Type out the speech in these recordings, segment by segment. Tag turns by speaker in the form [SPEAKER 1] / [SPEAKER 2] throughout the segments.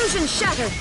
[SPEAKER 1] Illusion shattered!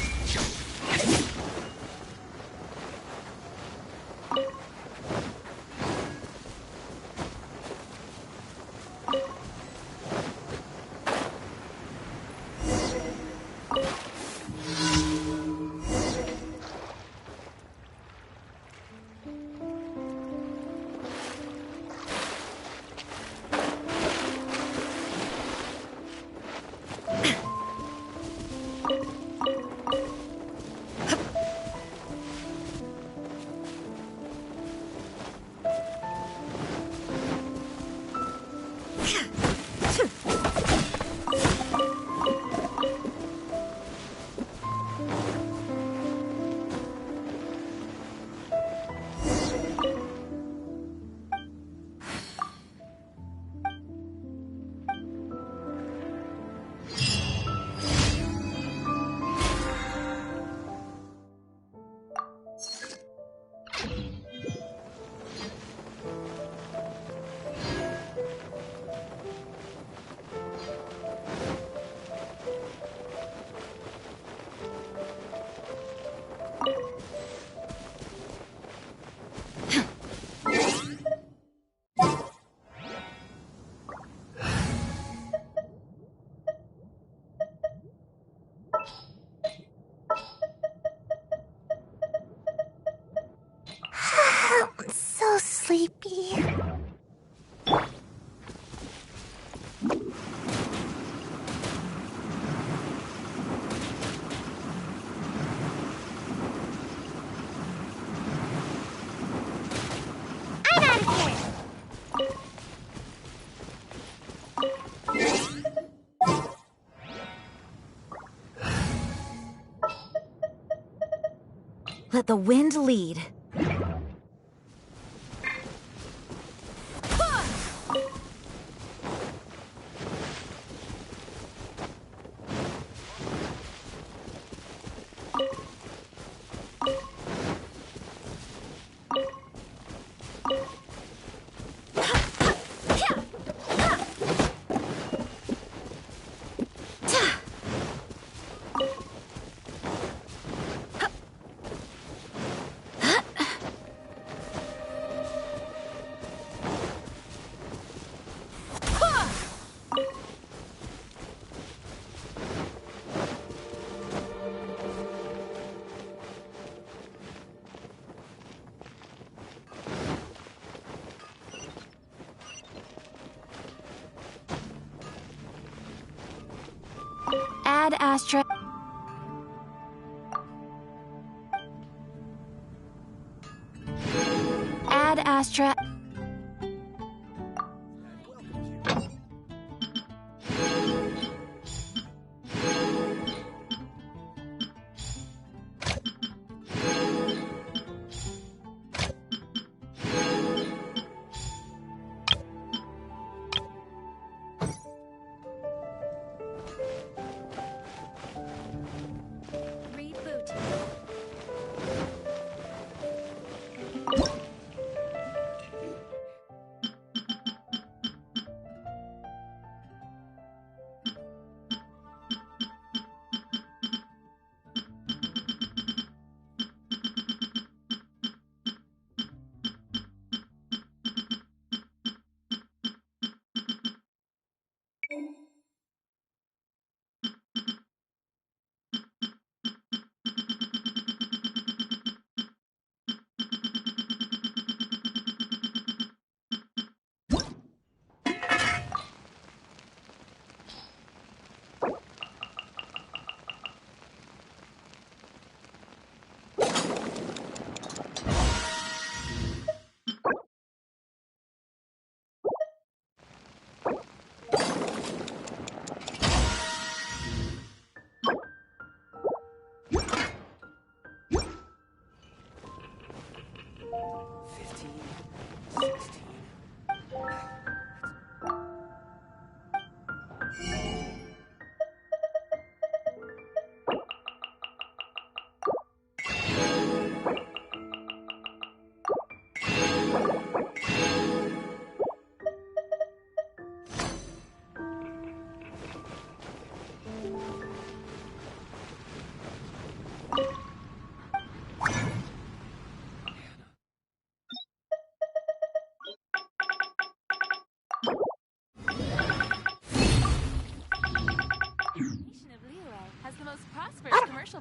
[SPEAKER 2] So sleepy. I'm out of here.
[SPEAKER 1] Let the wind lead. Ad Astra. Ad Astra.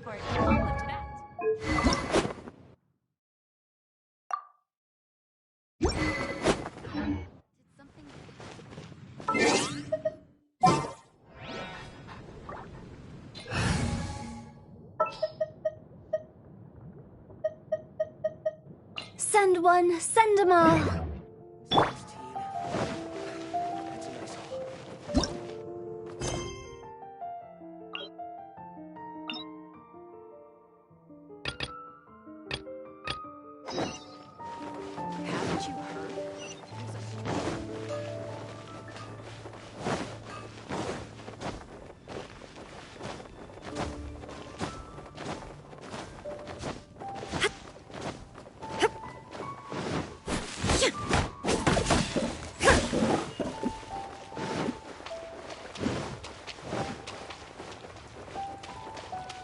[SPEAKER 3] for it. I'll live to that. Did something...
[SPEAKER 1] Send one, send 'em all.
[SPEAKER 4] 16. That's a nice haul.
[SPEAKER 3] Haven't you heard? There's a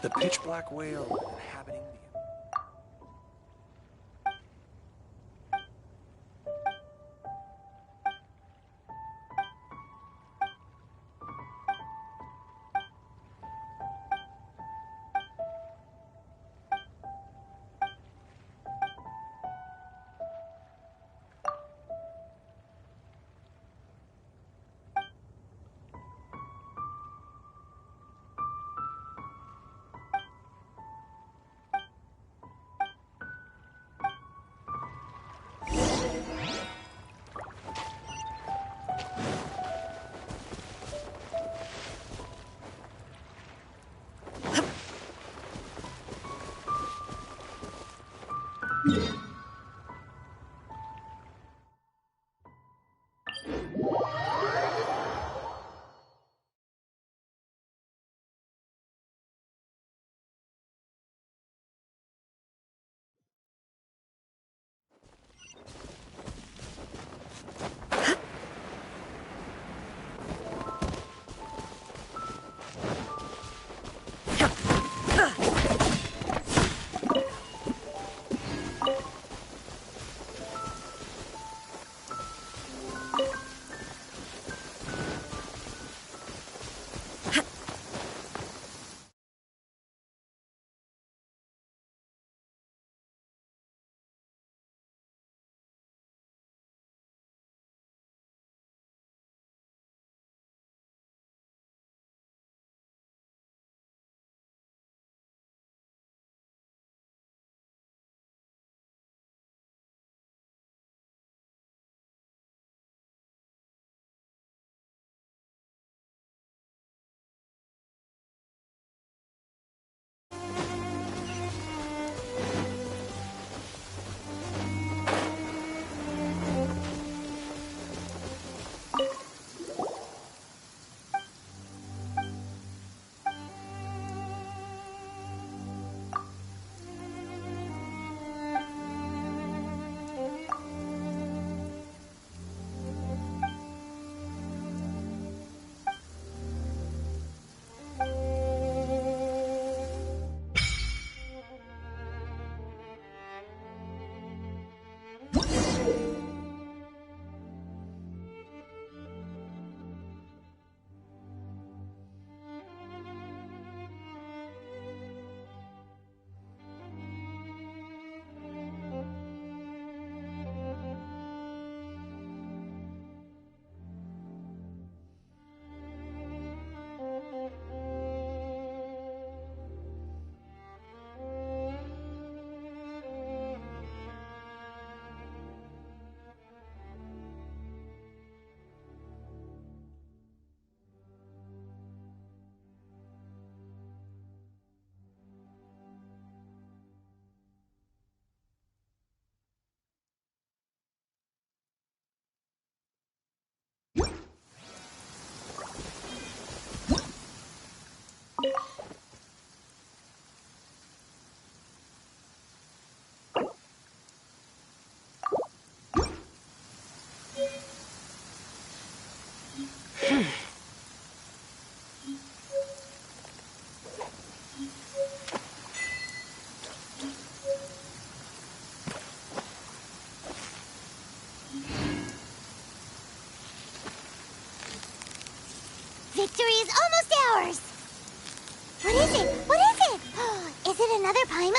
[SPEAKER 4] The pitch black whale inhabiting the...
[SPEAKER 2] Victory is almost ours! What is it? What is it? that another Paimon?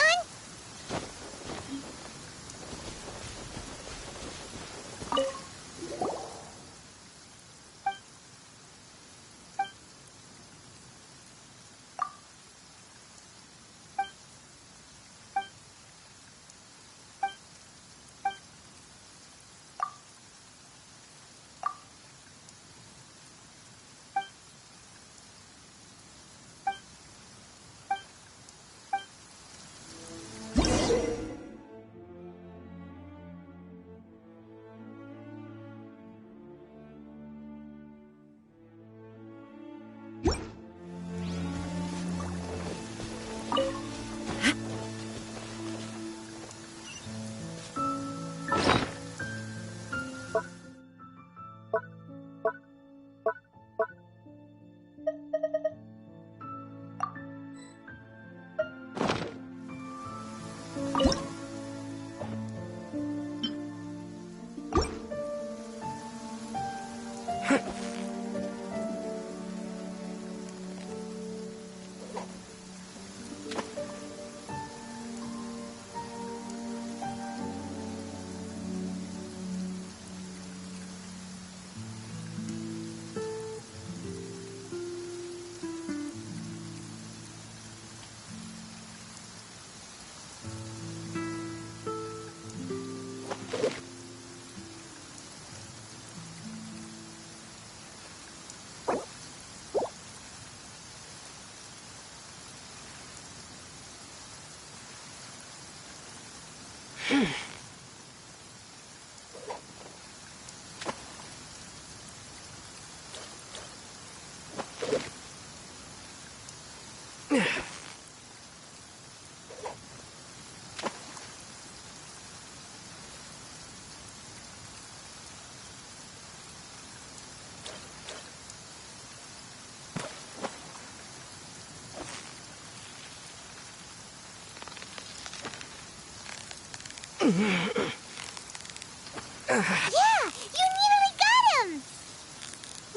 [SPEAKER 2] Yeah, you nearly got him!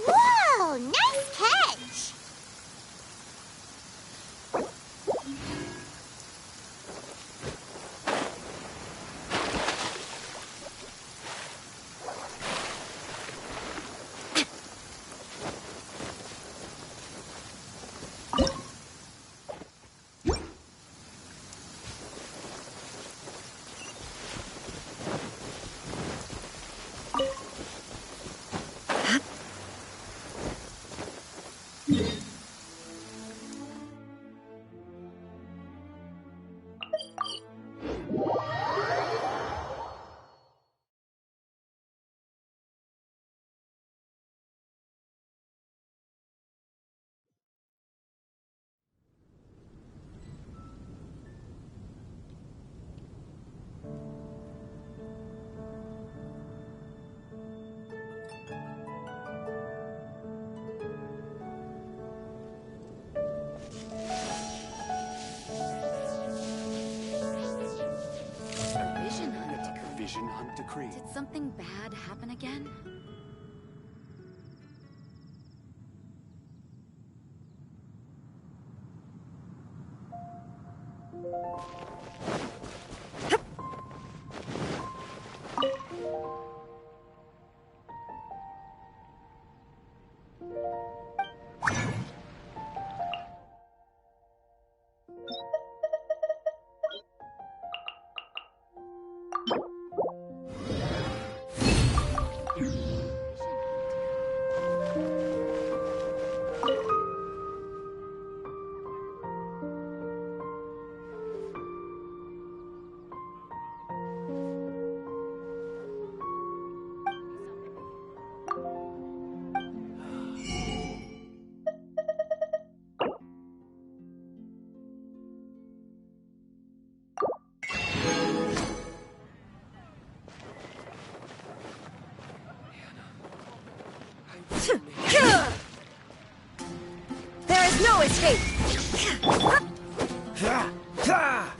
[SPEAKER 2] Whoa, nice catch!
[SPEAKER 3] A vision hunt.
[SPEAKER 4] Vision hunt decree.
[SPEAKER 3] Did something bad happen again?
[SPEAKER 5] There is no escape!
[SPEAKER 4] Ha! Ha!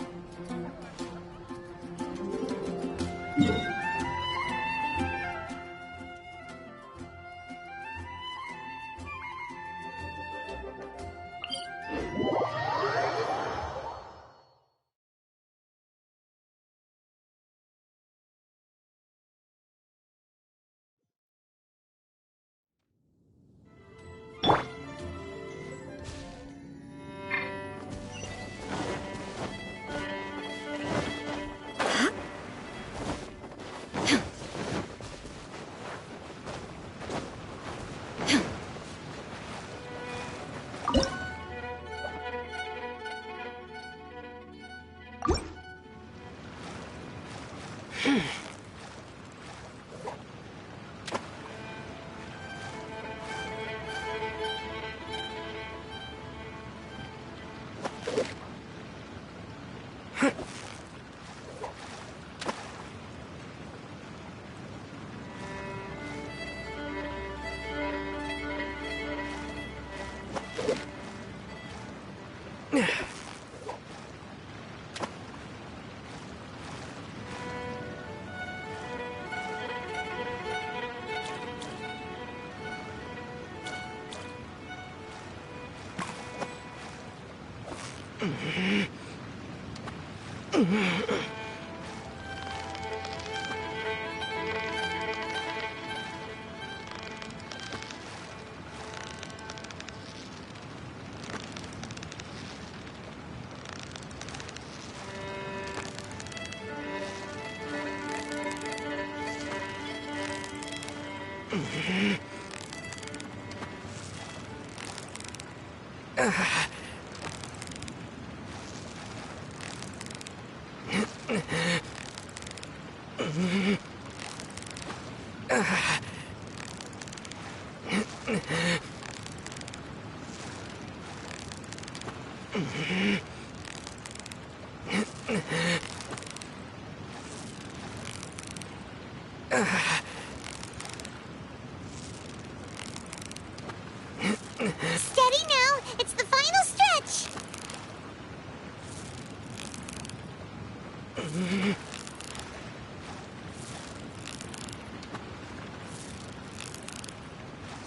[SPEAKER 2] Steady now! It's the final stretch!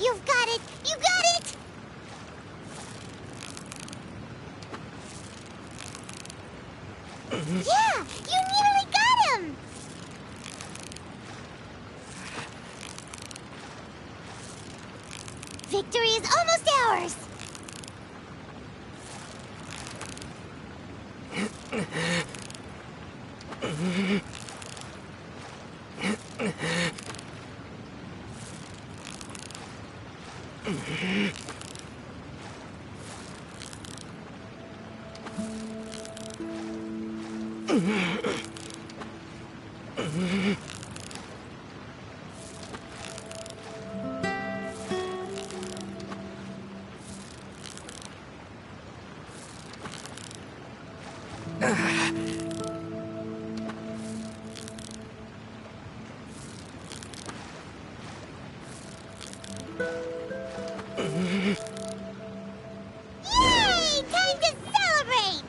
[SPEAKER 2] You've got it! You got it! Yeah! You nearly got him! Victory is almost ours! Yay! Time to celebrate!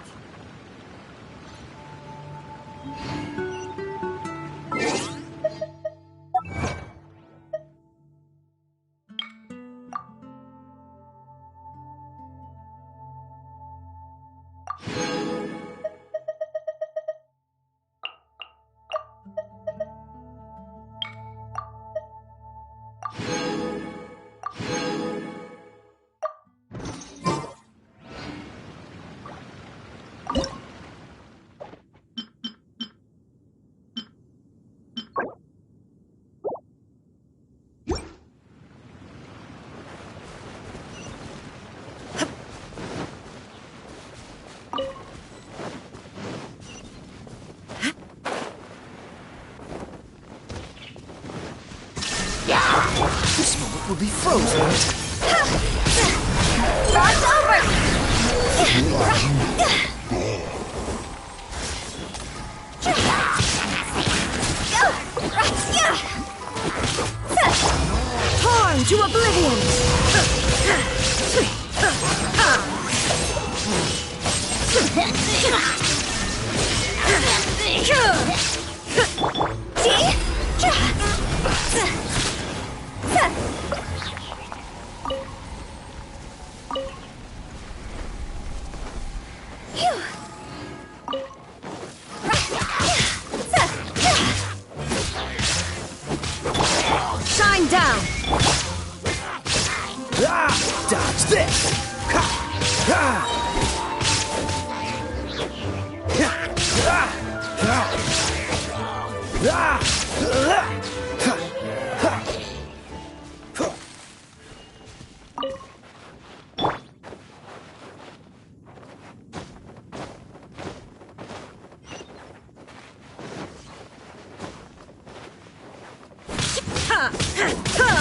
[SPEAKER 4] This moment will be frozen.
[SPEAKER 5] Frost over! Torn to oblivion! Shine down!
[SPEAKER 4] Ah! Dodge this! Ha! Ha! Ha! Ha! Ah! Ha! Ha! Ha!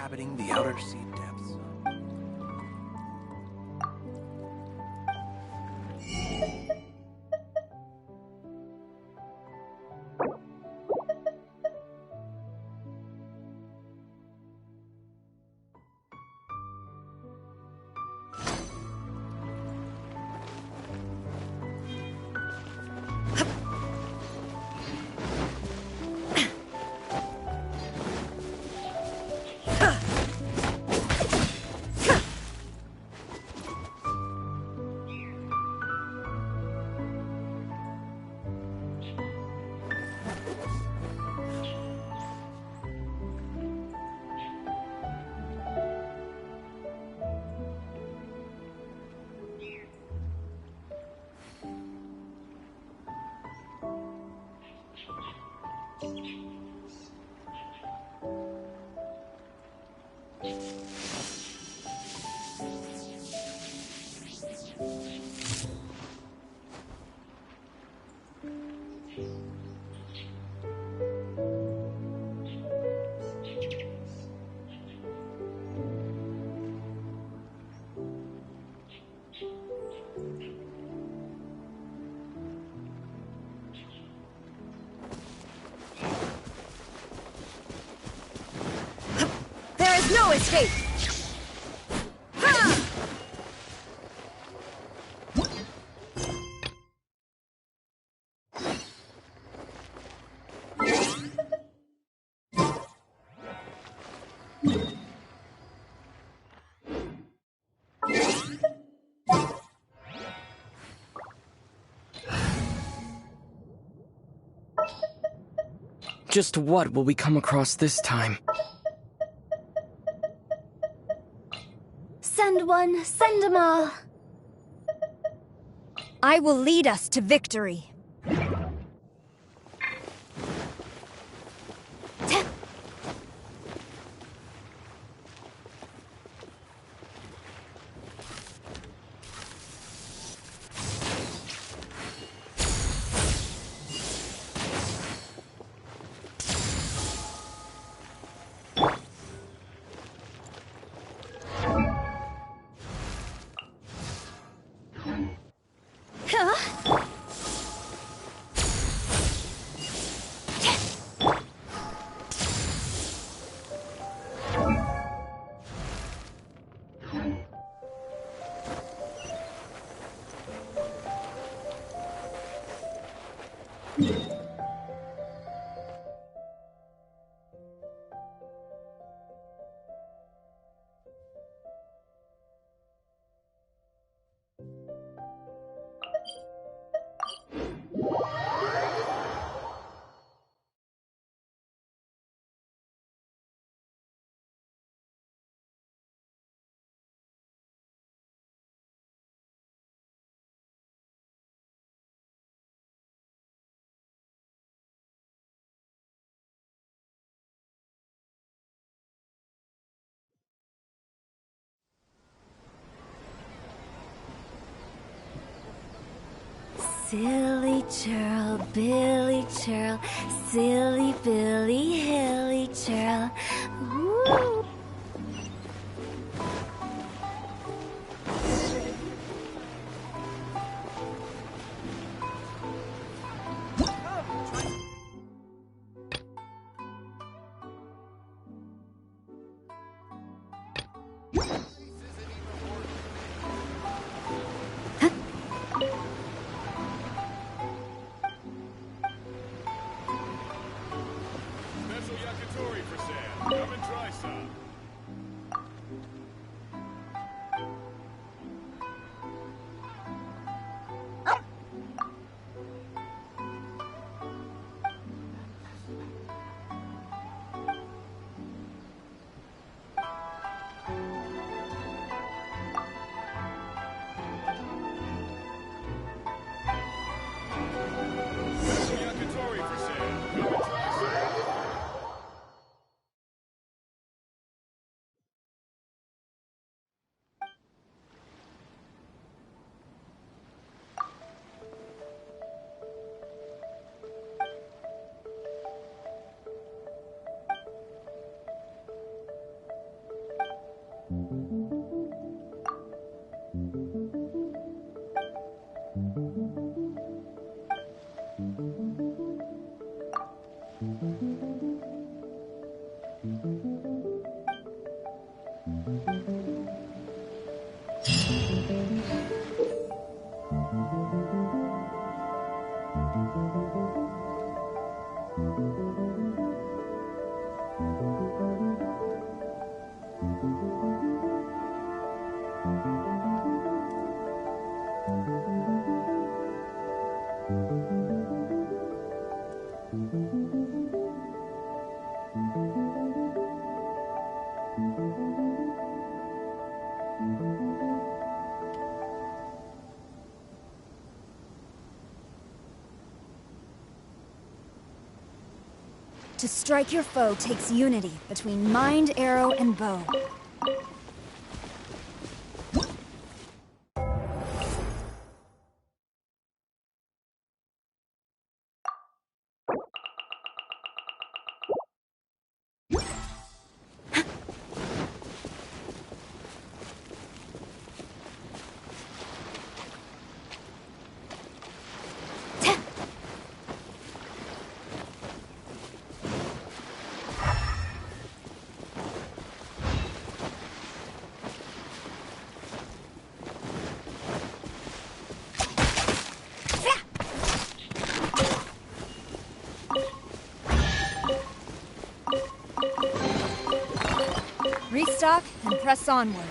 [SPEAKER 4] inhabiting the outer sea depths.
[SPEAKER 5] There is no escape! Ha!
[SPEAKER 6] Just what will we come across this time?
[SPEAKER 1] Send one, send 'em all.
[SPEAKER 5] I will lead us to victory.
[SPEAKER 1] Silly churl, Billy churl, silly Billy, hilly churl. Woo.
[SPEAKER 7] Special yakitori for Sam. Coming
[SPEAKER 5] To strike your foe takes unity between mind, arrow, and bow. Restock and press onward.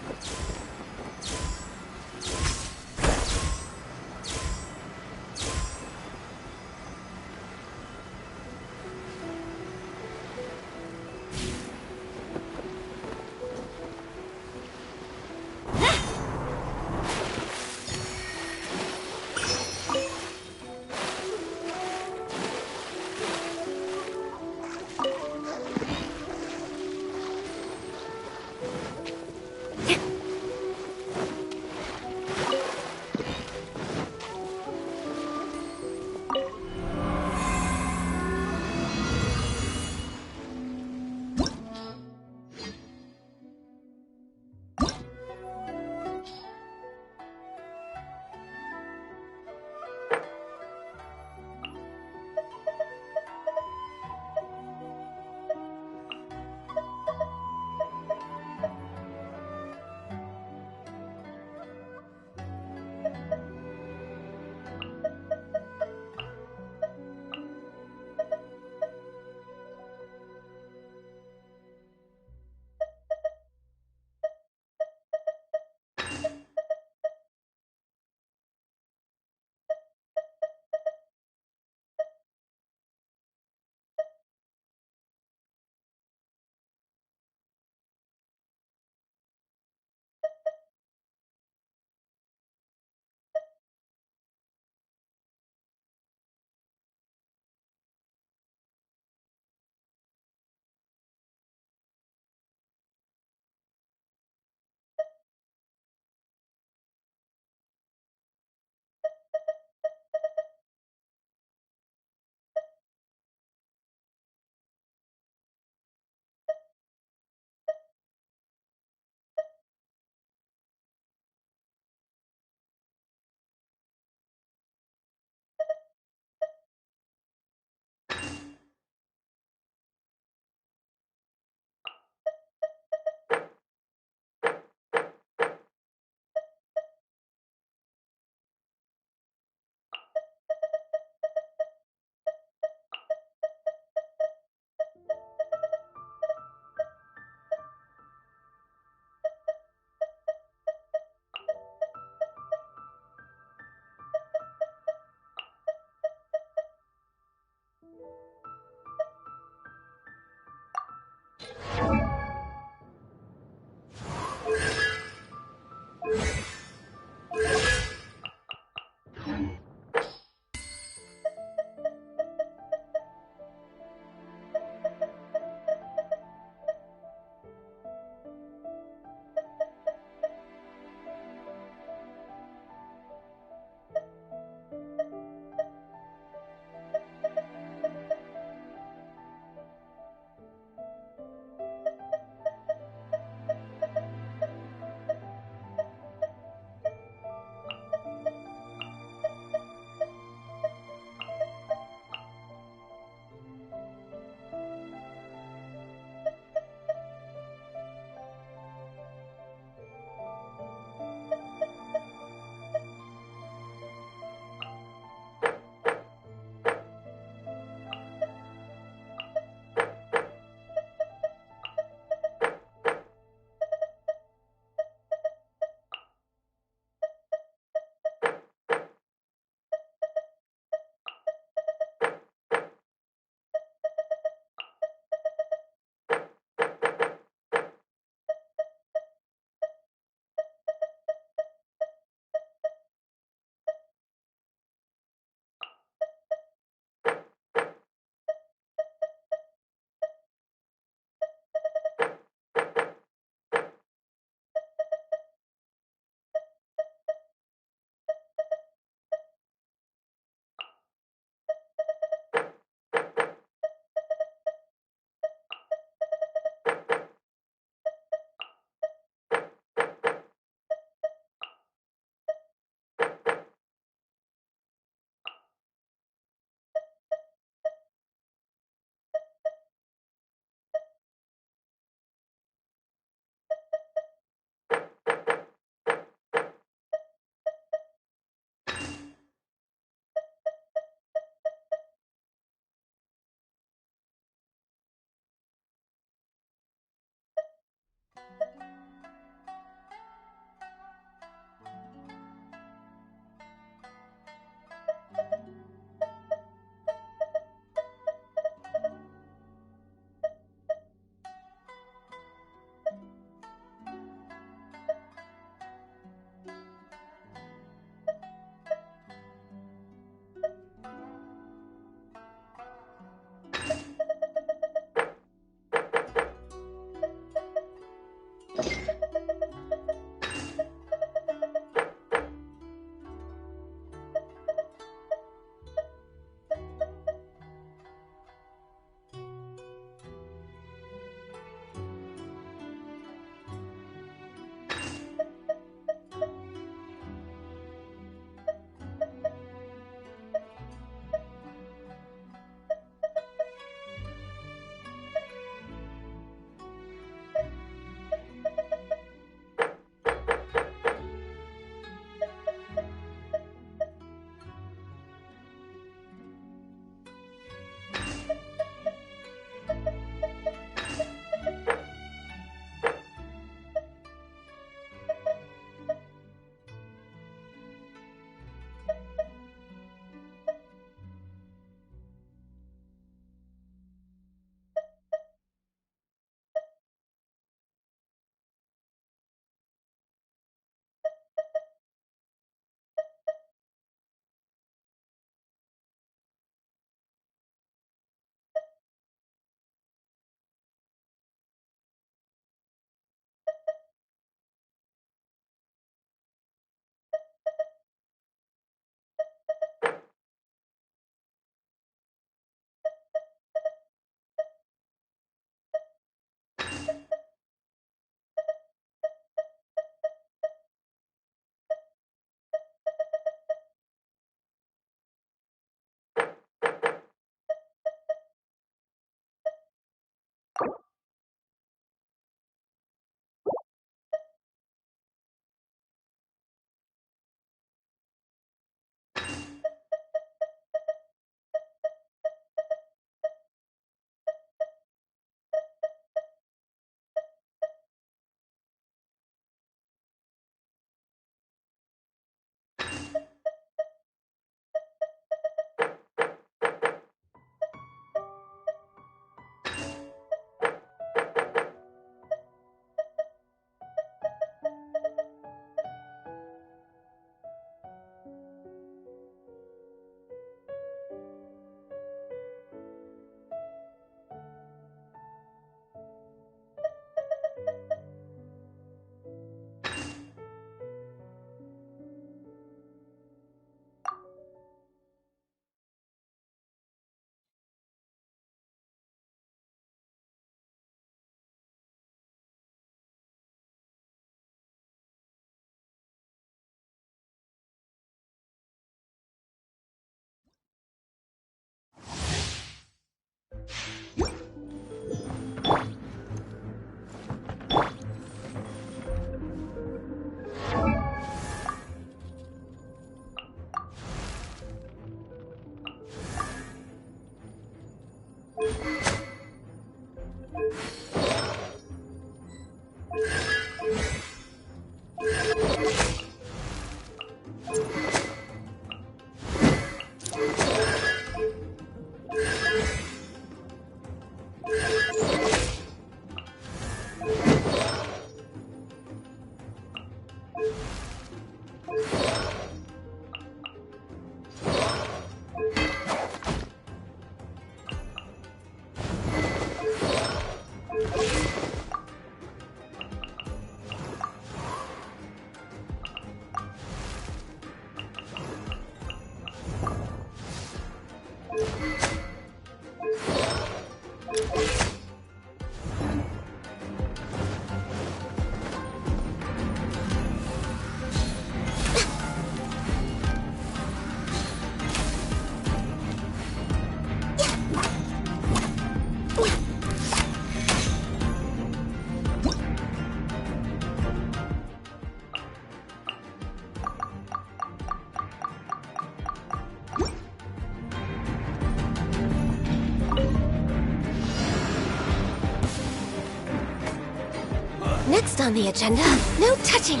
[SPEAKER 1] Next on the agenda, no touching.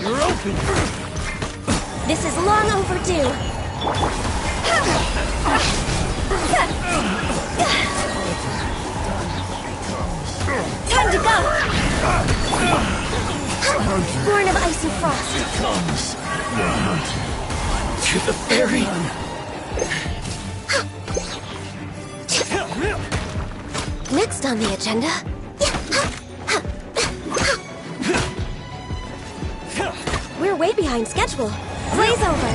[SPEAKER 1] This is long overdue. Time to go. Born of ice and frost.
[SPEAKER 6] To the ferry.
[SPEAKER 1] Next on the agenda. We're way behind schedule. Blaze over.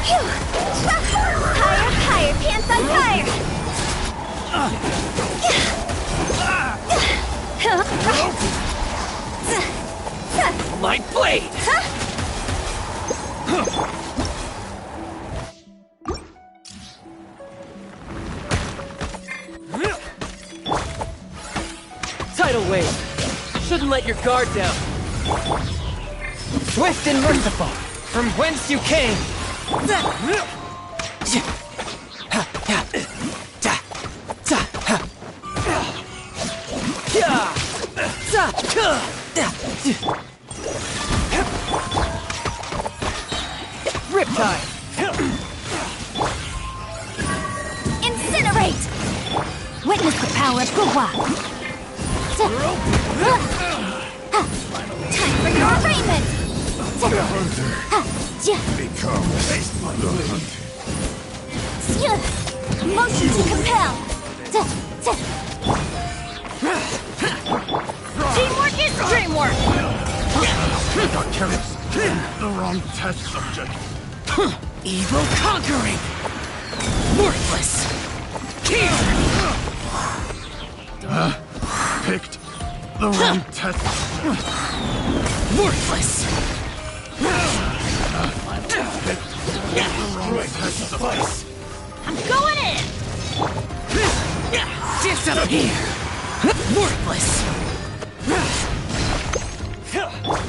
[SPEAKER 1] Phew. Higher, higher, pants on fire.
[SPEAKER 6] My blade! Tidal wave. Shouldn't let your guard down. Swift and merciful, from whence you came. Riptide.
[SPEAKER 1] Incinerate! Witness the power of Guhua. Time for your arraignment!
[SPEAKER 4] The hunter becomes the hunted.
[SPEAKER 1] Motion to compel! Teamwork is dreamwork!
[SPEAKER 4] Darkeris, the wrong test subject.
[SPEAKER 6] Evil conquering. Worthless. Here.
[SPEAKER 4] Picked the wrong test subject.
[SPEAKER 6] Worthless.
[SPEAKER 4] Picked the wrong test subject.
[SPEAKER 1] I'm going in!
[SPEAKER 6] Disappear. Worthless.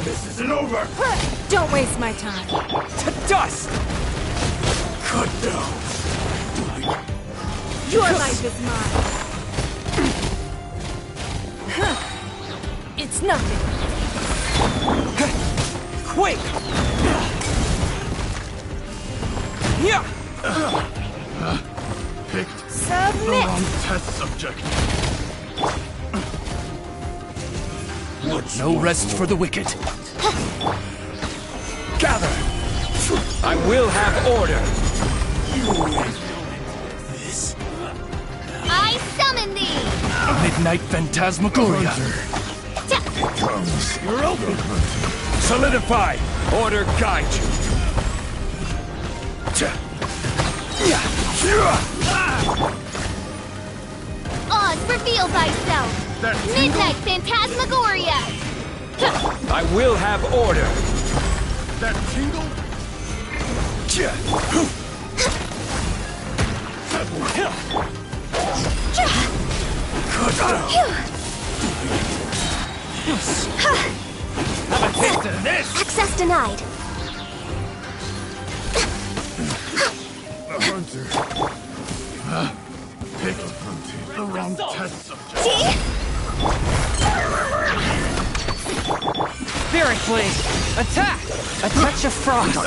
[SPEAKER 4] This isn't over.
[SPEAKER 5] Don't waste my time.
[SPEAKER 6] To dust.
[SPEAKER 4] Cut down.
[SPEAKER 5] Your life is mine. It's nothing.
[SPEAKER 6] Quake. Yeah.
[SPEAKER 4] Picked the
[SPEAKER 5] Submit.
[SPEAKER 4] wrong test subject.
[SPEAKER 6] No rest for the wicked. Gather. I will have order.
[SPEAKER 4] This
[SPEAKER 2] I summon thee!
[SPEAKER 6] Midnight Phantasmagoria.
[SPEAKER 4] becomes
[SPEAKER 6] You're open. Solidify. Order guide you.
[SPEAKER 2] Oz, reveal thyself!
[SPEAKER 4] that
[SPEAKER 2] Midnight Phantasmagoria!
[SPEAKER 6] I will have order.
[SPEAKER 4] That tingle?
[SPEAKER 6] Have a taste of this.
[SPEAKER 1] Access denied.
[SPEAKER 4] The hunter The wrong test subject.
[SPEAKER 2] See?
[SPEAKER 6] Fury Flame! Attack! A touch of frost!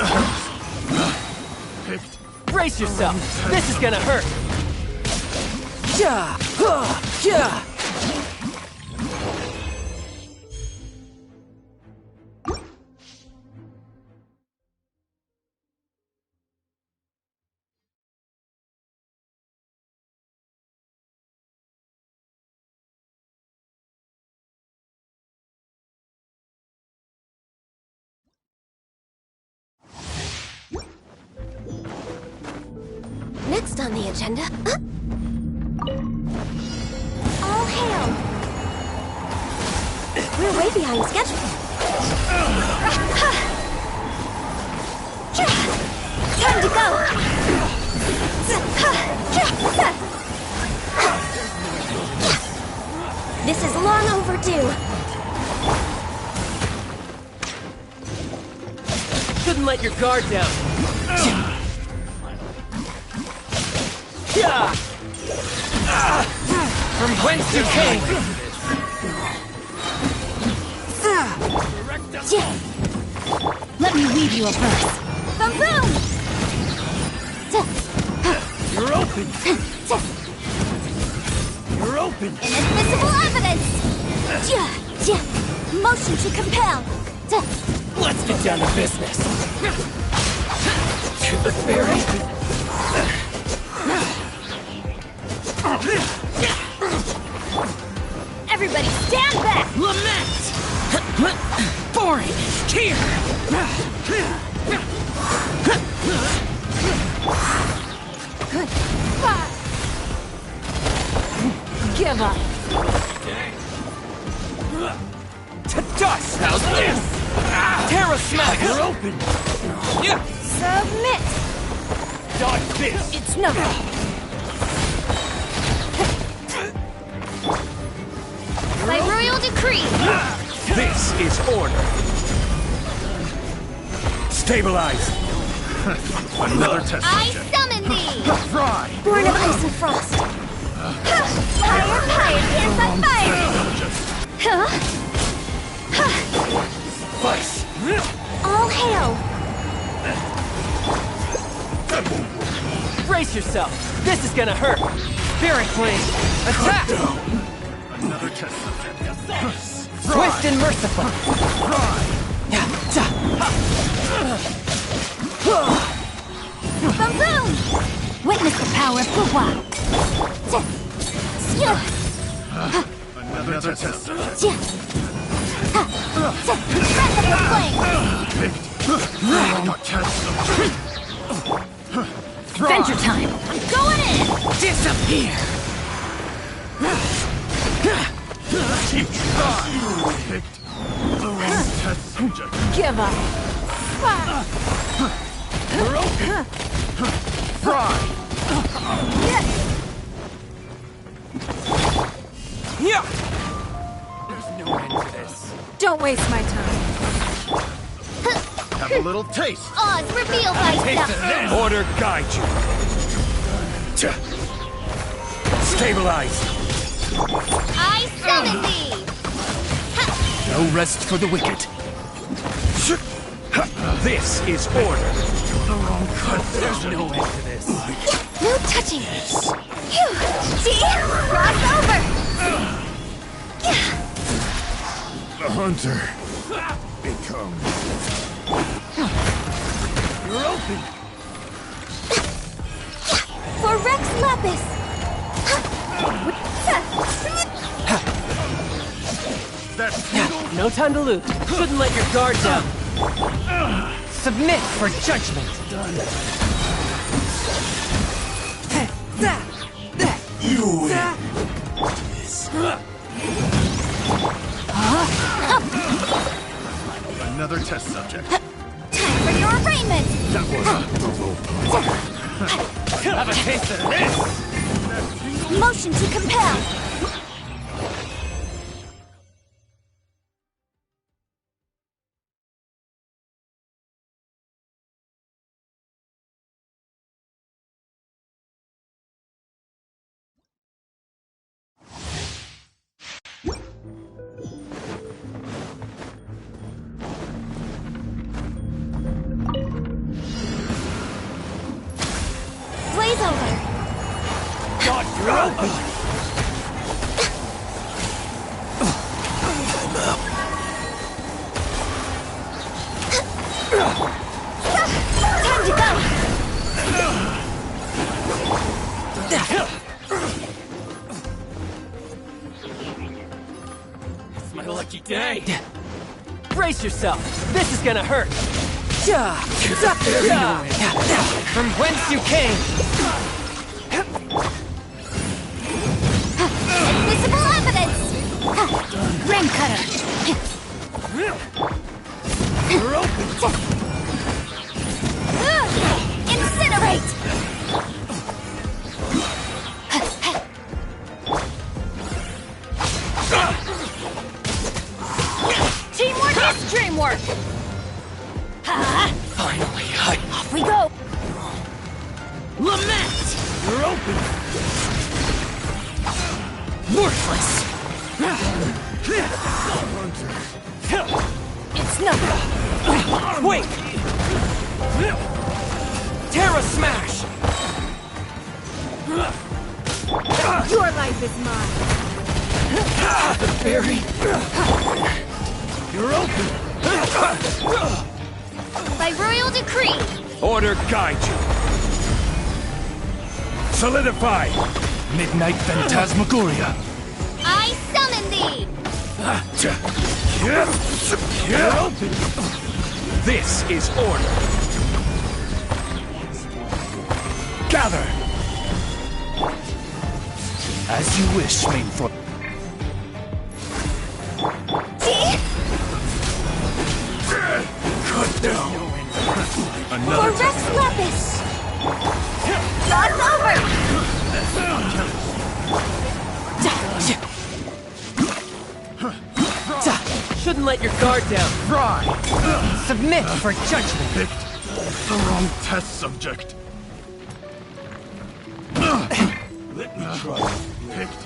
[SPEAKER 6] Brace yourself! This is gonna hurt! Yeah! Yeah!
[SPEAKER 1] Next on the agenda.
[SPEAKER 2] All hail!
[SPEAKER 1] We're way behind schedule.
[SPEAKER 2] Time to go!
[SPEAKER 1] This is long overdue.
[SPEAKER 6] Couldn't let your guard down. Yeah! From whence you came!
[SPEAKER 5] Let me weave you a verse.
[SPEAKER 2] Boom boom!
[SPEAKER 4] You're open! You're open!
[SPEAKER 2] Inadmissible evidence! Motion to compel!
[SPEAKER 6] Let's get down to business. To the fairy.
[SPEAKER 2] Everybody stand back!
[SPEAKER 6] Lament! Boring! Here!
[SPEAKER 5] Give up.
[SPEAKER 6] To dust! How's this? Terra Smack! You're open! Yeah!
[SPEAKER 2] Submit!
[SPEAKER 4] Dodge this!
[SPEAKER 2] It's nothing! By royal decree!
[SPEAKER 4] This is order! Stabilize! Another test
[SPEAKER 2] I
[SPEAKER 4] subject.
[SPEAKER 2] summon thee!
[SPEAKER 4] Fry!
[SPEAKER 1] Born of ice and frost.
[SPEAKER 2] Fire pioneers on fire!
[SPEAKER 4] Vice!
[SPEAKER 2] All hail!
[SPEAKER 6] Brace yourself! This is gonna hurt! Fury Flame! Attack!
[SPEAKER 4] Another test subject.
[SPEAKER 6] Swift and merciful!
[SPEAKER 2] Boom boom!
[SPEAKER 5] Witness the power of Fuhua.
[SPEAKER 4] Another test subject.
[SPEAKER 2] Breath of the flame!
[SPEAKER 4] Got test subject.
[SPEAKER 5] Adventure time.
[SPEAKER 2] I'm going in!
[SPEAKER 6] Disappear!
[SPEAKER 4] Keep trying. Picked the wrong test subject.
[SPEAKER 5] Give up.
[SPEAKER 4] You're open. Fry.
[SPEAKER 6] Yeah! There's no end to this.
[SPEAKER 5] Don't waste my time.
[SPEAKER 4] Have a little taste.
[SPEAKER 2] Odds reveal thyself!
[SPEAKER 4] Order guide you. Stabilize.
[SPEAKER 2] I summon thee!
[SPEAKER 4] No rest for the wicked. This is order. The wrong cut.
[SPEAKER 6] There's no end to this.
[SPEAKER 2] No touching! Phew! See? Cross over!
[SPEAKER 4] The hunter becomes. You're open.
[SPEAKER 2] For Rex Lapis!
[SPEAKER 4] That
[SPEAKER 6] No time to lose. Shouldn't let your guard down. Submit for judgment.
[SPEAKER 4] you win. Another test subject.
[SPEAKER 2] Time for your arraignment!
[SPEAKER 4] That was
[SPEAKER 6] Have a taste of this.
[SPEAKER 2] Motion to compel!
[SPEAKER 4] You're open!
[SPEAKER 2] Time to go!
[SPEAKER 6] It's my lucky day. Brace yourself. This is gonna hurt. From whence you came.
[SPEAKER 2] Invisible evidence! Ring cutter!
[SPEAKER 4] You're open!
[SPEAKER 2] Incinerate! Teamwork is dreamwork!
[SPEAKER 6] Finally,
[SPEAKER 2] Off we go!
[SPEAKER 6] Lament!
[SPEAKER 4] You're open!
[SPEAKER 6] Worthless!
[SPEAKER 2] It's nothing!
[SPEAKER 6] Wait! Terra Smash!
[SPEAKER 5] Your life is mine.
[SPEAKER 6] The fairy!
[SPEAKER 4] You're open!
[SPEAKER 2] By royal decree!
[SPEAKER 4] Order guide you! Solidify! Midnight Phantasmagoria!
[SPEAKER 2] I summon thee!
[SPEAKER 4] You're open! This is order! Gather! As you wish, Mainfront. Cut down! Another
[SPEAKER 2] For Rex Lepus! God's over!
[SPEAKER 6] Shouldn't let your guard down.
[SPEAKER 4] Fry!
[SPEAKER 6] Submit for judgment.
[SPEAKER 4] Picked the wrong test subject. Let me try. Picked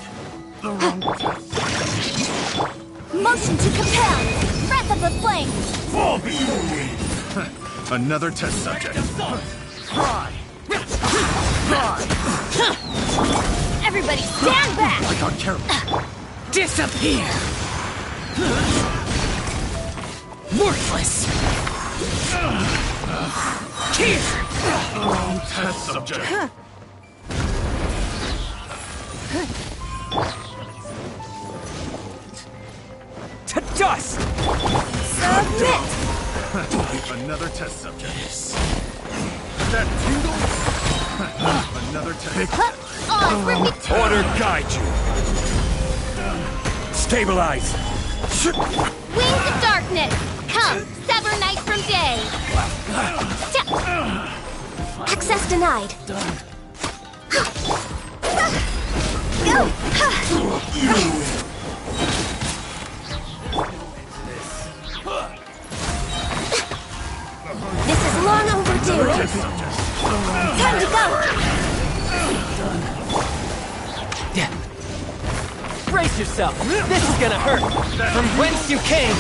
[SPEAKER 4] the wrong test subject.
[SPEAKER 2] Motion to compel! Breath of the flame!
[SPEAKER 4] Fall before me! Another test subject. Fry! Fry!
[SPEAKER 2] Everybody stand back!
[SPEAKER 4] I got careful.
[SPEAKER 6] Disappear! Worthless! Here!
[SPEAKER 4] Wrong test subject.
[SPEAKER 6] To dust!
[SPEAKER 2] Submit!
[SPEAKER 4] Another test subject. That tingle? Another test.
[SPEAKER 2] On, repeat!
[SPEAKER 4] Order guide you. Stabilize.
[SPEAKER 2] Wings of darkness! Come, sever night from day!
[SPEAKER 1] Access denied.
[SPEAKER 2] This is long overdue!
[SPEAKER 4] Test subject.
[SPEAKER 2] Time to go!
[SPEAKER 6] Brace yourself! This is gonna hurt! From whence you came!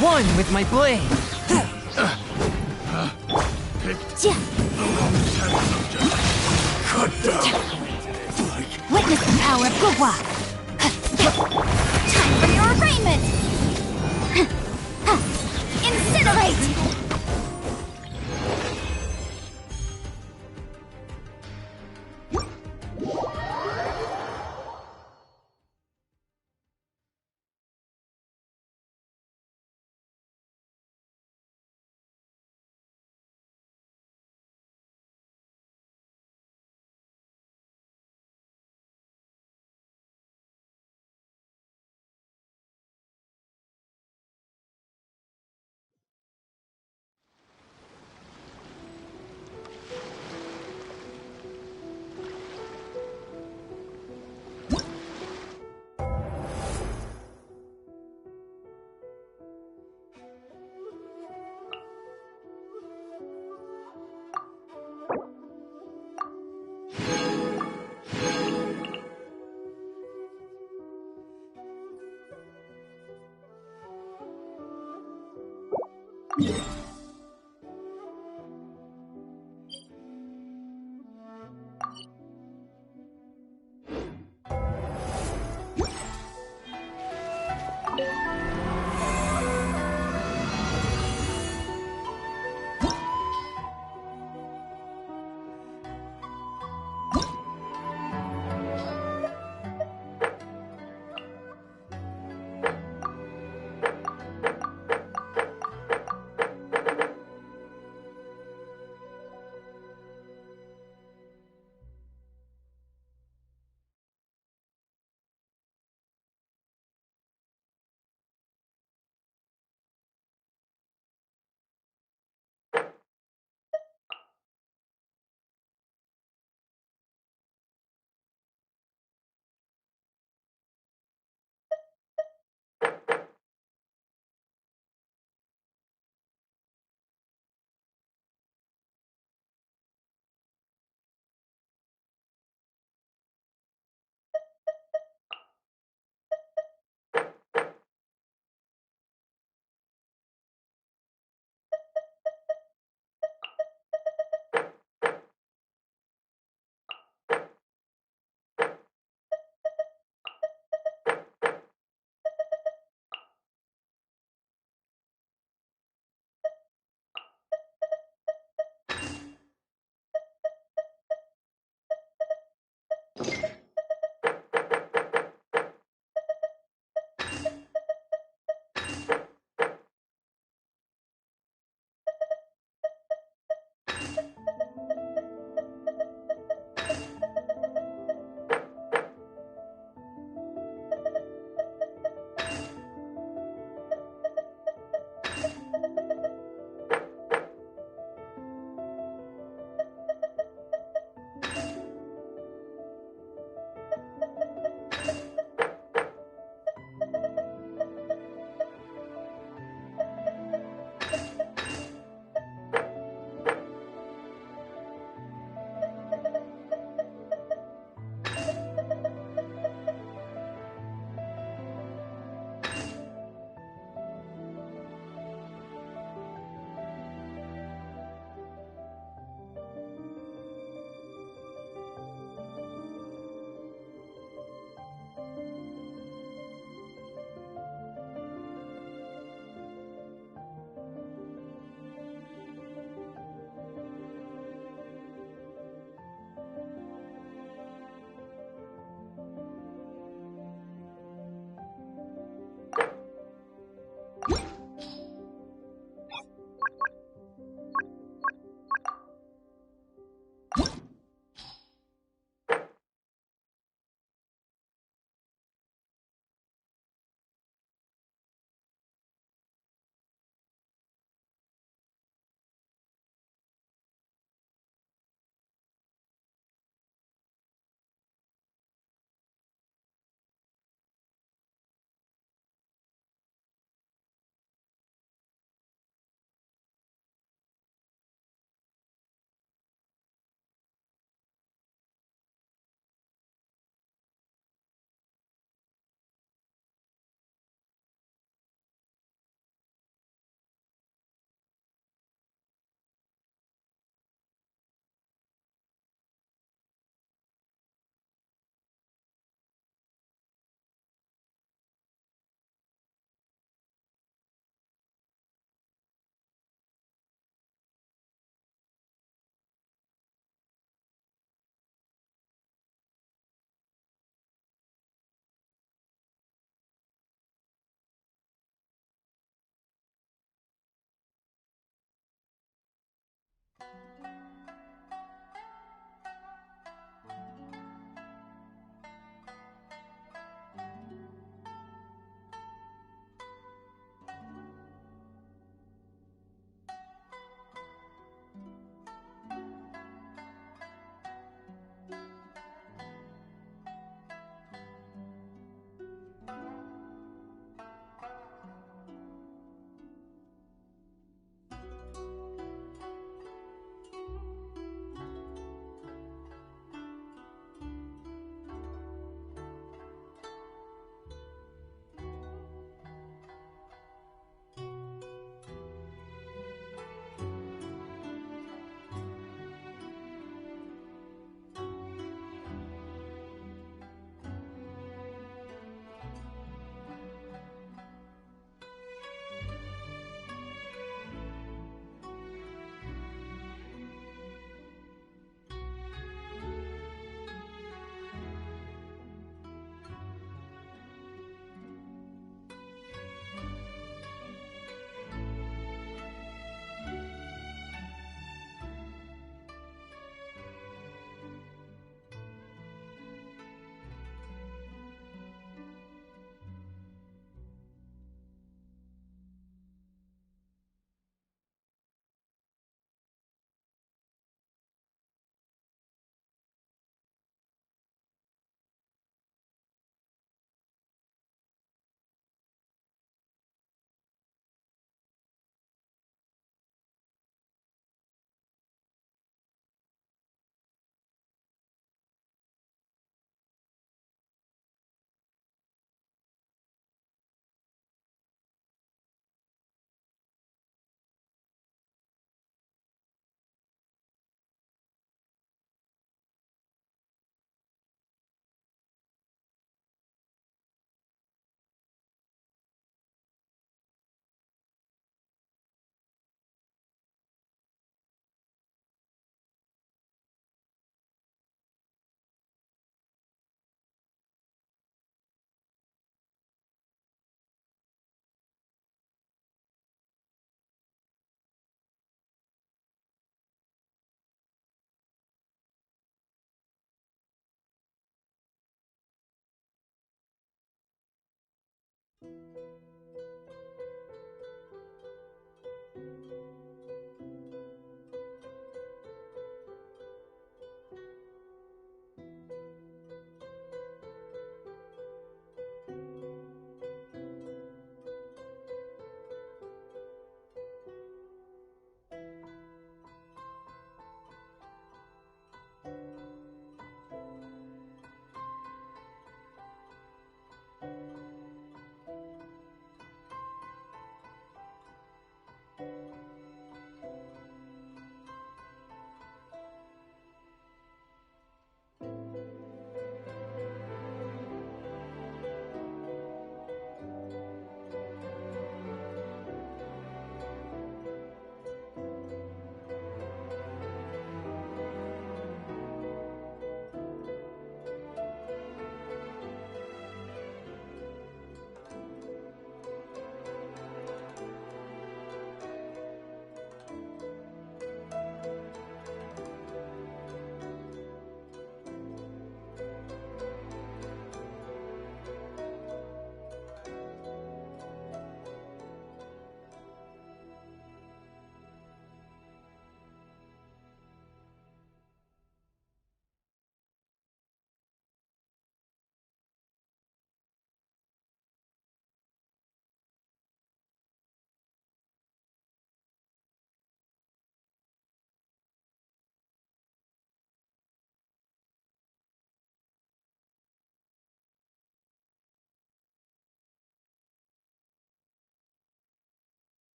[SPEAKER 6] One with my blade!
[SPEAKER 4] Picked
[SPEAKER 2] Yeah.
[SPEAKER 4] the wrong test subject. Cut down.
[SPEAKER 2] Witness the power of Gugwa! Time for your arraignment! Incinerate!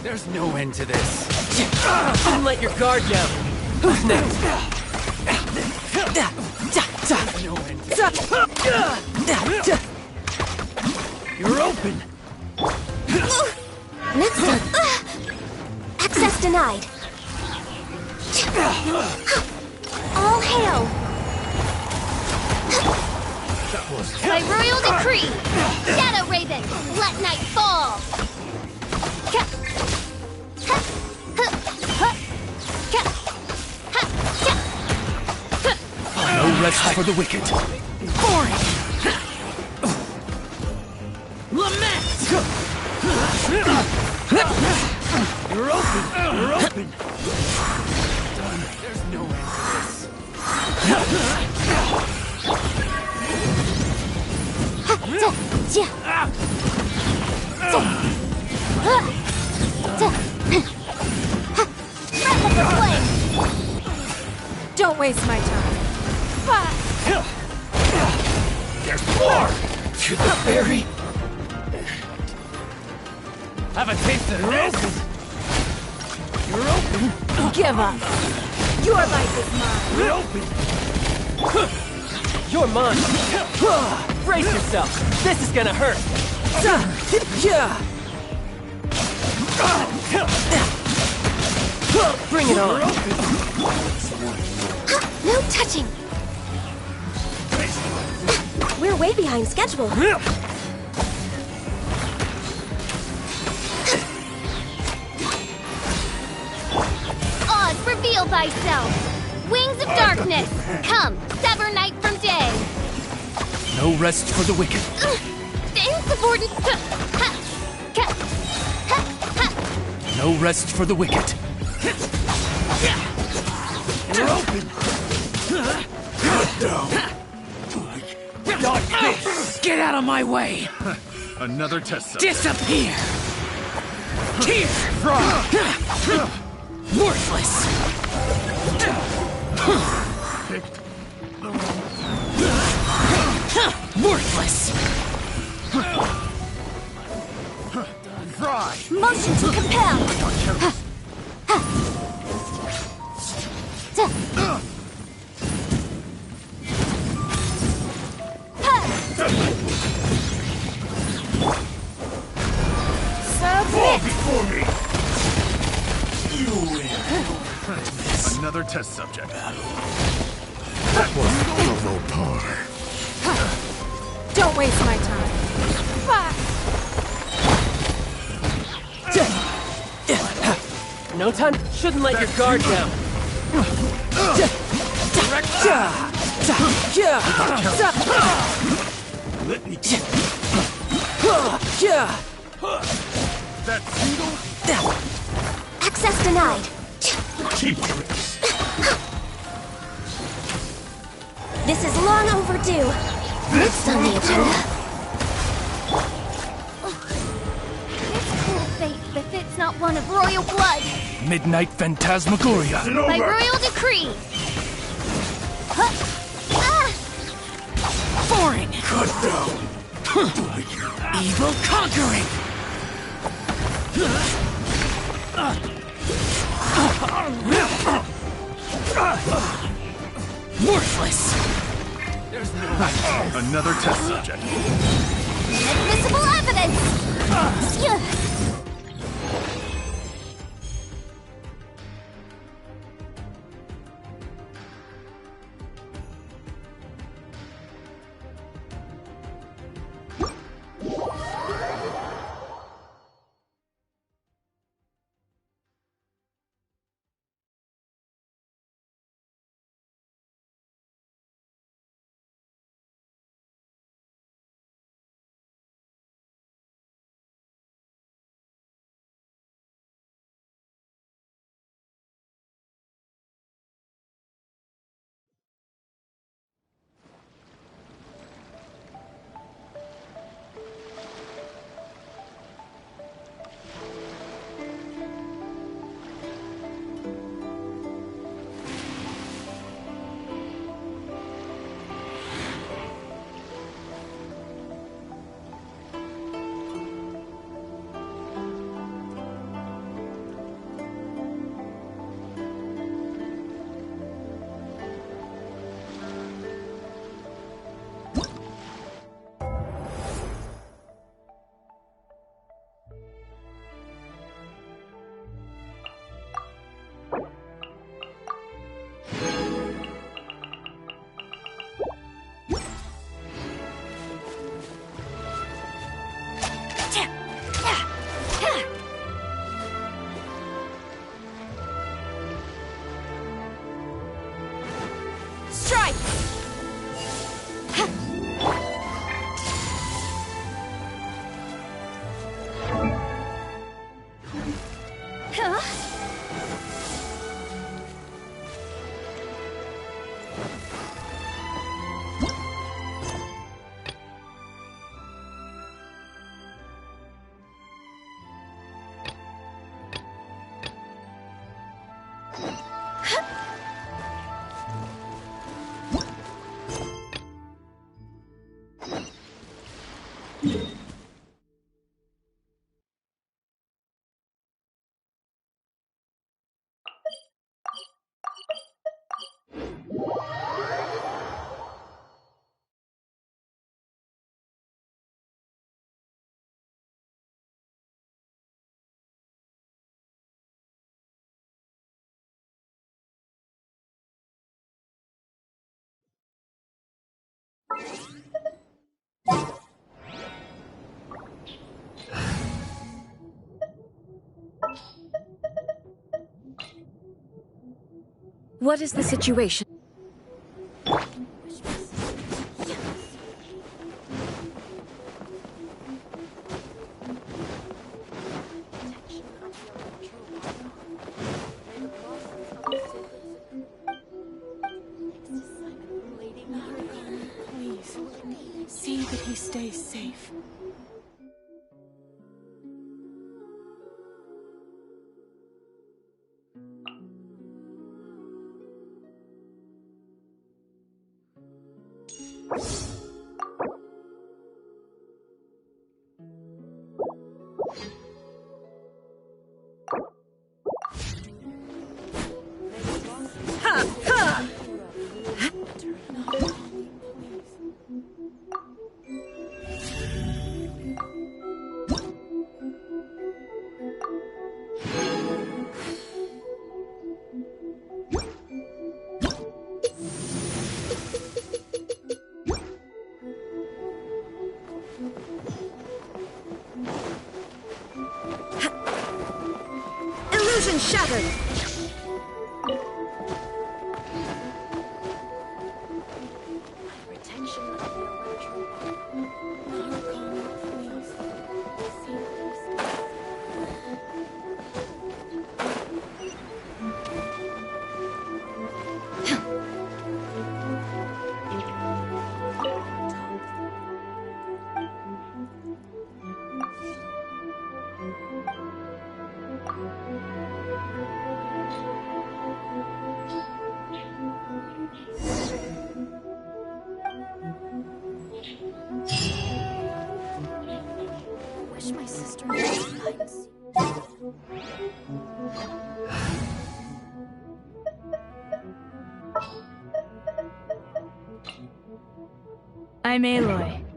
[SPEAKER 6] There's no end to this. Didn't let your guard down. Who's next? There's no end to this. You're open.
[SPEAKER 1] Next up. Access denied. All hail.
[SPEAKER 2] By royal decree, Shadow Raven, let night fall.
[SPEAKER 6] No rest for the wicked. Boring. Lament. You're open. You're open. Done. There's no end
[SPEAKER 5] Don't waste my time.
[SPEAKER 6] There's more! To the berry! Have a taste of this! You're open!
[SPEAKER 5] Give up. Your life is mine.
[SPEAKER 6] You're open! You're mine! Brace yourself! This is gonna hurt! Bring it on!
[SPEAKER 1] No touching. We're way behind schedule.
[SPEAKER 2] Oz, reveal thyself. Wings of darkness, come, sever night from day.
[SPEAKER 6] No rest for the wicked.
[SPEAKER 2] Insubordinate.
[SPEAKER 6] No rest for the wicked. You're open. Dodge this! Get out of my way!
[SPEAKER 4] Another test subject.
[SPEAKER 6] Disappear! Here! Worthless!
[SPEAKER 4] Picked the wrong
[SPEAKER 6] Worthless!
[SPEAKER 4] Fry!
[SPEAKER 1] Motion to compel.
[SPEAKER 4] Fall before me! You win. Another test subject. That was Bravo Par.
[SPEAKER 5] Don't waste my time.
[SPEAKER 6] No time? Shouldn't let your guard down.
[SPEAKER 4] Let me
[SPEAKER 6] Yeah!
[SPEAKER 4] That single
[SPEAKER 1] Access denied.
[SPEAKER 4] cheap tricks.
[SPEAKER 1] This is long overdue. Next on the agenda.
[SPEAKER 2] This cool fate befits not one of royal blood.
[SPEAKER 4] Midnight Phantasmagoria.
[SPEAKER 2] By royal decree.
[SPEAKER 6] Boring!
[SPEAKER 4] Cut down.
[SPEAKER 6] Evil conquering! Worthless!
[SPEAKER 4] Another test subject.
[SPEAKER 2] Inadmissible evidence! Yeah.
[SPEAKER 5] What is the situation?
[SPEAKER 7] Please, see that he stays safe.
[SPEAKER 5] Illusion shattered!
[SPEAKER 7] Protection of the electro. Narcon, please. I'm Aloy.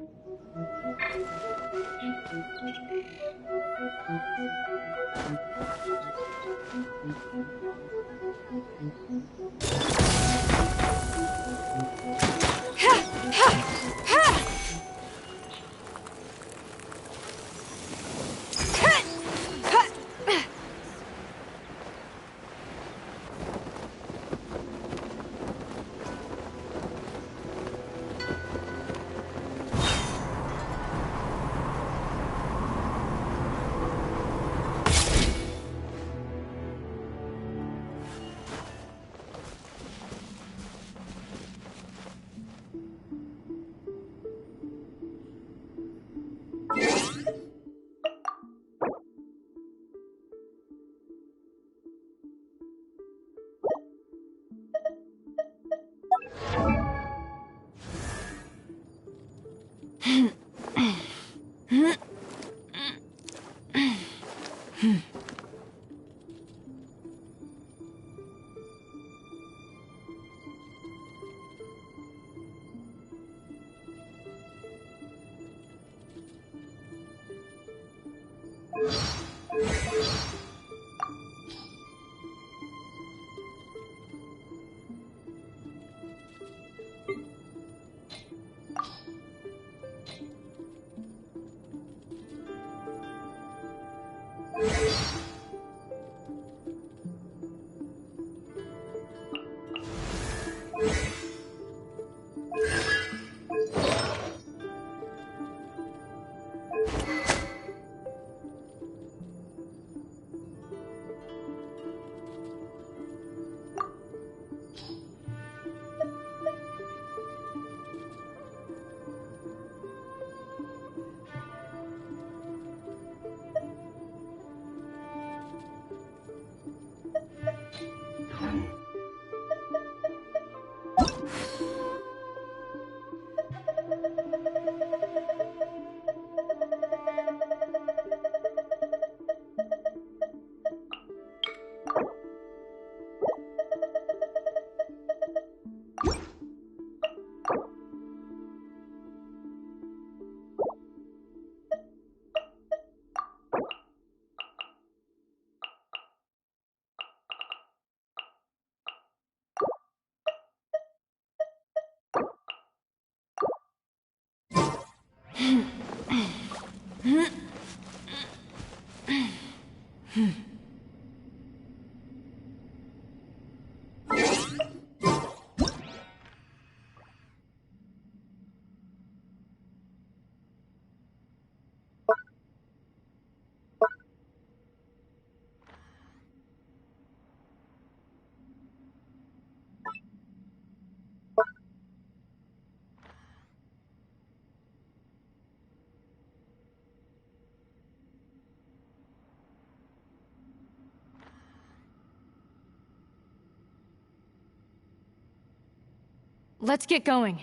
[SPEAKER 7] Let's get going.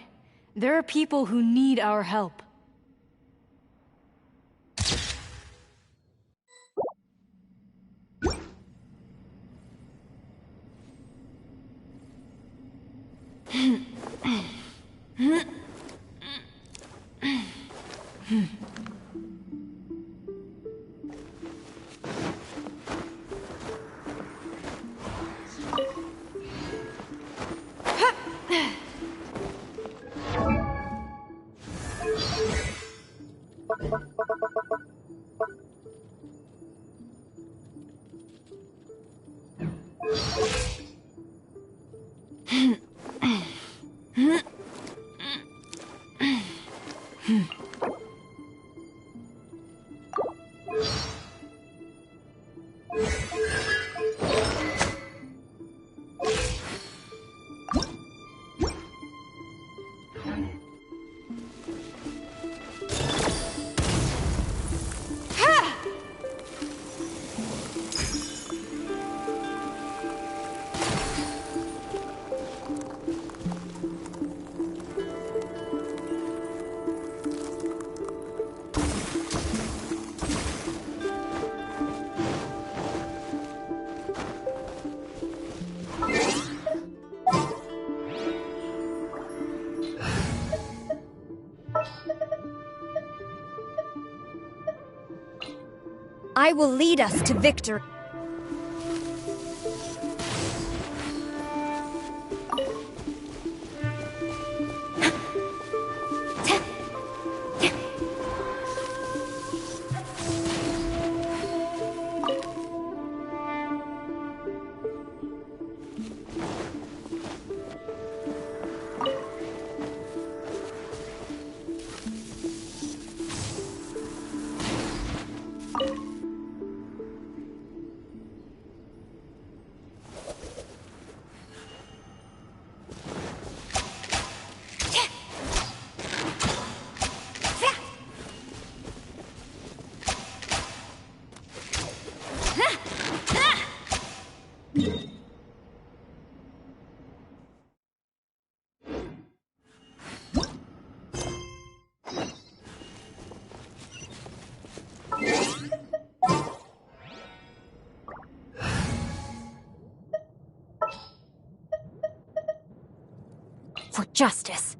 [SPEAKER 7] There are people who need our help.
[SPEAKER 5] I will lead us to victory.
[SPEAKER 1] For justice.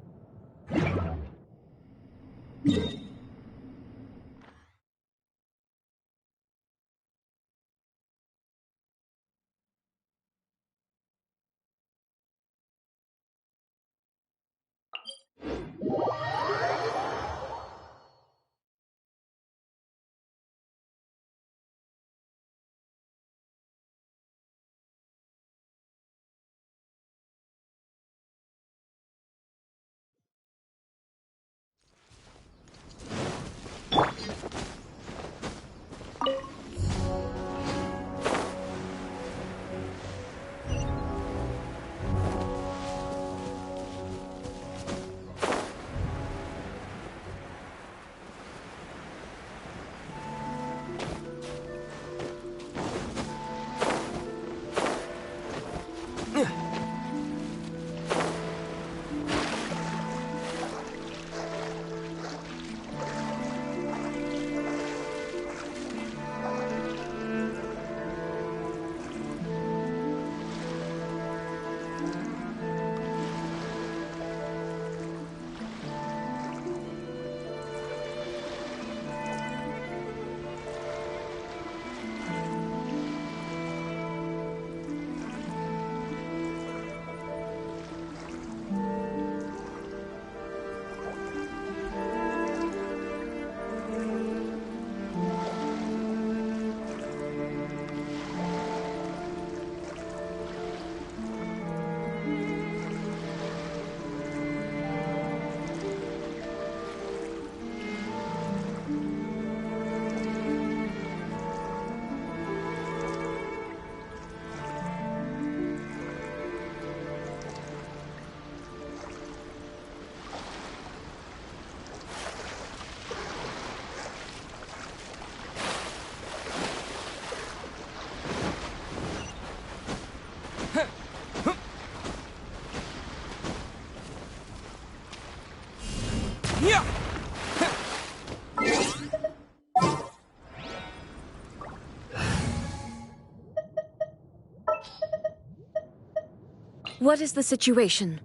[SPEAKER 1] What is the situation?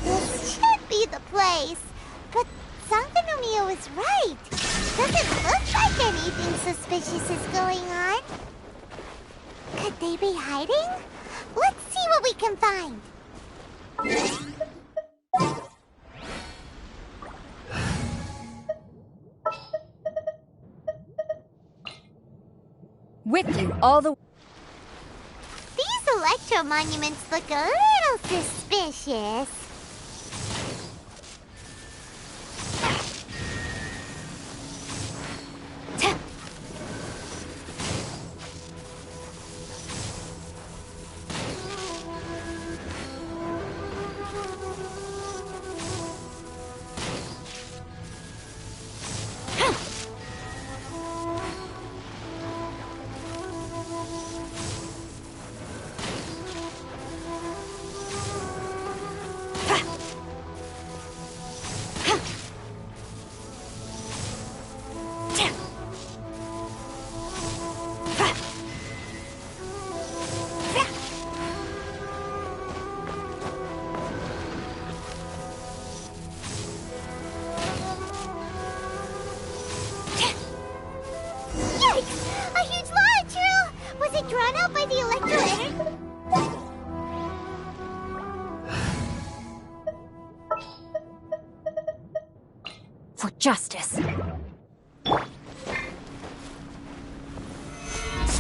[SPEAKER 2] This should be the place. But Sankanomiya was right. Doesn't look like anything suspicious is going on. Could they be hiding? Let's see what we can find.
[SPEAKER 5] With you all the...
[SPEAKER 2] These electro monuments look a little suspicious.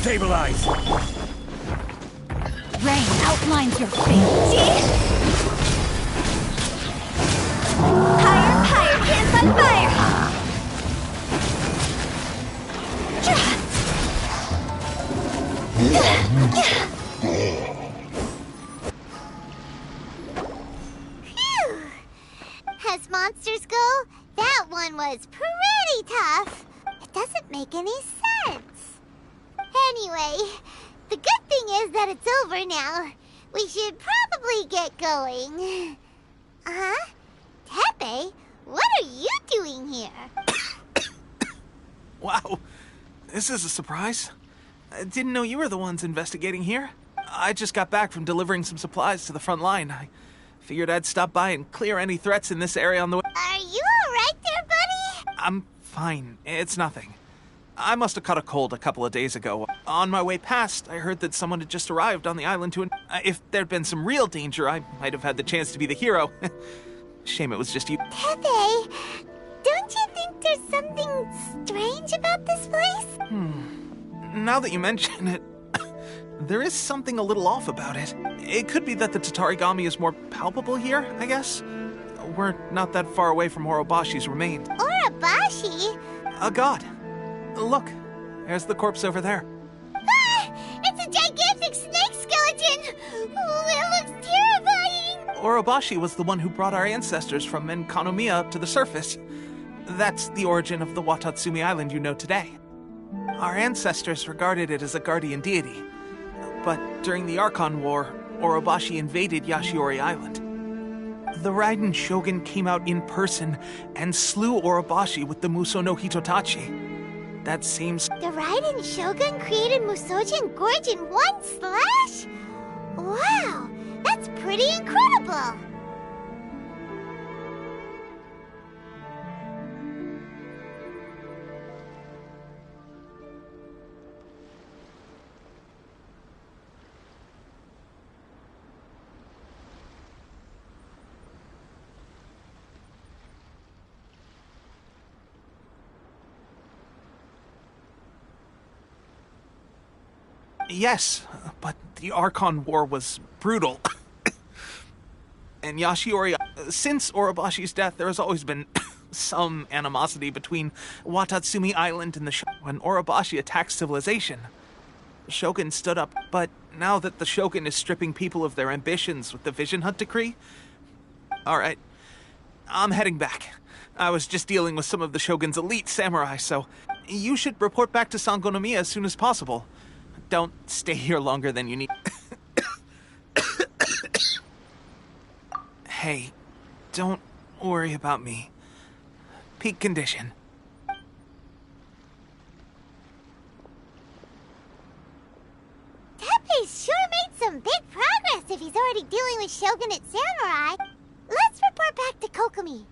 [SPEAKER 4] Stabilize!
[SPEAKER 7] Rain outlines your fate.
[SPEAKER 5] Higher, higher, hands on fire!
[SPEAKER 2] Phew! As monsters go, that one was pretty tough. It doesn't make any sense. Anyway, the good thing is that it's over now. We should probably get going. Huh? Tepe, what are you doing here?
[SPEAKER 8] Wow, this is a surprise. I didn't know you were the ones investigating here. I just got back from delivering some supplies to the front line. I figured I'd stop by and clear any threats in this area on the way.
[SPEAKER 2] Are you alright there, buddy?
[SPEAKER 8] I'm fine. It's nothing. I must have caught a cold a couple of days ago. On my way past, I heard that someone had just arrived on the island to... If there'd been some real danger, I might have had the chance to be the hero. Shame it was just you.
[SPEAKER 2] Tepe, don't you think there's something strange about this place?
[SPEAKER 8] Now that you mention it, there is something a little off about it. It could be that the Tatarigami is more palpable here, I guess. We're not that far away from Orobashi's remains.
[SPEAKER 2] Orobashi?
[SPEAKER 8] A god. Look, there's the corpse over there.
[SPEAKER 2] Ah! It's a gigantic snake skeleton! Oh, it looks terrifying!
[SPEAKER 8] Orobashi was the one who brought our ancestors from Enkanomiya up to the surface. That's the origin of the Watatsumi Island you know today. Our ancestors regarded it as a guardian deity. But during the Archon War, Orobashi invaded Yashiori Island. The Raiden Shogun came out in person and slew Orobashi with the Muso no Hitotachi. That seems...
[SPEAKER 2] The Raiden Shogun created Musojin Gorge in one slash? Wow, that's pretty incredible!
[SPEAKER 8] Yes, but the Archon War was brutal. And Yashiori... Since Orobashi's death, there has always been some animosity between Watatsumi Island and the Shogun. When Orobashi attacked civilization, the Shogun stood up. But now that the Shogun is stripping people of their ambitions with the Vision Hunt Decree... Alright, I'm heading back. I was just dealing with some of the Shogun's elite samurai, so... You should report back to Sangonomiya as soon as possible. Don't stay here longer than you need. Hey, don't worry about me. Peak condition.
[SPEAKER 2] Tepe's sure made some big progress if he's already dealing with Shogunate samurai. Let's report back to Kokomi.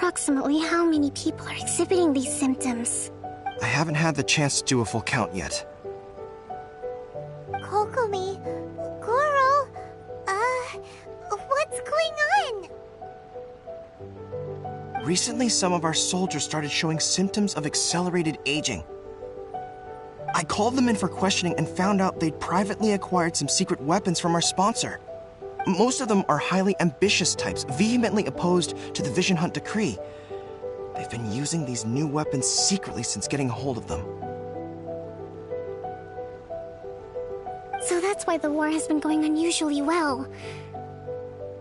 [SPEAKER 2] approximately how many people are exhibiting these symptoms?
[SPEAKER 9] I haven't had the chance to do a full count yet.
[SPEAKER 2] Kokomi, Goro, what's going on?
[SPEAKER 9] Recently, some of our soldiers started showing symptoms of accelerated aging. I called them in for questioning and found out they'd privately acquired some secret weapons from our sponsor. Most of them are highly ambitious types, vehemently opposed to the Vision Hunt decree. They've been using these new weapons secretly since getting a hold of them.
[SPEAKER 2] So that's why the war has been going unusually well.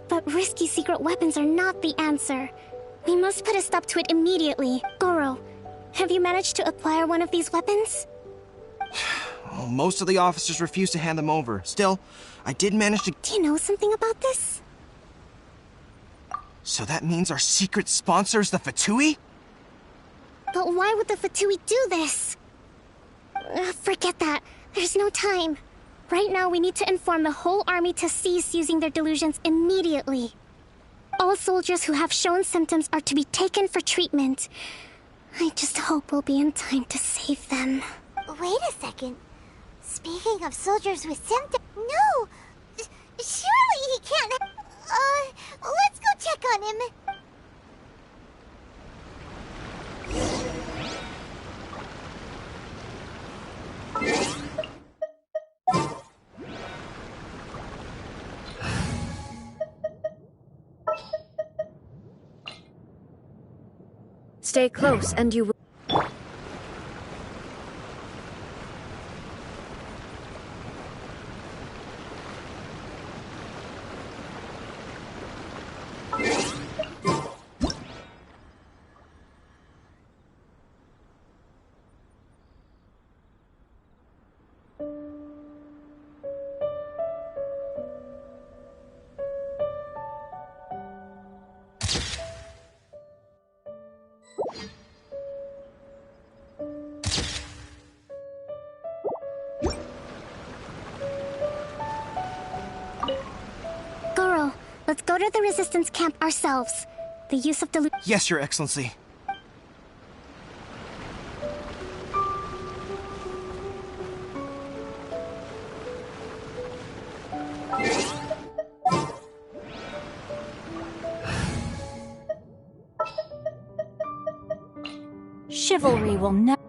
[SPEAKER 2] But risky secret weapons are not the answer. We must put a stop to it immediately. Goro, have you managed to acquire one of these weapons?
[SPEAKER 9] Well, most of the officers refuse to hand them over. Still, I did manage to...
[SPEAKER 2] Do you know something about this?
[SPEAKER 9] So that means our secret sponsor is the Fatui?
[SPEAKER 2] But why would the Fatui do this? Forget that. There's no time. Right now, we need to inform the whole army to cease using their delusions immediately. All soldiers who have shown symptoms are to be taken for treatment. I just hope we'll be in time to save them. Wait a second. Speaking of soldiers with symptoms... No! Surely he can't... let's go check on him.
[SPEAKER 5] Stay close and you will...
[SPEAKER 2] Goro, let's go to the resistance camp ourselves. The use of delusion...
[SPEAKER 9] Yes, Your Excellency.
[SPEAKER 5] Chivalry will never...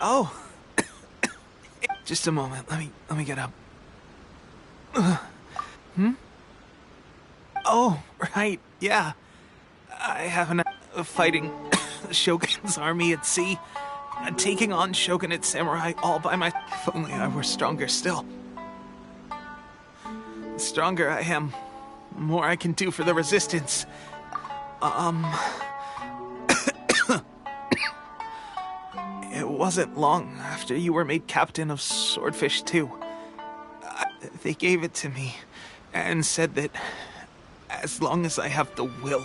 [SPEAKER 8] Oh. Just a moment. Let me get up. Oh, right. Yeah. I have an fighting Shogun's army at sea, taking on Shogunate samurai all by myself. If only I were stronger still. The stronger I am, the more I can do for the resistance. It wasn't long after you were made captain of Swordfish 2. They gave it to me and said that as long as I have the will.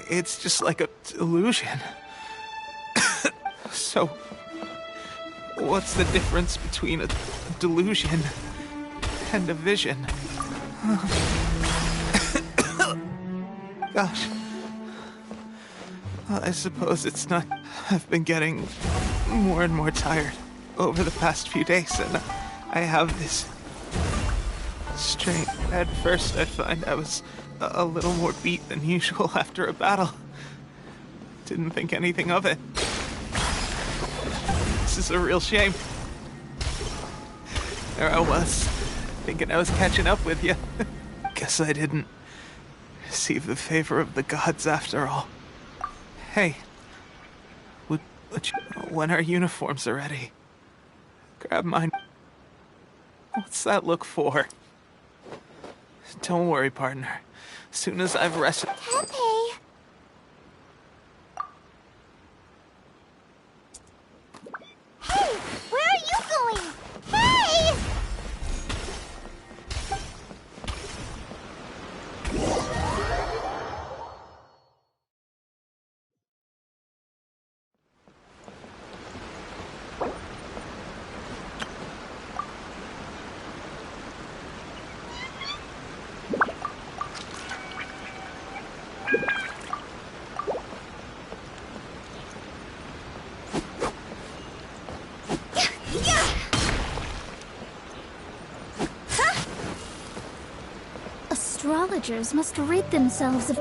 [SPEAKER 8] It's just like a delusion. So, what's the difference between a delusion and a vision? Gosh. I suppose it's not. I've been getting more and more tired over the past few days, and I have this strain. At first, I find I was a little more beat than usual after a battle. Didn't think anything of it. This is a real shame. There I was, thinking I was catching up with you. Guess I didn't receive the favor of the gods after all. Hey, when our uniforms are ready, grab mine. What's that look for? Don't worry, partner. As soon as I've rested...
[SPEAKER 2] Teppei! Hey! Where are you going? Hey!
[SPEAKER 1] Astrologers must rid themselves of...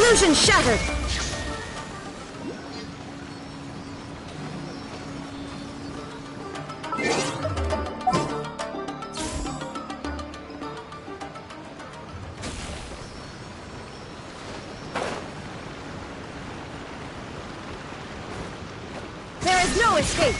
[SPEAKER 5] Illusion shattered! There is no escape!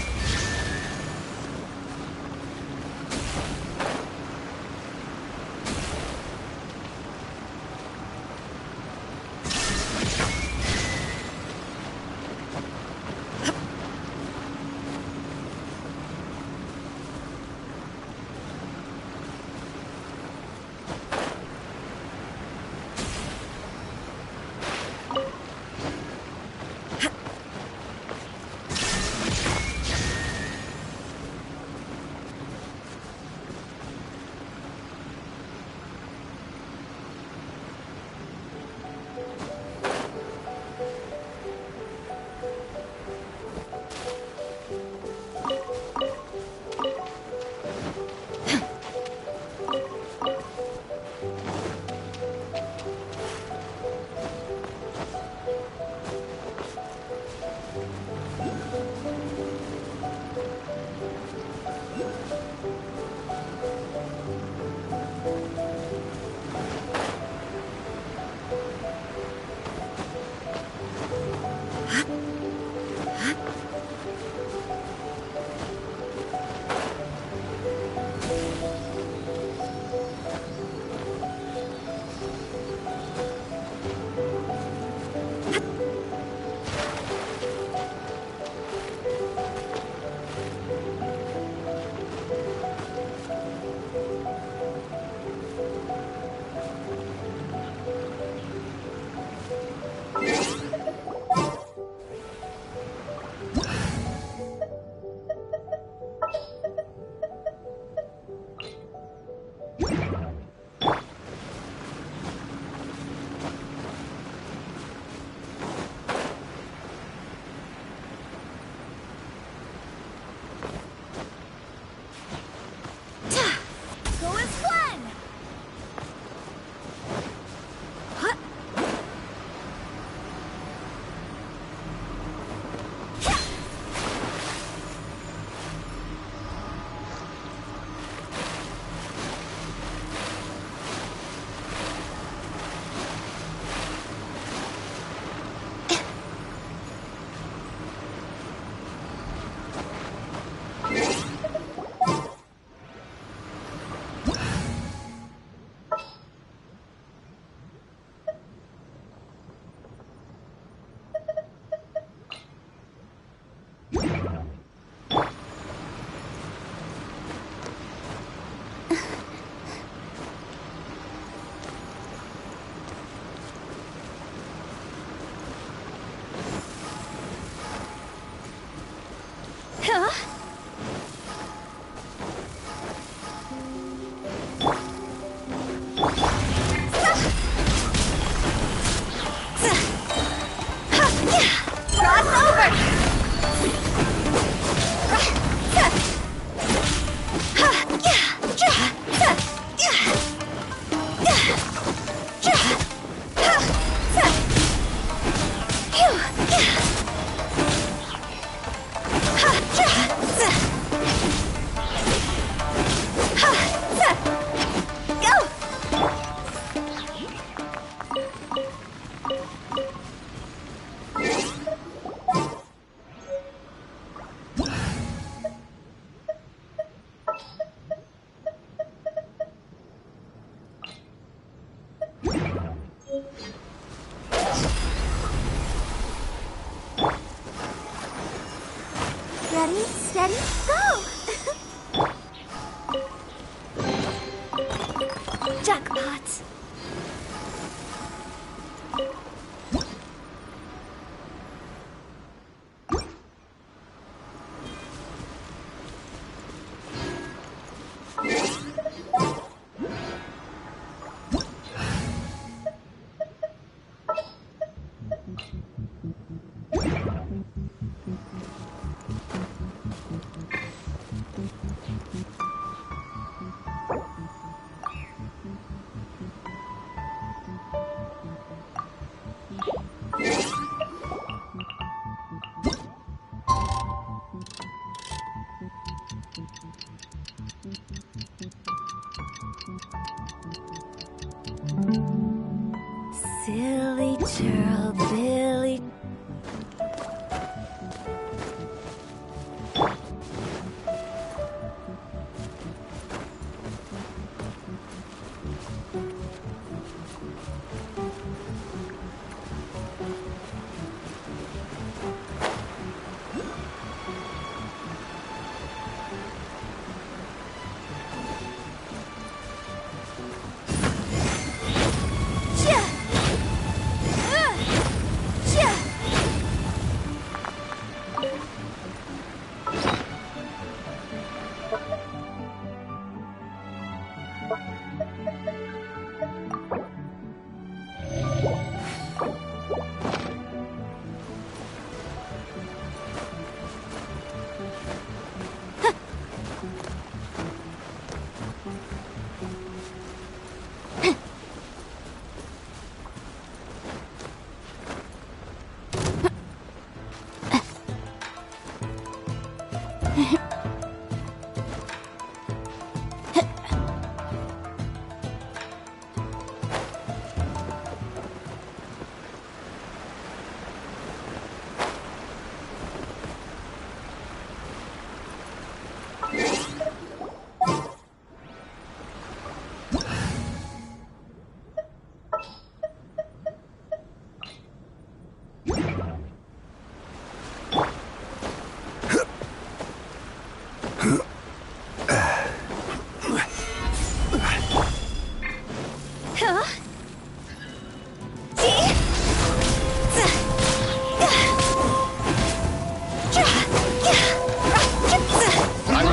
[SPEAKER 2] Ready, steady, go! Jackpot!
[SPEAKER 1] Cheryl, Billy.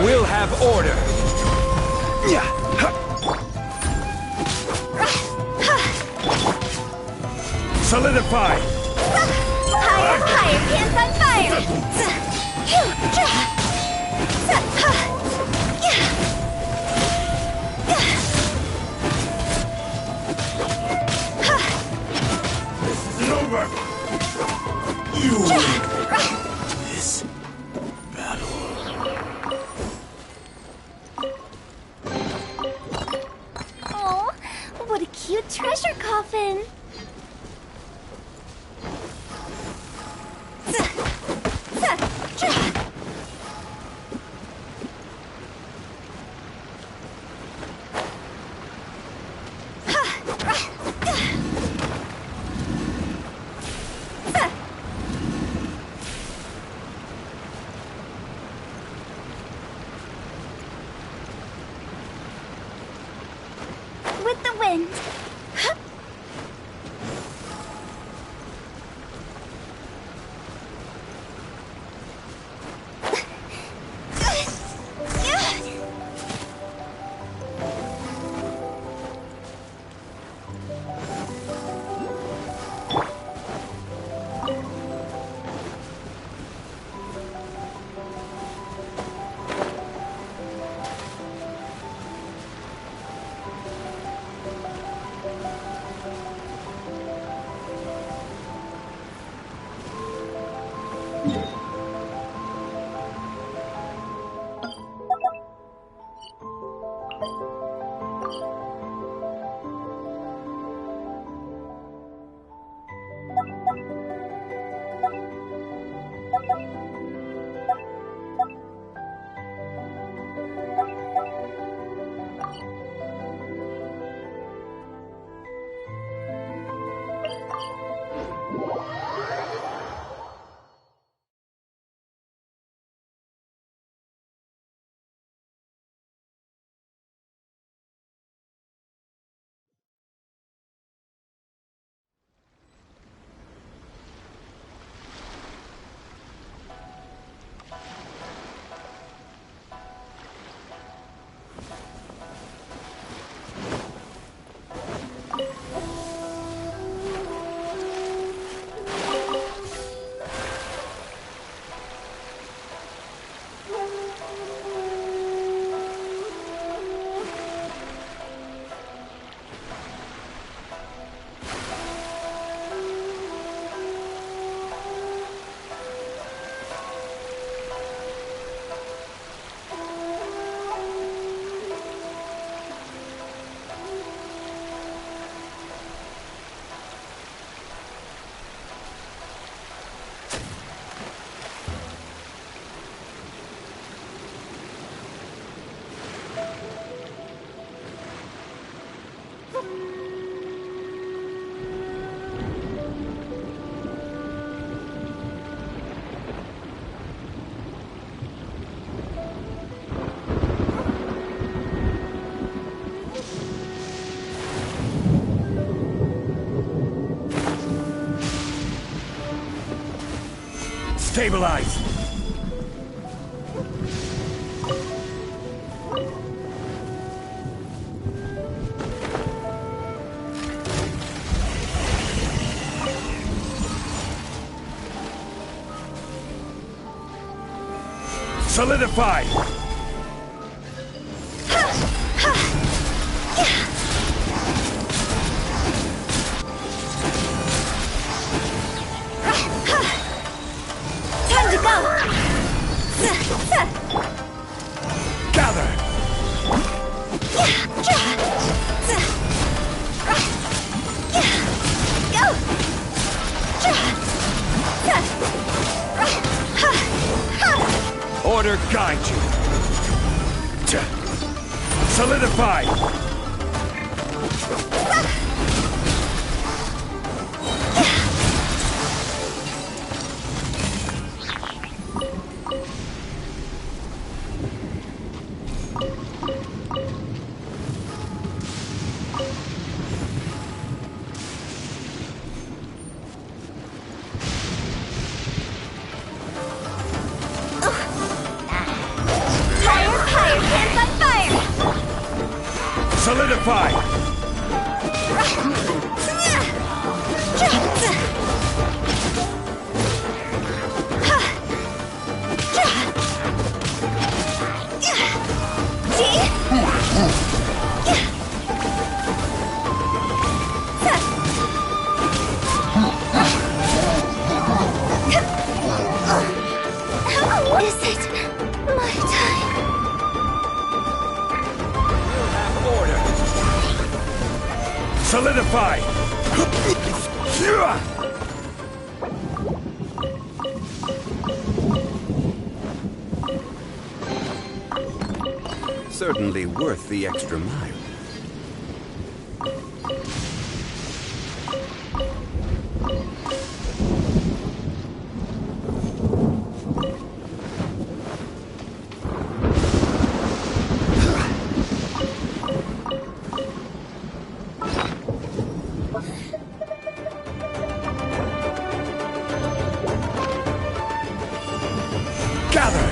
[SPEAKER 6] We'll have order.
[SPEAKER 4] Solidify!
[SPEAKER 1] Higher, higher, pants on fire!
[SPEAKER 4] This is over! You win this battle.
[SPEAKER 2] Oh, what a cute treasure coffin. With the wind.
[SPEAKER 4] Stabilize! Solidify!
[SPEAKER 1] Time to go!
[SPEAKER 4] Gather! Order guide you. Solidify! Solidify!
[SPEAKER 1] Is it my time?
[SPEAKER 4] Order! Solidify!
[SPEAKER 10] Certainly worth the extra mile.
[SPEAKER 4] Gather!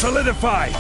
[SPEAKER 4] Solidify!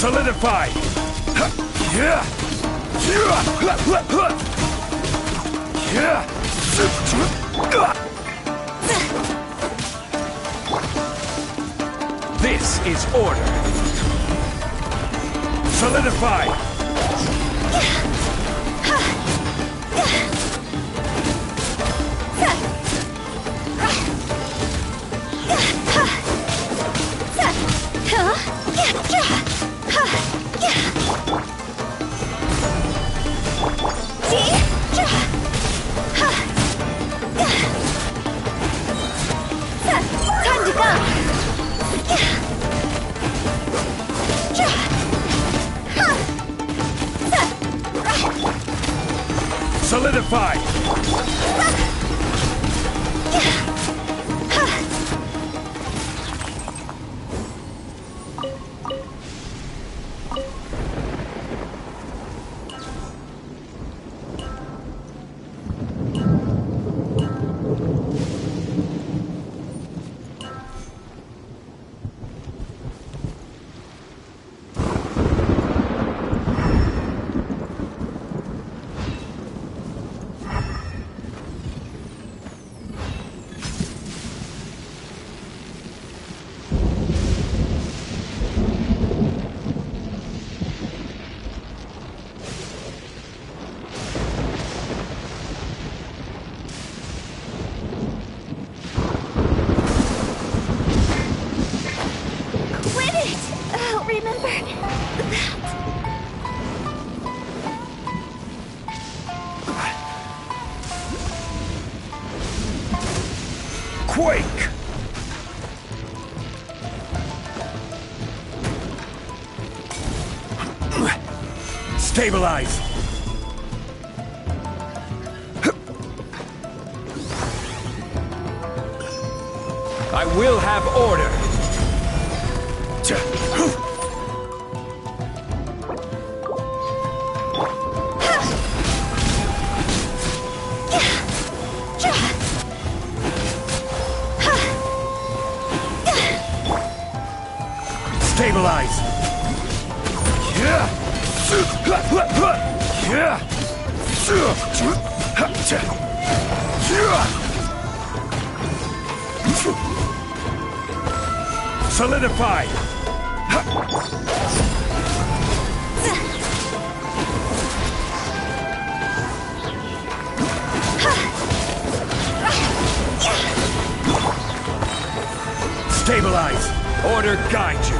[SPEAKER 4] Solidify! This is order. Solidify!
[SPEAKER 1] Time to go!
[SPEAKER 4] Solidify!
[SPEAKER 1] Remember that.
[SPEAKER 4] Quake! Stabilize! I will have order! Stabilize! Solidify! Stabilize! Order guide you!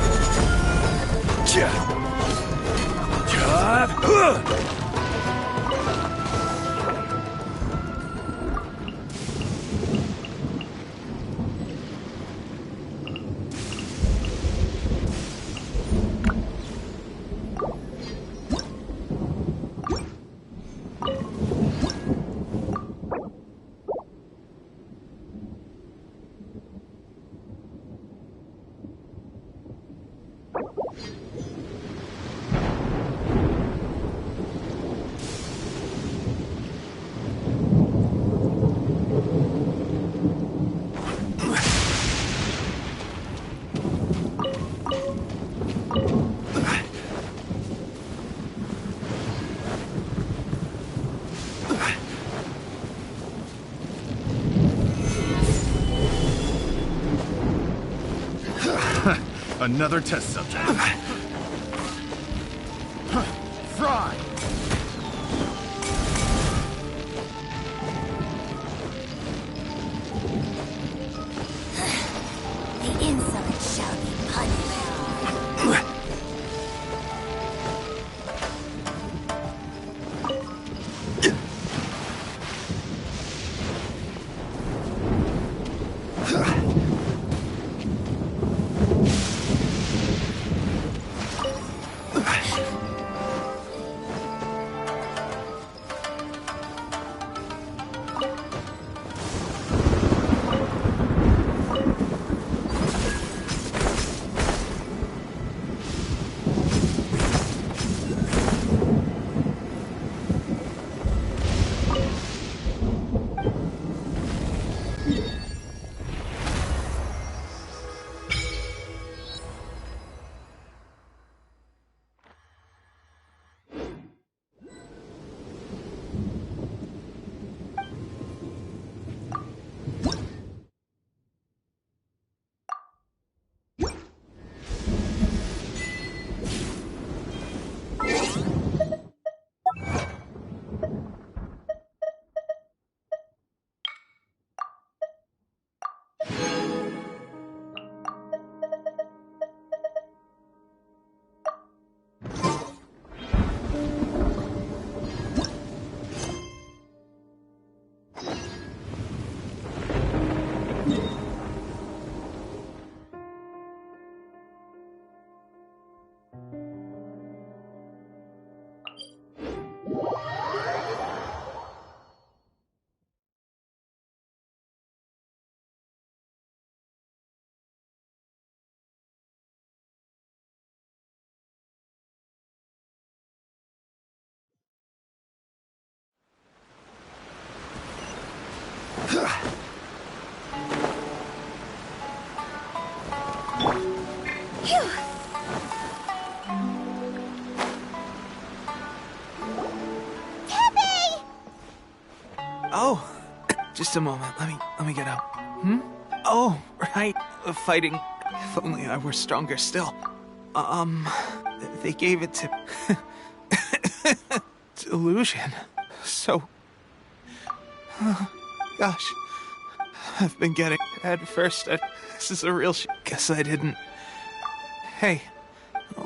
[SPEAKER 11] Another test subject. Fry!
[SPEAKER 1] The insolent shall be punished.
[SPEAKER 8] Just a moment. Let me get out. Oh, right. Fighting. If only I were stronger still. They gave it to Delusion. So gosh. I've been getting head first. This is a real Guess I didn't. Hey,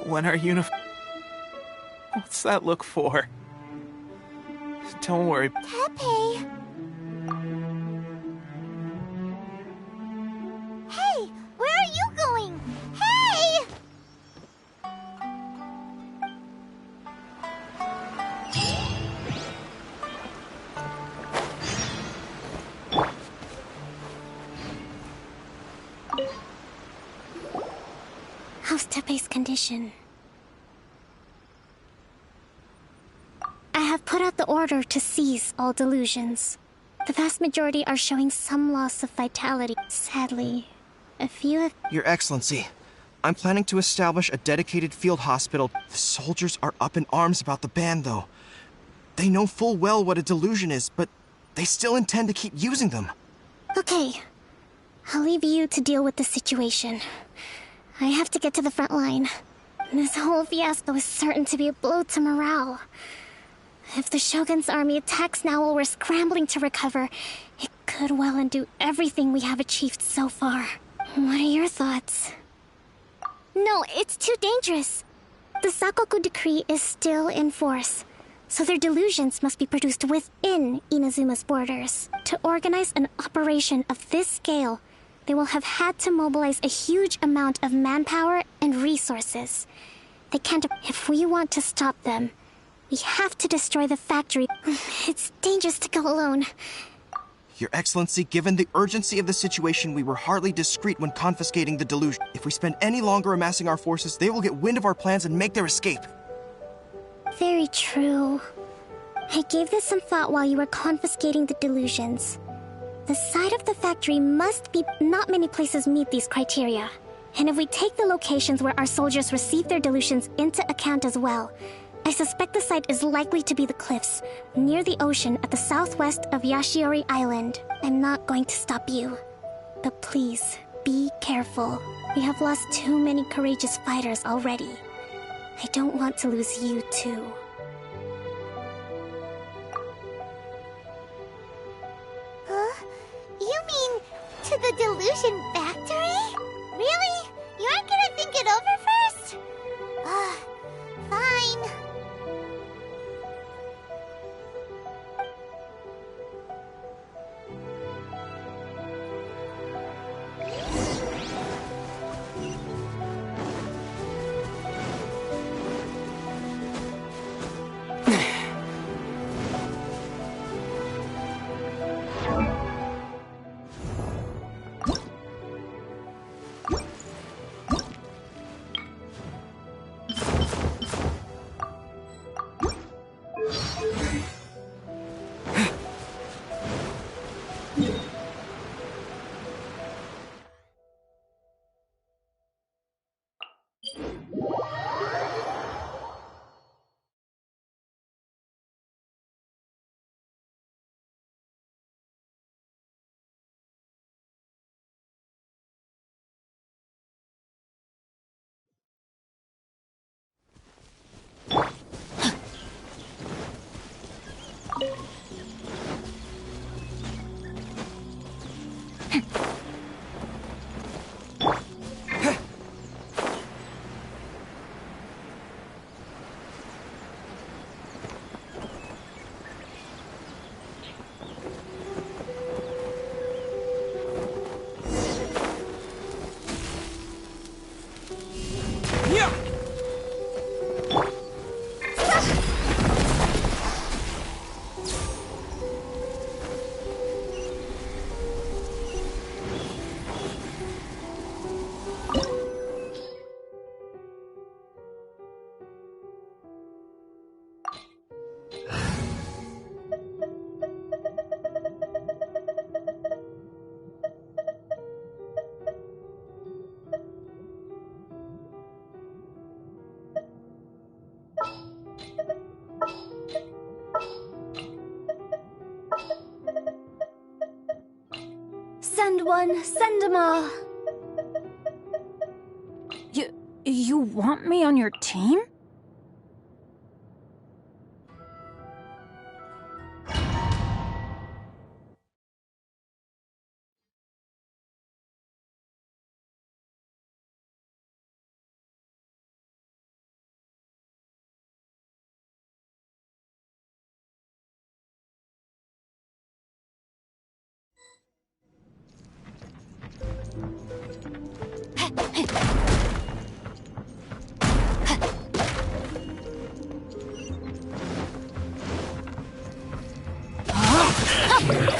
[SPEAKER 8] when our What's that look for? Don't worry.
[SPEAKER 2] Tepe! Hey, where are you going? Hey!
[SPEAKER 1] How's Tepe's condition? I have put out the order to seize all delusions. The vast majority are showing some loss of vitality. Sadly, a few have...
[SPEAKER 9] Your Excellency, I'm planning to establish a dedicated field hospital. The soldiers are up in arms about the ban, though. They know full well what a delusion is, but they still intend to keep using them.
[SPEAKER 1] Okay. I'll leave you to deal with the situation. I have to get to the front line. This whole fiasco is certain to be a blow to morale. If the Shogun's army attacks now while we're scrambling to recover, it could well undo everything we have achieved so far. What are your thoughts? No, it's too dangerous. The Sakoku decree is still in force, so their delusions must be produced within Inazuma's borders. To organize an operation of this scale, they will have had to mobilize a huge amount of manpower and resources. They can't... If we want to stop them, we have to destroy the factory. It's dangerous to go alone.
[SPEAKER 9] Your Excellency, given the urgency of the situation, we were hardly discreet when confiscating the delusion. If we spend any longer amassing our forces, they will get wind of our plans and make their escape.
[SPEAKER 1] Very true. I gave this some thought while you were confiscating the delusions. The site of the factory must be... Not many places meet these criteria. And if we take the locations where our soldiers receive their delusions into account as well, I suspect the site is likely to be the cliffs, near the ocean at the southwest of Yashiori Island. I'm not going to stop you. But please, be careful. We have lost too many courageous fighters already. I don't want to lose you too.
[SPEAKER 2] Huh? You mean to the delusion factory? Really? You aren't gonna think it over first? Fine.
[SPEAKER 5] on, send 'em all.
[SPEAKER 7] You want me on your team?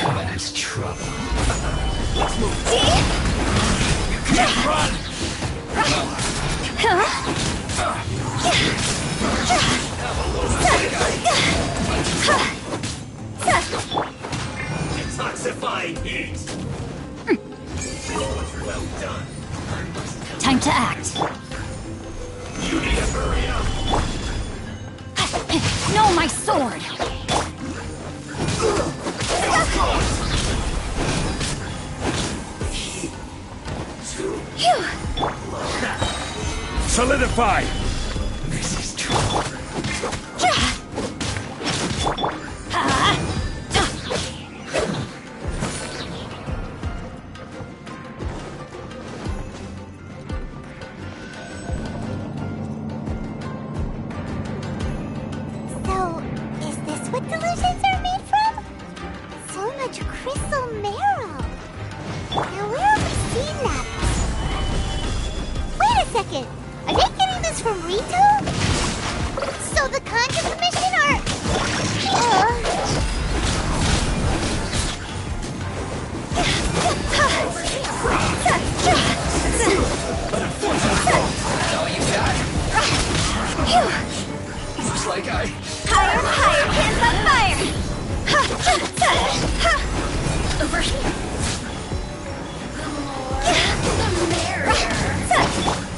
[SPEAKER 4] That's trouble. Let's move. Run! Detoxifying heat. Well done.
[SPEAKER 7] Time to act.
[SPEAKER 4] You need to hurry up.
[SPEAKER 7] No, my sword!
[SPEAKER 11] Solidify!
[SPEAKER 4] This is trouble.
[SPEAKER 2] So, is this what delusions are made from? So much crystal marrow. Now where have we seen that? Wait a second! Are they getting this from Rito? So the Conjure Commission are...
[SPEAKER 4] Looks like I...
[SPEAKER 5] Higher, higher, hands on fire! Over here.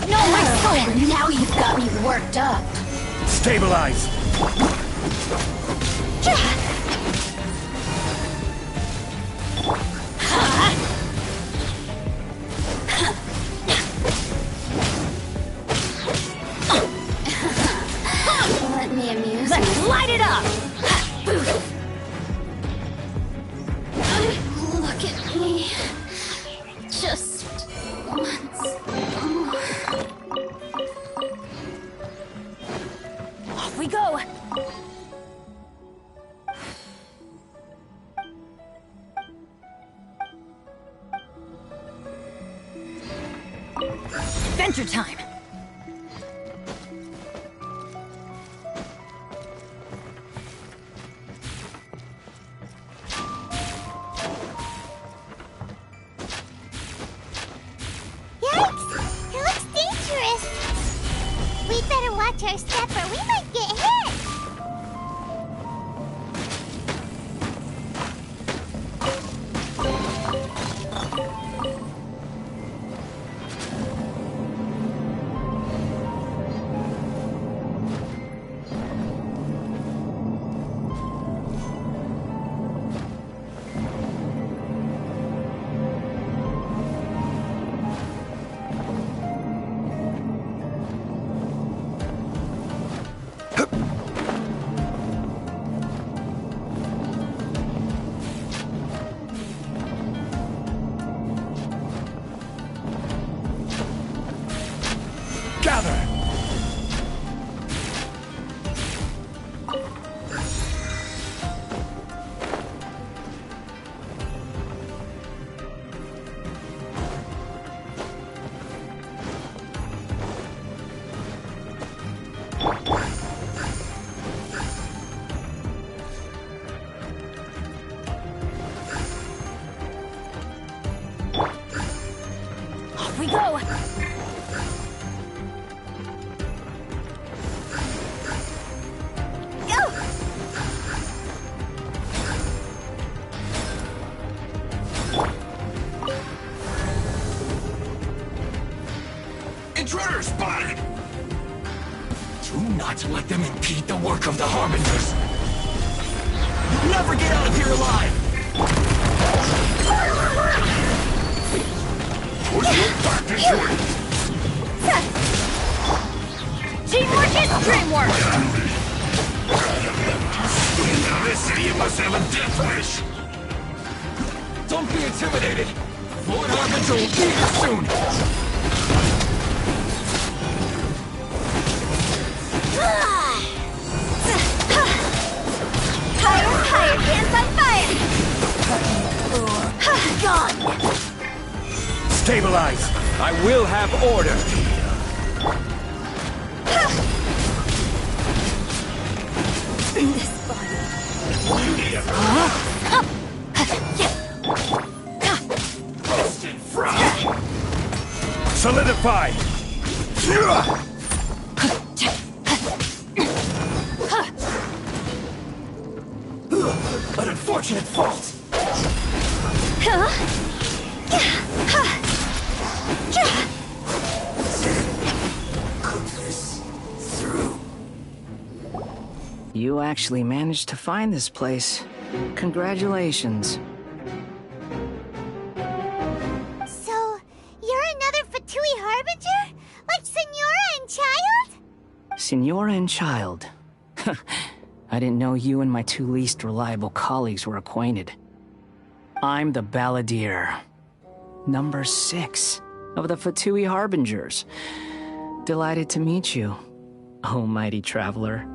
[SPEAKER 7] No, my sword!
[SPEAKER 3] Now you've got me worked up.
[SPEAKER 11] Stabilize!
[SPEAKER 3] Let me amuse
[SPEAKER 7] Let's
[SPEAKER 3] you.
[SPEAKER 7] light it up!
[SPEAKER 3] Look at me. Just once more.
[SPEAKER 7] Off we go! Adventure time!
[SPEAKER 2] Yikes! It looks dangerous! We'd better watch our step or we might get hit!
[SPEAKER 11] Gather!
[SPEAKER 7] Off we go!
[SPEAKER 4] Intruder spotted! Do not let them impede the work of the Harbingers. You'll never get out of here alive!
[SPEAKER 11] Put your back into it!
[SPEAKER 7] Teamwork is dreamwork!
[SPEAKER 11] In this city, you must have a death wish! Don't be intimidated! Lord Harbinger will be here soon!
[SPEAKER 5] Higher, higher, hands on fire!
[SPEAKER 7] Gone!
[SPEAKER 11] Stabilize! I will have order!
[SPEAKER 5] This body.
[SPEAKER 11] Solidify! An unfortunate fault!
[SPEAKER 12] You actually managed to find this place. Congratulations.
[SPEAKER 2] So, you're another Fatui Harbinger? Like Senora and Child?
[SPEAKER 12] Senora and Child. I didn't know you and my two least reliable colleagues were acquainted. I'm the Balladeer. Number 6 of the Fatui Harbingers. Delighted to meet you, oh mighty traveler.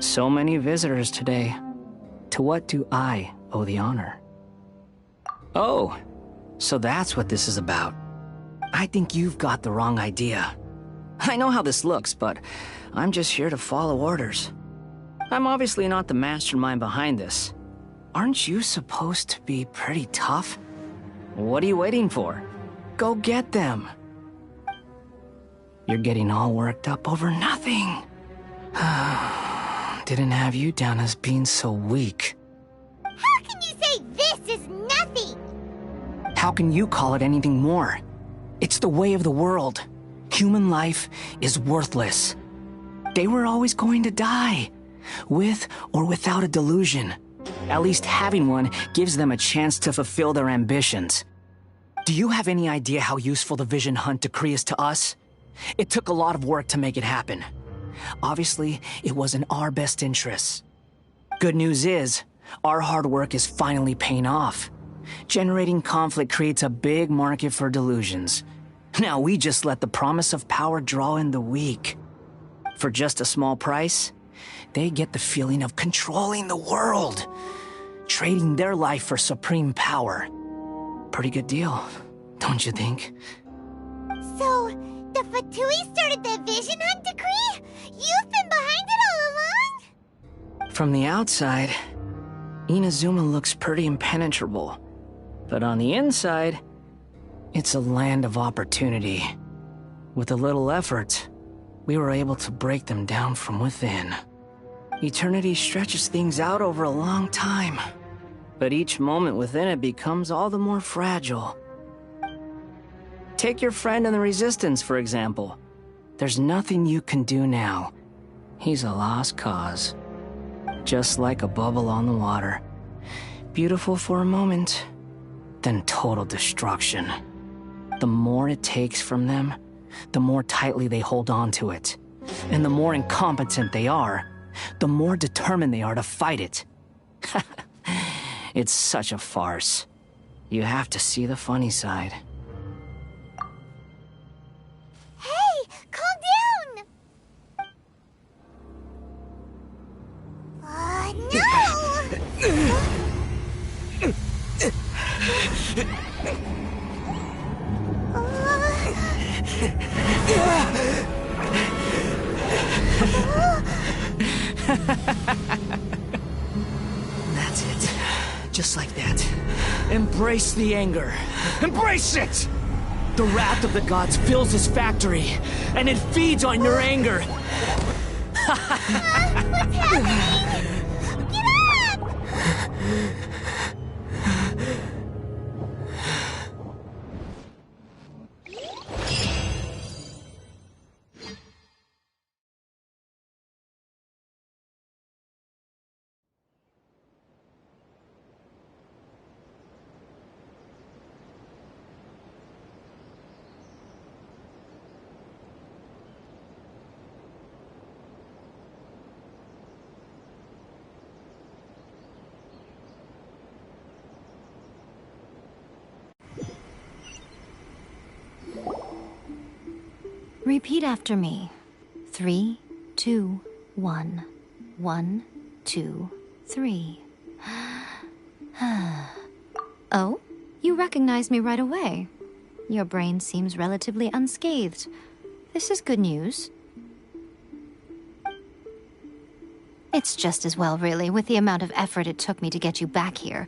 [SPEAKER 12] So many visitors today. To what do I owe the honor? Oh, so that's what this is about. I think you've got the wrong idea. I know how this looks, but I'm just here to follow orders. I'm obviously not the mastermind behind this. Aren't you supposed to be pretty tough? What are you waiting for? Go get them. You're getting all worked up over nothing. Didn't have you down as being so weak.
[SPEAKER 2] How can you say this is nothing?
[SPEAKER 12] How can you call it anything more? It's the way of the world. Human life is worthless. They were always going to die, with or without a delusion. At least having one gives them a chance to fulfill their ambitions. Do you have any idea how useful the Vision Hunt decree is to us? It took a lot of work to make it happen. Obviously, it was in our best interests. Good news is, our hard work is finally paying off. Generating conflict creates a big market for delusions. Now we just let the promise of power draw in the weak. For just a small price, they get the feeling of controlling the world, trading their life for supreme power. Pretty good deal, don't you think?
[SPEAKER 2] So, the Fatui started the Vision Hunt decree? You've been behind it all along?
[SPEAKER 12] From the outside, Inazuma looks pretty impenetrable. But on the inside, it's a land of opportunity. With a little effort, we were able to break them down from within. Eternity stretches things out over a long time, but each moment within it becomes all the more fragile. Take your friend in the Resistance, for example. There's nothing you can do now. He's a lost cause. Just like a bubble on the water. Beautiful for a moment, then total destruction. The more it takes from them, the more tightly they hold on to it. And the more incompetent they are, the more determined they are to fight it. It's such a farce. You have to see the funny side.
[SPEAKER 2] Hey, calm down! No!
[SPEAKER 12] That's it. Just like that. Embrace the anger. Embrace it! The wrath of the gods fills this factory, and it feeds on your anger.
[SPEAKER 2] What's happening? Get up!
[SPEAKER 13] Repeat after me. 3, 2, 1. 1, 2, 3. Oh, you recognize me right away. Your brain seems relatively unscathed. This is good news. It's just as well, really, with the amount of effort it took me to get you back here.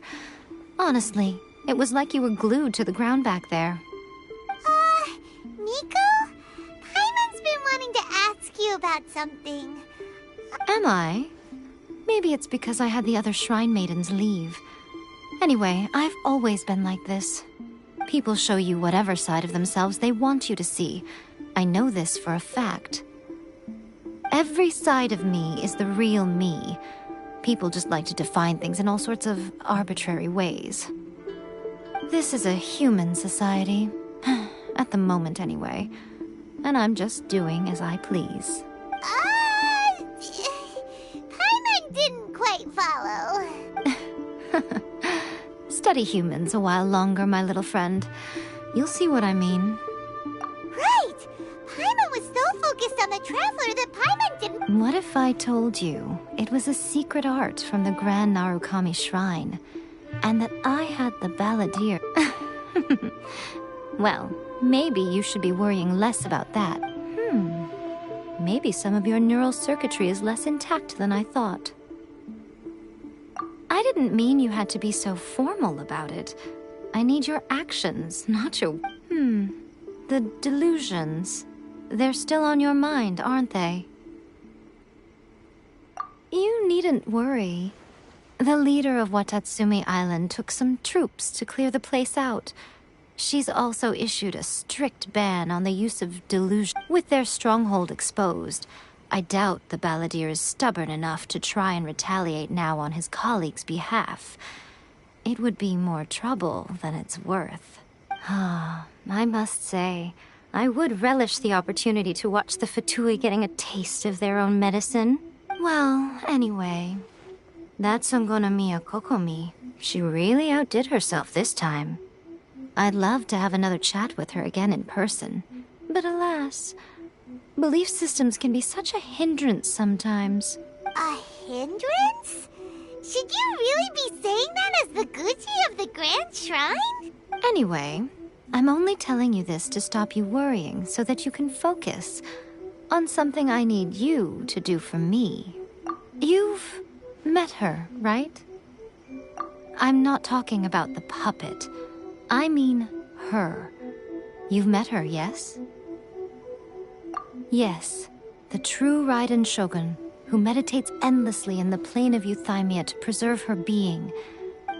[SPEAKER 13] Honestly, it was like you were glued to the ground back there.
[SPEAKER 2] Miko? Paimon's been wanting to ask you about something.
[SPEAKER 13] Am I? Maybe it's because I had the other Shrine Maidens leave. Anyway, I've always been like this. People show you whatever side of themselves they want you to see. I know this for a fact. Every side of me is the real me. People just like to define things in all sorts of arbitrary ways. This is a human society. At the moment, anyway. And I'm just doing as I please.
[SPEAKER 2] Paimon didn't quite follow.
[SPEAKER 13] Study humans a while longer, my little friend. You'll see what I mean.
[SPEAKER 2] Right! Paimon was so focused on the Traveler that Paimon didn't...
[SPEAKER 13] What if I told you it was a secret art from the Grand Narukami Shrine, and that I had the Balladeer? Well, maybe you should be worrying less about that. Maybe some of your neural circuitry is less intact than I thought. I didn't mean you had to be so formal about it. I need your actions, not your... The delusions. They're still on your mind, aren't they? You needn't worry. The leader of Watatsumi Island took some troops to clear the place out. She's also issued a strict ban on the use of delusion. With their stronghold exposed, I doubt the Balladeer is stubborn enough to try and retaliate now on his colleague's behalf. It would be more trouble than it's worth. I must say, I would relish the opportunity to watch the Fatui getting a taste of their own medicine. Well, anyway, that Songonomiya Kokomi, she really outdid herself this time. I'd love to have another chat with her again in person, but alas, belief systems can be such a hindrance sometimes.
[SPEAKER 2] A hindrance? Should you really be saying that as the Gucci of the Grand Shrine?
[SPEAKER 13] Anyway, I'm only telling you this to stop you worrying so that you can focus on something I need you to do for me. You've met her, right? I'm not talking about the puppet. I mean her. You've met her, yes? Yes, the true Raiden Shogun, who meditates endlessly in the plane of Euthymia to preserve her being.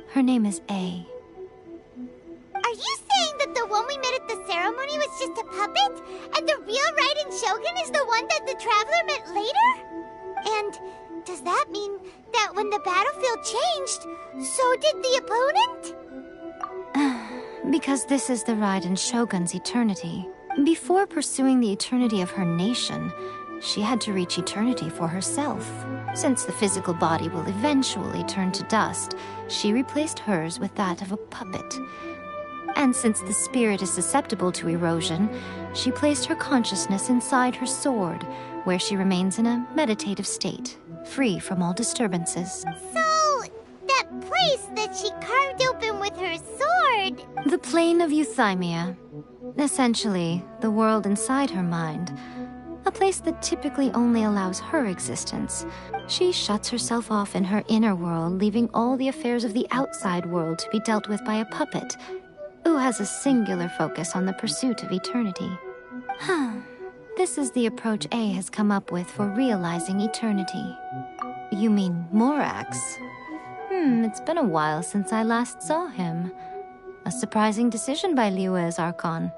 [SPEAKER 13] Her name is A.
[SPEAKER 2] Are you saying that the one we met at the ceremony was just a puppet, and the real Raiden Shogun is the one that the Traveler met later? And does that mean that when the battlefield changed, so did the opponent?
[SPEAKER 13] Because this is the Raiden Shogun's eternity. Before pursuing the eternity of her nation, she had to reach eternity for herself. Since the physical body will eventually turn to dust, she replaced hers with that of a puppet. And since the spirit is susceptible to erosion, she placed her consciousness inside her sword, where she remains in a meditative state, free from all disturbances.
[SPEAKER 2] So, that place that she carved open with her sword...
[SPEAKER 13] The plane of Euthymia. Essentially, the world inside her mind. A place that typically only allows her existence. She shuts herself off in her inner world, leaving all the affairs of the outside world to be dealt with by a puppet, who has a singular focus on the pursuit of eternity. This is the approach A has come up with for realizing eternity. You mean Morax? It's been a while since I last saw him. A surprising decision by Liyue's Archon.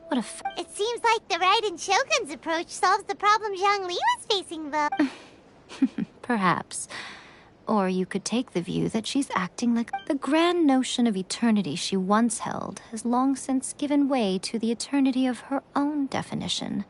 [SPEAKER 13] What a
[SPEAKER 2] It seems like the Raiden Shogun's approach solves the problem Zhang Li was facing, though.
[SPEAKER 13] Perhaps. Or you could take the view that she's acting like the grand notion of eternity she once held has long since given way to the eternity of her own definition.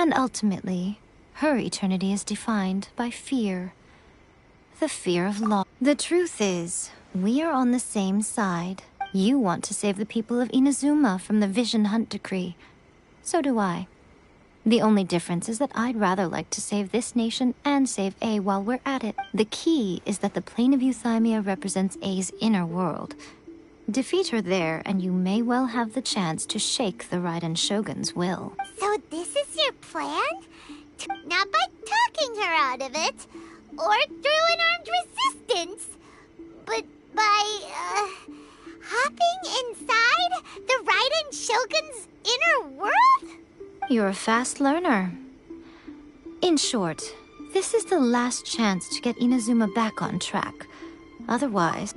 [SPEAKER 13] And ultimately, her eternity is defined by fear. The fear of loss. The truth is, we are on the same side. You want to save the people of Inazuma from the Vision Hunt Decree. So do I. The only difference is that I'd rather like to save this nation and save A while we're at it. The key is that the plane of Euthymia represents A's inner world. Defeat her there, and you may well have the chance to shake the Raiden Shogun's will.
[SPEAKER 2] So this is your plan? Not by talking her out of it, or through an armed resistance, but by, hopping inside the Raiden Shogun's inner world?
[SPEAKER 13] You're a fast learner. In short, this is the last chance to get Inazuma back on track. Otherwise,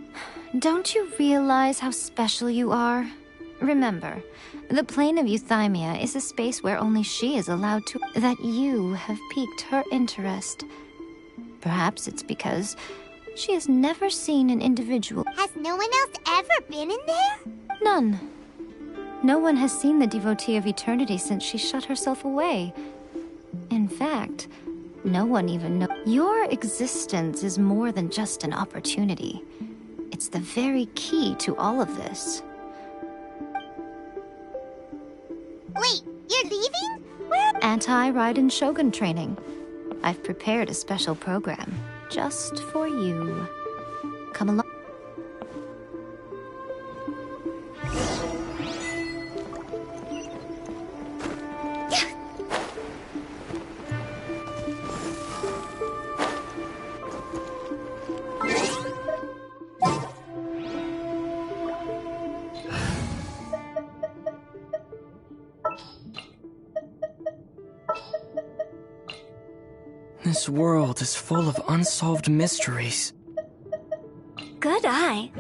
[SPEAKER 13] don't you realize how special you are? Remember, the plane of Euthymia is a space where only she is allowed to... That you have piqued her interest. Perhaps it's because she has never seen an individual.
[SPEAKER 2] Has no one else ever been in there?
[SPEAKER 13] None. No one has seen the devotee of eternity since she shut herself away. In fact, no one even knows. Your existence is more than just an opportunity. It's the very key to all of this.
[SPEAKER 2] Wait, you're leaving? Where?
[SPEAKER 13] Anti-Raiden Shogun training. I've prepared a special program just for you. Come along.
[SPEAKER 12] This world is full of unsolved mysteries.
[SPEAKER 5] Good eye.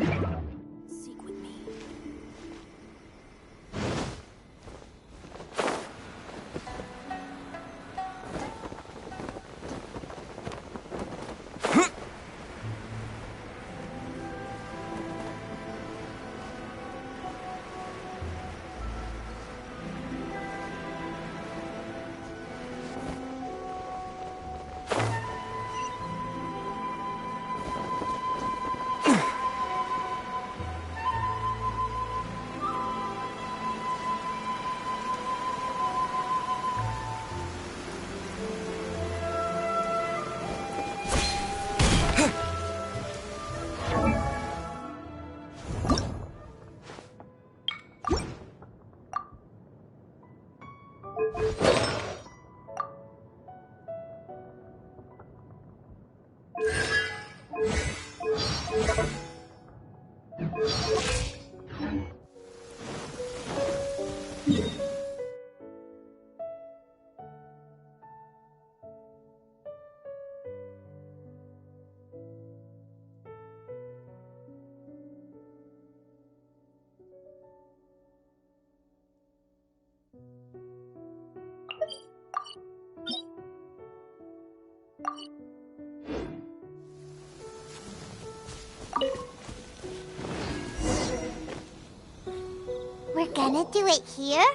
[SPEAKER 2] We're gonna do it here?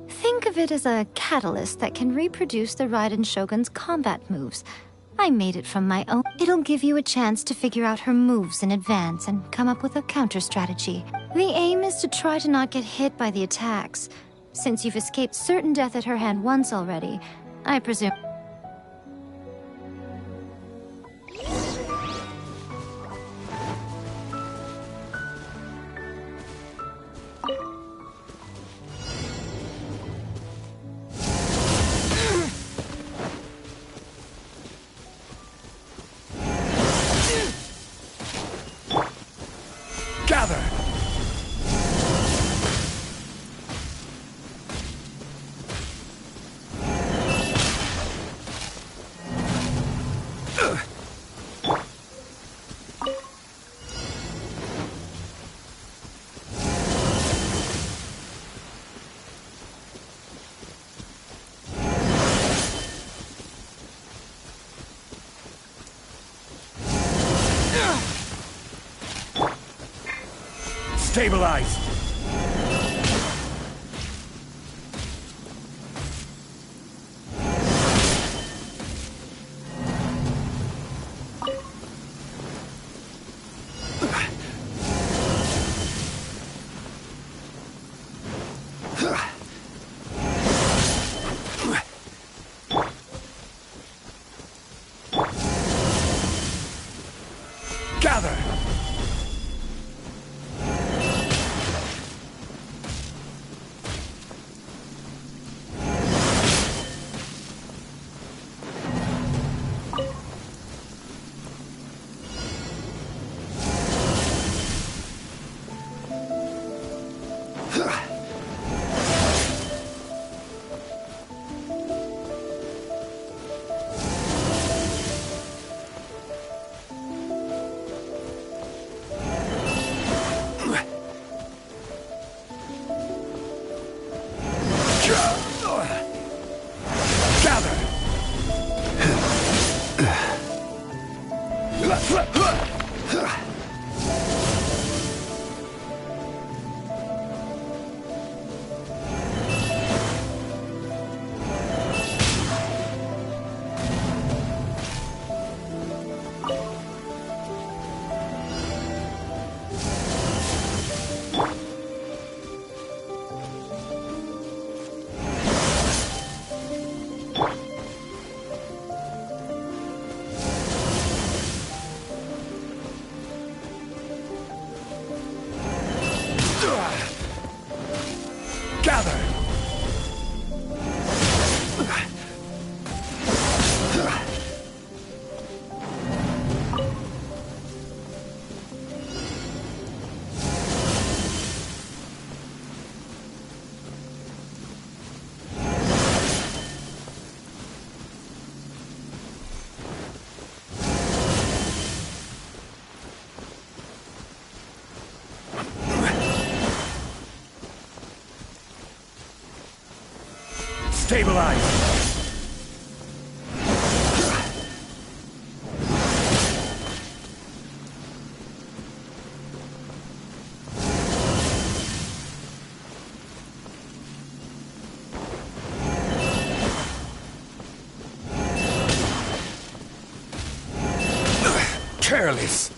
[SPEAKER 13] Think of it as a catalyst that can reproduce the Raiden Shogun's combat moves. I made it from my own. It'll give you a chance to figure out her moves in advance and come up with a counter strategy. The aim is to try to not get hit by the attacks. Since you've escaped certain death at her hand once already, I presume...
[SPEAKER 11] Gather! Stabilize! Gather! Stabilize! Careless!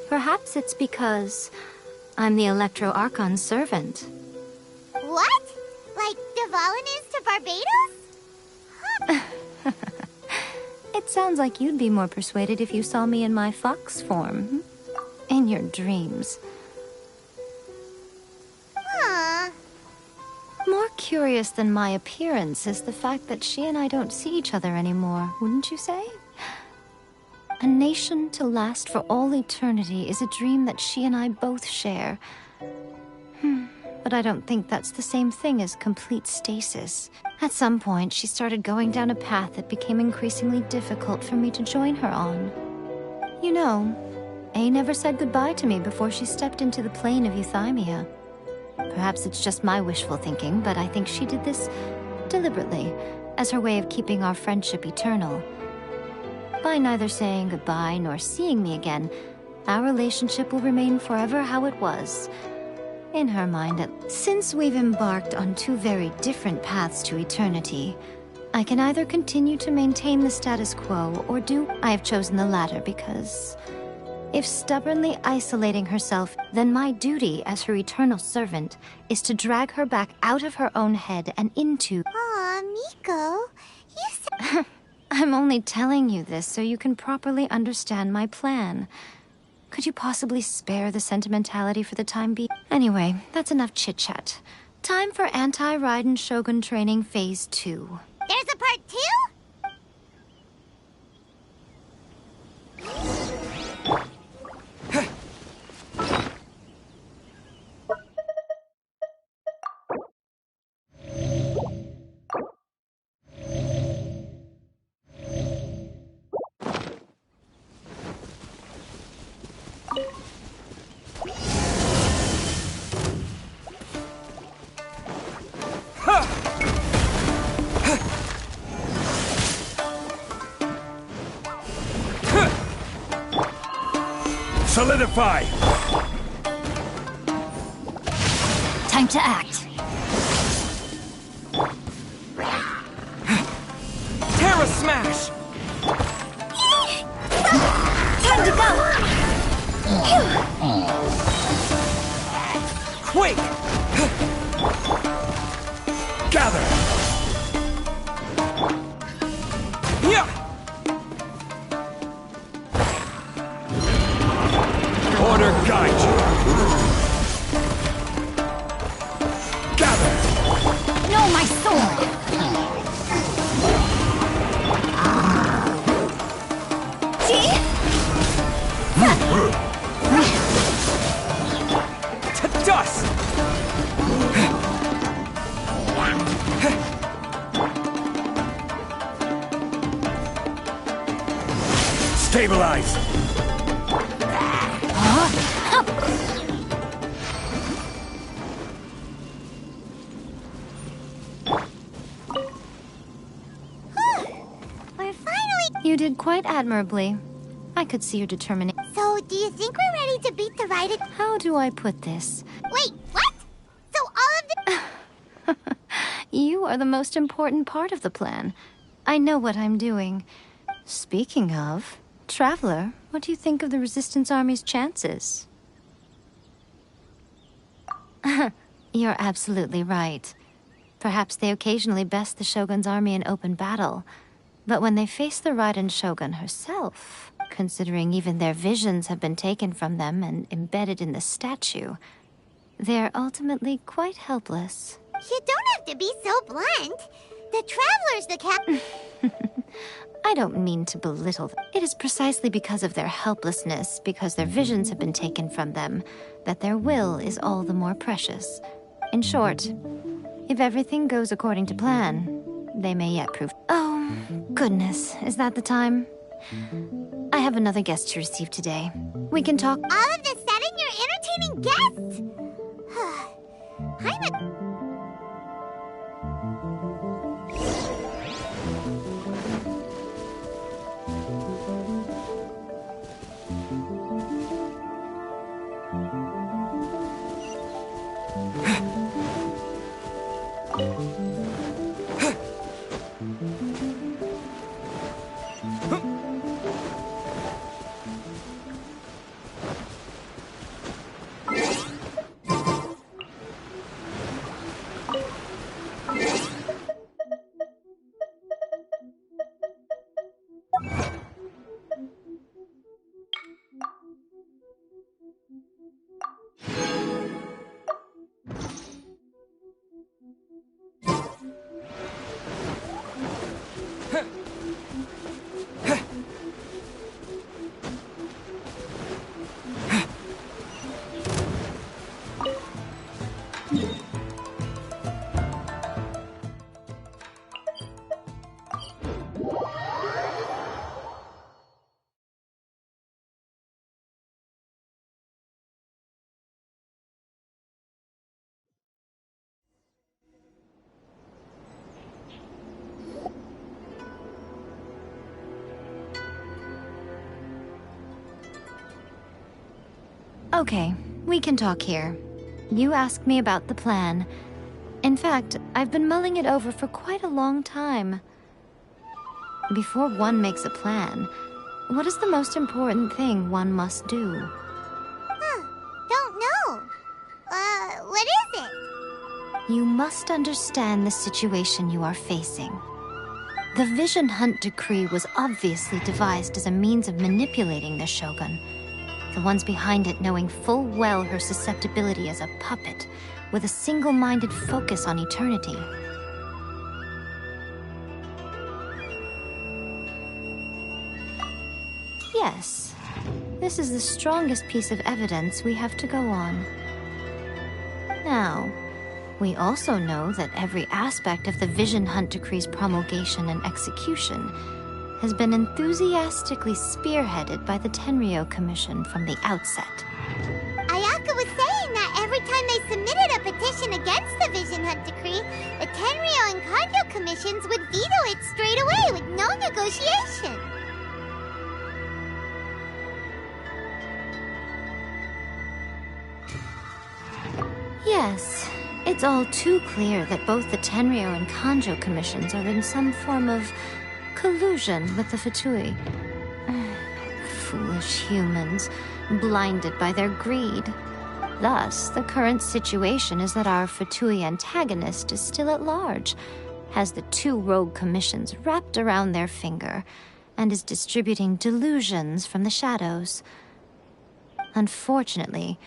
[SPEAKER 13] Perhaps it's because I'm the Electro Archon's servant.
[SPEAKER 2] What? Like Dvalin is to Barbatos? Huh.
[SPEAKER 13] It sounds like you'd be more persuaded if you saw me in my fox form. In your dreams.
[SPEAKER 2] Huh.
[SPEAKER 13] More curious than my appearance is the fact that she and I don't see each other anymore, wouldn't you say? A nation to last for all eternity is a dream that she and I both share. But I don't think that's the same thing as complete stasis. At some point, she started going down a path that became increasingly difficult for me to join her on. You know, A never said goodbye to me before she stepped into the plane of Euthymia. Perhaps it's just my wishful thinking, but I think she did this deliberately, as her way of keeping our friendship eternal. By neither saying goodbye nor seeing me again, our relationship will remain forever how it was. In her mind, since we've embarked on two very different paths to eternity, I can either continue to maintain the status quo or I have chosen the latter because if stubbornly isolating herself, then my duty as her eternal servant is to drag her back out of her own head and into...
[SPEAKER 2] Aw, Miko, you said...
[SPEAKER 13] I'm only telling you this so you can properly understand my plan. Could you possibly spare the sentimentality for the time being? Anyway, that's enough chit-chat. Time for Anti-Raiden Shogun Training Phase 2.
[SPEAKER 2] There's a part 2?
[SPEAKER 11] Solidify!
[SPEAKER 5] Time to act.
[SPEAKER 6] Terra Smash!
[SPEAKER 5] Time to go!
[SPEAKER 6] Quake!
[SPEAKER 11] Gather!
[SPEAKER 6] Yeah!
[SPEAKER 11] Order guide you! Gather!
[SPEAKER 5] No, my sword! See?
[SPEAKER 6] To dust!
[SPEAKER 11] Stabilize!
[SPEAKER 2] We're finally...
[SPEAKER 13] You did quite admirably. I could see your determination.
[SPEAKER 2] So, do you think we're ready to beat the Raiden?
[SPEAKER 13] How do I put this?
[SPEAKER 2] Wait, what? So all of the...
[SPEAKER 13] You are the most important part of the plan. I know what I'm doing. Speaking of, Traveler, what do you think of the Resistance Army's chances? You're absolutely right. Perhaps they occasionally best the Shogun's army in open battle. But when they face the Raiden Shogun herself, considering even their visions have been taken from them and embedded in the statue, they're ultimately quite helpless.
[SPEAKER 2] You don't have to be so blunt. The Traveler's the cap...
[SPEAKER 13] I don't mean to belittle them. It is precisely because of their helplessness, because their visions have been taken from them, that their will is all the more precious. In short, if everything goes according to plan, they may yet prove... Oh, goodness, is that the time? I have another guest to receive today. We can talk...
[SPEAKER 2] All of the sudden, you're entertaining guests? I'm a...
[SPEAKER 13] Okay, we can talk here. You asked me about the plan. In fact, I've been mulling it over for quite a long time. Before one makes a plan, what is the most important thing one must do?
[SPEAKER 2] Don't know. What is it?
[SPEAKER 13] You must understand the situation you are facing. The Vision Hunt Decree was obviously devised as a means of manipulating the Shogun. The ones behind it knowing full well her susceptibility as a puppet, with a single-minded focus on eternity. Yes, this is the strongest piece of evidence we have to go on. Now, we also know that every aspect of the Vision Hunt Decree's promulgation and execution has been enthusiastically spearheaded by the Tenryo Commission from the outset.
[SPEAKER 2] Ayaka was saying that every time they submitted a petition against the Vision Hunt Decree, the Tenryo and Kanjo Commissions would veto it straight away with no negotiation.
[SPEAKER 13] Yes, it's all too clear that both the Tenryo and Kanjo commissions are in some form of collusion with the Fatui. Foolish humans, blinded by their greed. Thus, the current situation is that our Fatui antagonist is still at large, has the two rogue commissions wrapped around their finger, and is distributing delusions from the shadows. Unfortunately,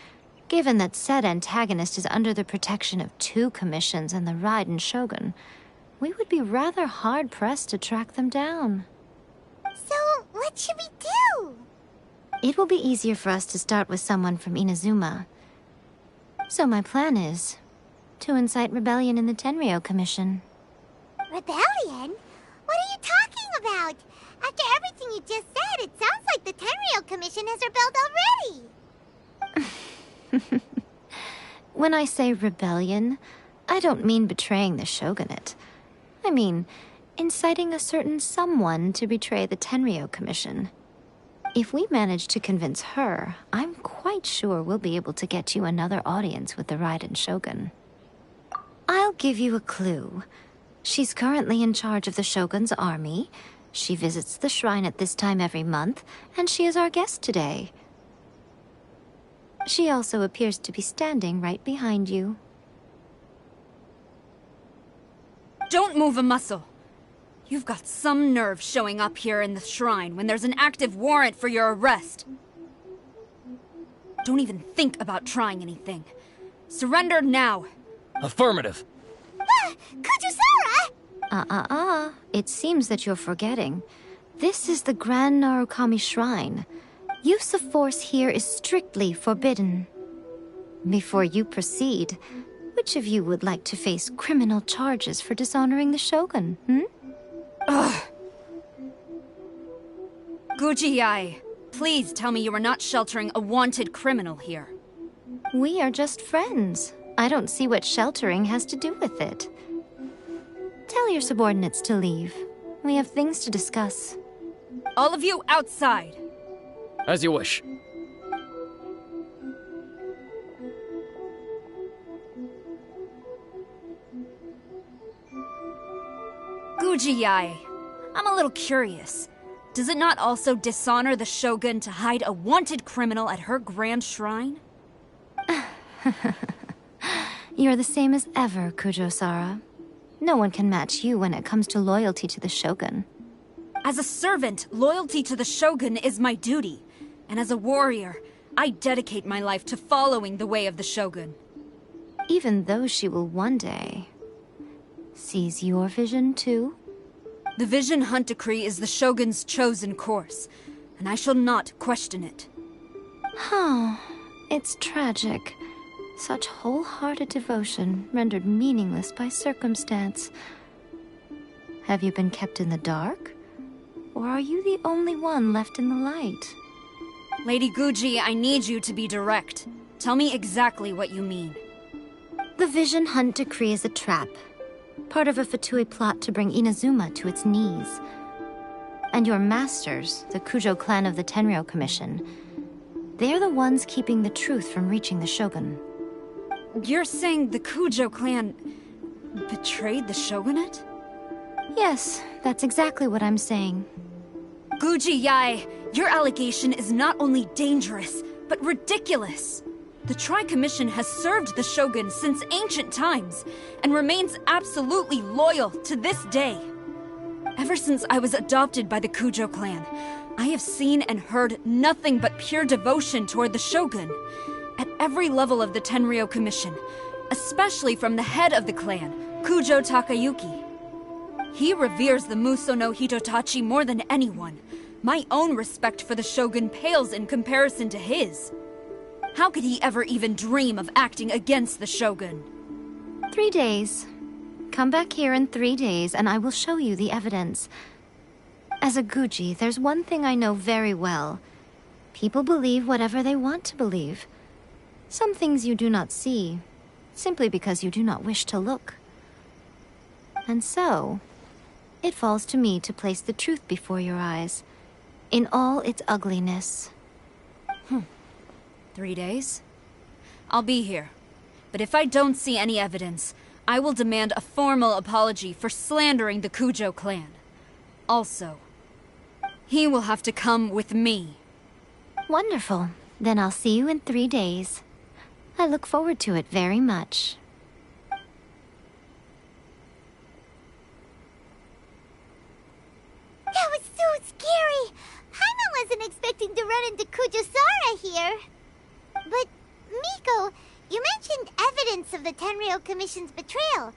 [SPEAKER 13] given that said antagonist is under the protection of two commissions and the Raiden Shogun, we would be rather hard-pressed to track them down.
[SPEAKER 2] So, what should we do?
[SPEAKER 13] It will be easier for us to start with someone from Inazuma. So my plan is to incite rebellion in the Tenryo Commission.
[SPEAKER 2] Rebellion? What are you talking about? After everything you just said, it sounds like the Tenryo Commission has rebelled already.
[SPEAKER 13] When I say rebellion, I don't mean betraying the shogunate. I mean inciting a certain someone to betray the Tenryo Commission. If we manage to convince her, I'm quite sure we'll be able to get you another audience with the Raiden Shogun. I'll give you a clue. She's currently in charge of the Shogun's army. She visits the shrine at this time every month, and she is our guest today. She also appears to be standing right behind you.
[SPEAKER 14] Don't move a muscle. You've got some nerve showing up here in the shrine when there's an active warrant for your arrest. Don't even think about trying anything. Surrender now.
[SPEAKER 6] Affirmative.
[SPEAKER 2] Kujusara!
[SPEAKER 13] It seems that you're forgetting. This is the Grand Narukami Shrine. Use of force here is strictly forbidden. Before you proceed, which of you would like to face criminal charges for dishonoring the Shogun,
[SPEAKER 14] Ugh. Guji-ai, please tell me you are not sheltering a wanted criminal here.
[SPEAKER 13] We are just friends. I don't see what sheltering has to do with it. Tell your subordinates to leave. We have things to discuss.
[SPEAKER 14] All of you outside.
[SPEAKER 6] As you wish.
[SPEAKER 14] Guji-ai, I'm a little curious. Does it not also dishonor the Shogun to hide a wanted criminal at her grand shrine?
[SPEAKER 13] You're the same as ever, Kujo-sara. No one can match you when it comes to loyalty to the Shogun.
[SPEAKER 14] As a servant, loyalty to the Shogun is my duty. And as a warrior, I dedicate my life to following the way of the Shogun.
[SPEAKER 13] Even though she will one day sees your vision too?
[SPEAKER 14] The Vision Hunt Decree is the Shogun's chosen course, and I shall not question it.
[SPEAKER 13] Oh, it's tragic. Such wholehearted devotion rendered meaningless by circumstance. Have you been kept in the dark? Or are you the only one left in the light?
[SPEAKER 14] Lady Guji, I need you to be direct. Tell me exactly what you mean.
[SPEAKER 13] The Vision Hunt Decree is a trap. Part of a Fatui plot to bring Inazuma to its knees. And your masters, the Kujo clan of the Tenryo Commission, they're the ones keeping the truth from reaching the Shogun.
[SPEAKER 14] You're saying the Kujo clan betrayed the Shogunate?
[SPEAKER 13] Yes, that's exactly what I'm saying.
[SPEAKER 14] Guji-ai, your allegation is not only dangerous, but ridiculous. The Tri-Commission has served the Shogun since ancient times, and remains absolutely loyal to this day. Ever since I was adopted by the Kujo clan, I have seen and heard nothing but pure devotion toward the Shogun. At every level of the Tenryo Commission, especially from the head of the clan, Kujo Takayuki. He reveres the Muso no Hitotachi more than anyone. My own respect for the Shogun pales in comparison to his. How could he ever even dream of acting against the Shogun?
[SPEAKER 13] 3 days. Come back here in 3 days and I will show you the evidence. As a Guji, there's one thing I know very well. People believe whatever they want to believe. Some things you do not see, simply because you do not wish to look. And so, it falls to me to place the truth before your eyes, in all its ugliness.
[SPEAKER 14] 3 days? I'll be here. But if I don't see any evidence, I will demand a formal apology for slandering the Kujo clan. Also, he will have to come with me.
[SPEAKER 13] Wonderful. Then I'll see you in 3 days. I look forward to it very much.
[SPEAKER 2] That was so scary! Paimon wasn't expecting to run into Kujosara here. But, Miko, you mentioned evidence of the Tenryou Commission's betrayal.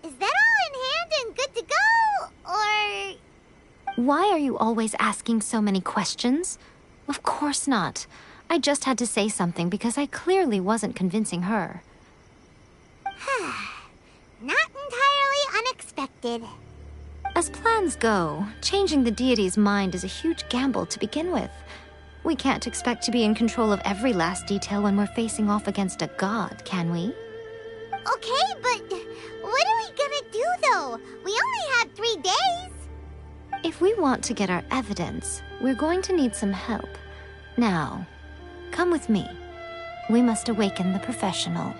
[SPEAKER 2] Is that all in hand and good to go, or...?
[SPEAKER 13] Why are you always asking so many questions? Of course not. I just had to say something because I clearly wasn't convincing her.
[SPEAKER 2] Not entirely unexpected.
[SPEAKER 13] As plans go, changing the deity's mind is a huge gamble to begin with. We can't expect to be in control of every last detail when we're facing off against a god, can we?
[SPEAKER 2] Okay, but what are we gonna do, though? We only have 3 days.
[SPEAKER 13] If we want to get our evidence, we're going to need some help. Now, come with me. We must awaken the professional.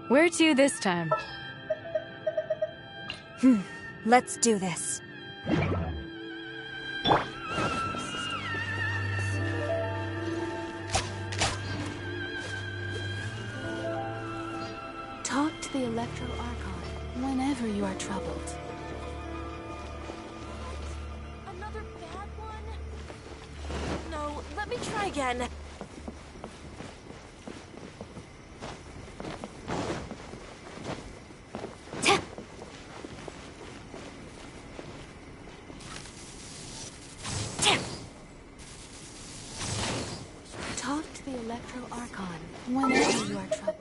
[SPEAKER 7] Where to this time?
[SPEAKER 5] Let's do this.
[SPEAKER 15] Talk to the Electro Archon whenever you are troubled.
[SPEAKER 16] Another bad one? No, let me try again.
[SPEAKER 15] Talk to the Electro Archon whenever you are troubled.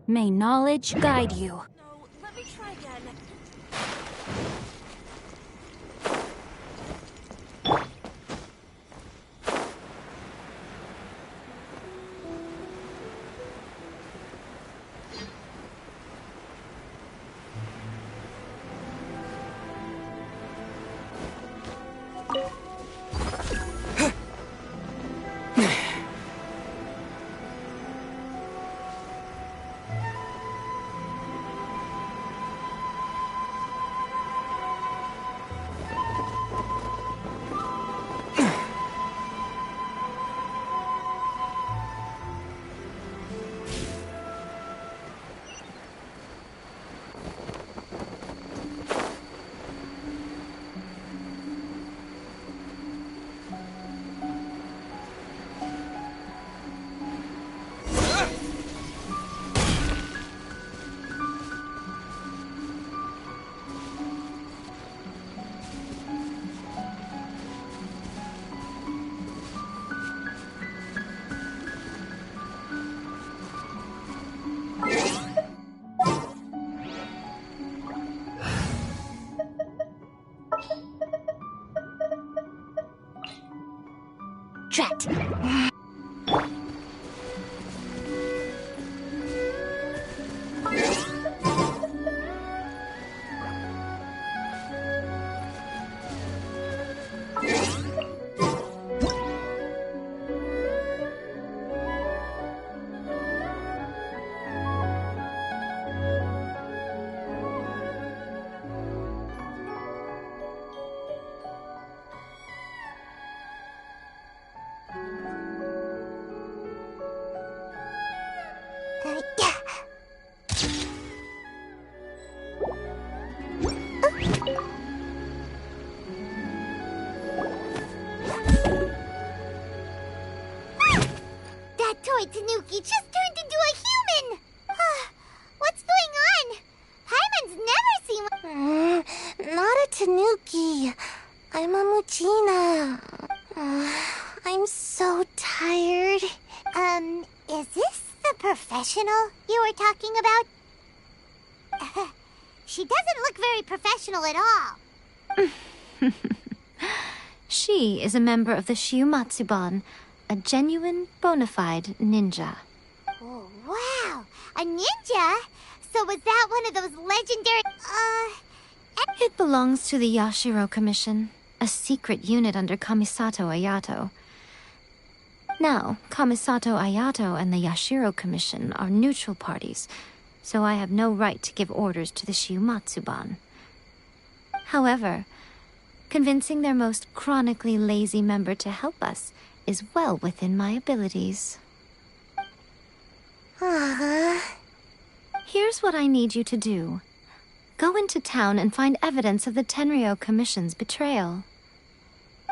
[SPEAKER 14] May knowledge guide you.
[SPEAKER 16] No, let me try again.
[SPEAKER 2] Drat. That toy Tanuki just turned into a human! What's going on? Paimon's never seen one. Not a Tanuki. I'm a Muchina. I'm so tired. Is this the professional you were talking about? She doesn't look very professional at all.
[SPEAKER 13] She is a member of the Shiumatsuban, a genuine, bona fide ninja.
[SPEAKER 2] Oh, wow! A ninja? So was that one of those legendary...
[SPEAKER 13] It belongs to the Yashiro Commission, a secret unit under Kamisato Ayato. Now, Kamisato Ayato and the Yashiro Commission are neutral parties, so I have no right to give orders to the Shiumatsuban. However, convincing their most chronically lazy member to help us is well within my abilities. Here's what I need you to do. Go into town and find evidence of the Tenryo Commission's betrayal.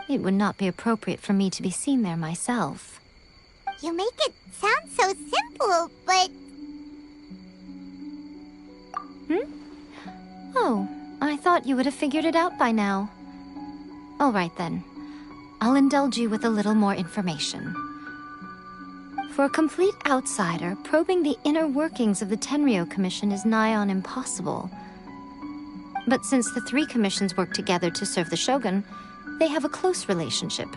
[SPEAKER 13] It would not be appropriate for me to be seen there myself.
[SPEAKER 2] You make it sound so simple, but...
[SPEAKER 13] Oh, I thought you would have figured it out by now. All right then. I'll indulge you with a little more information. For a complete outsider, probing the inner workings of the Tenryo Commission is nigh on impossible. But since the three commissions work together to serve the Shogun, they have a close relationship.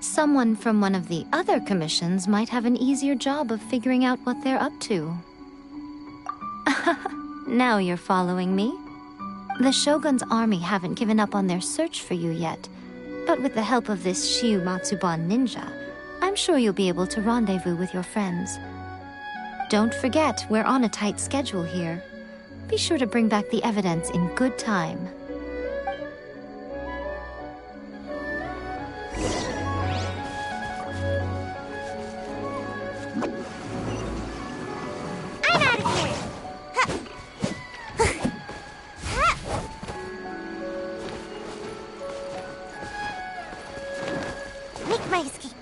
[SPEAKER 13] Someone from one of the other commissions might have an easier job of figuring out what they're up to. Now you're following me. The Shogun's army haven't given up on their search for you yet, but with the help of this Shiumatsuban ninja, I'm sure you'll be able to rendezvous with your friends. Don't forget, we're on a tight schedule here. Be sure to bring back the evidence in good time.
[SPEAKER 2] I'm out of here! Make my escape.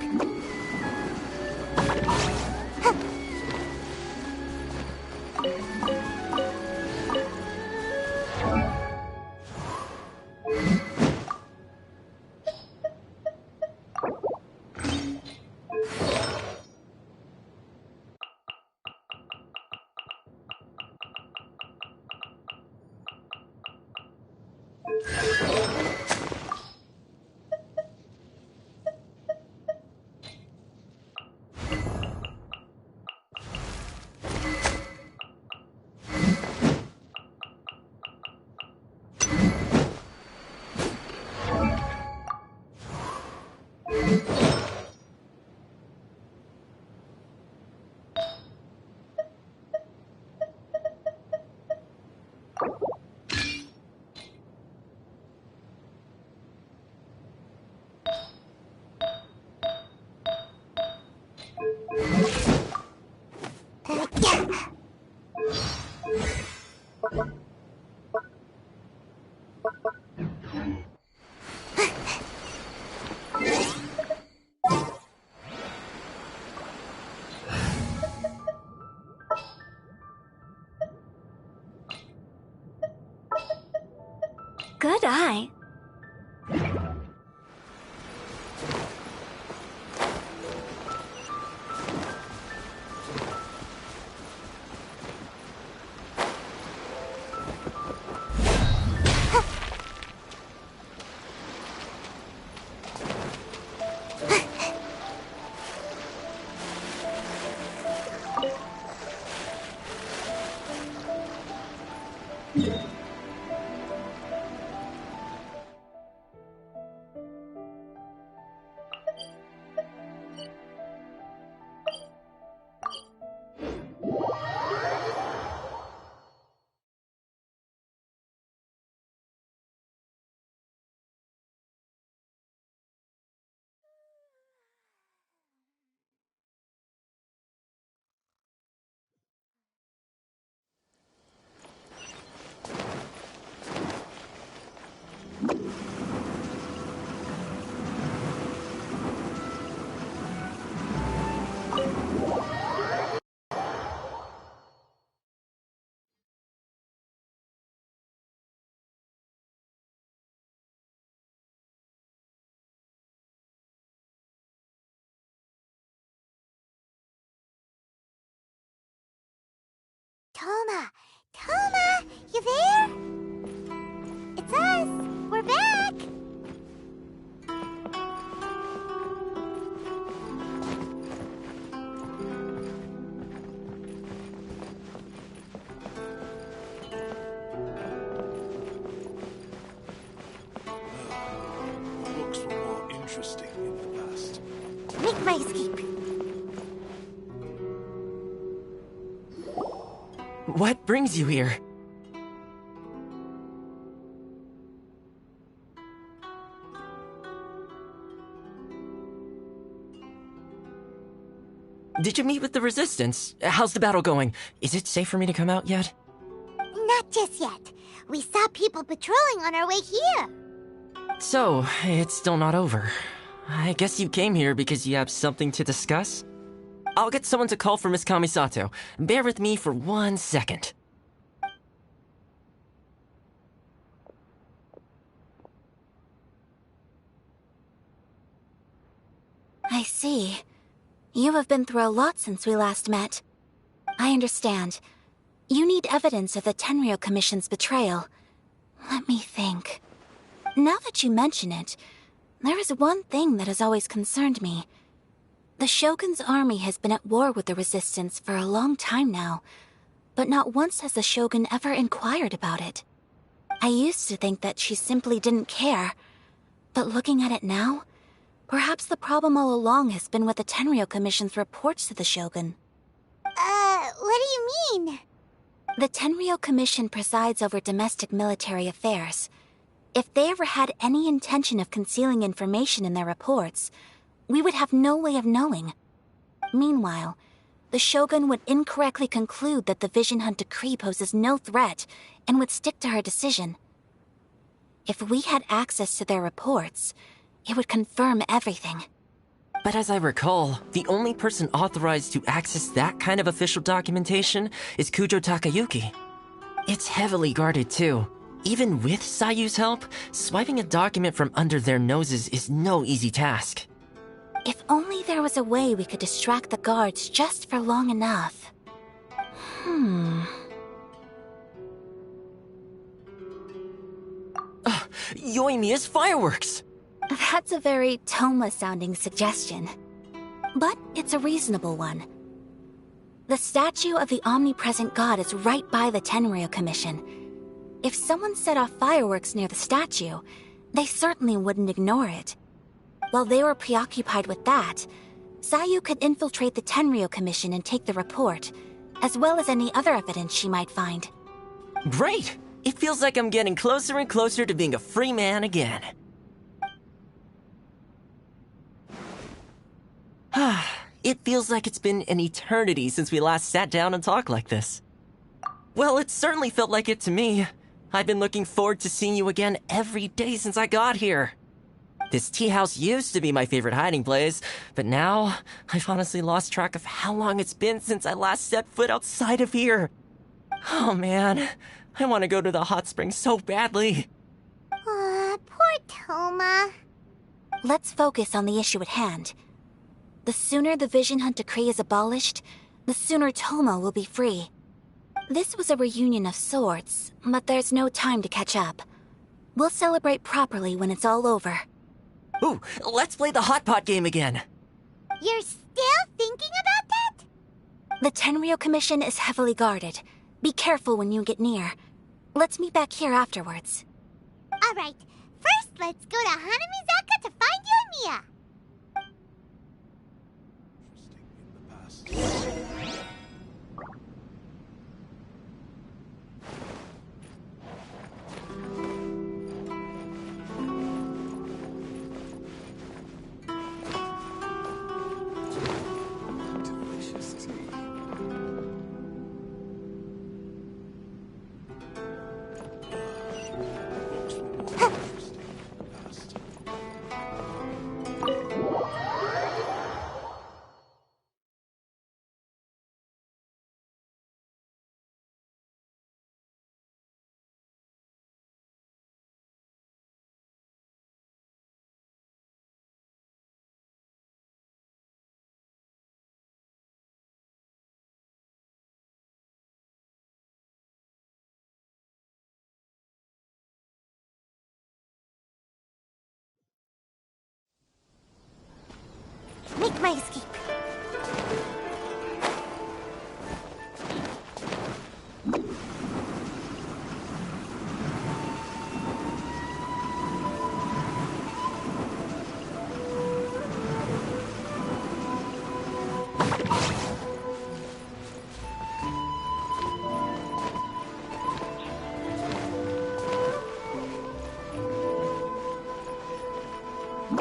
[SPEAKER 13] Good eye.
[SPEAKER 2] Toma! Toma! You there? It's us! We're back!
[SPEAKER 4] interesting in the past.
[SPEAKER 2] Make my escape.
[SPEAKER 17] What brings you here? Did you meet with the Resistance? How's the battle going? Is it safe for me to come out yet?
[SPEAKER 2] Not just yet. We saw people patrolling on our way here.
[SPEAKER 17] So, it's still not over. I guess you came here because you have something to discuss? I'll get someone to call for Miss Kamisato. Bear with me for 1 second.
[SPEAKER 13] I see. You have been through a lot since we last met. I understand. You need evidence of the Tenryou Commission's betrayal. Let me think. Now that you mention it, there is one thing that has always concerned me. The Shogun's army has been at war with the Resistance for a long time now, but not once has the Shogun ever inquired about it. I used to think that she simply didn't care, but looking at it now, perhaps the problem all along has been with the Tenryou Commission's reports to the Shogun.
[SPEAKER 2] What do you mean?
[SPEAKER 13] The Tenryou Commission presides over domestic military affairs. If they ever had any intention of concealing information in their reports, we would have no way of knowing. Meanwhile, the Shogun would incorrectly conclude that the Vision Hunt decree poses no threat and would stick to her decision. If we had access to their reports, it would confirm everything.
[SPEAKER 17] But as I recall, the only person authorized to access that kind of official documentation is Kujo Takayuki. It's heavily guarded too. Even with Sayu's help, swiping a document from under their noses is no easy task.
[SPEAKER 13] If only there was a way we could distract the guards just for long enough.
[SPEAKER 17] Yoimiya's fireworks!
[SPEAKER 13] That's a very Toma-sounding suggestion. But it's a reasonable one. The statue of the omnipresent god is right by the Tenryou Commission. If someone set off fireworks near the statue, they certainly wouldn't ignore it. While they were preoccupied with that, Sayu could infiltrate the Tenryou Commission and take the report, as well as any other evidence she might find.
[SPEAKER 17] Great! It feels like I'm getting closer and closer to being a free man again. It feels like it's been an eternity since we last sat down and talked like this. Well, it certainly felt like it to me. I've been looking forward to seeing you again every day since I got here. This tea house used to be my favorite hiding place, but now I've honestly lost track of how long it's been since I last set foot outside of here. Oh man, I want to go to the hot springs so badly.
[SPEAKER 2] Poor Toma.
[SPEAKER 13] Let's focus on the issue at hand. The sooner the Vision Hunt decree is abolished, the sooner Toma will be free. This was a reunion of sorts, but there's no time to catch up. We'll celebrate properly when it's all over.
[SPEAKER 17] Ooh, let's play the hot pot game again.
[SPEAKER 2] You're still thinking about that?
[SPEAKER 13] The Tenryou Commission is heavily guarded. Be careful when you get near. Let's meet back here afterwards.
[SPEAKER 2] Alright, first let's go to Hanamizaka to find Yoimiya. Make my escape. Make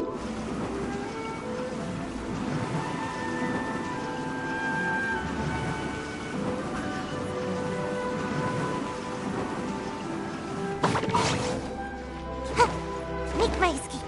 [SPEAKER 2] my escape.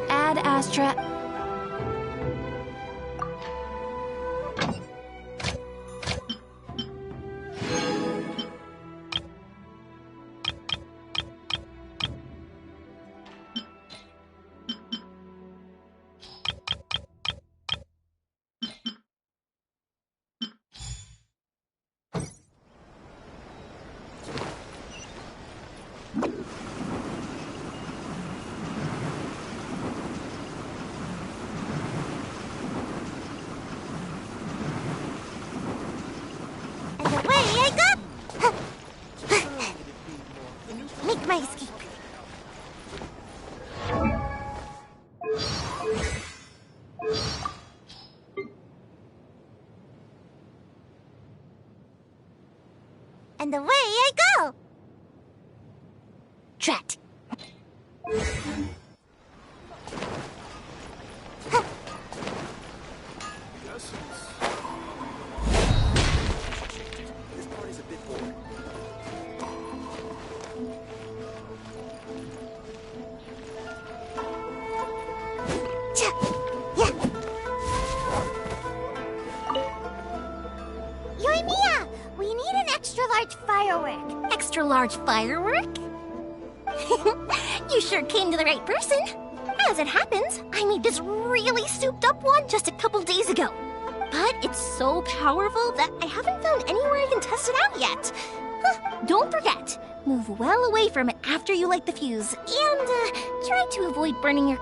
[SPEAKER 13] Ad Astra.
[SPEAKER 2] And away I go! Make my escape. And away I go! Drat. Yoimiya, we need an extra-large firework.
[SPEAKER 1] Extra-large firework? You sure came to the right person. As it happens, I made this really souped-up one just a couple days ago. But it's so powerful that I haven't found anywhere I can test it out yet. Don't forget, move well away from it after you light the fuse, and try to avoid burning your...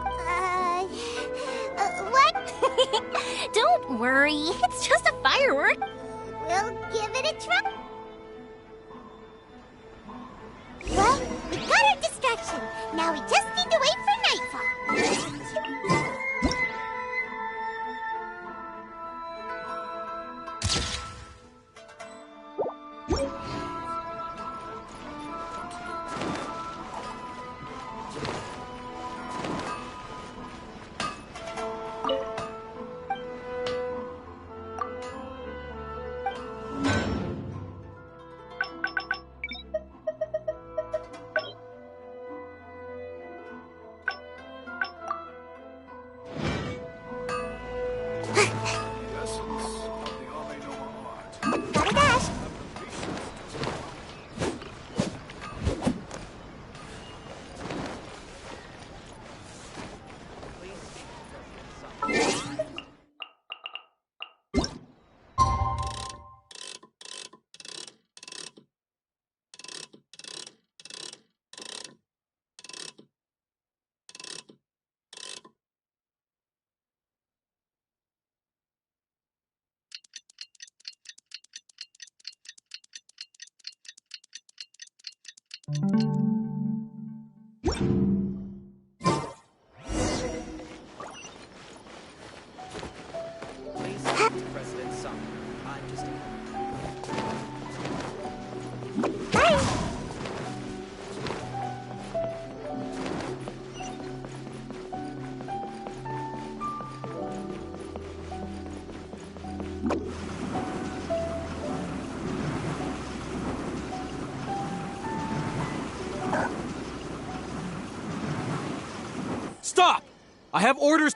[SPEAKER 2] What?
[SPEAKER 1] Don't worry, it's just a firework.
[SPEAKER 2] We'll give it a try. Well, we got our distraction. Now we just need to wait for nightfall. Gotta dash.
[SPEAKER 6] President Summer. I'm just
[SPEAKER 11] Stop! I have orders.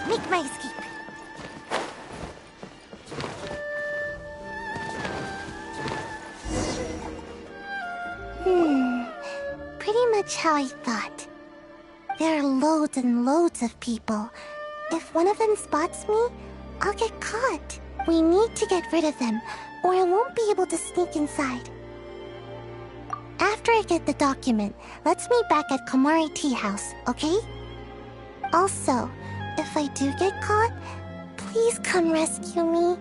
[SPEAKER 2] Make my escape. much how I thought. There are loads and loads of people. If one of them spots me, I'll get caught. We need to get rid of them, or I won't be able to sneak inside. After I get the document, let's meet back at Komari Tea House, okay? Also, if I do get caught, please come rescue me.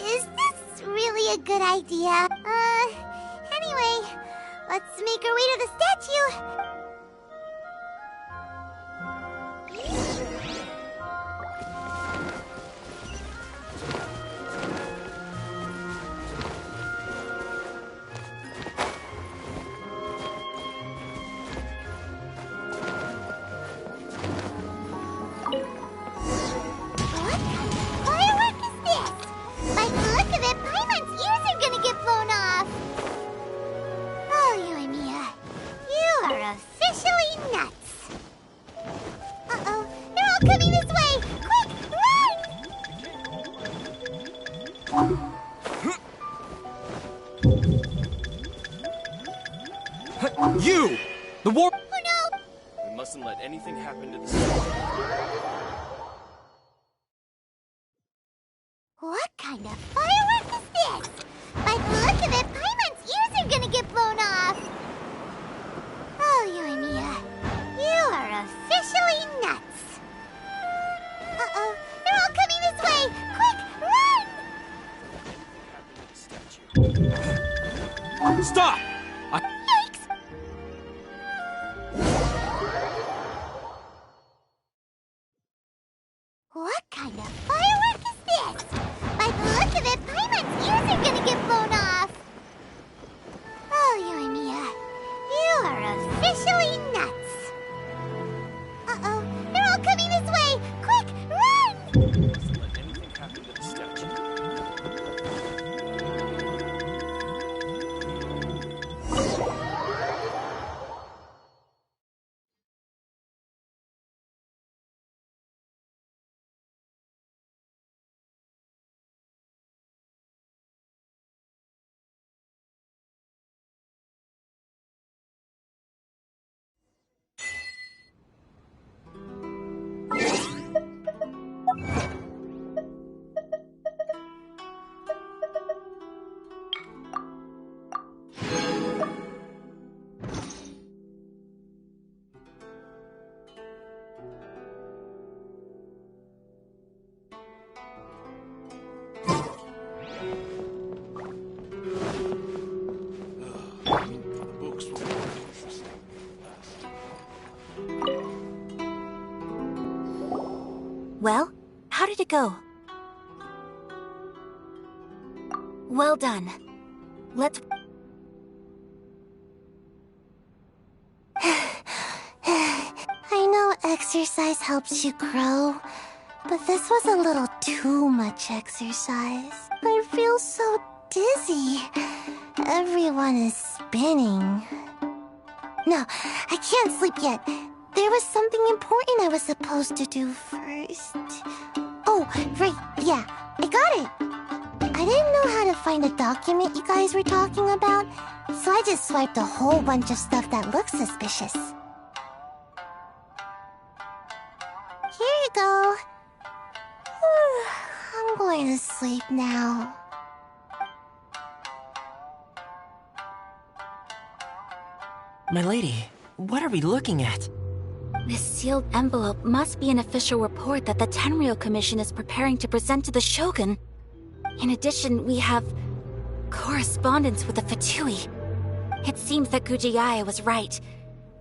[SPEAKER 2] Is this really a good idea? Anyway, let's make our way to the statue.
[SPEAKER 11] You! The war—
[SPEAKER 2] Oh no!
[SPEAKER 6] We mustn't let anything happen to the statue.
[SPEAKER 2] What kind of firework is this? By the look of it, Paimon's ears are gonna get blown off! Oh, Yoimiya, you are officially nuts! Uh-oh, they're all coming this way! Quick, run!
[SPEAKER 11] Stop!
[SPEAKER 2] Yikes! What kind of firework is this? By the look of it, Paimon's ears are gonna get blown off! Oh, Yoimiya, you are officially nuts! Uh-oh, they're all coming this way! Quick, run!
[SPEAKER 6] We mustn't let anything happen to the statue.
[SPEAKER 18] Well, how did it go? Well done. Let's...
[SPEAKER 2] I know exercise helps you grow, but this was a little too much exercise. I feel so dizzy. Everyone is spinning. No, I can't sleep yet. There was something important I was supposed to do first. Oh, right, yeah, I got it. I didn't know how to find the document you guys were talking about, so I just swiped a whole bunch of stuff that looks suspicious. Here you go. I'm going to sleep now.
[SPEAKER 17] My lady, what are we looking at?
[SPEAKER 18] This sealed envelope must be an official report that the Tenryou Commission is preparing to present to the Shogun. In addition, we have correspondence with the Fatui. It seems that Gujiae was right.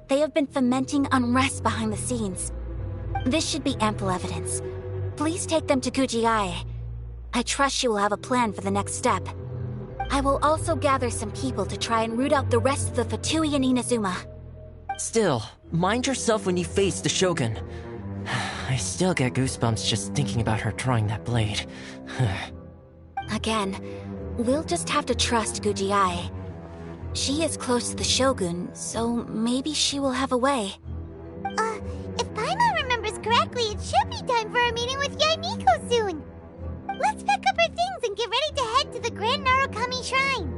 [SPEAKER 18] They have been fomenting unrest behind the scenes. This should be ample evidence. Please take them to Gujiae. I trust she will have a plan for the next step. I will also gather some people to try and root out the rest of the Fatui in Inazuma.
[SPEAKER 17] Still, mind yourself when you face the Shogun. I still get goosebumps just thinking about her drawing that blade.
[SPEAKER 18] Again, we'll just have to trust Gujiae. She is close to the Shogun, so maybe she will have a way.
[SPEAKER 2] If Paimon remembers correctly, it should be time for a meeting with Yaimiko soon. Let's pack up our things and get ready to head to the Grand Narukami Shrine.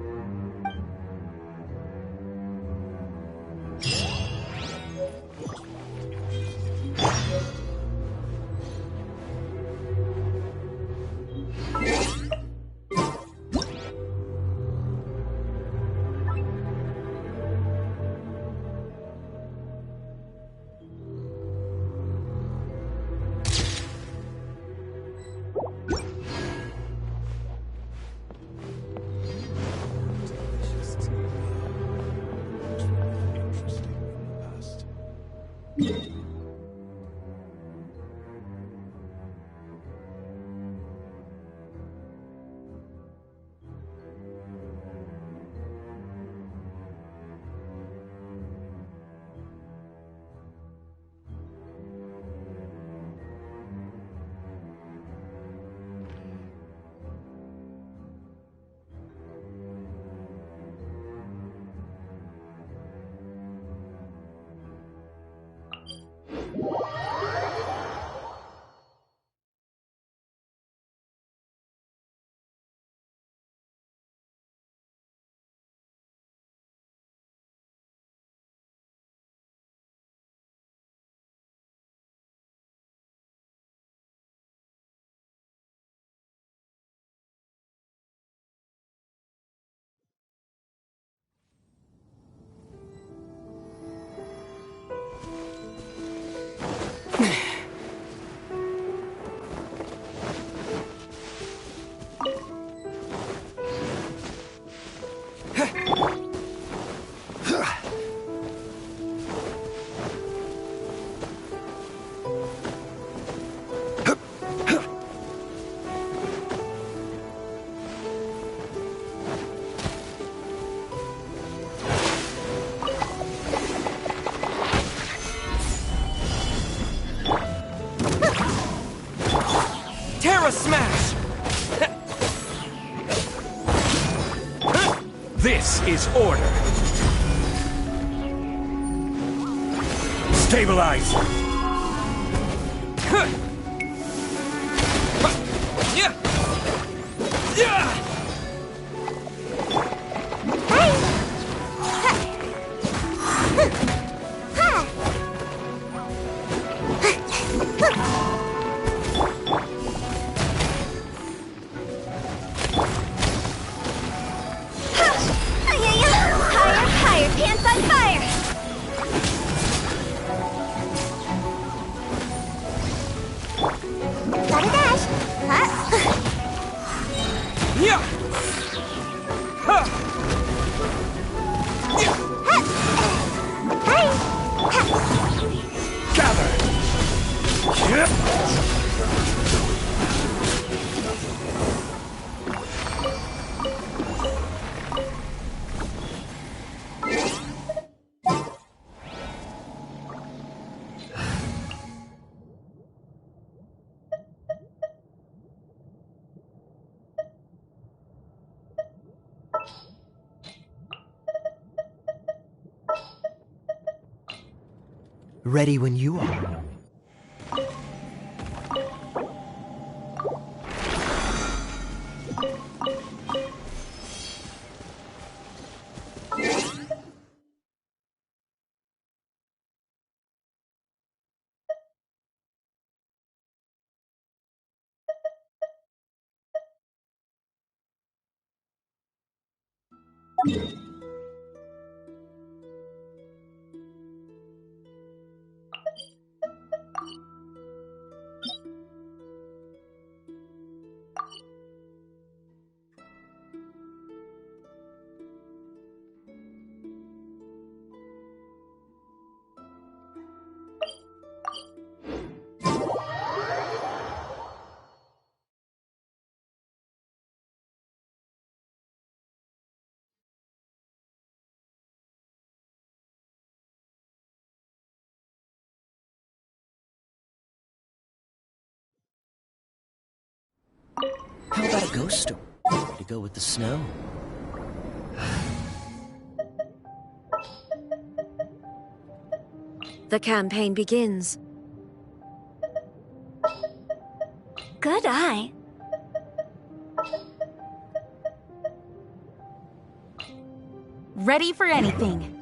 [SPEAKER 11] Terra Smash! This is order. Stabilize!
[SPEAKER 2] Higher, pants on fire! Gotta dash!
[SPEAKER 11] Yeah! Gather!
[SPEAKER 19] Ready when you are.
[SPEAKER 20] How about a ghost storm to go with the snow?
[SPEAKER 15] The campaign begins.
[SPEAKER 2] Good eye.
[SPEAKER 14] Ready for anything.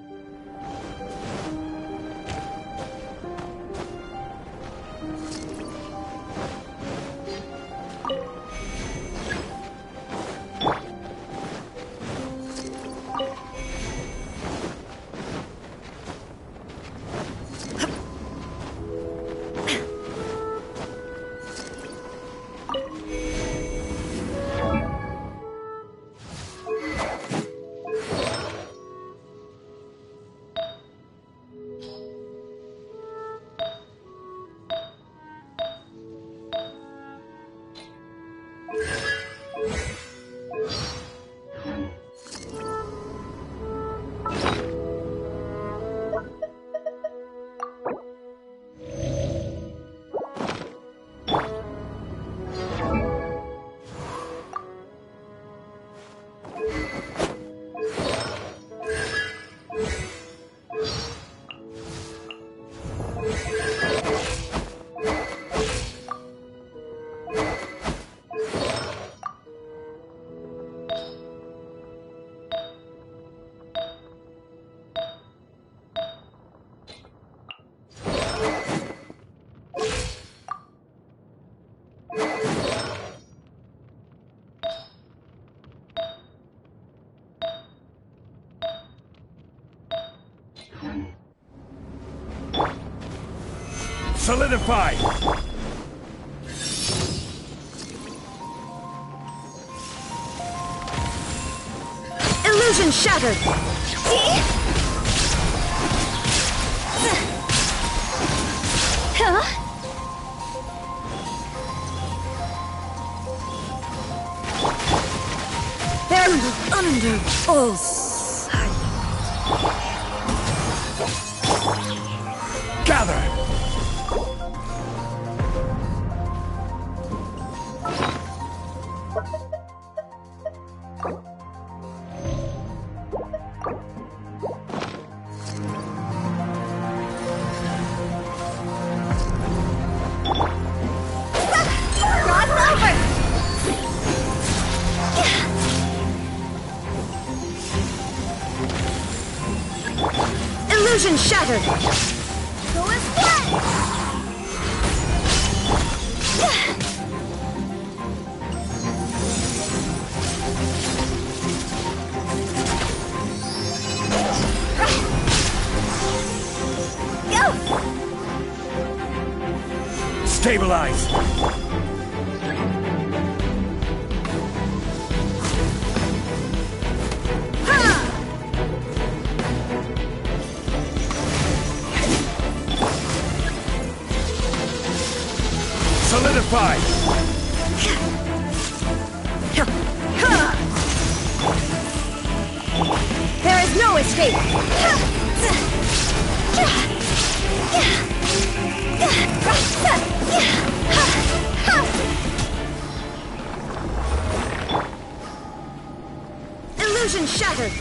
[SPEAKER 11] Solidify!
[SPEAKER 15] Illusion shattered!
[SPEAKER 2] Huh?
[SPEAKER 15] Under all sight.
[SPEAKER 11] Gather!
[SPEAKER 5] shattered!
[SPEAKER 2] Go as one!
[SPEAKER 11] Stabilize! Solidify!
[SPEAKER 5] There is no escape! Illusion shattered!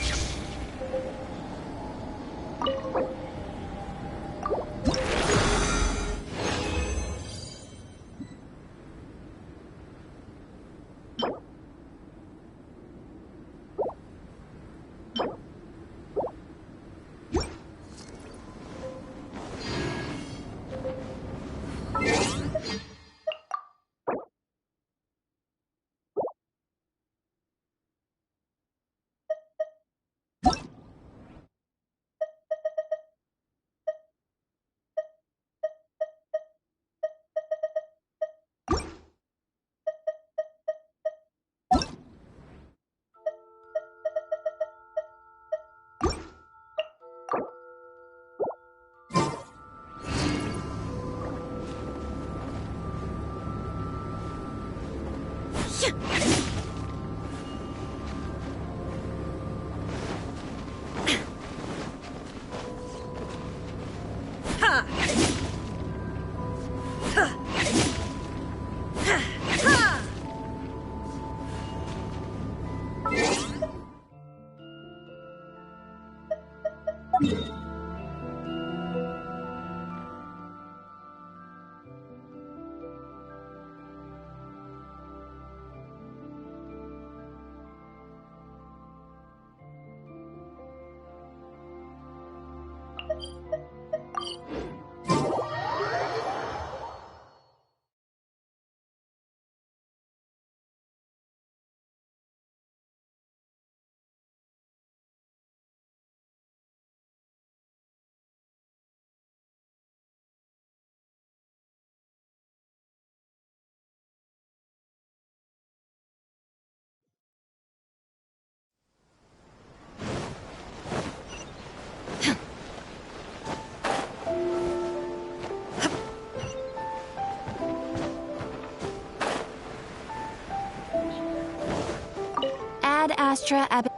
[SPEAKER 18] Ad Astra Ab.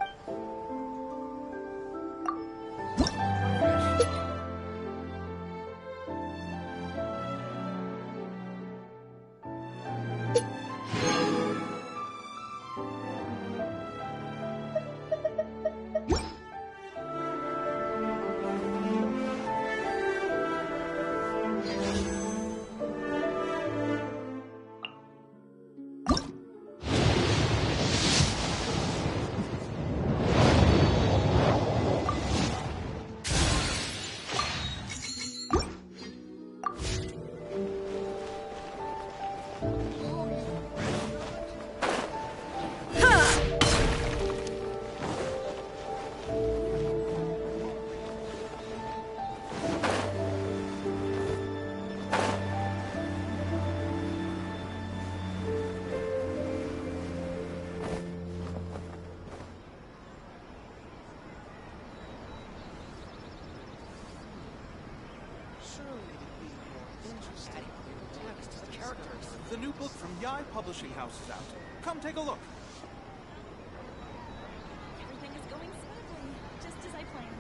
[SPEAKER 8] The new book from Yai Publishing House is out. Come take a look.
[SPEAKER 15] Everything is going smoothly, just as I planned.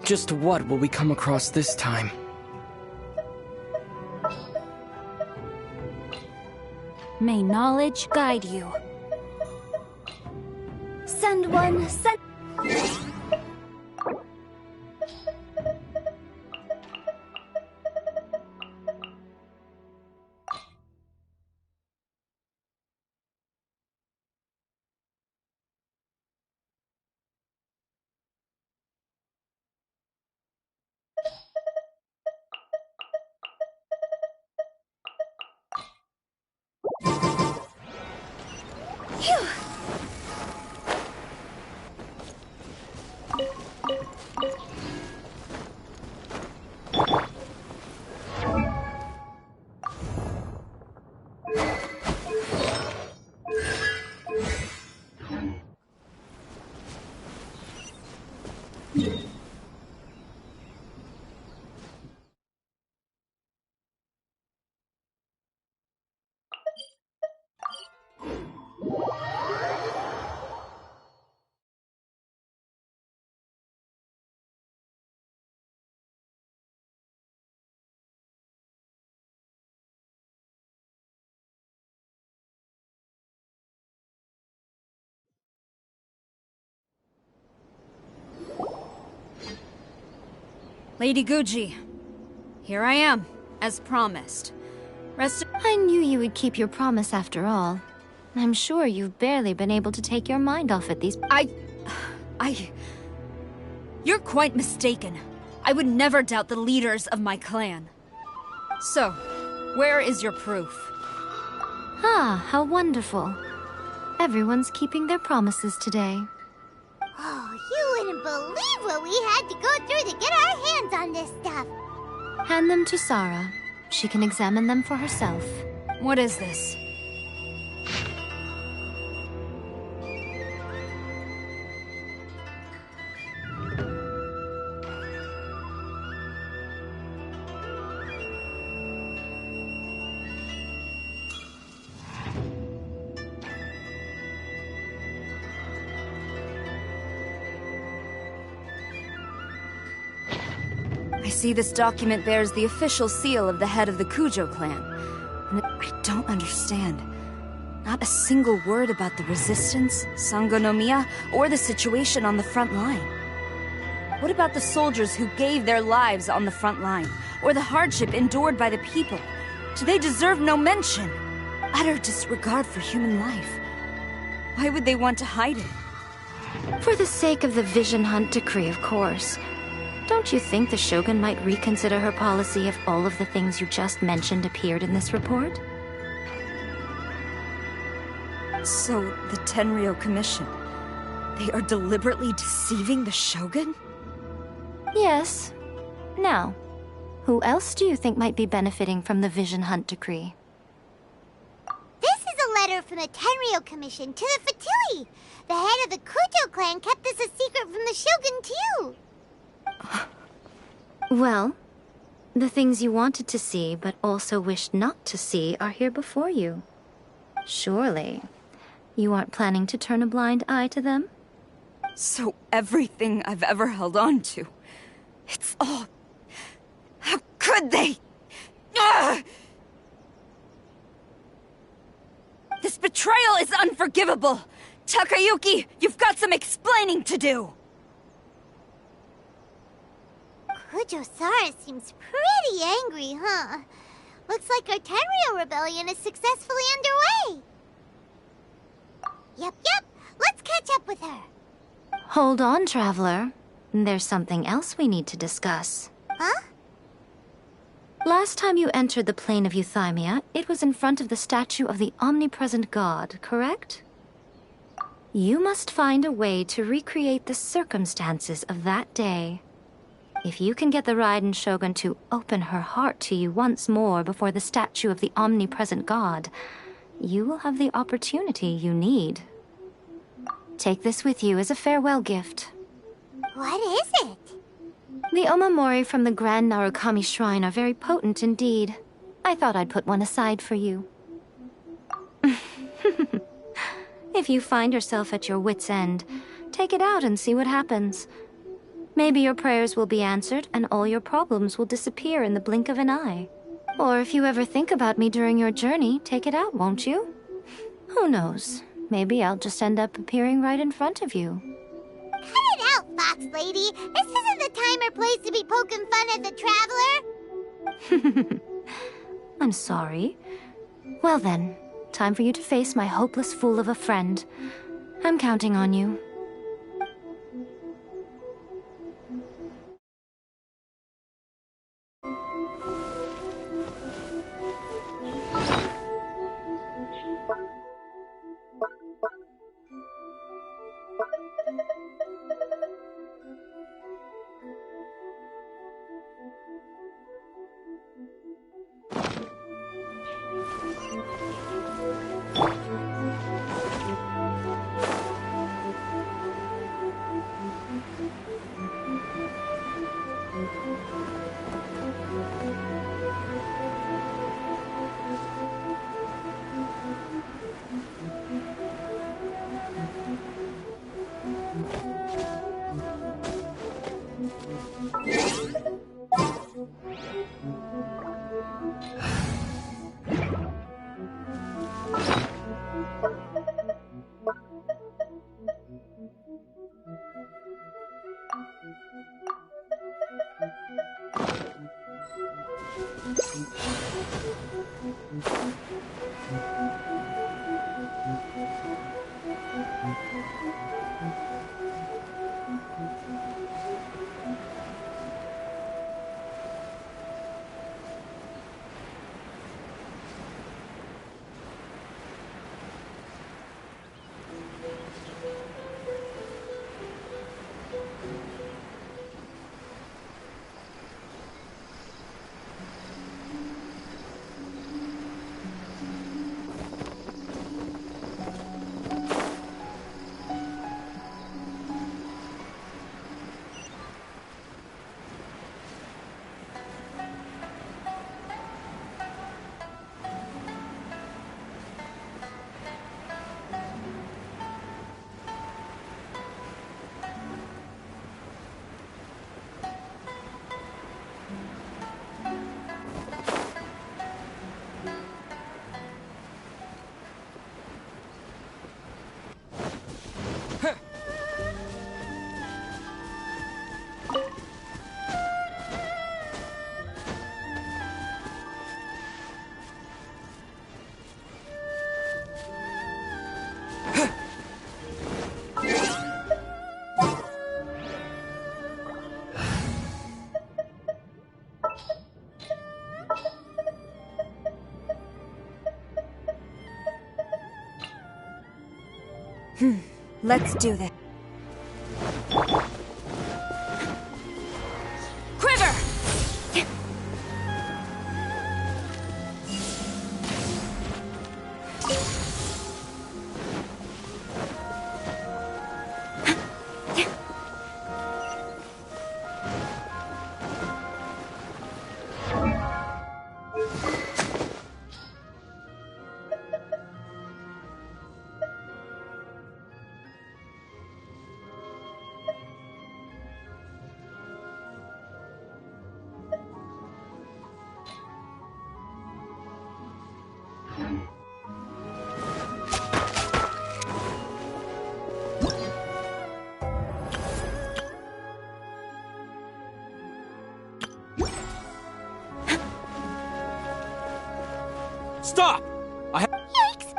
[SPEAKER 12] Just what will we come across this time?
[SPEAKER 14] May knowledge guide you.
[SPEAKER 5] Send one, send...
[SPEAKER 14] Lady Guji, here I am, as promised.
[SPEAKER 13] I knew you would keep your promise after all. I'm sure you've barely been able to take your mind off it these—
[SPEAKER 14] You're quite mistaken. I would never doubt the leaders of my clan. So, where is your proof?
[SPEAKER 13] Ah, how wonderful. Everyone's keeping their promises today.
[SPEAKER 2] Oh, you wouldn't believe what we had to go through to get our hands on this stuff.
[SPEAKER 13] Hand them to Sarah. She can examine them for herself.
[SPEAKER 14] What is this? I see this document bears the official seal of the head of the Kujo clan. And I don't understand. Not a single word about the resistance, Sangonomiya, or the situation on the front line. What about the soldiers who gave their lives on the front line, or the hardship endured by the people? Do they deserve no mention? Utter disregard for human life. Why would they want to hide it?
[SPEAKER 13] For the sake of the Vision Hunt decree, of course. Don't you think the Shogun might reconsider her policy if all of the things you just mentioned appeared in this report?
[SPEAKER 14] So, the Tenryou Commission, they are deliberately deceiving the Shogun?
[SPEAKER 13] Yes. Now, who else do you think might be benefiting from the Vision Hunt decree?
[SPEAKER 2] This is a letter from the Tenryou Commission to the Fatui. The head of the Kujo clan kept this a secret from the Shogun, too.
[SPEAKER 13] Well, the things you wanted to see but also wished not to see are here before you. Surely, you aren't planning to turn a blind eye to them?
[SPEAKER 14] So everything I've ever held on to, it's all... How could they? Ugh! This betrayal is unforgivable! Takayuki, you've got some explaining to do!
[SPEAKER 2] Kujo-Sara seems pretty angry, huh? Looks like our Tenryou rebellion is successfully underway. Yep. Let's catch up with her.
[SPEAKER 13] Hold on, Traveler. There's something else we need to discuss.
[SPEAKER 2] Huh?
[SPEAKER 13] Last time you entered the plane of Euthymia, it was in front of the statue of the omnipresent god, correct? You must find a way to recreate the circumstances of that day. If you can get the Raiden Shogun to open her heart to you once more before the statue of the omnipresent god, you will have the opportunity you need. Take this with you as a farewell gift.
[SPEAKER 2] What is it?
[SPEAKER 13] The omamori from the Grand Narukami Shrine are very potent indeed. I thought I'd put one aside for you. If you find yourself at your wit's end, take it out and see what happens. Maybe your prayers will be answered and all your problems will disappear in the blink of an eye. Or if you ever think about me during your journey, take it out, won't you? Who knows? Maybe I'll just end up appearing right in front of you.
[SPEAKER 2] Cut it out, Fox Lady. This isn't the time or place to be poking fun at the Traveler.
[SPEAKER 13] I'm sorry. Well then, time for you to face my hopeless fool of a friend. I'm counting on you.
[SPEAKER 5] Let's do this.
[SPEAKER 14] Quiver!
[SPEAKER 11] Stop!
[SPEAKER 2] Yikes!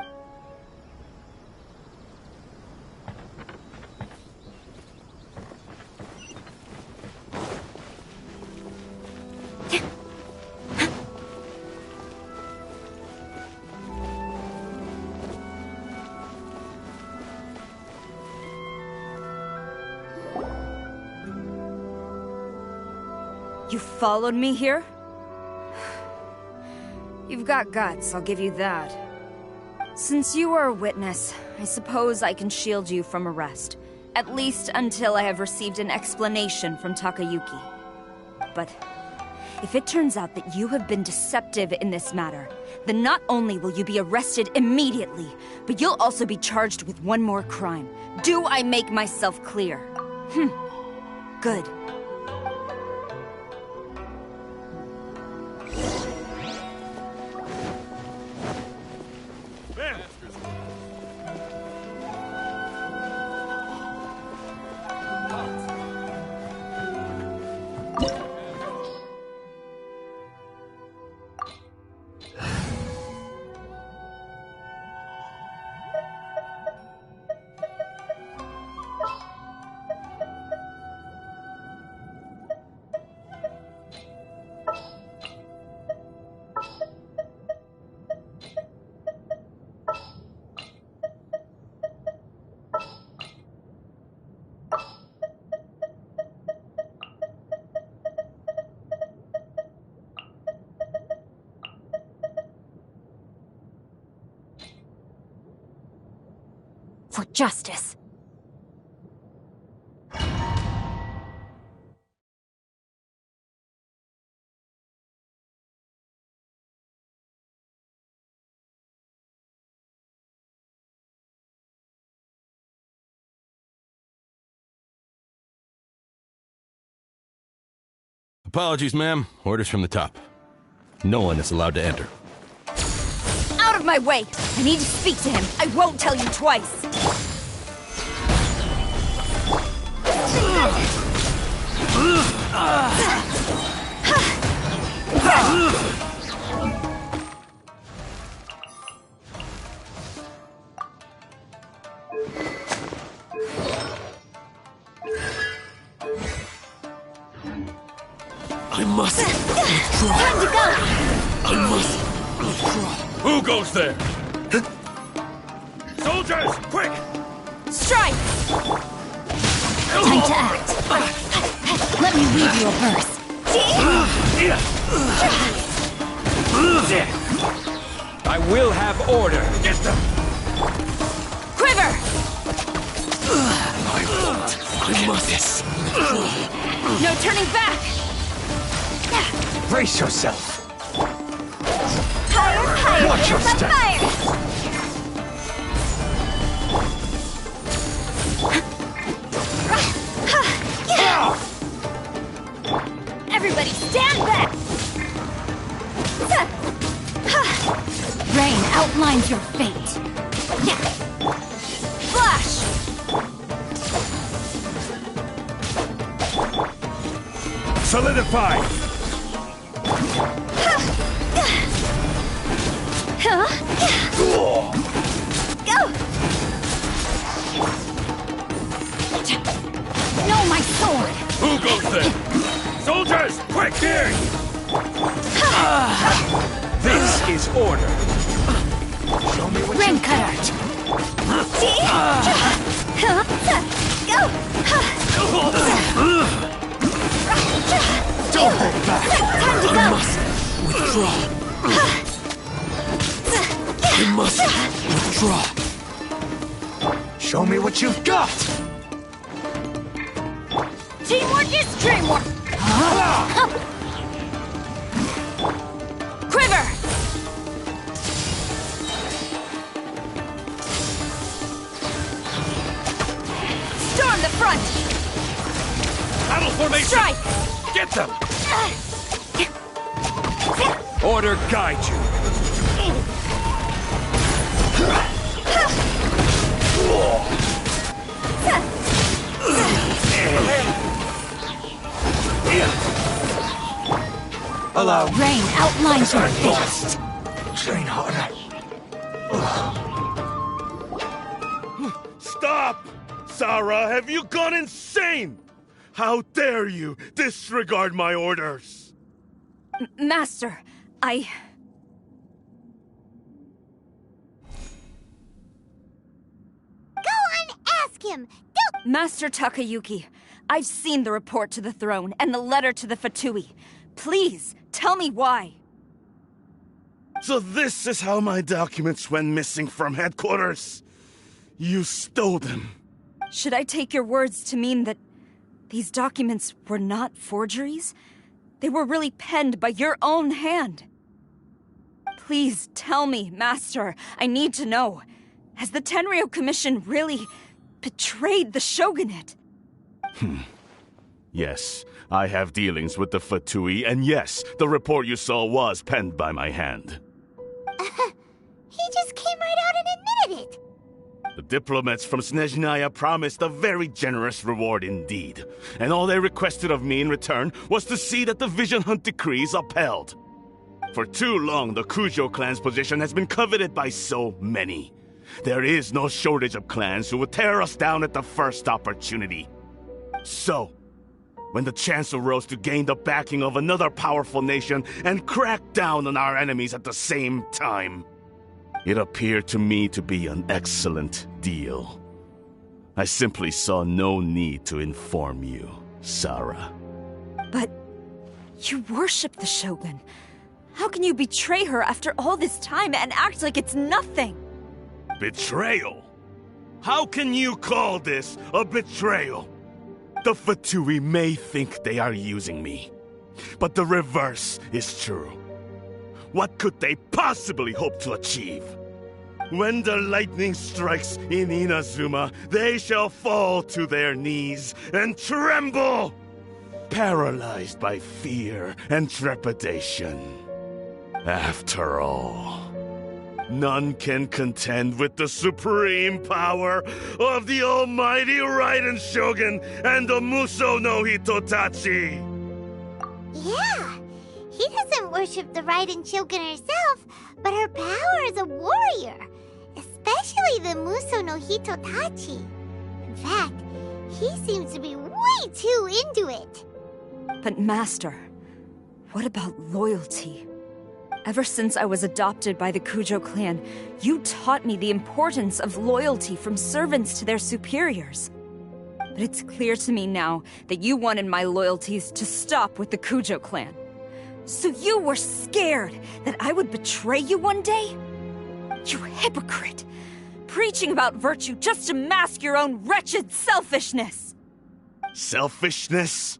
[SPEAKER 14] You followed me here? You've got guts, I'll give you that. Since you are a witness, I suppose I can shield you from arrest. At least until I have received an explanation from Takayuki. But if it turns out that you have been deceptive in this matter, then not only will you be arrested immediately, but you'll also be charged with one more crime. Do I make myself clear? Good.
[SPEAKER 18] For justice.
[SPEAKER 11] Apologies, ma'am. Orders from the top. No one is allowed to enter.
[SPEAKER 14] Out of my way! I need to speak to him. I won't tell you twice.
[SPEAKER 11] I must withdraw.
[SPEAKER 2] Time to go!
[SPEAKER 11] I must withdraw. Who goes there? Soldiers, quick!
[SPEAKER 14] Strike!
[SPEAKER 18] Time to act. Let me read you a verse.
[SPEAKER 11] I will have order. Get them!
[SPEAKER 14] Quiver!
[SPEAKER 11] I must.
[SPEAKER 14] No turning back!
[SPEAKER 11] Brace yourself.
[SPEAKER 2] Higher, higher!
[SPEAKER 11] Watch your
[SPEAKER 2] It's on
[SPEAKER 11] step.
[SPEAKER 2] fire!
[SPEAKER 14] Everybody stand back!
[SPEAKER 18] Rain outlines your fate.
[SPEAKER 14] Flash!
[SPEAKER 11] Solidify.
[SPEAKER 2] Go!
[SPEAKER 18] No, my sword!
[SPEAKER 11] Who goes there? Soldiers, quick here! This is order. Show me what
[SPEAKER 18] Rain
[SPEAKER 11] you
[SPEAKER 18] cutter!
[SPEAKER 11] Don't hold back.
[SPEAKER 2] Time to go!
[SPEAKER 11] I must withdraw. I must withdraw. Show me what you've got.
[SPEAKER 14] Teamwork is dreamwork! Quiver! Storm the front!
[SPEAKER 11] Battle formation.
[SPEAKER 14] Strike!
[SPEAKER 11] Get them. Order guide you.
[SPEAKER 9] Allow me.
[SPEAKER 18] Rain outlines your fate.
[SPEAKER 11] Train harder.
[SPEAKER 4] Stop! Sarah, have you gone insane? How dare you disregard my orders?
[SPEAKER 14] Master, I...
[SPEAKER 2] Go on, ask him! Don't...
[SPEAKER 14] Master Takayuki, I've seen the report to the throne and the letter to the Fatui. Please, tell me why.
[SPEAKER 4] So this is how my documents went missing from headquarters. You stole them.
[SPEAKER 14] Should I take your words to mean that these documents were not forgeries? They were really penned by your own hand. Please tell me, Master. I need to know. Has the Tenryo Commission really betrayed the Shogunate?
[SPEAKER 4] Yes, I have dealings with the Fatui, and yes, the report you saw was penned by my hand.
[SPEAKER 2] He just came right out and admitted it.
[SPEAKER 4] The diplomats from Snezhnaya promised a very generous reward indeed, and all they requested of me in return was to see that the Vision Hunt decree is upheld. For too long, the Kujo clan's position has been coveted by so many. There is no shortage of clans who would tear us down at the first opportunity. So, when the chance arose to gain the backing of another powerful nation and crack down on our enemies at the same time, it appeared to me to be an excellent deal. I simply saw no need to inform you, Sarah.
[SPEAKER 14] But you worship the Shogun. How can you betray her after all this time and act like it's nothing?
[SPEAKER 4] Betrayal? How can you call this a betrayal? The Fatui may think they are using me, but the reverse is true. What could they possibly hope to achieve? When the lightning strikes in Inazuma, they shall fall to their knees and tremble, paralyzed by fear and trepidation. After all, none can contend with the supreme power of the almighty Raiden Shogun and the Muso no Hitotachi!
[SPEAKER 2] Yeah, he doesn't worship the Raiden Shogun herself, but her power as a warrior, especially the Muso no Hitotachi. In fact, he seems to be way too into it.
[SPEAKER 14] But Master, what about loyalty? Ever since I was adopted by the Kujo clan, you taught me the importance of loyalty from servants to their superiors. But it's clear to me now that you wanted my loyalties to stop with the Kujo clan. So you were scared that I would betray you one day? You hypocrite! Preaching about virtue just to mask your own wretched selfishness!
[SPEAKER 4] Selfishness?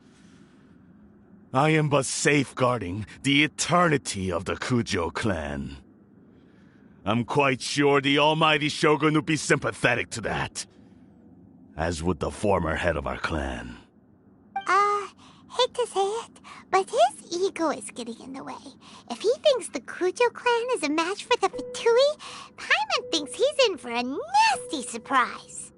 [SPEAKER 4] I am but safeguarding the eternity of the Kujo clan. I'm quite sure the almighty Shogun would be sympathetic to that. As would the former head of our clan.
[SPEAKER 2] Hate to say it, but his ego is getting in the way. If he thinks the Kujo clan is a match for the Fatui, Paimon thinks he's in for a nasty surprise.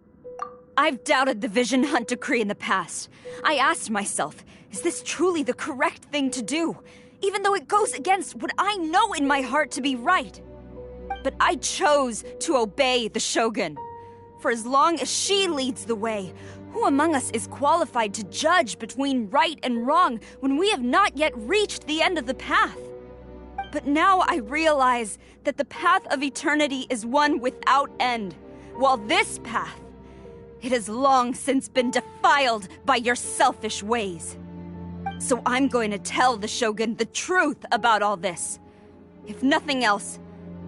[SPEAKER 14] I've doubted the Vision Hunt decree in the past. I asked myself, is this truly the correct thing to do? Even though it goes against what I know in my heart to be right. But I chose to obey the Shogun. For as long as she leads the way, who among us is qualified to judge between right and wrong when we have not yet reached the end of the path? But now I realize that the path of eternity is one without end, while this path, it has long since been defiled by your selfish ways. So I'm going to tell the Shogun the truth about all this. If nothing else,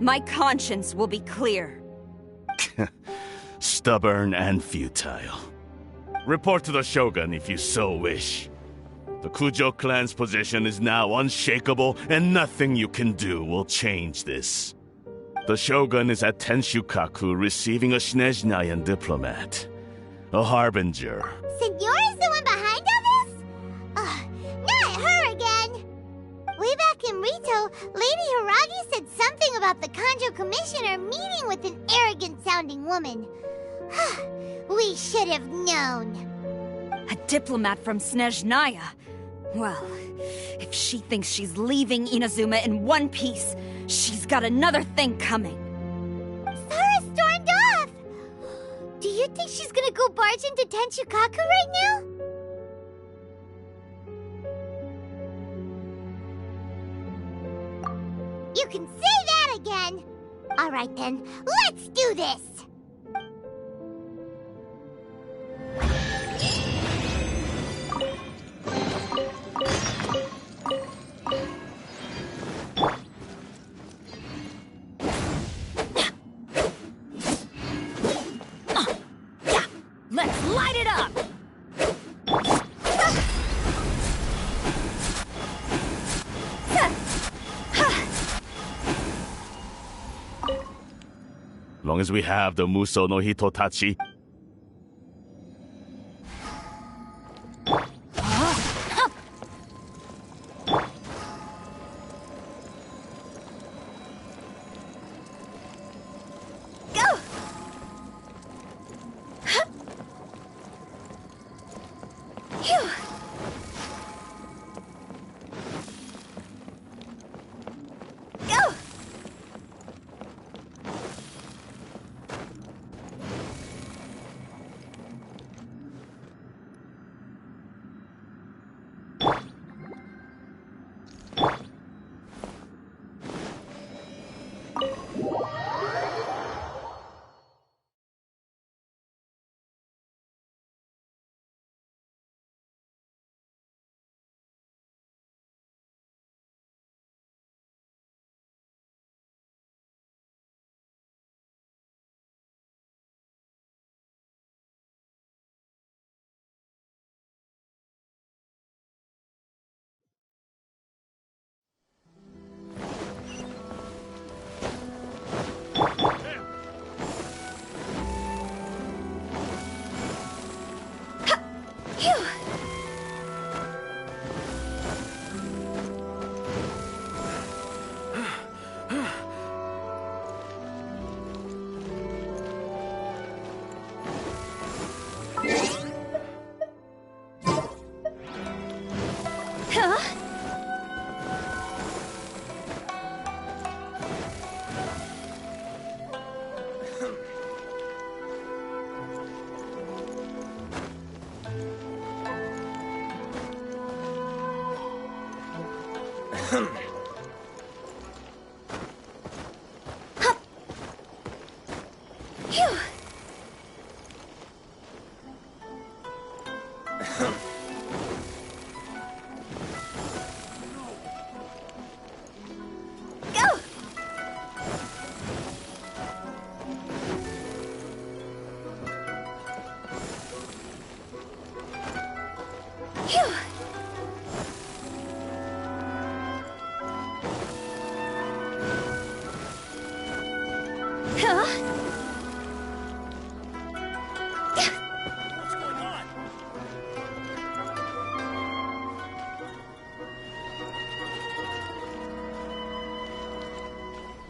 [SPEAKER 14] my conscience will be clear.
[SPEAKER 4] Stubborn and futile. Report to the Shogun if you so wish. The Kujo clan's position is now unshakable, and nothing you can do will change this. The Shogun is at Tenshukaku receiving a Snezhnayan diplomat. A harbinger.
[SPEAKER 2] Senyora's the one behind all this? Not her again! Way back in Rito, Lady Hiragi said something about the Kanjo Commissioner meeting with an arrogant-sounding woman. We should have known.
[SPEAKER 14] A diplomat from Snezhnaya? Well, if she thinks she's leaving Inazuma in one piece, she's got another thing coming.
[SPEAKER 2] Sarah stormed off! Do you think she's gonna go barge into Tenshukaku right now? You can say that again! Alright then, let's do this!
[SPEAKER 14] Light it up!
[SPEAKER 4] Long as we have the Muso no Hitotachi.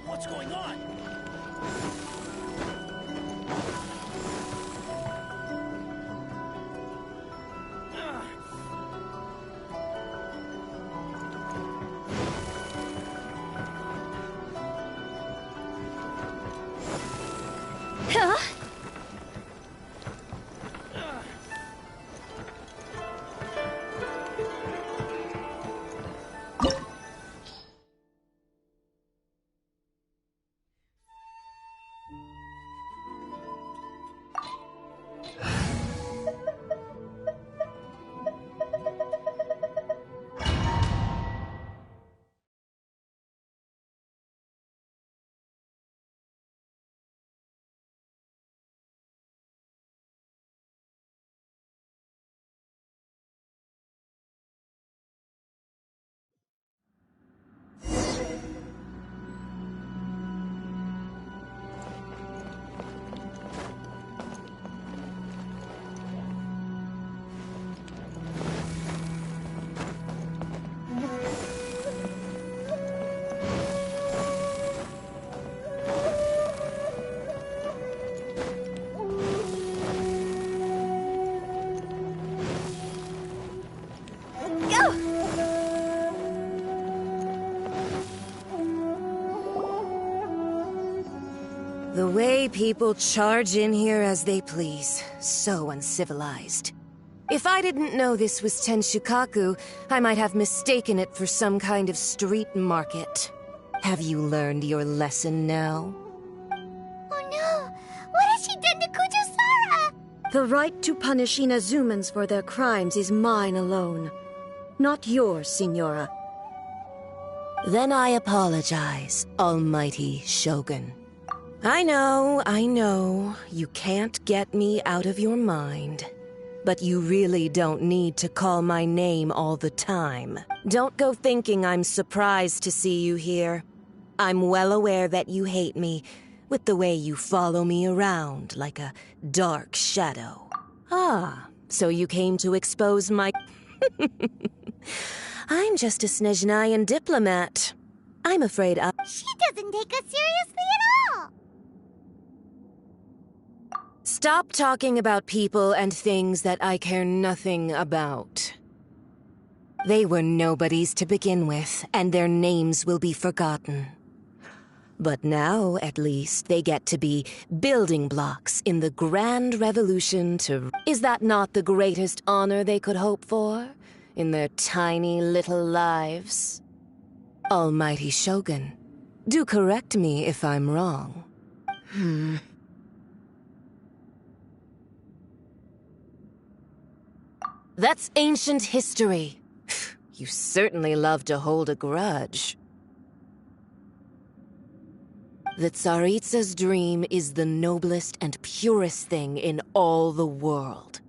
[SPEAKER 11] What's going on?
[SPEAKER 21] The way people charge in here as they please. So uncivilized. If I didn't know this was Tenshukaku, I might have mistaken it for some kind of street market. Have you learned your lesson now?
[SPEAKER 2] Oh no! What has she done to Kujusara?
[SPEAKER 22] The right to punish Inazumans for their crimes is mine alone. Not yours, Signora.
[SPEAKER 21] Then I apologize, Almighty Shogun. I know. You can't get me out of your mind. But you really don't need to call my name all the time. Don't go thinking I'm surprised to see you here. I'm well aware that you hate me, with the way you follow me around like a dark shadow. Ah, so you came to expose my... I'm just a Snezhnayan diplomat. I'm afraid
[SPEAKER 2] She doesn't take us seriously at all!
[SPEAKER 21] Stop talking about people and things that I care nothing about. They were nobodies to begin with, and their names will be forgotten. But now, at least, they get to be building blocks in the grand revolution to... Is that not the greatest honor they could hope for in their tiny little lives? Almighty Shogun, do correct me if I'm wrong. That's ancient history. You certainly love to hold a grudge. The Tsaritsa's dream is the noblest and purest thing in all the world.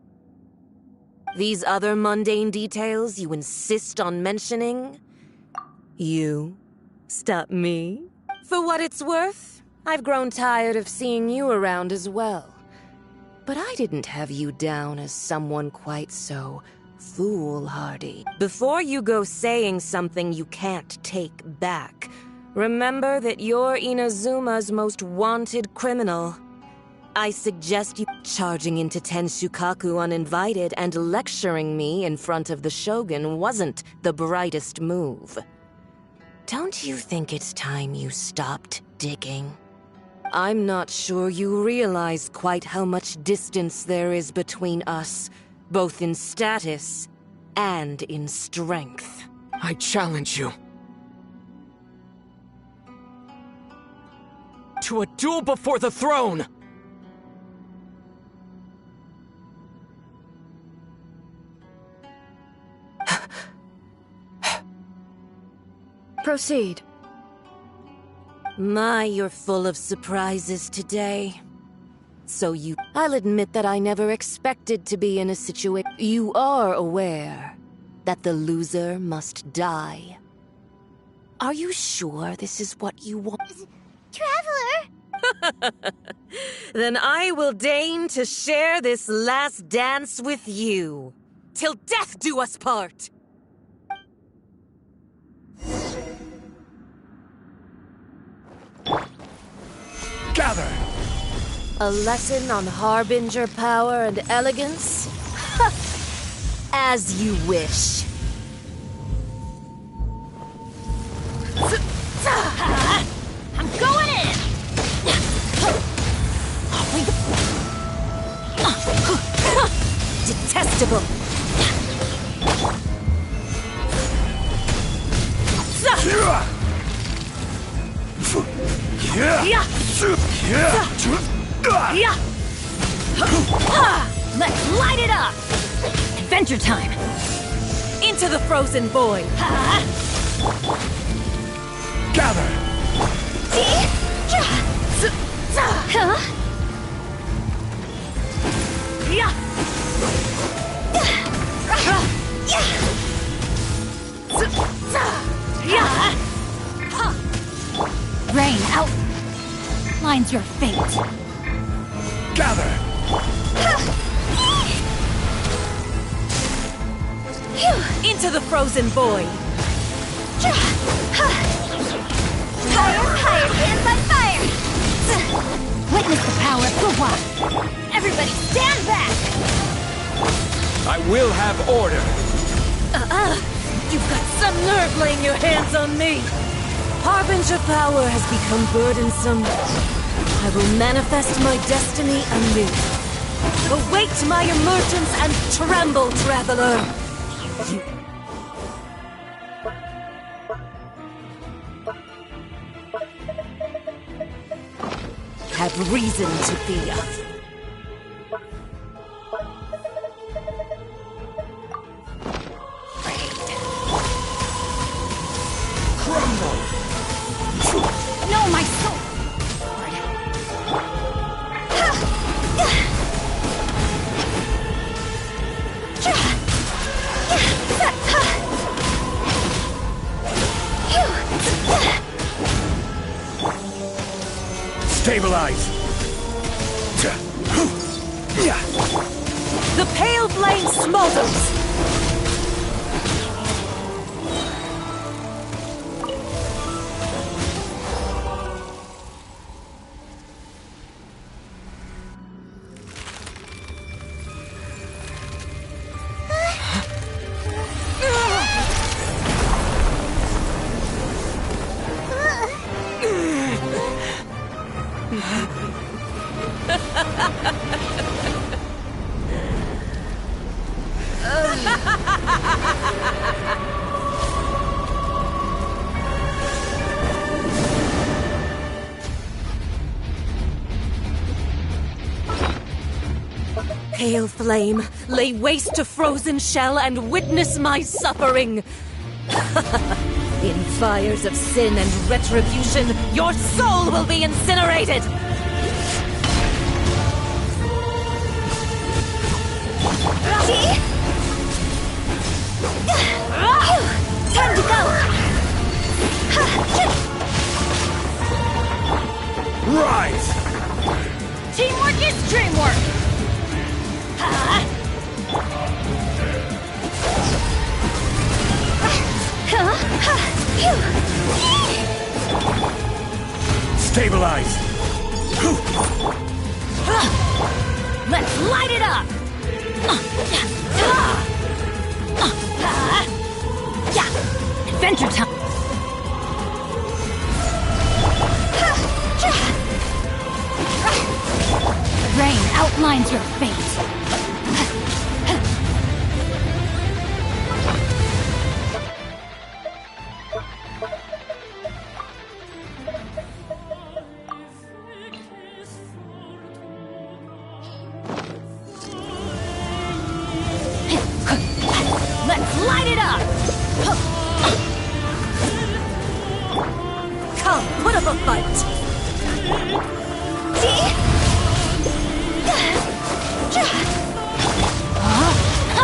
[SPEAKER 21] These other mundane details you insist on mentioning? You stop me? For what it's worth, I've grown tired of seeing you around as well. But I didn't have you down as someone quite so foolhardy. Before you go saying something you can't take back, remember that you're Inazuma's most wanted criminal. I suggest you charging into Tenshukaku uninvited and lecturing me in front of the Shogun wasn't the brightest move. Don't you think it's time you stopped digging? I'm not sure you realize quite how much distance there is between us, both in status and in strength.
[SPEAKER 11] I challenge you to a duel before the throne!
[SPEAKER 21] Proceed. My, you're full of surprises today. I'll admit that I never expected to be in a situation... You are aware that the loser must die. Are you sure this is what you want?
[SPEAKER 2] Traveler!
[SPEAKER 21] Then I will deign to share this last dance with you. Till death do us part!
[SPEAKER 4] Gather!
[SPEAKER 21] A lesson on Harbinger power and elegance? As you wish.
[SPEAKER 14] I'm going in!
[SPEAKER 21] Detestable!
[SPEAKER 14] Let's light it up! Adventure time!
[SPEAKER 21] Into the frozen void!
[SPEAKER 4] Gather!
[SPEAKER 14] Rain out! Line's your fate.
[SPEAKER 4] Gather!
[SPEAKER 21] Into the frozen void!
[SPEAKER 14] Fire, stand by fire! Witness the power of Guhua! Everybody stand back!
[SPEAKER 11] I will have order!
[SPEAKER 21] You've got some nerve laying your hands on me! Harbinger power has become burdensome. I will manifest my destiny anew. Await my emergence and tremble, traveler! Have reason to fear.
[SPEAKER 14] No, my soul!
[SPEAKER 4] Stabilize!
[SPEAKER 21] The pale flame smolders! Pale flame, lay waste to frozen shell and witness my suffering! In fires of sin and retribution, your soul will be incinerated!
[SPEAKER 2] Time to go!
[SPEAKER 4] Rise!
[SPEAKER 14] Teamwork is dreamwork!
[SPEAKER 4] Stabilize!
[SPEAKER 14] Let's light it up! Adventure time! Rain outlines your fate. Let's light it up!
[SPEAKER 21] Come, put up a fight!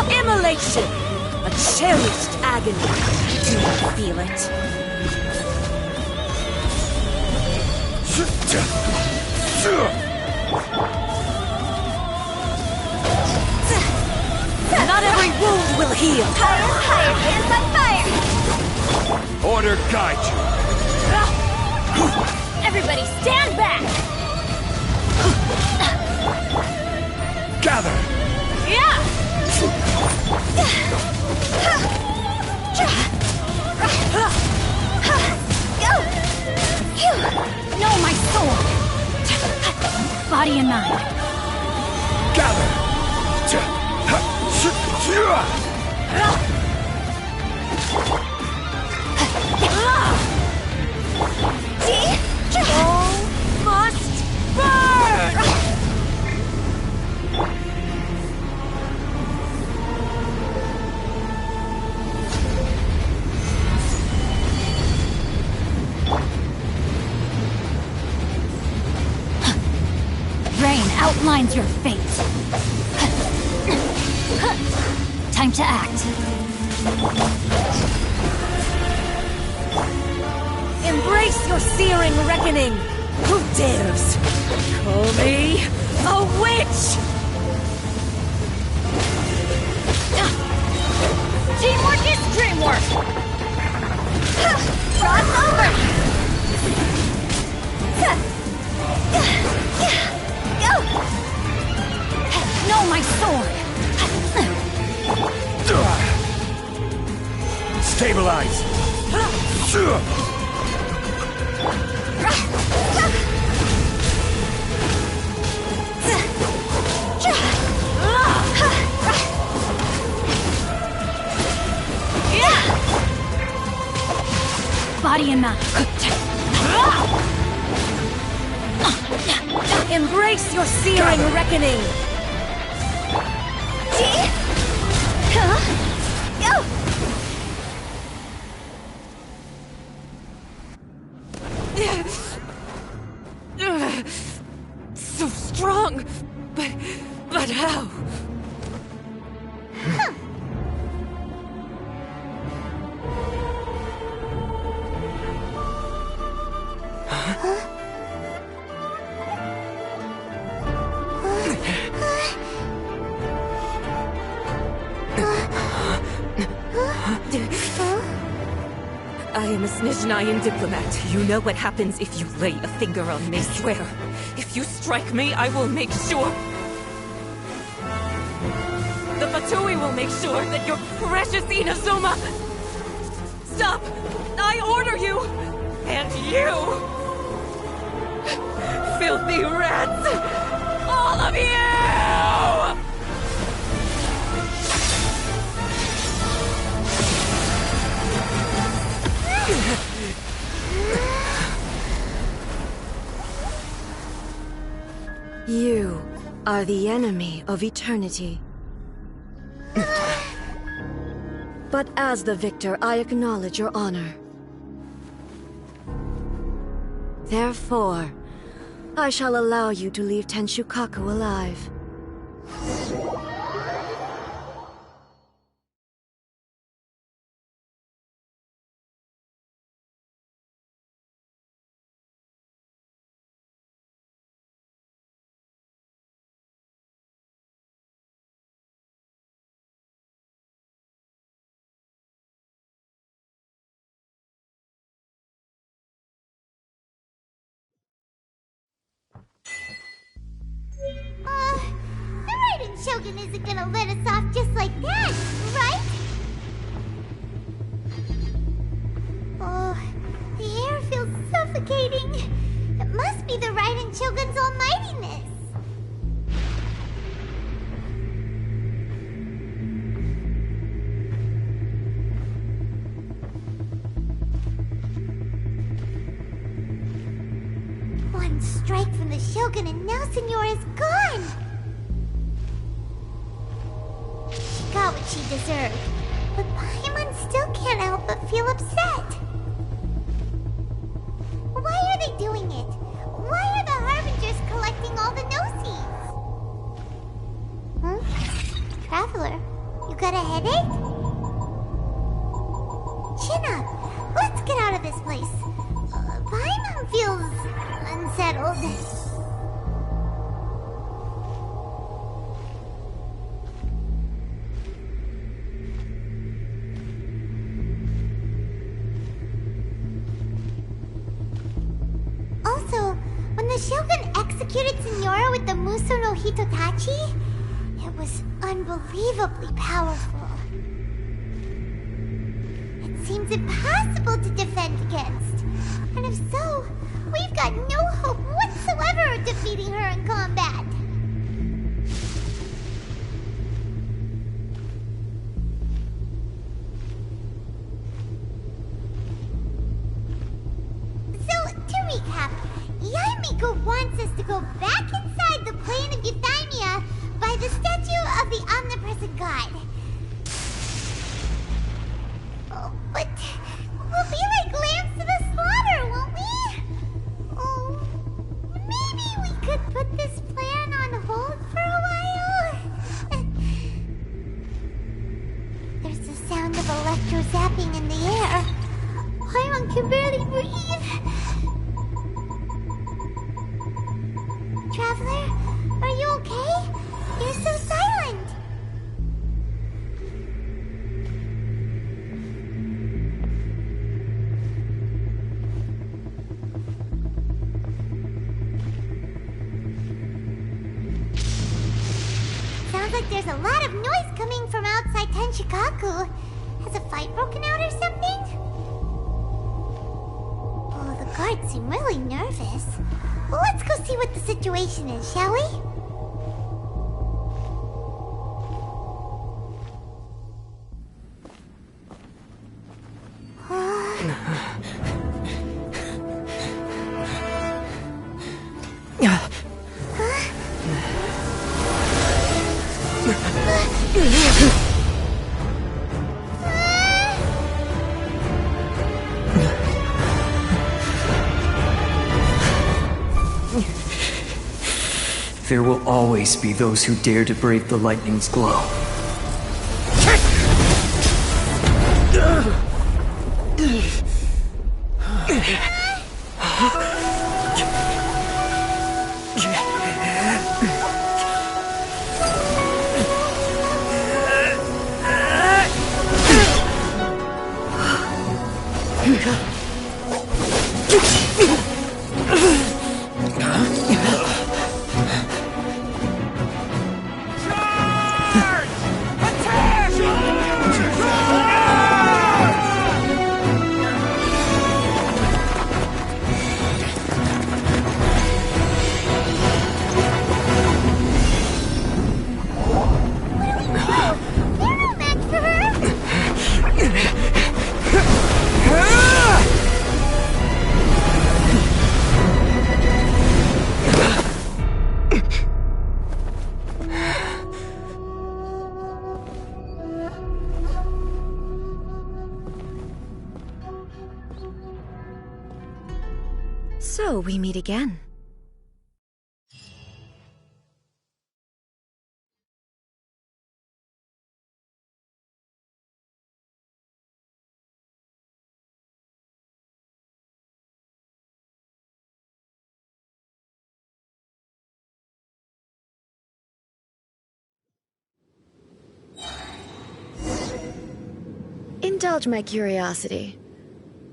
[SPEAKER 21] Immolation! A cherished agony. Do you feel it? Not every wound will heal!
[SPEAKER 2] Higher, hands on fire!
[SPEAKER 4] Order guide you!
[SPEAKER 14] Everybody stand back!
[SPEAKER 4] Gather!
[SPEAKER 14] Yeah! Know my sword! Body and mind.
[SPEAKER 4] Gather!
[SPEAKER 21] All must burn!
[SPEAKER 14] Rain outlines your fate. Time to act.
[SPEAKER 21] Embrace your searing reckoning! Who dares call me a witch?
[SPEAKER 14] Teamwork is dreamwork!
[SPEAKER 2] Cross over!
[SPEAKER 14] Know my sword!
[SPEAKER 4] Stabilize!
[SPEAKER 14] Body and mind.
[SPEAKER 21] Embrace your searing reckoning! So strong, but how?
[SPEAKER 3] am a Snezhnayan diplomat. You know what happens if you lay a finger on me. I swear, if you strike me, I will make sure... The Fatui will make sure that your precious Inazuma... Stop! I order you! And you! Filthy rats! All of you!
[SPEAKER 22] You are the enemy of eternity. But as the victor, I acknowledge your honor. Therefore, I shall allow you to leave Tenshukaku alive.
[SPEAKER 2] The Raiden Shogun isn't gonna let us off just like that, right? Oh, the air feels suffocating. It must be the Raiden Shogun's almightiness. One strike from the Shogun and now Senora is gone! She got what she deserved, but Paimon still can't help but feel upset. Why are they doing it? Why are the Harbingers collecting all the no-seeds? Traveler, you got a headache? Chin up! Let's get out of this place. Paimon feels unsettled. Also, when the Shogun executed Senora with the Muso no Hitotachi, it was unbelievably powerful. It seems impossible to defend against. And if so, we've got no hope whatsoever of defeating her in combat. So, to recap, Yaimiko wants us to go back inside the plane of Euthymia by the statue of the omnipresent god. Oh, but we'll be like lambs to the slaughter, won't we? Oh, maybe we could put this plan on hold for a while? There's the sound of electro zapping in the air. Paimon can barely breathe. Traveler, are you okay? You're so silent. Sounds like there's a lot of noise coming from outside Tenshukaku. Has a fight broken out or something? Oh, the guards seem really nervous. Well, let's go see what the situation is, shall we?
[SPEAKER 20] There will always be those who dare to brave the lightning's glow.
[SPEAKER 22] So we meet again. Indulge my curiosity.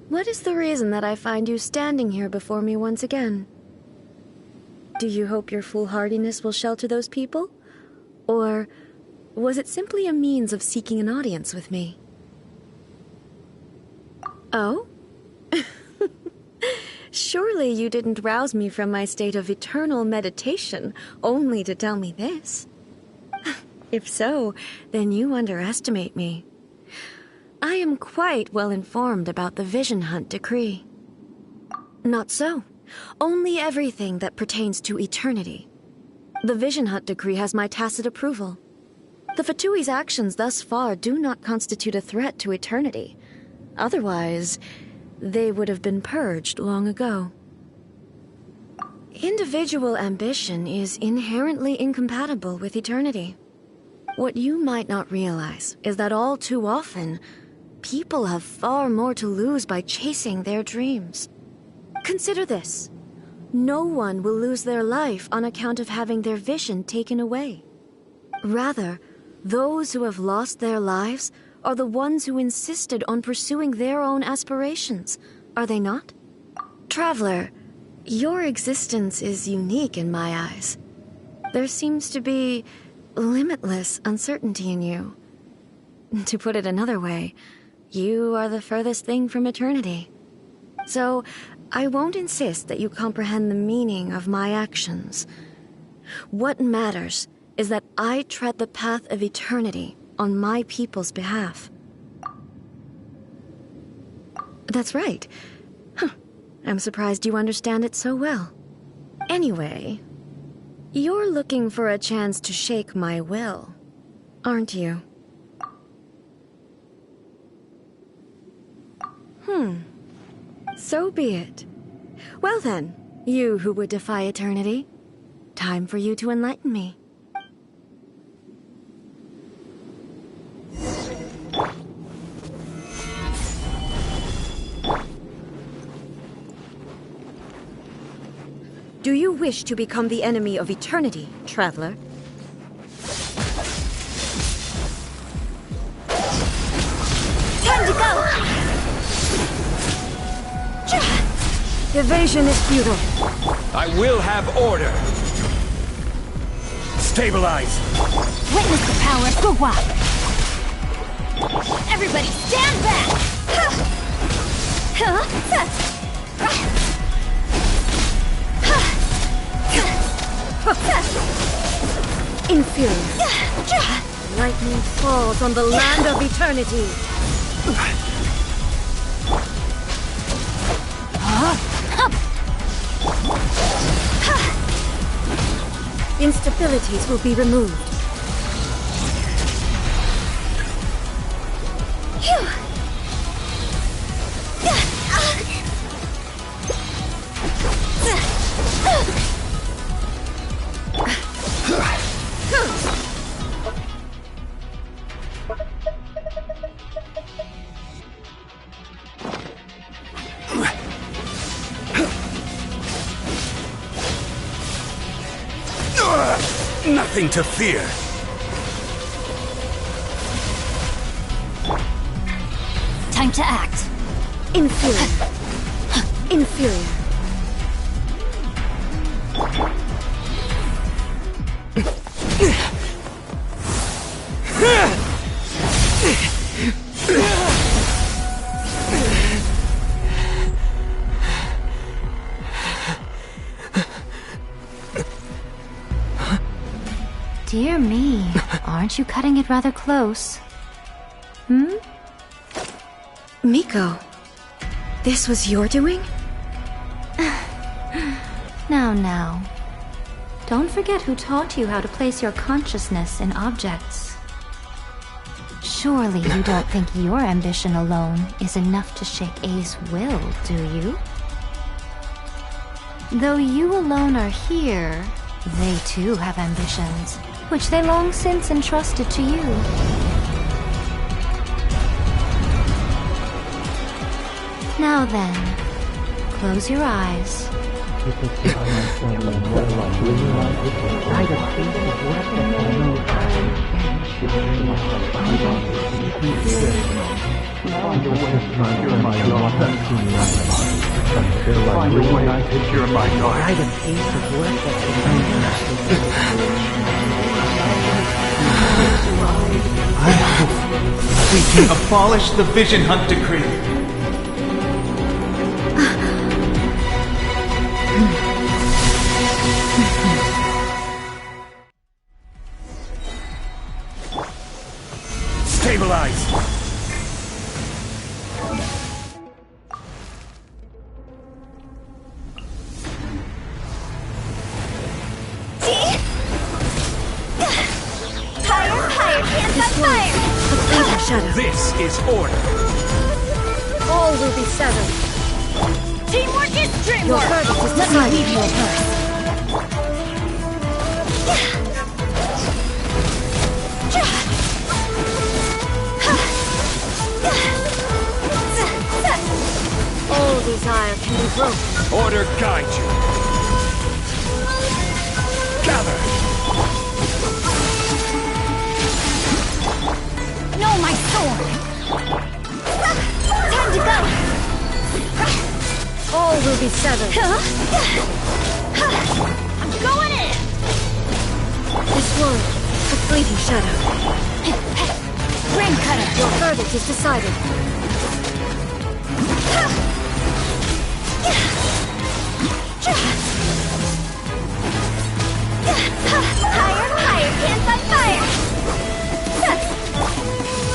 [SPEAKER 22] What is the reason that I find you standing here before me once again? Do you hope your foolhardiness will shelter those people? Or was it simply a means of seeking an audience with me? Oh? Surely you didn't rouse me from my state of eternal meditation only to tell me this. If so, then you underestimate me. I am quite well informed about the Vision Hunt decree. Not so. Only everything that pertains to eternity. The Vision Hunt decree has my tacit approval. The Fatui's actions thus far do not constitute a threat to eternity. Otherwise, they would have been purged long ago. Individual ambition is inherently incompatible with eternity. What you might not realize is that all too often, people have far more to lose by chasing their dreams. Consider this. No one will lose their life on account of having their vision taken away. Rather, those who have lost their lives are the ones who insisted on pursuing their own aspirations, are they not? Traveler, your existence is unique in my eyes. There seems to be limitless uncertainty in you. To put it another way, you are the furthest thing from eternity. So, I won't insist that you comprehend the meaning of my actions. What matters is that I tread the path of eternity on my people's behalf. That's right. Huh. I'm surprised you understand it so well. Anyway, you're looking for a chance to shake my will, aren't you? So be it. Well then, you who would defy eternity, time for you to enlighten me. Do you wish to become the enemy of eternity, traveler?
[SPEAKER 2] Time to go!
[SPEAKER 22] Evasion is futile.
[SPEAKER 11] I will have order. Stabilize.
[SPEAKER 2] Witness the power of Guhua! Everybody stand back!
[SPEAKER 22] Inferior. Lightning falls on the land of eternity. Instabilities will be removed.
[SPEAKER 11] Nothing to fear.
[SPEAKER 2] Time to act.
[SPEAKER 22] Inferior. Inferior.
[SPEAKER 13] Dear me, aren't you cutting it rather close?
[SPEAKER 22] Miko, this was your doing?
[SPEAKER 13] Now. Don't forget who taught you how to place your consciousness in objects. Surely you don't think your ambition alone is enough to shake A's will, do you? Though you alone are here, they too have ambitions, which they long since entrusted to you. Now then, close your eyes.
[SPEAKER 8] I hope we can abolish the Vision Hunt Decree.
[SPEAKER 11] Stabilize! This is order.
[SPEAKER 22] All will be severed.
[SPEAKER 14] Teamwork is dreamwork!
[SPEAKER 22] Your verdict is
[SPEAKER 14] Let
[SPEAKER 22] decided.
[SPEAKER 14] me lead you first.
[SPEAKER 22] All desire can be broken.
[SPEAKER 11] Order guide you. Gather!
[SPEAKER 14] No, my sword! Time to go!
[SPEAKER 22] All will be severed.
[SPEAKER 14] I'm going in!
[SPEAKER 22] This world, a fleeting shadow.
[SPEAKER 14] Rain cutter!
[SPEAKER 22] Your verdict is decided.
[SPEAKER 14] Higher, hands on fire!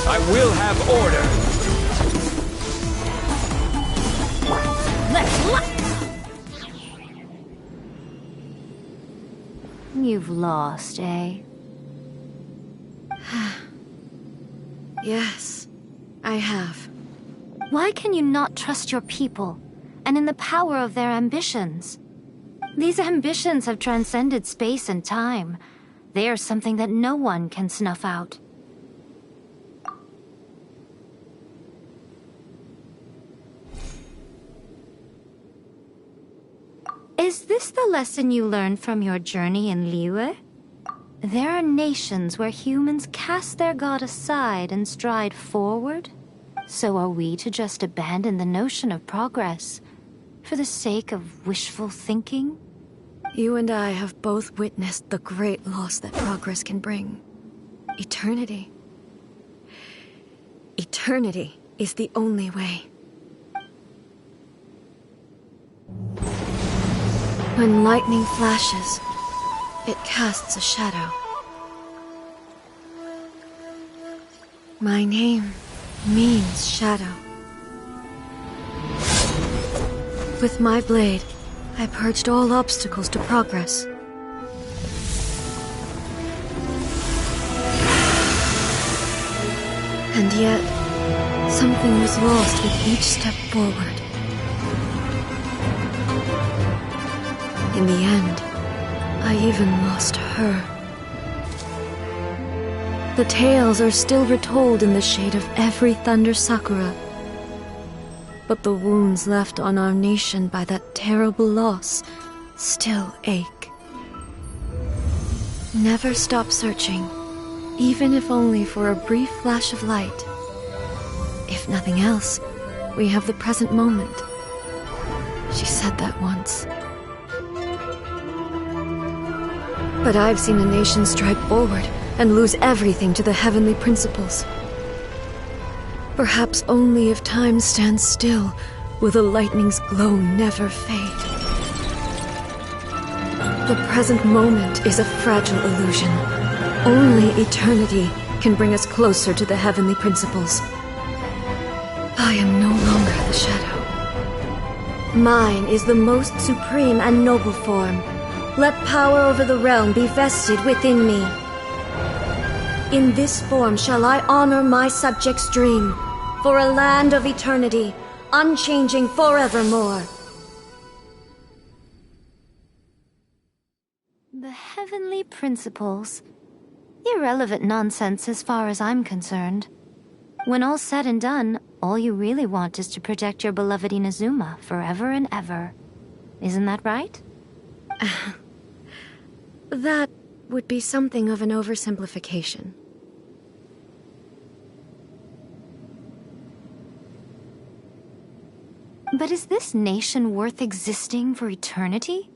[SPEAKER 11] I will have order.
[SPEAKER 14] Let's look!
[SPEAKER 13] You've lost, eh?
[SPEAKER 22] Yes, I have.
[SPEAKER 13] Why can you not trust your people, and in the power of their ambitions? These ambitions have transcended space and time. They are something that no one can snuff out. Is this the lesson you learned from your journey in Liyue? There are nations where humans cast their god aside and stride forward. So are we to just abandon the notion of progress for the sake of wishful thinking?
[SPEAKER 22] You and I have both witnessed the great loss that progress can bring. Eternity. Eternity is the only way. When lightning flashes, it casts a shadow. My name means shadow. With my blade, I purged all obstacles to progress. And yet, something was lost with each step forward. In the end, I even lost her. The tales are still retold in the shade of every Thunder Sakura. But the wounds left on our nation by that terrible loss still ache. Never stop searching, even if only for a brief flash of light. If nothing else, we have the present moment. She said that once. But I've seen a nation stride forward and lose everything to the heavenly principles. Perhaps only if time stands still will the lightning's glow never fade. The present moment is a fragile illusion. Only eternity can bring us closer to the heavenly principles. I am no longer the shadow. Mine is the most supreme and noble form. Let power over the realm be vested within me. In this form shall I honor my subjects' dream, for a land of eternity, unchanging forevermore.
[SPEAKER 13] Heavenly principles. Irrelevant nonsense as far as I'm concerned. When all's said and done, all you really want is to protect your beloved Inazuma forever and ever. Isn't that right?
[SPEAKER 22] That would be something of an oversimplification.
[SPEAKER 13] But is this nation worth existing for eternity?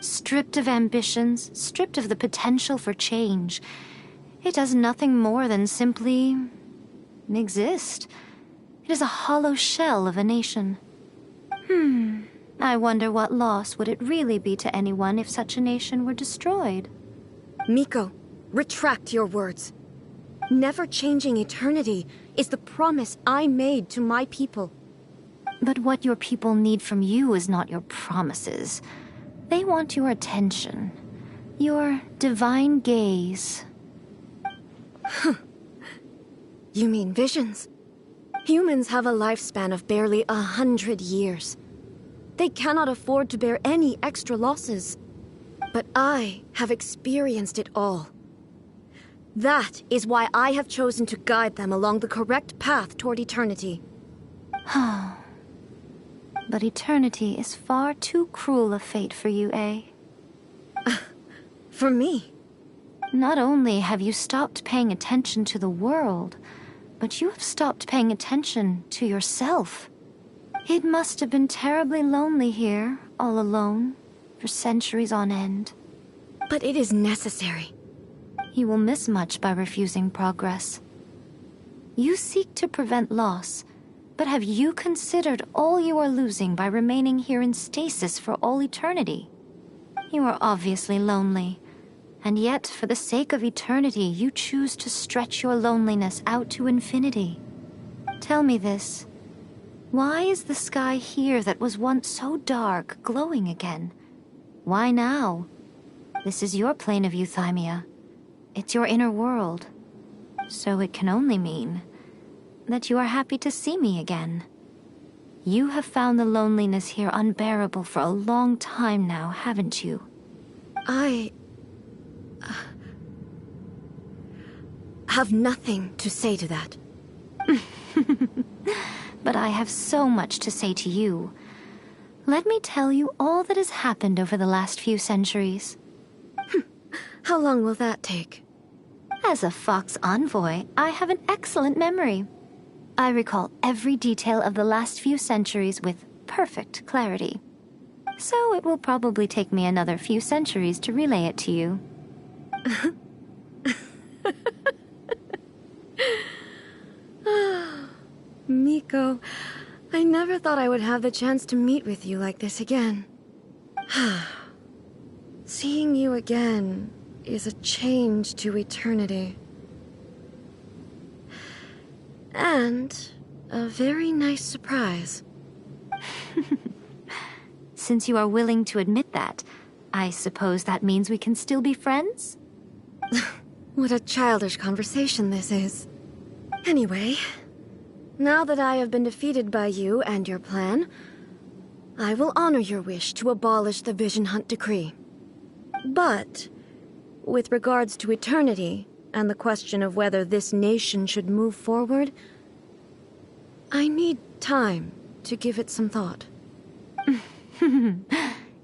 [SPEAKER 13] Stripped of ambitions, stripped of the potential for change, it does nothing more than simply exist. It is a hollow shell of a nation. I wonder what loss would it really be to anyone if such a nation were destroyed.
[SPEAKER 22] Miko, retract your words. Never changing eternity is the promise I made to my people.
[SPEAKER 13] But what your people need from you is not your promises. They want your attention. Your divine gaze.
[SPEAKER 22] You mean visions? Humans have a lifespan of barely 100 years. They cannot afford to bear any extra losses. But I have experienced it all. That is why I have chosen to guide them along the correct path toward eternity.
[SPEAKER 13] But eternity is far too cruel a fate for you, eh?
[SPEAKER 22] For me?
[SPEAKER 13] Not only have you stopped paying attention to the world, but you have stopped paying attention to yourself. It must have been terribly lonely here, all alone, for centuries on end.
[SPEAKER 22] But it is necessary.
[SPEAKER 13] You will miss much by refusing progress. You seek to prevent loss, but have you considered all you are losing by remaining here in stasis for all eternity? You are obviously lonely, and yet for the sake of eternity you choose to stretch your loneliness out to infinity. Tell me this. Why is the sky here that was once so dark glowing again? Why now? This is your plane of euthymia. It's your inner world. So it can only mean that you are happy to see me again. You have found the loneliness here unbearable for a long time now, haven't you?
[SPEAKER 22] I have nothing to say to that.
[SPEAKER 13] But I have so much to say to you. Let me tell you all that has happened over the last few centuries.
[SPEAKER 22] How long will that take?
[SPEAKER 13] As a Fox envoy, I have an excellent memory. I recall every detail of the last few centuries with perfect clarity. So it will probably take me another few centuries to relay it to you.
[SPEAKER 22] Miko, I never thought I would have the chance to meet with you like this again. Seeing you again is a change to eternity. And a very nice surprise.
[SPEAKER 13] Since you are willing to admit that, I suppose that means we can still be friends?
[SPEAKER 22] What a childish conversation this is. Anyway, now that I have been defeated by you and your plan, I will honor your wish to abolish the Vision Hunt Decree. But, with regards to eternity, and the question of whether this nation should move forward, I need time to give it some thought.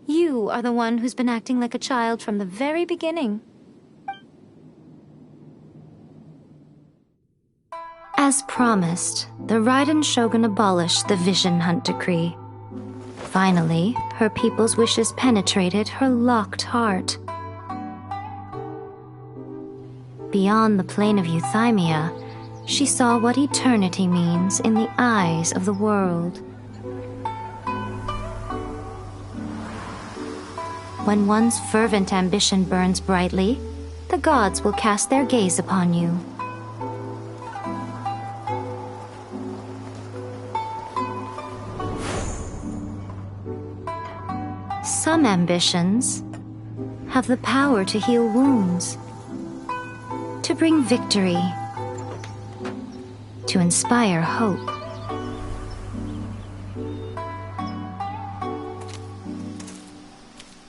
[SPEAKER 13] You are the one who's been acting like a child from the very beginning. As promised, the Raiden Shogun abolished the Vision Hunt Decree. Finally, her people's wishes penetrated her locked heart. Beyond the plane of euthymia, she saw what eternity means in the eyes of the world. When one's fervent ambition burns brightly, the gods will cast their gaze upon you. Some ambitions have the power to heal wounds, to bring victory, to inspire hope.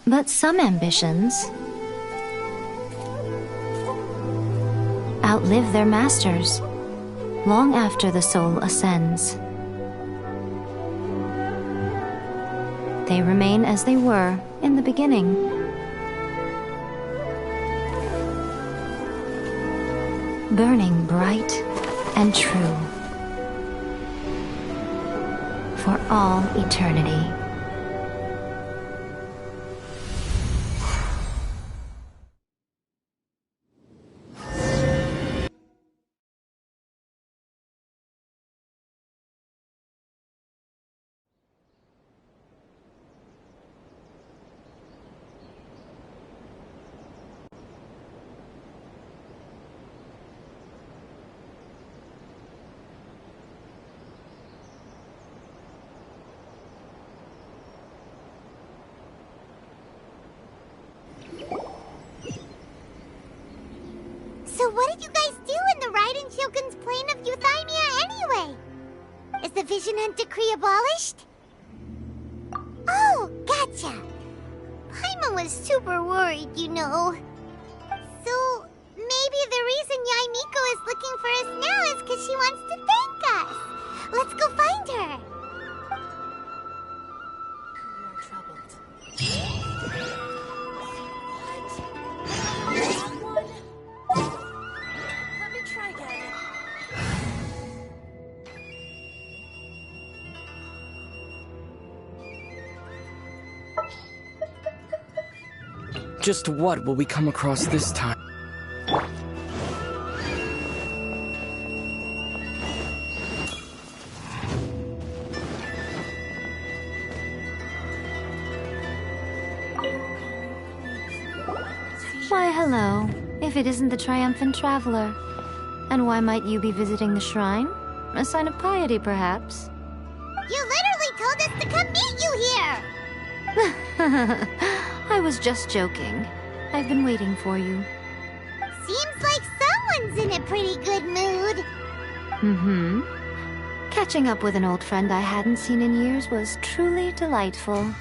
[SPEAKER 13] But some ambitions outlive their masters, long after the soul ascends. They remain as they were in the beginning. Burning bright and true for all eternity.
[SPEAKER 2] So what did you guys do in the Raiden Shogun's plane of Euthymia anyway? Is the Vision Hunt decree abolished? Oh, gotcha. Paimon was super worried, you know. So maybe the reason Yaimiko is looking for us now is because she wants to thank us. Let's go find her.
[SPEAKER 16] We are troubled. Let me try again.
[SPEAKER 12] Just what will we come across this time?
[SPEAKER 13] Why, hello. If it isn't the triumphant traveler. And why might you be visiting the shrine? A sign of piety, perhaps?
[SPEAKER 2] You literally told us to come meet you here!
[SPEAKER 13] I was just joking. I've been waiting for you.
[SPEAKER 2] Seems like someone's in a pretty good mood.
[SPEAKER 13] Mm-hmm. Catching up with an old friend I hadn't seen in years was truly delightful.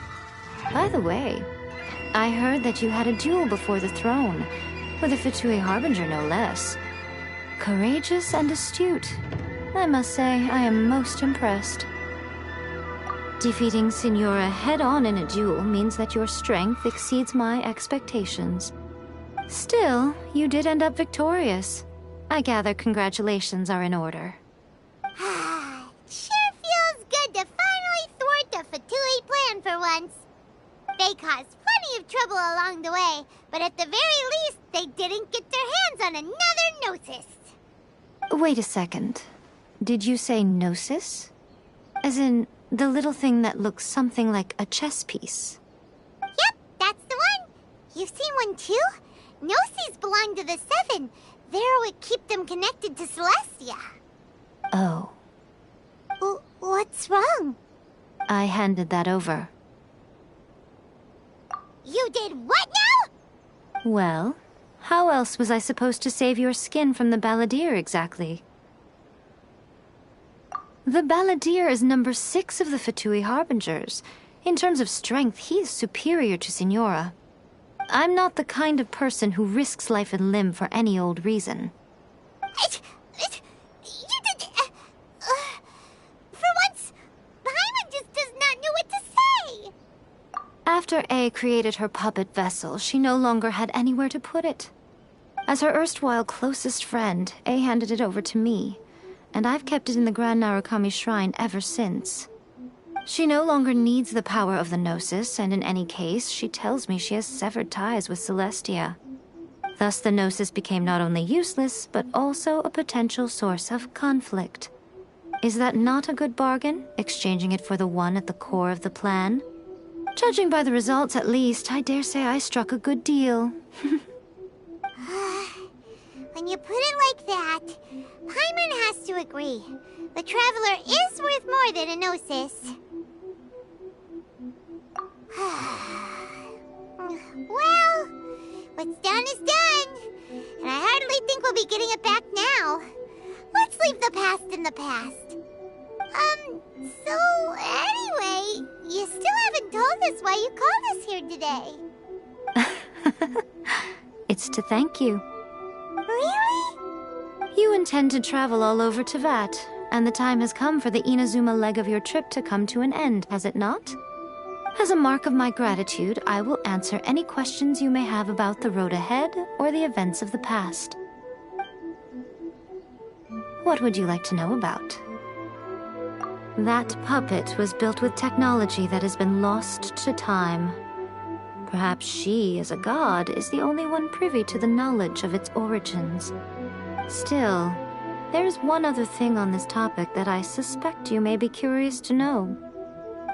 [SPEAKER 13] By the way, I heard that you had a duel before the throne, with a Fatui Harbinger no less. Courageous and astute. I must say, I am most impressed. Defeating Signora head-on in a duel means that your strength exceeds my expectations. Still, you did end up victorious. I gather congratulations are in order.
[SPEAKER 2] Sure feels good to finally thwart the Fatui plan for once. They caused plenty of trouble along the way, but at the very least, they didn't get their hands on another Gnosis.
[SPEAKER 13] Wait a second. Did you say Gnosis? As in, the little thing that looks something like a chess piece?
[SPEAKER 2] Yep, that's the one. You've seen one too? Gnosis belong to the Seven. They're what keep them connected to Celestia.
[SPEAKER 13] Oh.
[SPEAKER 2] What's wrong?
[SPEAKER 13] I handed that over.
[SPEAKER 2] You did what now?
[SPEAKER 13] Well, how else was I supposed to save your skin from the Balladeer exactly? The Balladeer is number 6 of the Fatui Harbingers. In terms of strength, he is superior to Signora. I'm not the kind of person who risks life and limb for any old reason.
[SPEAKER 2] For once, Paimon just does not know what to say.
[SPEAKER 13] After A created her puppet vessel, she no longer had anywhere to put it. As her erstwhile closest friend, A handed it over to me, and I've kept it in the Grand Narukami Shrine ever since. She no longer needs the power of the Gnosis, and in any case, she tells me she has severed ties with Celestia. Thus the Gnosis became not only useless, but also a potential source of conflict. Is that not a good bargain, exchanging it for the one at the core of the plan? Judging by the results, at least, I dare say I struck a good deal.
[SPEAKER 2] When you put it like that, Paimon has to agree. The Traveler is worth more than a Gnosis. Well, what's done is done. And I hardly think we'll be getting it back now. Let's leave the past in the past. So anyway, you still haven't told us why you called us here today.
[SPEAKER 13] It's to thank you.
[SPEAKER 2] Really?
[SPEAKER 13] You intend to travel all over Teyvat, and the time has come for the Inazuma leg of your trip to come to an end, has it not? As a mark of my gratitude, I will answer any questions you may have about the road ahead or the events of the past. What would you like to know about? That puppet was built with technology that has been lost to time. Perhaps she, as a god, is the only one privy to the knowledge of its origins. Still, there is one other thing on this topic that I suspect you may be curious to know.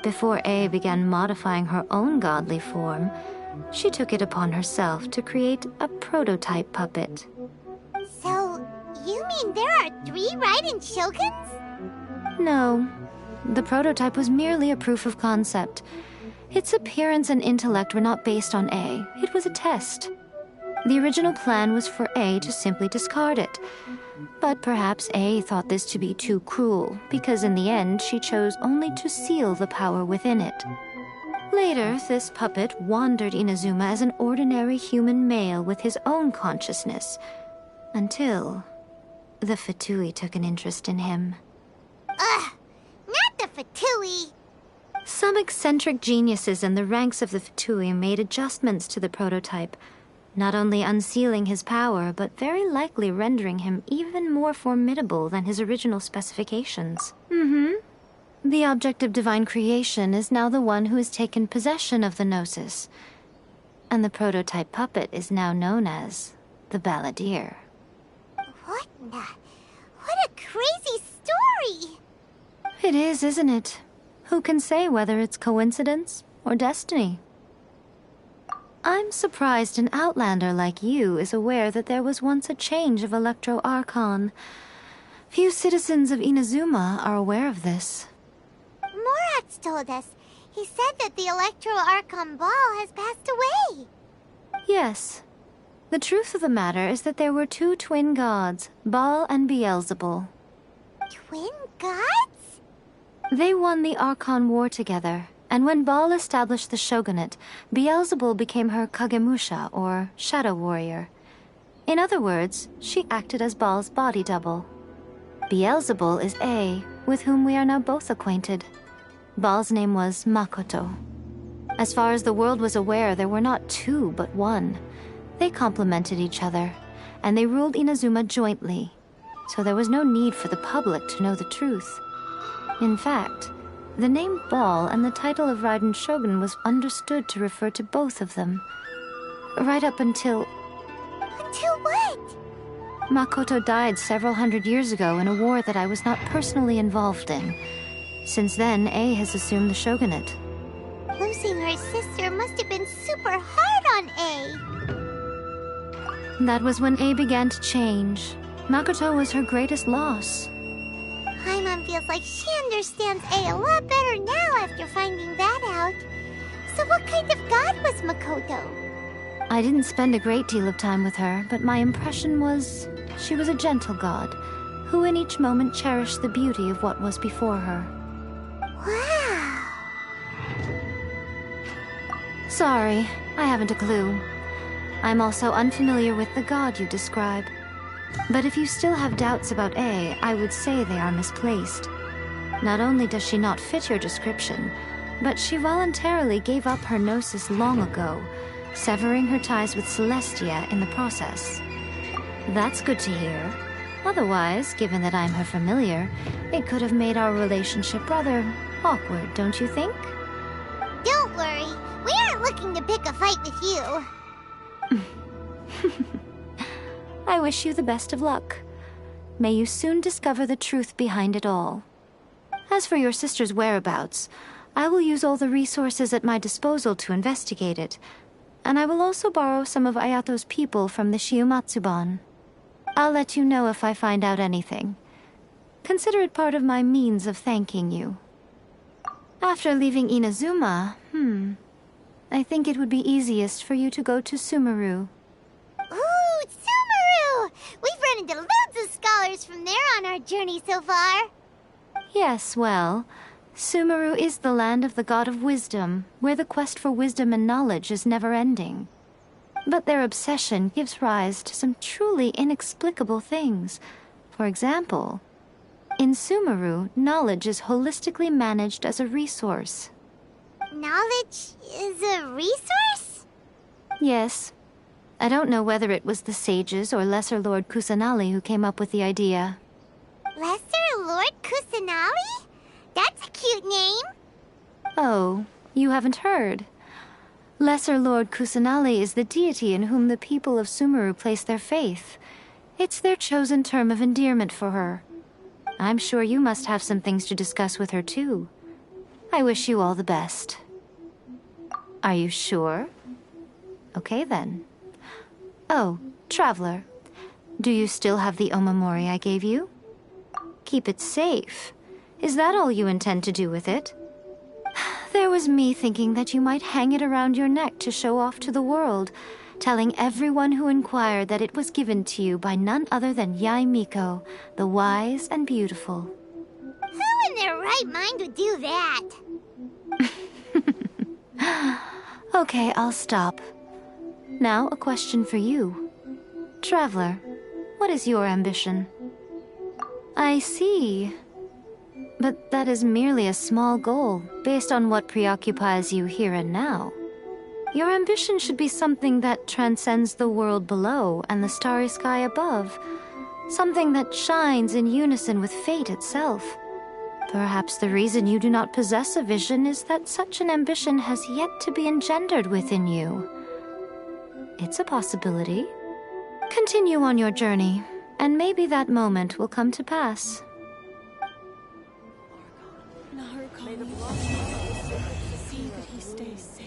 [SPEAKER 13] Before A began modifying her own godly form, she took it upon herself to create a prototype puppet.
[SPEAKER 2] So, you mean there are 3 Raiden Shoguns?
[SPEAKER 13] No. The prototype was merely a proof of concept. Its appearance and intellect were not based on A. It was a test. The original plan was for A to simply discard it. But perhaps A thought this to be too cruel, because in the end she chose only to seal the power within it. Later, this puppet wandered Inazuma as an ordinary human male with his own consciousness, until the Fatui took an interest in him.
[SPEAKER 2] Ugh! Not the Fatui!
[SPEAKER 13] Some eccentric geniuses in the ranks of the Fatui made adjustments to the prototype, not only unsealing his power, but very likely rendering him even more formidable than his original specifications. The object of divine creation is now the one who has taken possession of the Gnosis, and the prototype puppet is now known as the Balladeer.
[SPEAKER 2] What a crazy story!
[SPEAKER 13] It is, isn't it? Who can say whether it's coincidence or destiny? I'm surprised an outlander like you is aware that there was once a change of Electro Archon. Few citizens of Inazuma are aware of this.
[SPEAKER 2] Moratz told us. He said that the Electro Archon Ball has passed away.
[SPEAKER 13] Yes. The truth of the matter is that there were 2 twin gods, Baal and Beelzebul.
[SPEAKER 2] Twin gods?
[SPEAKER 13] They won the Archon War together, and when Baal established the shogunate, Beelzebul became her Kagemusha, or shadow warrior. In other words, she acted as Baal's body double. Beelzebul is A, with whom we are now both acquainted. Baal's name was Makoto. As far as the world was aware, there were not 2, but 1. They complemented each other, and they ruled Inazuma jointly, so there was no need for the public to know the truth. In fact, the name Baal and the title of Raiden Shogun was understood to refer to both of them. Right up until...
[SPEAKER 2] Until what?
[SPEAKER 13] Makoto died several hundred years ago in a war that I was not personally involved in. Since then, A has assumed the shogunate.
[SPEAKER 2] Losing her sister must have been super hard on A.
[SPEAKER 13] That was when A began to change. Makoto was her greatest loss.
[SPEAKER 2] Paimon feels like she understands A a lot better now after finding that out. So what kind of god was Makoto?
[SPEAKER 13] I didn't spend a great deal of time with her, but my impression was she was a gentle god, who in each moment cherished the beauty of what was before her.
[SPEAKER 2] Wow!
[SPEAKER 13] Sorry, I haven't a clue. I'm also unfamiliar with the god you describe. But if you still have doubts about A, I would say they are misplaced. Not only does she not fit your description, but she voluntarily gave up her gnosis long ago, severing her ties with Celestia in the process. That's good to hear. Otherwise, given that I'm her familiar, it could have made our relationship rather awkward, don't you think?
[SPEAKER 2] Don't worry, we aren't looking to pick a fight with you.
[SPEAKER 13] I wish you the best of luck. May you soon discover the truth behind it all. As for your sister's whereabouts, I will use all the resources at my disposal to investigate it, and I will also borrow some of Ayato's people from the Shiumatsuban. I'll let you know if I find out anything. Consider it part of my means of thanking you. After leaving Inazuma, I think it would be easiest for you to go to Sumeru.
[SPEAKER 2] Ooh, Sumeru! We've run into loads of scholars from there on our journey so far.
[SPEAKER 13] Yes, well, Sumeru is the land of the god of wisdom, where the quest for wisdom and knowledge is never-ending. But their obsession gives rise to some truly inexplicable things, For example, in Sumeru, knowledge is holistically managed as a resource.
[SPEAKER 2] Knowledge is a resource?
[SPEAKER 13] Yes. I don't know whether it was the sages or Lesser Lord Kusanali who came up with the idea.
[SPEAKER 2] Lesser Lord Kusanali? That's a cute name.
[SPEAKER 13] Oh, you haven't heard. Lesser Lord Kusanali is the deity in whom the people of Sumeru place their faith. It's their chosen term of endearment for her. I'm sure you must have some things to discuss with her too. I wish you all the best. Are you sure? Okay then. Oh, Traveler. Do you still have the Omamori I gave you? Keep it safe. Is that all you intend to do with it? There was me thinking that you might hang it around your neck to show off to the world, telling everyone who inquired that it was given to you by none other than Yae Miko, the wise and beautiful.
[SPEAKER 2] Who in their right mind would do that?
[SPEAKER 13] Okay, I'll stop. Now, a question for you. Traveler, what is your ambition? I see. But that is merely a small goal, based on what preoccupies you here and now. Your ambition should be something that transcends the world below and the starry sky above. Something that shines in unison with fate itself. Perhaps the reason you do not possess a vision is that such an ambition has yet to be engendered within you. It's a possibility. Continue on your journey, and maybe that moment will come to pass.
[SPEAKER 16] May the blood see that he stays safe.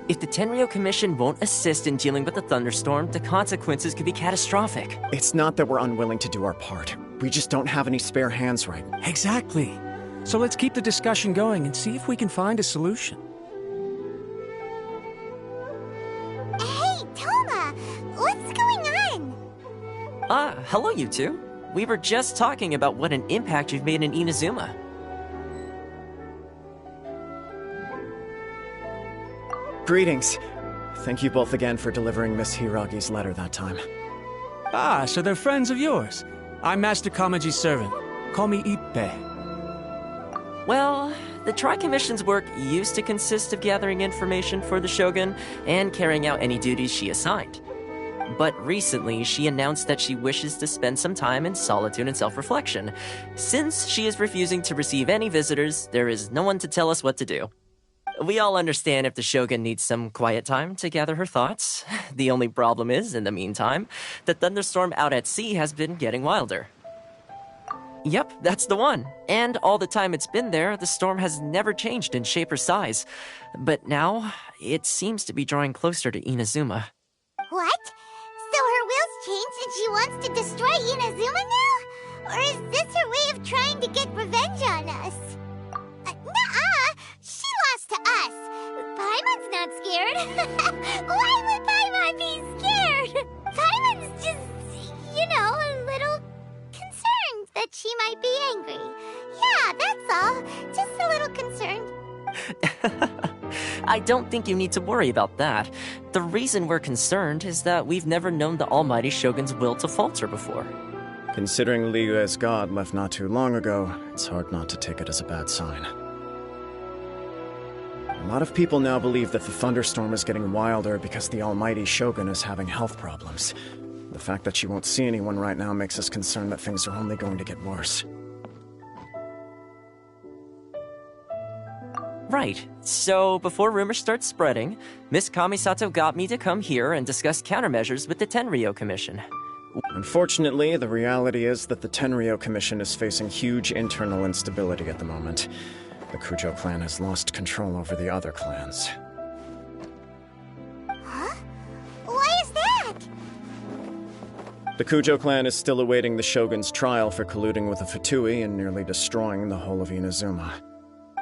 [SPEAKER 17] If the Tenryou Commission won't assist in dealing with the thunderstorm, the consequences could be catastrophic.
[SPEAKER 7] It's not that we're unwilling to do our part. We just don't have any spare hands right now.
[SPEAKER 10] Exactly. So let's keep the discussion going and see if we can find a solution.
[SPEAKER 2] Hey, Thoma! What's going on?
[SPEAKER 17] Hello you two. We were just talking about what an impact you've made in Inazuma.
[SPEAKER 7] Greetings. Thank you both again for delivering Miss Hiragi's letter that time.
[SPEAKER 10] Ah, so they're friends of yours. I'm Master Kamaji's servant. Call me Ippei.
[SPEAKER 17] Well, the Tri-Commission's work used to consist of gathering information for the Shogun and carrying out any duties she assigned. But recently, she announced that she wishes to spend some time in solitude and self-reflection. Since she is refusing to receive any visitors, there is no one to tell us what to do. We all understand if the Shogun needs some quiet time to gather her thoughts. The only problem is, in the meantime, the thunderstorm out at sea has been getting wilder. Yep, that's the one. And all the time it's been there, the storm has never changed in shape or size. But now, it seems to be drawing closer to Inazuma.
[SPEAKER 2] What? So her will's changed and she wants to destroy Inazuma now? Or is this her way of trying to get revenge on us? Nuh-uh! She lost to us! Paimon's not scared! Why would Paimon be scared? Paimon's just, a little concerned that she might be angry. Yeah, that's all. Just a little concerned.
[SPEAKER 17] I don't think you need to worry about that. The reason we're concerned is that we've never known the Almighty Shogun's will to falter before.
[SPEAKER 7] Considering Liyue's god left not too long ago, it's hard not to take it as a bad sign. A lot of people now believe that the thunderstorm is getting wilder because the Almighty Shogun is having health problems. The fact that she won't see anyone right now makes us concerned that things are only going to get worse.
[SPEAKER 17] Right. So, before rumors start spreading, Miss Kamisato got me to come here and discuss countermeasures with the Tenryou Commission.
[SPEAKER 7] Unfortunately, the reality is that the Tenryou Commission is facing huge internal instability at the moment. The Kujo clan has lost control over the other clans.
[SPEAKER 2] Huh? Why is that?
[SPEAKER 7] The Kujo clan is still awaiting the Shogun's trial for colluding with the Fatui and nearly destroying the whole of Inazuma.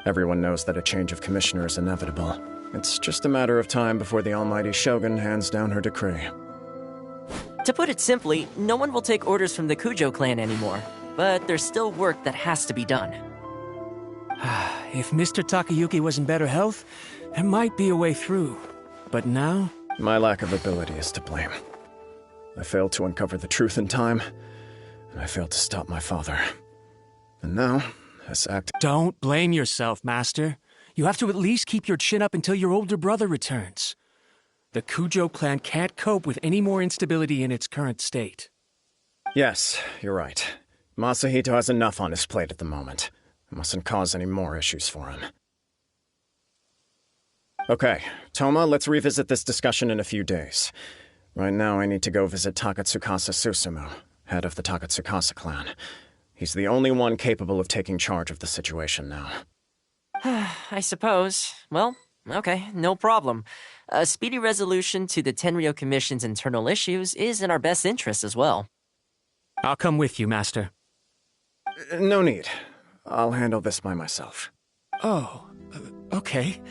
[SPEAKER 7] Everyone knows that a change of commissioner is inevitable. It's just a matter of time before the Almighty Shogun hands down her decree.
[SPEAKER 17] To put it simply, no one will take orders from the Kujo clan anymore. But there's still work that has to be done.
[SPEAKER 10] If Mr. Takayuki was in better health, there might be a way through. But now?
[SPEAKER 7] My lack of ability is to blame. I failed to uncover the truth in time, and I failed to stop my father. And now, this act—
[SPEAKER 10] Don't blame yourself, Master. You have to at least keep your chin up until your older brother returns. The Kujo clan can't cope with any more instability in its current state.
[SPEAKER 7] Yes, you're right. Masahito has enough on his plate at the moment. It mustn't cause any more issues for him. Okay, Toma, let's revisit this discussion in a few days. Right now, I need to go visit Takatsukasa Susumu, head of the Takatsukasa clan. He's the only one capable of taking charge of the situation now.
[SPEAKER 17] I suppose. Well, okay, no problem. A speedy resolution to the Tenryou Commission's internal issues is in our best interest as well.
[SPEAKER 10] I'll come with you, Master.
[SPEAKER 7] No need. I'll handle this by myself.
[SPEAKER 10] Oh, okay.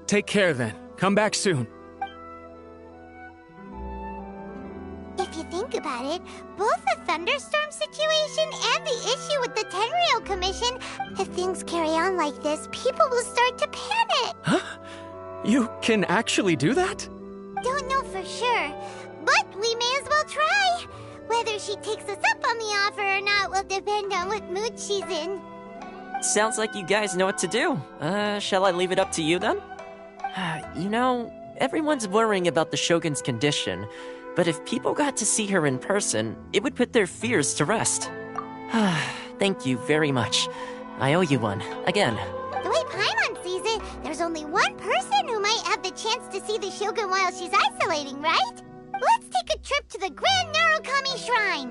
[SPEAKER 10] Take care then. Come back soon.
[SPEAKER 2] If you think about it, both the thunderstorm situation and the issue with the Tenryou Commission, if things carry on like this, people will start to panic.
[SPEAKER 10] Huh? You can actually do that?
[SPEAKER 2] Don't know for sure, but we may as well try. Whether she takes us up on the offer or not will depend on what mood she's in.
[SPEAKER 17] Sounds like you guys know what to do. Shall I leave it up to you then? You know, everyone's worrying about the Shogun's condition, but if people got to see her in person, it would put their fears to rest. Thank you very much. I owe you one, again.
[SPEAKER 2] The way Paimon sees it, there's only one person who might have the chance to see the Shogun while she's isolating, right? Let's take a trip to the Grand Narukami Shrine!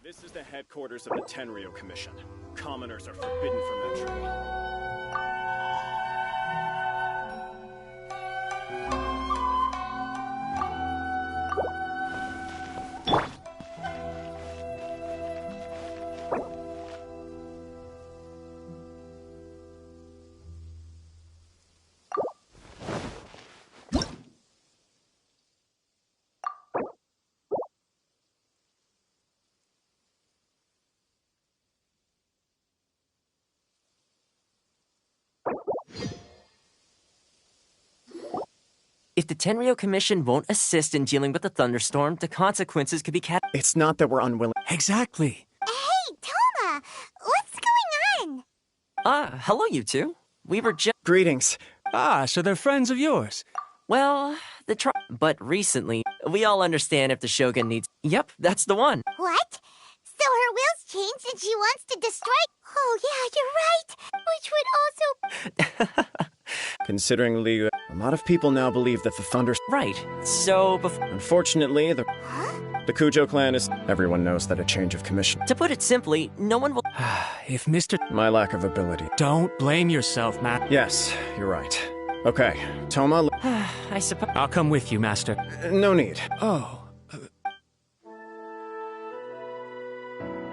[SPEAKER 7] This is the headquarters of the Tenryou Commission. Commoners are forbidden from entry.
[SPEAKER 17] If the Tenryo Commission won't assist in dealing with the thunderstorm, the consequences could be
[SPEAKER 7] It's not that we're unwilling.
[SPEAKER 10] Exactly.
[SPEAKER 2] Hey, Toma! What's going on?
[SPEAKER 17] Ah, hello, you two. We were just...
[SPEAKER 7] Greetings.
[SPEAKER 10] Ah, so they're friends of yours.
[SPEAKER 17] Well, but recently, we all understand if the Shogun needs... Yep, that's the one.
[SPEAKER 2] What? So her will's changed and she wants to destroy... Oh, yeah, you're right. Which would also...
[SPEAKER 7] Considering Liu, a lot of people now believe that the thunder...
[SPEAKER 17] Right. So,
[SPEAKER 7] Unfortunately, the Kujo clan is... Everyone knows that a change of commission...
[SPEAKER 17] To put it simply, no one will...
[SPEAKER 10] If Mr...
[SPEAKER 7] My lack of ability.
[SPEAKER 10] Don't blame yourself, Matt.
[SPEAKER 7] Yes, you're right. Okay, Toma...
[SPEAKER 17] I suppose...
[SPEAKER 10] I'll come with you, Master.
[SPEAKER 7] No need.
[SPEAKER 10] Oh.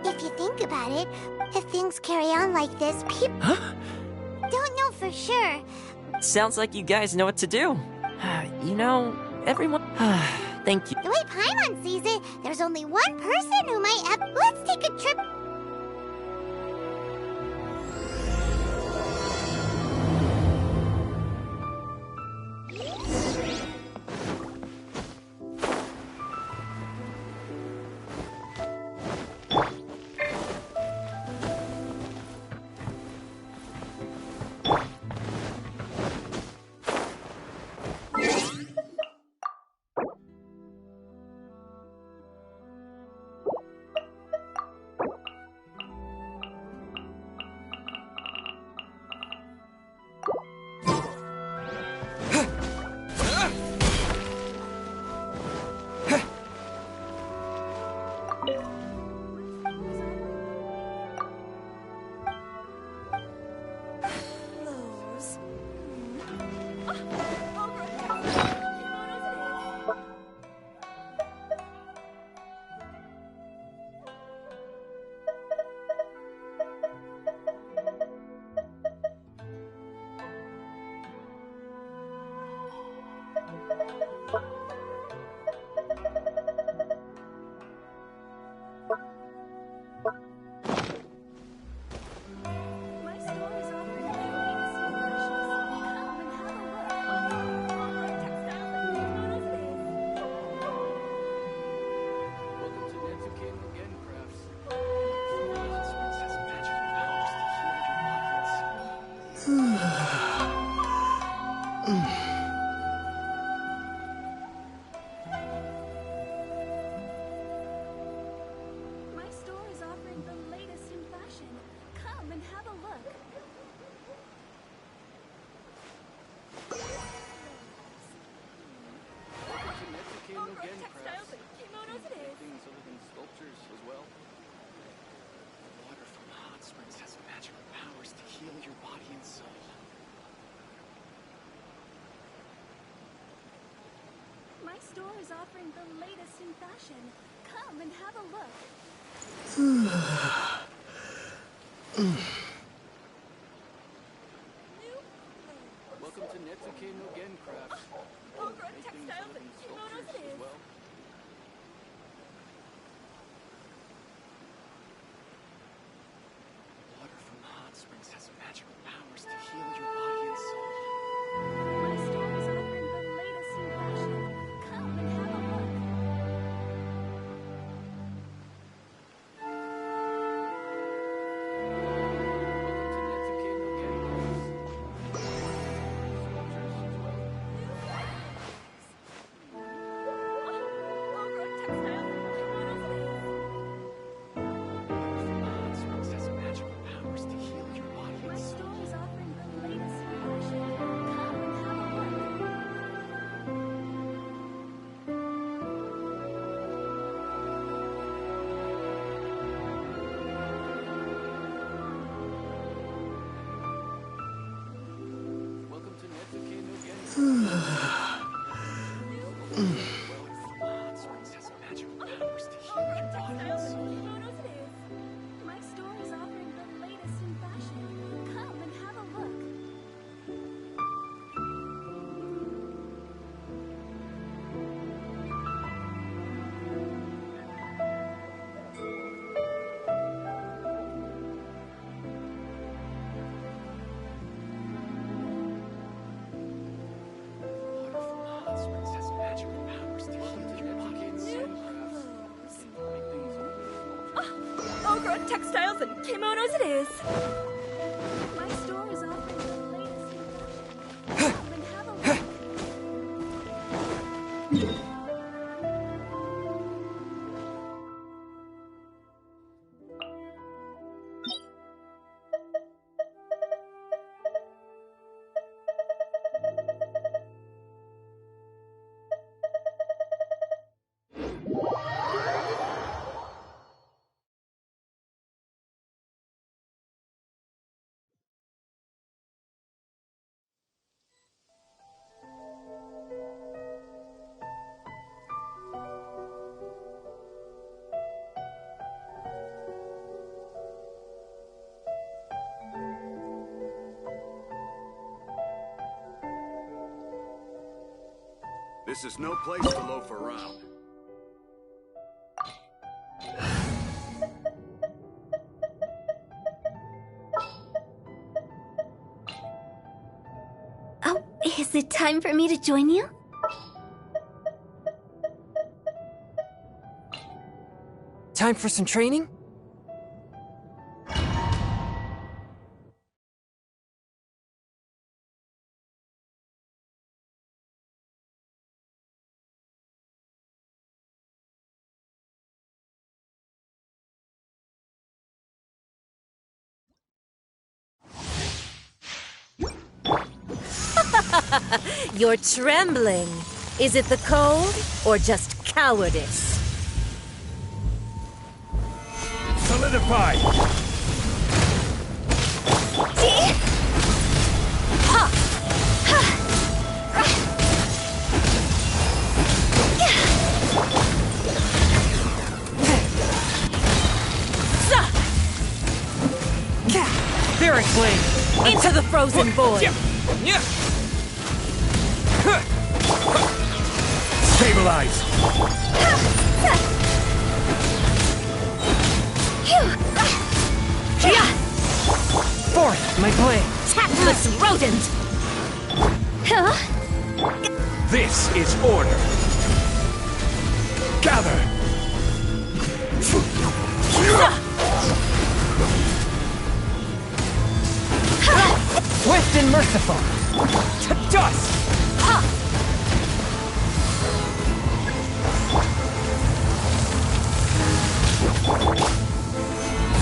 [SPEAKER 2] If you think about it, if things carry on like this, people... Don't know for sure.
[SPEAKER 17] Sounds like you guys know what to do. You know, everyone... Thank you.
[SPEAKER 2] The way Paimon sees it, there's only one person who might have... Let's take a trip...
[SPEAKER 15] My store is offering the latest in fashion. Come and have a look.
[SPEAKER 11] Welcome to Netsuke no Gen Crafts.
[SPEAKER 15] Ogre textiles and kimonos it is.
[SPEAKER 11] Water from the hot springs has magical powers to heal your body and soul.
[SPEAKER 15] My store is offering the latest in fashion. Come and have a look.
[SPEAKER 11] Welcome to Netsuke no Gen Crafts. Sculptures as well.
[SPEAKER 15] textiles and kimonos it is. My store is offering the latest in fashion. Come and have a look.
[SPEAKER 1] This is no place to loaf around.
[SPEAKER 18] Oh, is it time for me to join you?
[SPEAKER 12] Time for some training?
[SPEAKER 6] You're trembling. Is it the cold or just cowardice?
[SPEAKER 11] Solidify!
[SPEAKER 12] Spirit Blade!
[SPEAKER 6] Into the frozen void!
[SPEAKER 11] Stabilize!
[SPEAKER 12] Forth, my blade!
[SPEAKER 6] Tactless rodent!
[SPEAKER 11] This is order! Gather!
[SPEAKER 12] Swift and merciful! To dust!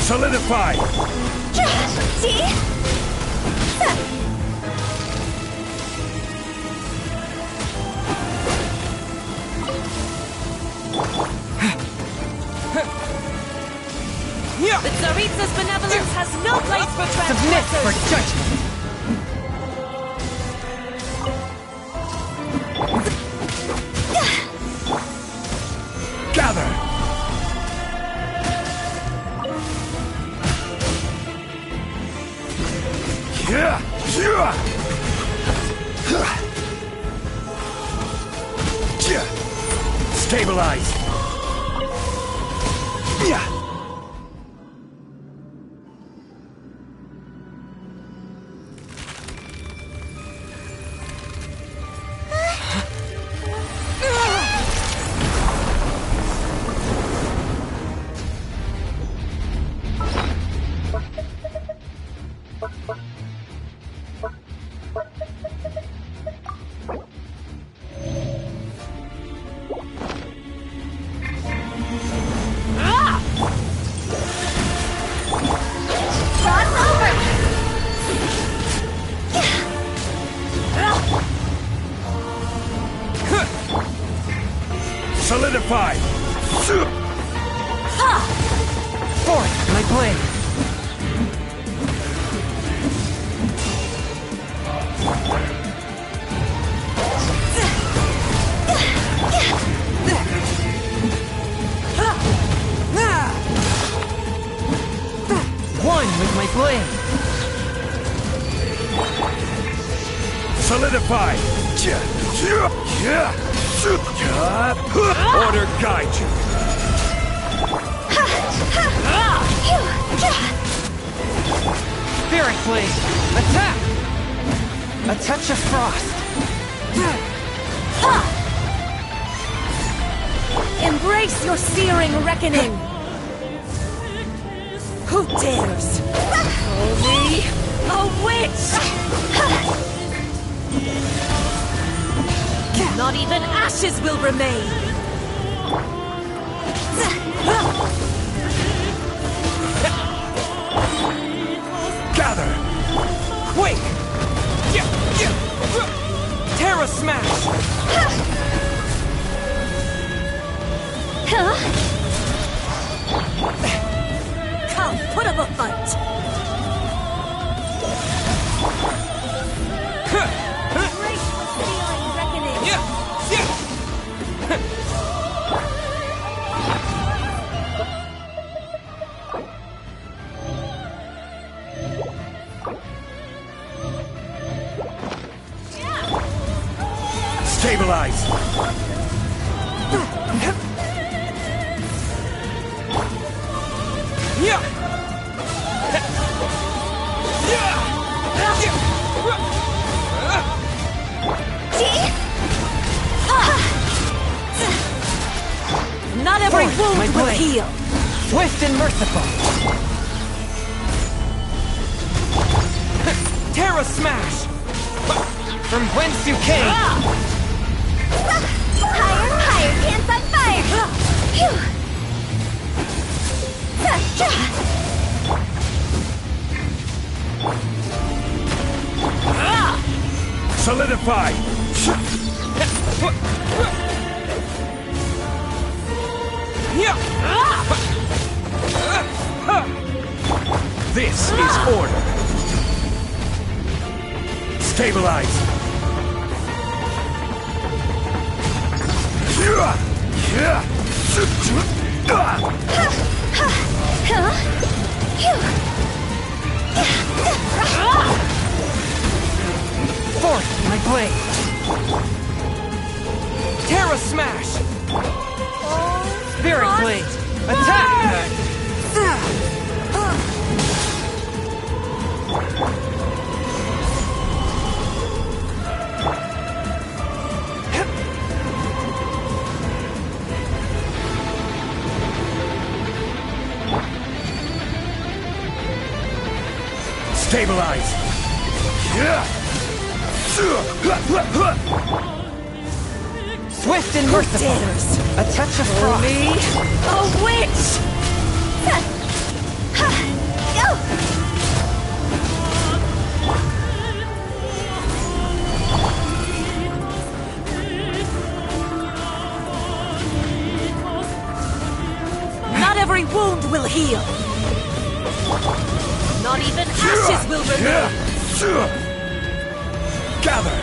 [SPEAKER 11] Solidify!
[SPEAKER 3] The Tsaritsa's benevolence has no place for
[SPEAKER 12] Submit
[SPEAKER 3] transgressors!
[SPEAKER 12] for judgment!
[SPEAKER 11] Gather! Stabilize! Solidify!
[SPEAKER 12] Forth, my blade! One with my blade!
[SPEAKER 11] Solidify! Order guide you!
[SPEAKER 12] Spirit Blade! Attack! A touch of frost!
[SPEAKER 6] Embrace your searing reckoning!
[SPEAKER 3] Who dares? Call me a witch! Not even ashes will remain!
[SPEAKER 11] Gather! Quake! Terra Smash!
[SPEAKER 3] Come, put up a fight! Great feeling reckoning!
[SPEAKER 11] Stabilize!
[SPEAKER 3] Not every wound will
[SPEAKER 11] blade.
[SPEAKER 3] heal!
[SPEAKER 11] Swift and merciful! Terra Smash! From whence you came!
[SPEAKER 2] Higher, pants on fire!
[SPEAKER 11] Solidify! This is order! Stabilize! Force my blade! Terra Smash! Spirit Blade! Attack! Stabilize! Swift and merciful! A touch of frost!
[SPEAKER 3] Me a witch! Not every wound will heal! Not even ashes will remain!
[SPEAKER 11] Gather!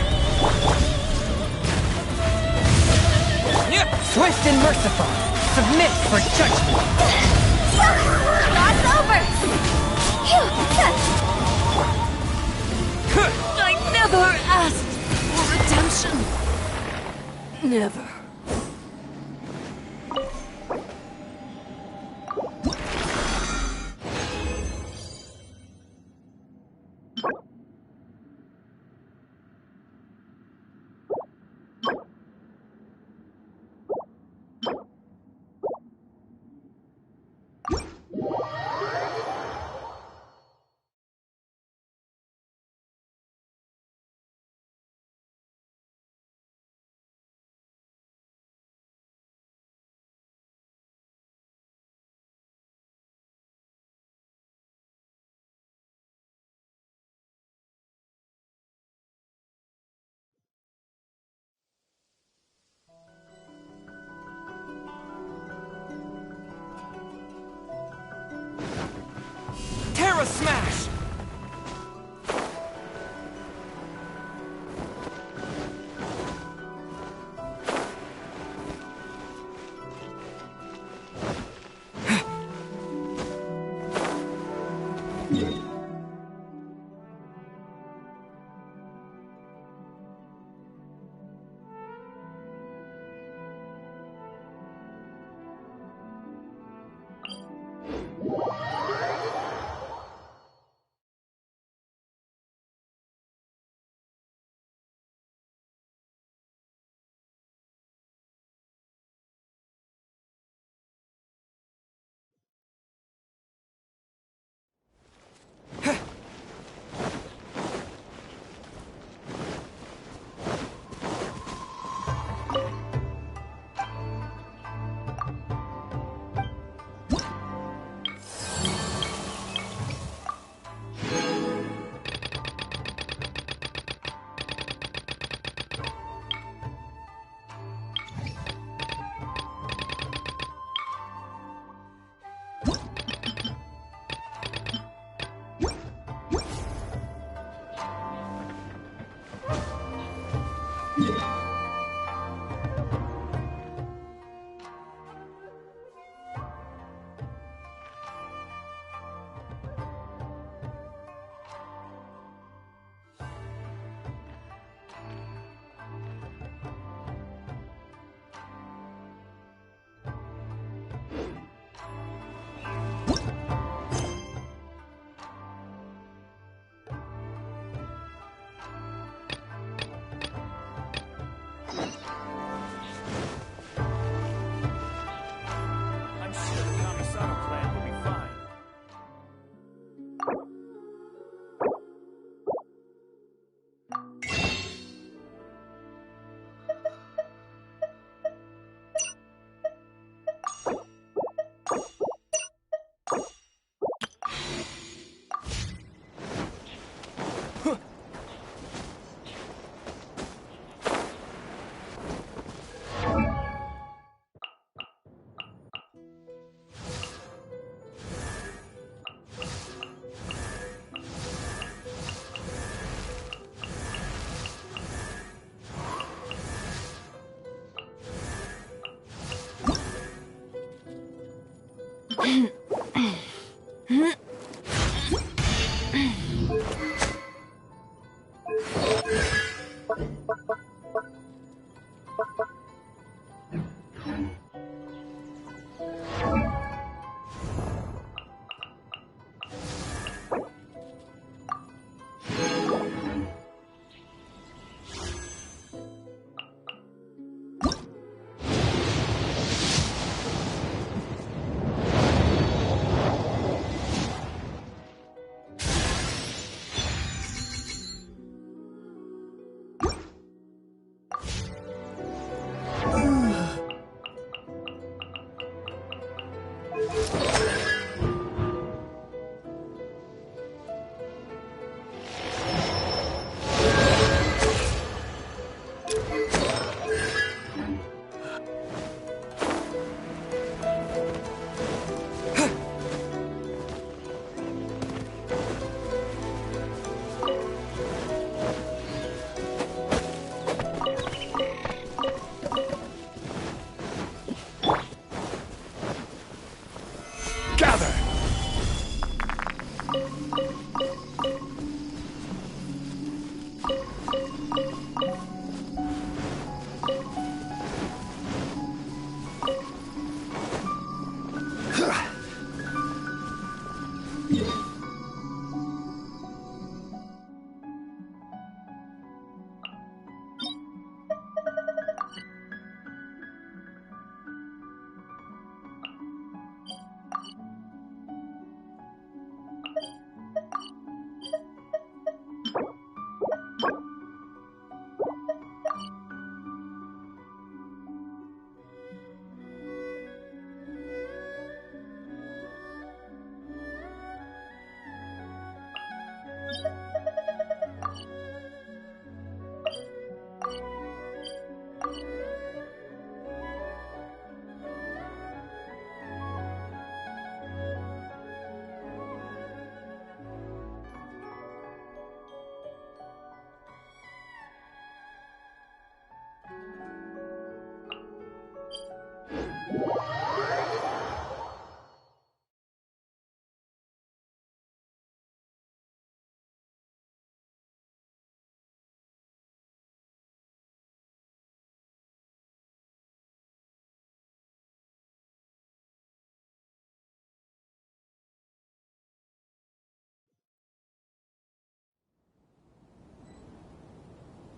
[SPEAKER 11] Swift and merciful! Submit for judgment!
[SPEAKER 2] God's over!
[SPEAKER 3] I never asked for redemption! Never.
[SPEAKER 11] Terra Smash!
[SPEAKER 10] I'm sure the Kamisama plan will be fine.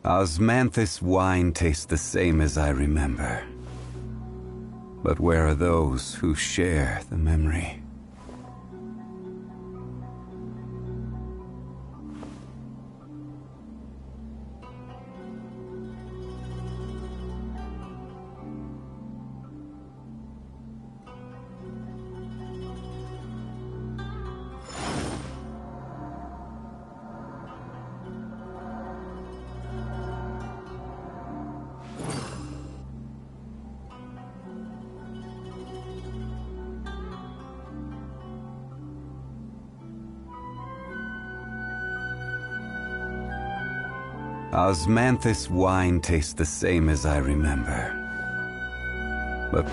[SPEAKER 5] Osmanthus wine tastes the same as I remember. But where are those who share the memory? Osmanthus wine tastes the same as I remember. But...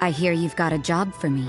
[SPEAKER 9] I hear you've got a job for me.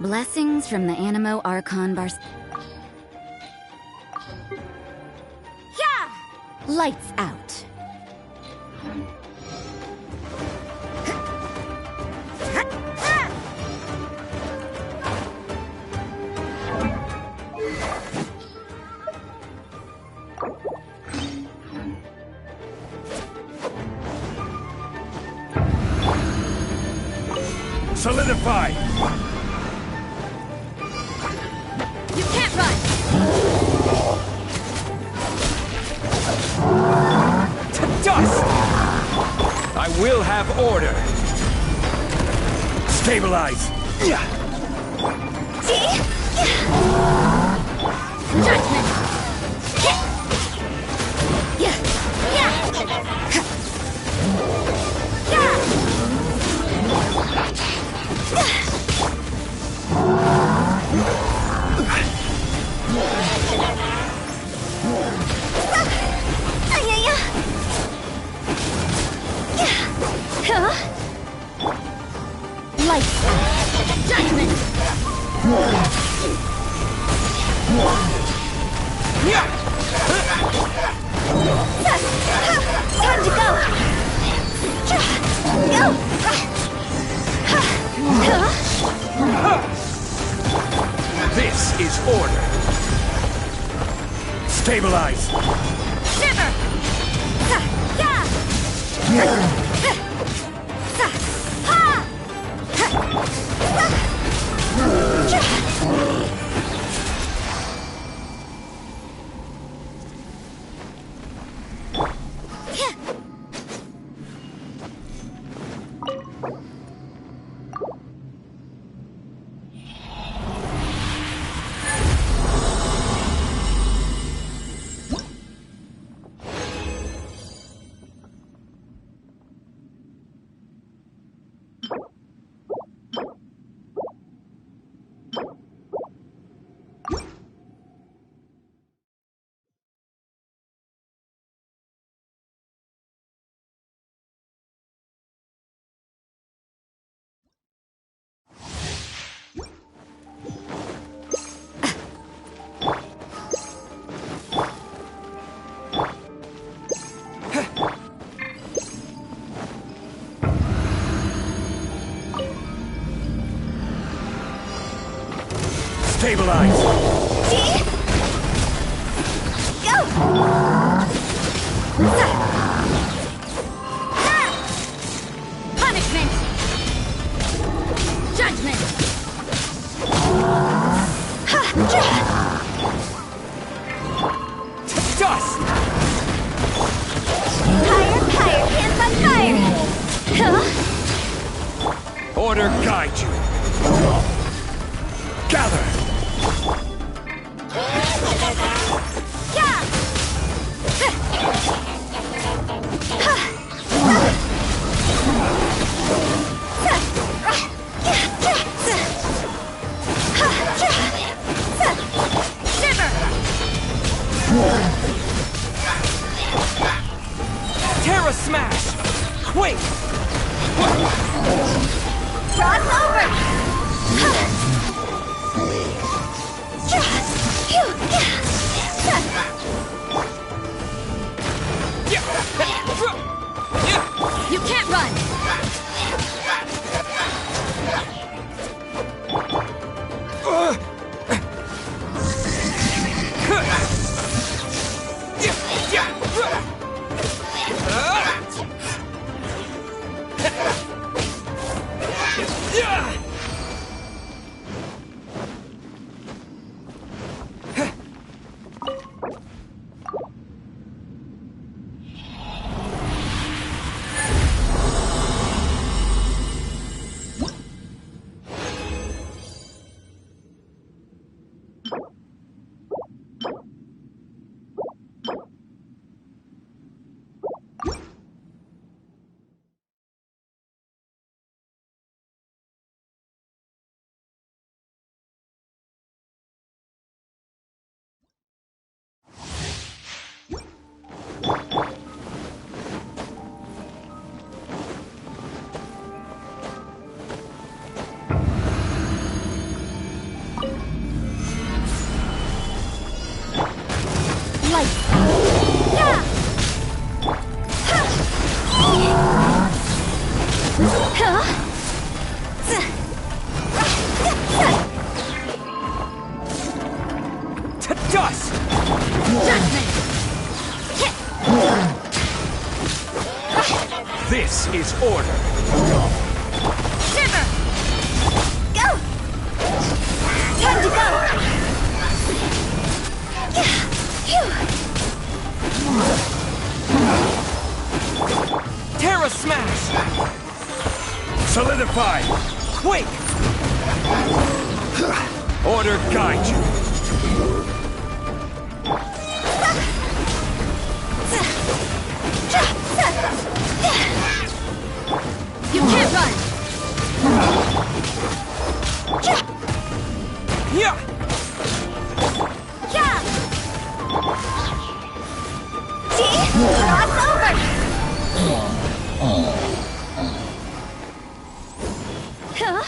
[SPEAKER 22] Blessings from the Animo Archon Bars.
[SPEAKER 14] Yeah!
[SPEAKER 22] Lights out.
[SPEAKER 11] Solidify!
[SPEAKER 14] You can't run!
[SPEAKER 11] To dust! I will have order! Stabilize!
[SPEAKER 14] Judgment!
[SPEAKER 22] Lights out.
[SPEAKER 14] Judgment!
[SPEAKER 2] Time to go!
[SPEAKER 11] This is order! Stabilize!
[SPEAKER 14] Shiver!
[SPEAKER 11] Stabilize!
[SPEAKER 2] Go!
[SPEAKER 14] Punishment! Judgment!
[SPEAKER 11] Dust!
[SPEAKER 2] Fire! Hands on fire!
[SPEAKER 11] Order guide you! Gather!
[SPEAKER 12] Terra Smash! Quick!
[SPEAKER 2] Cross over!
[SPEAKER 14] You can't run!
[SPEAKER 11] is order.
[SPEAKER 2] Shiver! Go! Time to go!
[SPEAKER 11] Terra Smash! Solidify! Quick! Order guide you!
[SPEAKER 2] You can't run!
[SPEAKER 11] Yeah!
[SPEAKER 2] Yeah! See? It's over! Huh?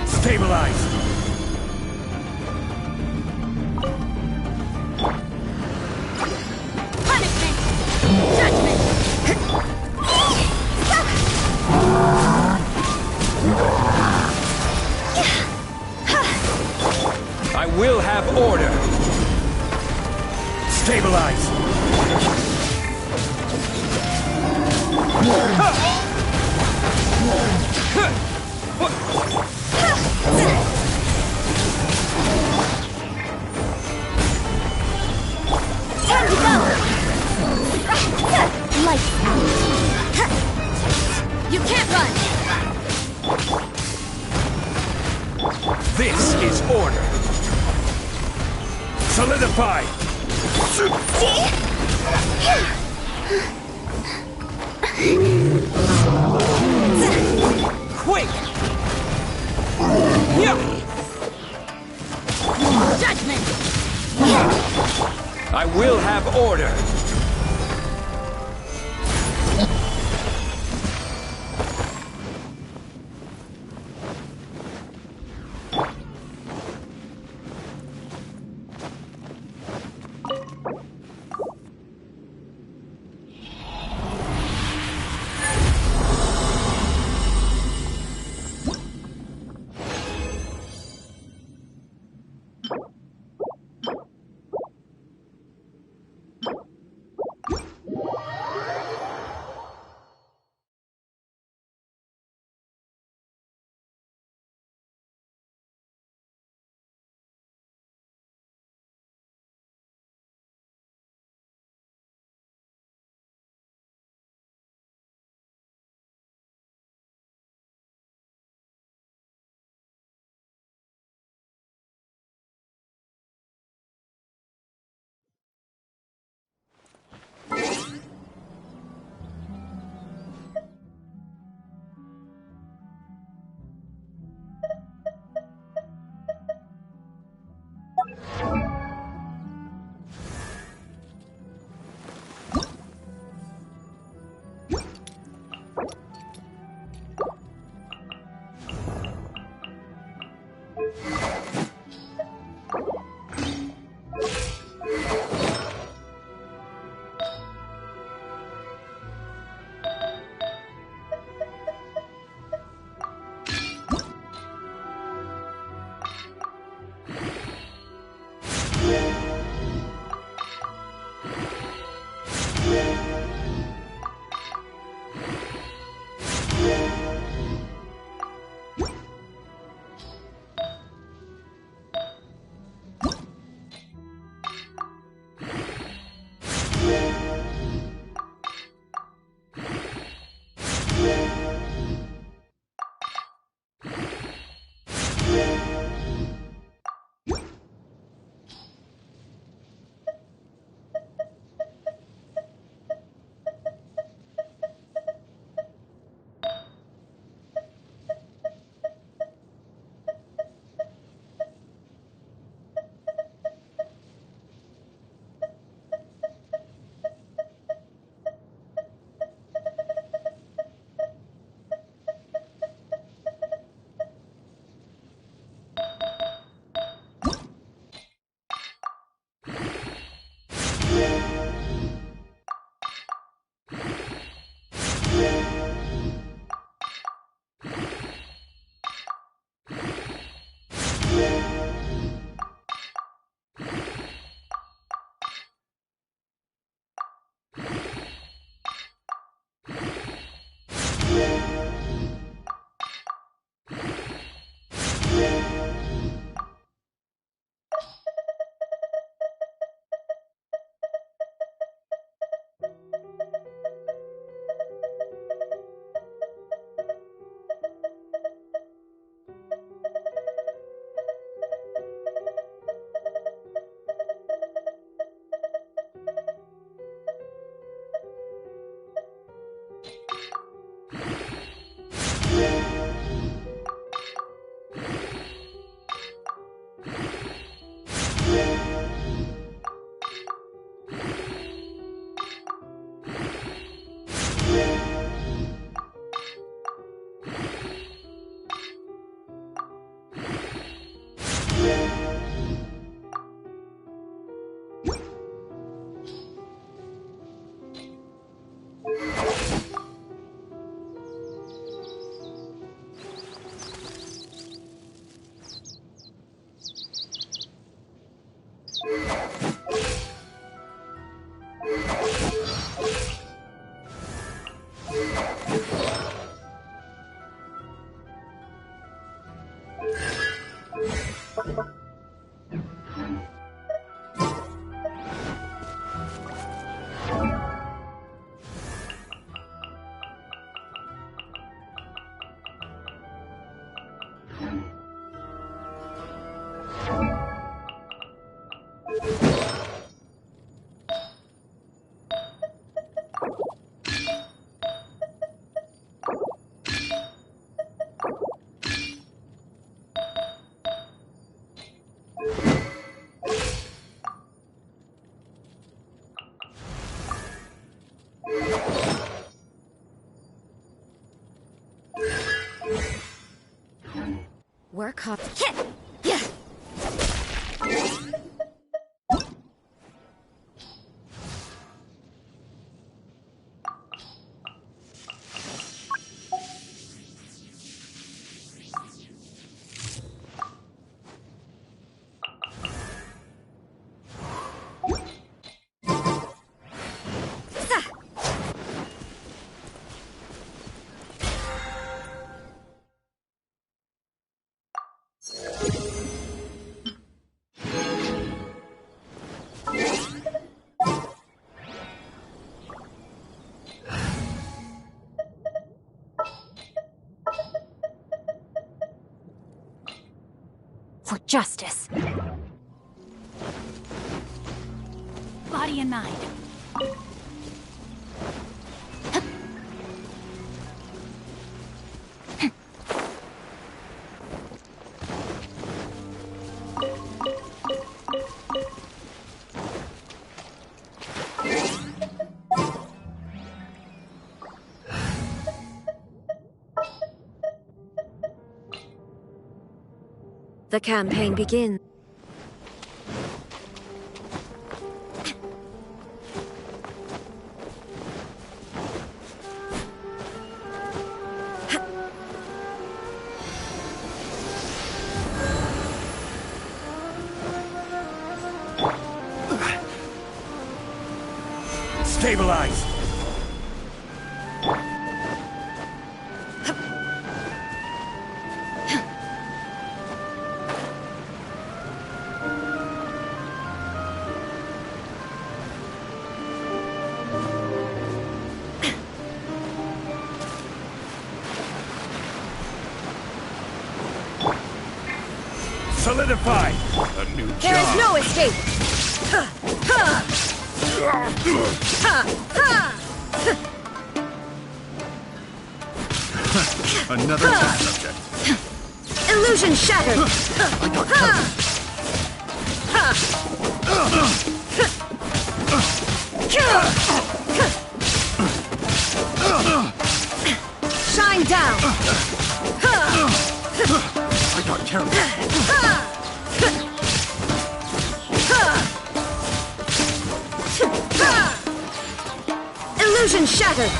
[SPEAKER 11] Stabilize!
[SPEAKER 3] Punishment! Judgment!
[SPEAKER 11] I will have order! Stabilize!
[SPEAKER 3] Time to go! Lights out! You can't run!
[SPEAKER 11] This is order! Solidify!
[SPEAKER 3] Quick! Judgment!
[SPEAKER 11] I will have order!
[SPEAKER 22] Work hard.
[SPEAKER 14] For justice. Body and mind.
[SPEAKER 22] The campaign begins.
[SPEAKER 11] Stabilize! Solidify! A new job!
[SPEAKER 22] There is no escape!
[SPEAKER 11] Another test subject.
[SPEAKER 22] Illusion shattered!
[SPEAKER 11] I got covered.
[SPEAKER 22] Shine down!
[SPEAKER 11] I got carried.
[SPEAKER 22] Illusion shattered!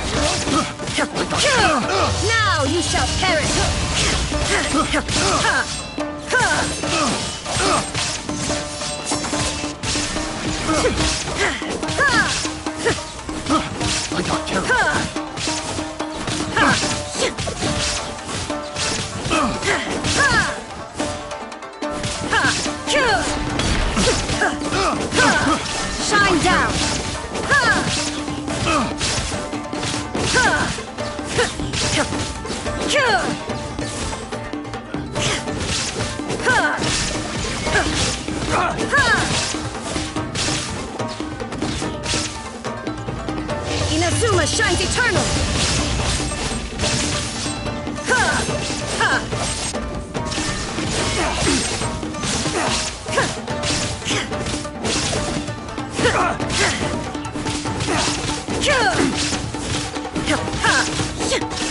[SPEAKER 22] Now you shall perish!
[SPEAKER 11] I got carried.
[SPEAKER 22] Shine down! Inazuma shines eternal!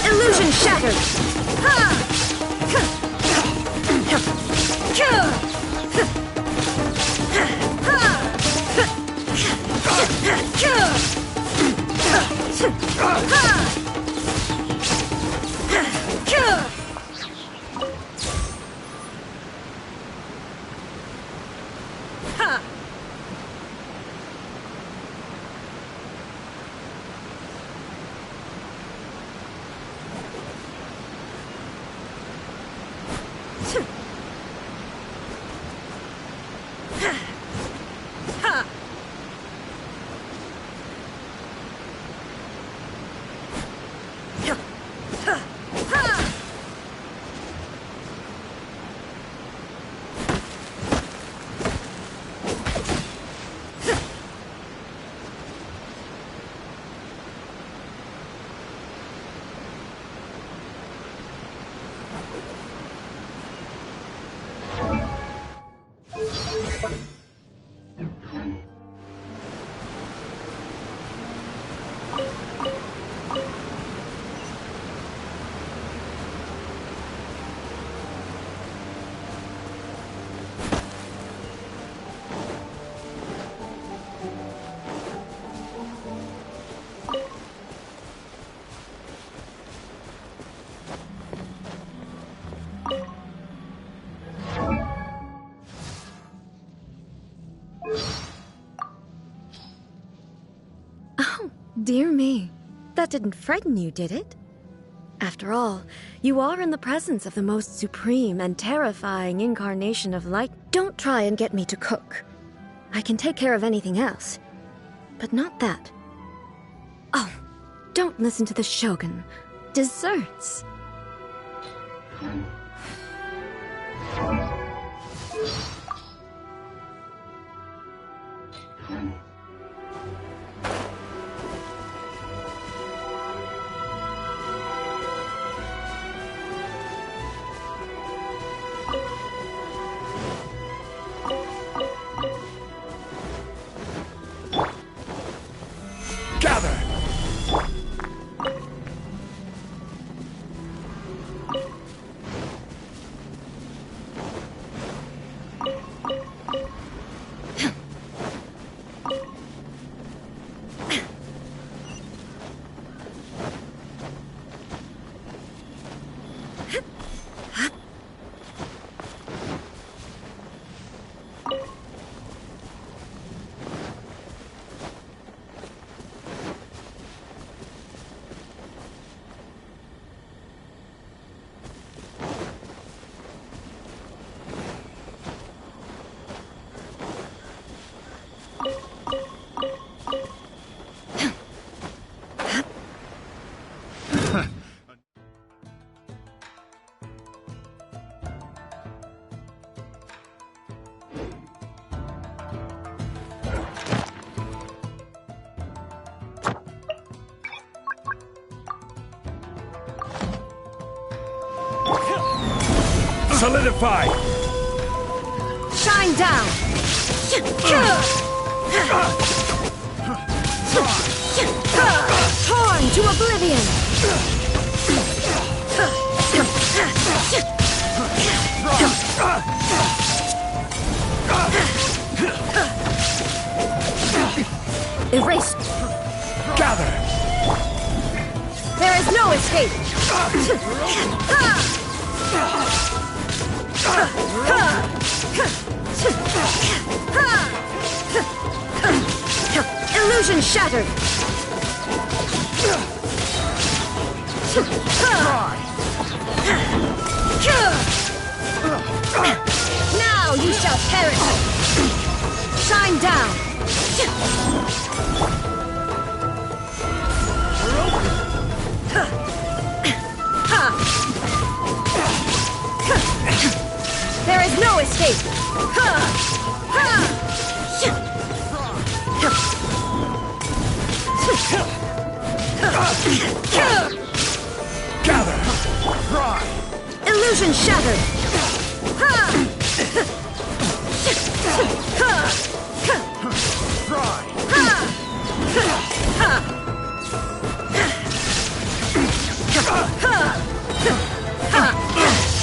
[SPEAKER 22] Illusion shattered! Dear me, that didn't frighten you, did it? After all, you are in the presence of the most supreme and terrifying incarnation of light. Don't try and get me to cook. I can take care of anything else, but not that. Oh, don't listen to the Shogun. Desserts.
[SPEAKER 11] Gather! Solidify!
[SPEAKER 22] Shine down! Torn to oblivion! Erased!
[SPEAKER 11] Gather!
[SPEAKER 22] There is no escape! Illusion shattered! Now you shall perish! Shine down! There is no escape!
[SPEAKER 11] Gather! Cry!
[SPEAKER 22] Illusion shattered!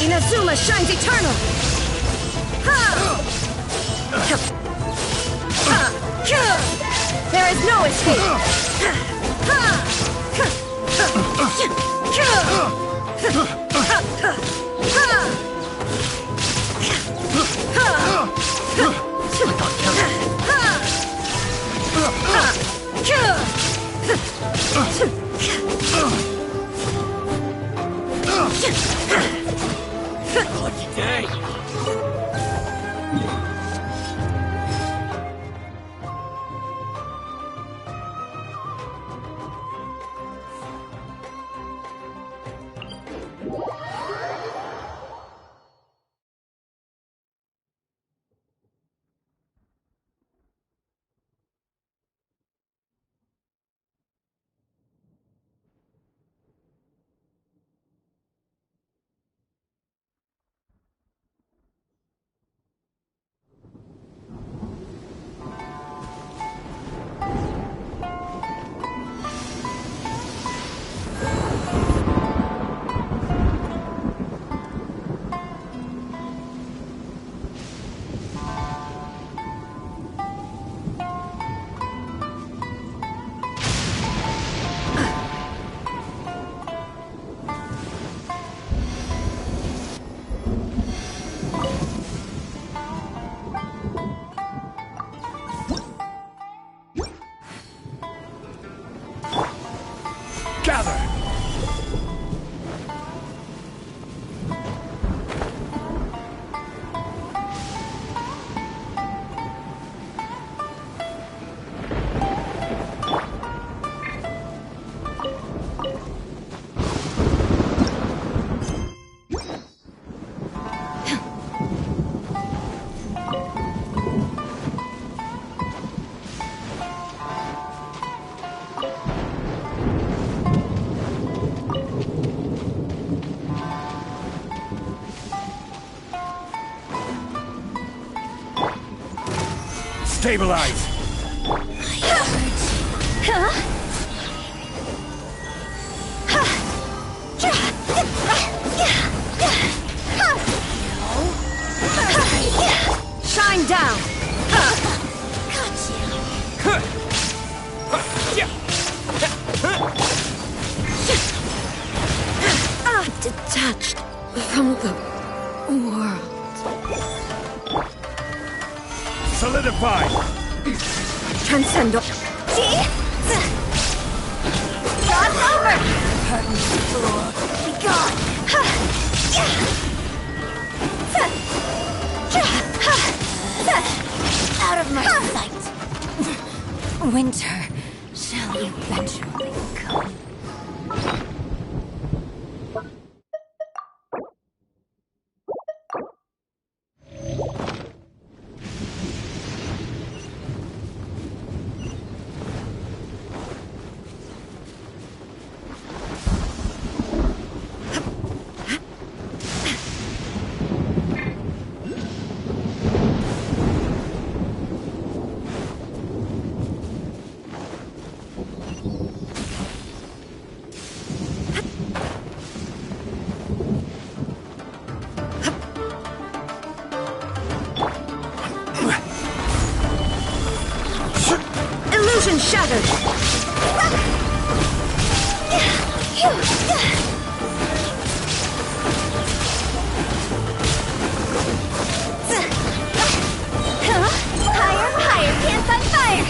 [SPEAKER 22] Inazuma shines eternal! There is no escape!
[SPEAKER 11] Lucky day! Stabilize!
[SPEAKER 21] Shine down! Detached from the world.
[SPEAKER 11] Solidify!
[SPEAKER 21] Transcend.
[SPEAKER 2] God's over! Be gone! Out of my sight! Winter shall eventually come.
[SPEAKER 21] Illusion shattered!
[SPEAKER 2] Higher, higher, pants on fire!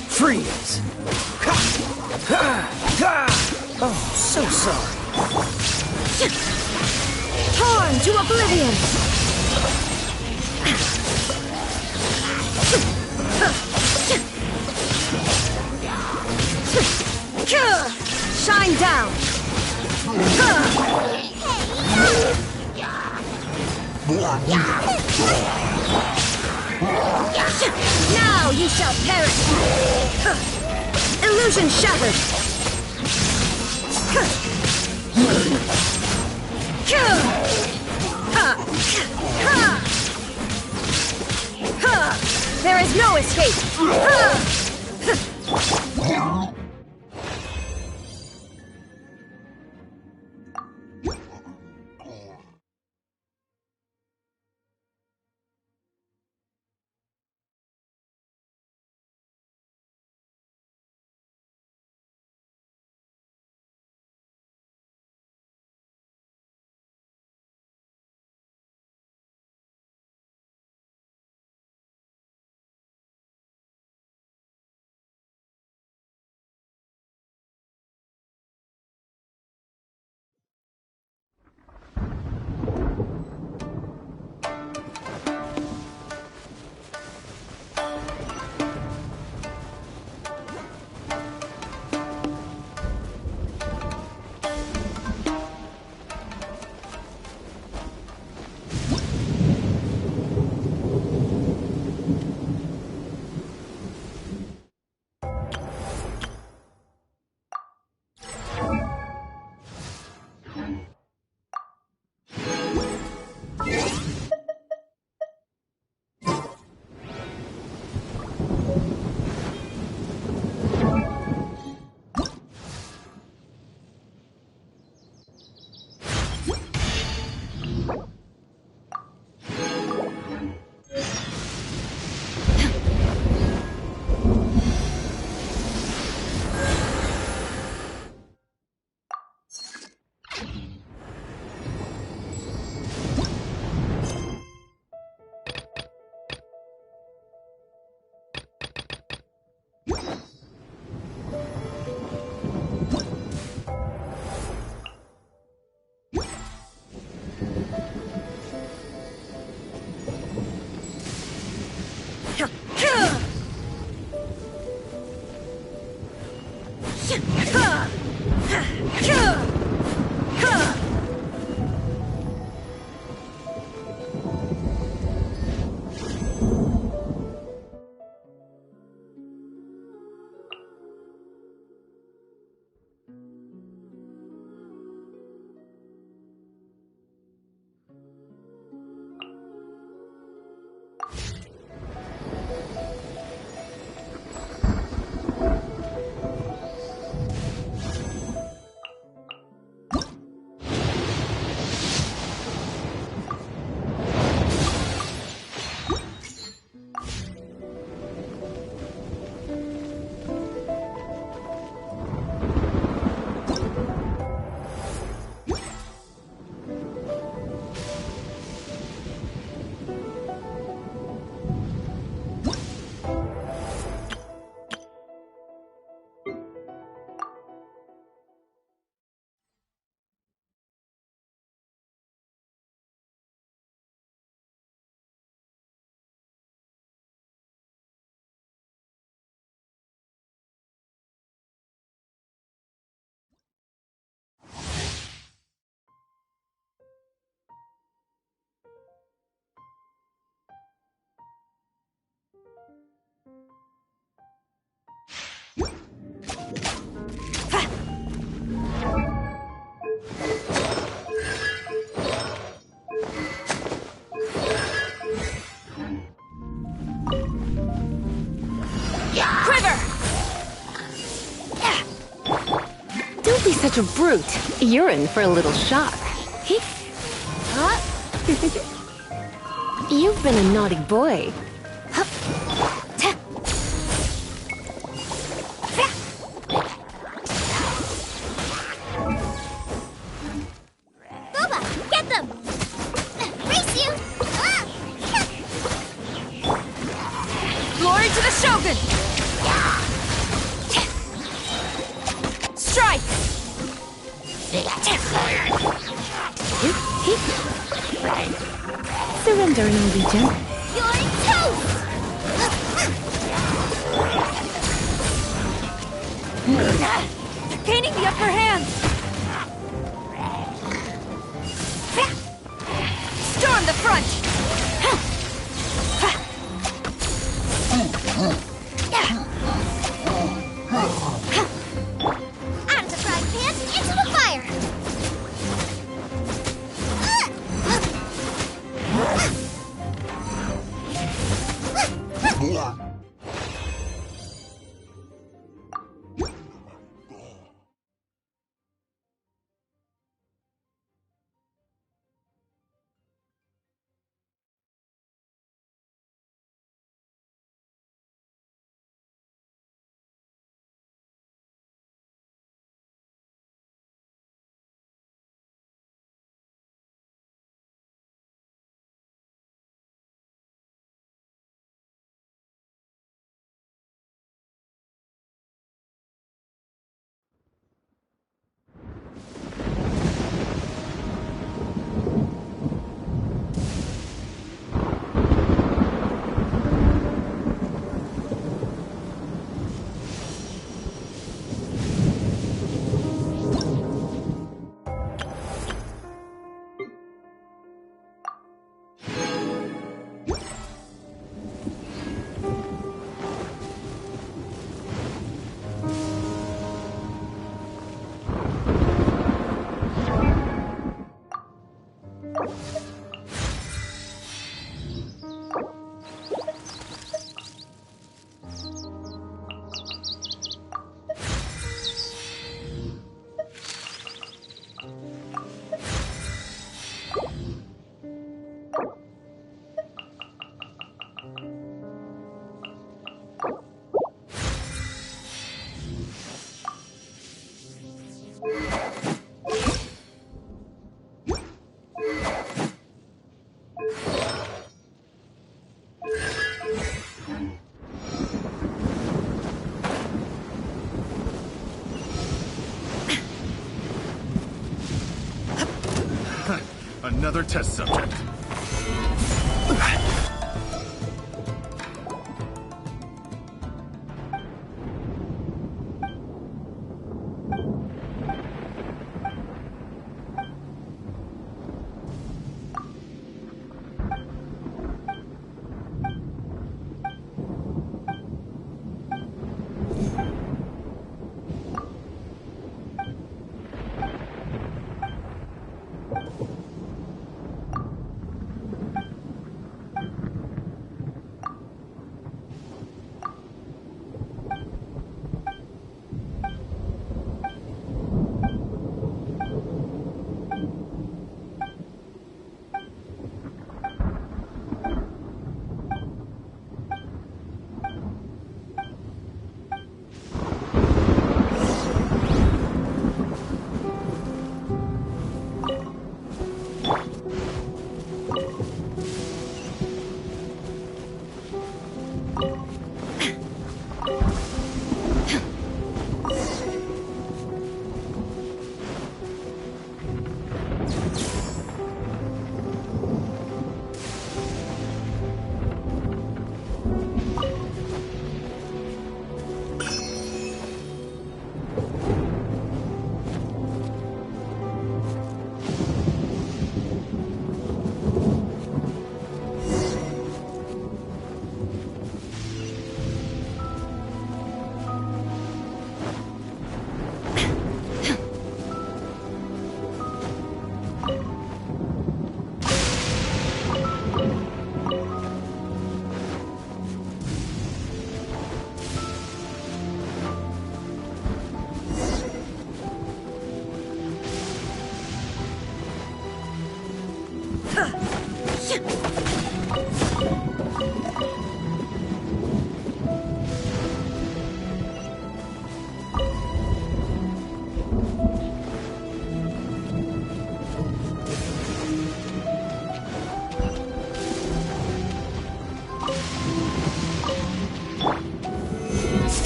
[SPEAKER 12] Freeze! Oh, so sorry.
[SPEAKER 21] Torn to oblivion! Shine down! Now you shall perish! Illusion shattered! There is no escape!
[SPEAKER 4] be such a brute. You're in for a little shock. You've been a naughty boy.
[SPEAKER 2] Boba, get them! Race you!
[SPEAKER 14] Glory to the Shogun! Strike!
[SPEAKER 4] Surrender, Norwegian.
[SPEAKER 2] You're toast!
[SPEAKER 14] Gaining the upper hand! Storm the front!
[SPEAKER 2] Out of the frying pan, into the fire!
[SPEAKER 11] Another test subject.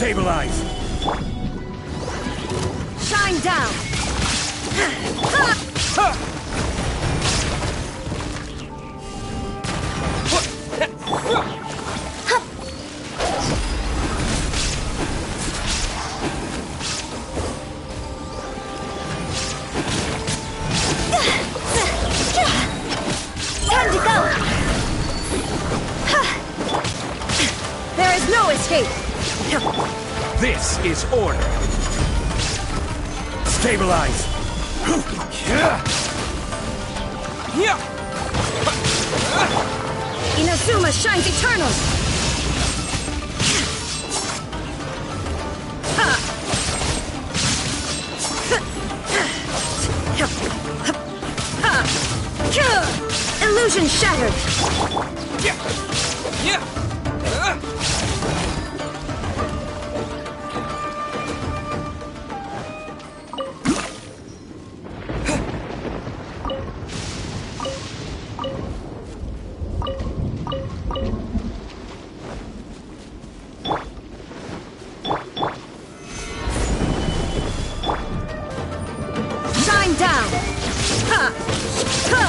[SPEAKER 11] Stabilize!
[SPEAKER 21] Shine down!
[SPEAKER 22] Time to go! There is no escape!
[SPEAKER 11] This is order! Stabilize!
[SPEAKER 22] Inazuma shines eternal! Illusion shattered! Shine down! Ha! Ha!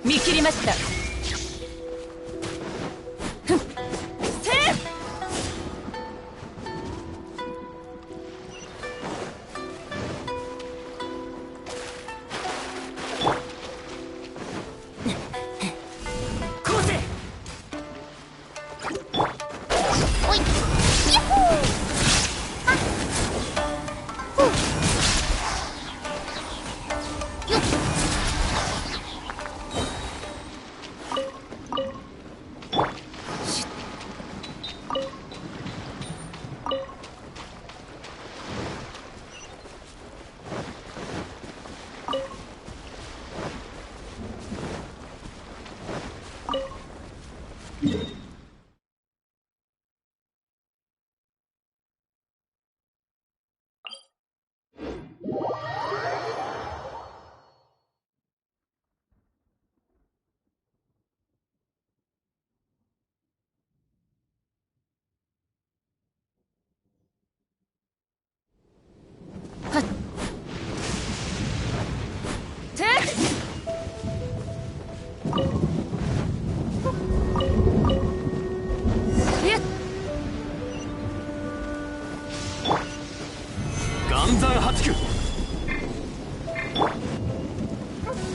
[SPEAKER 3] 見切りました。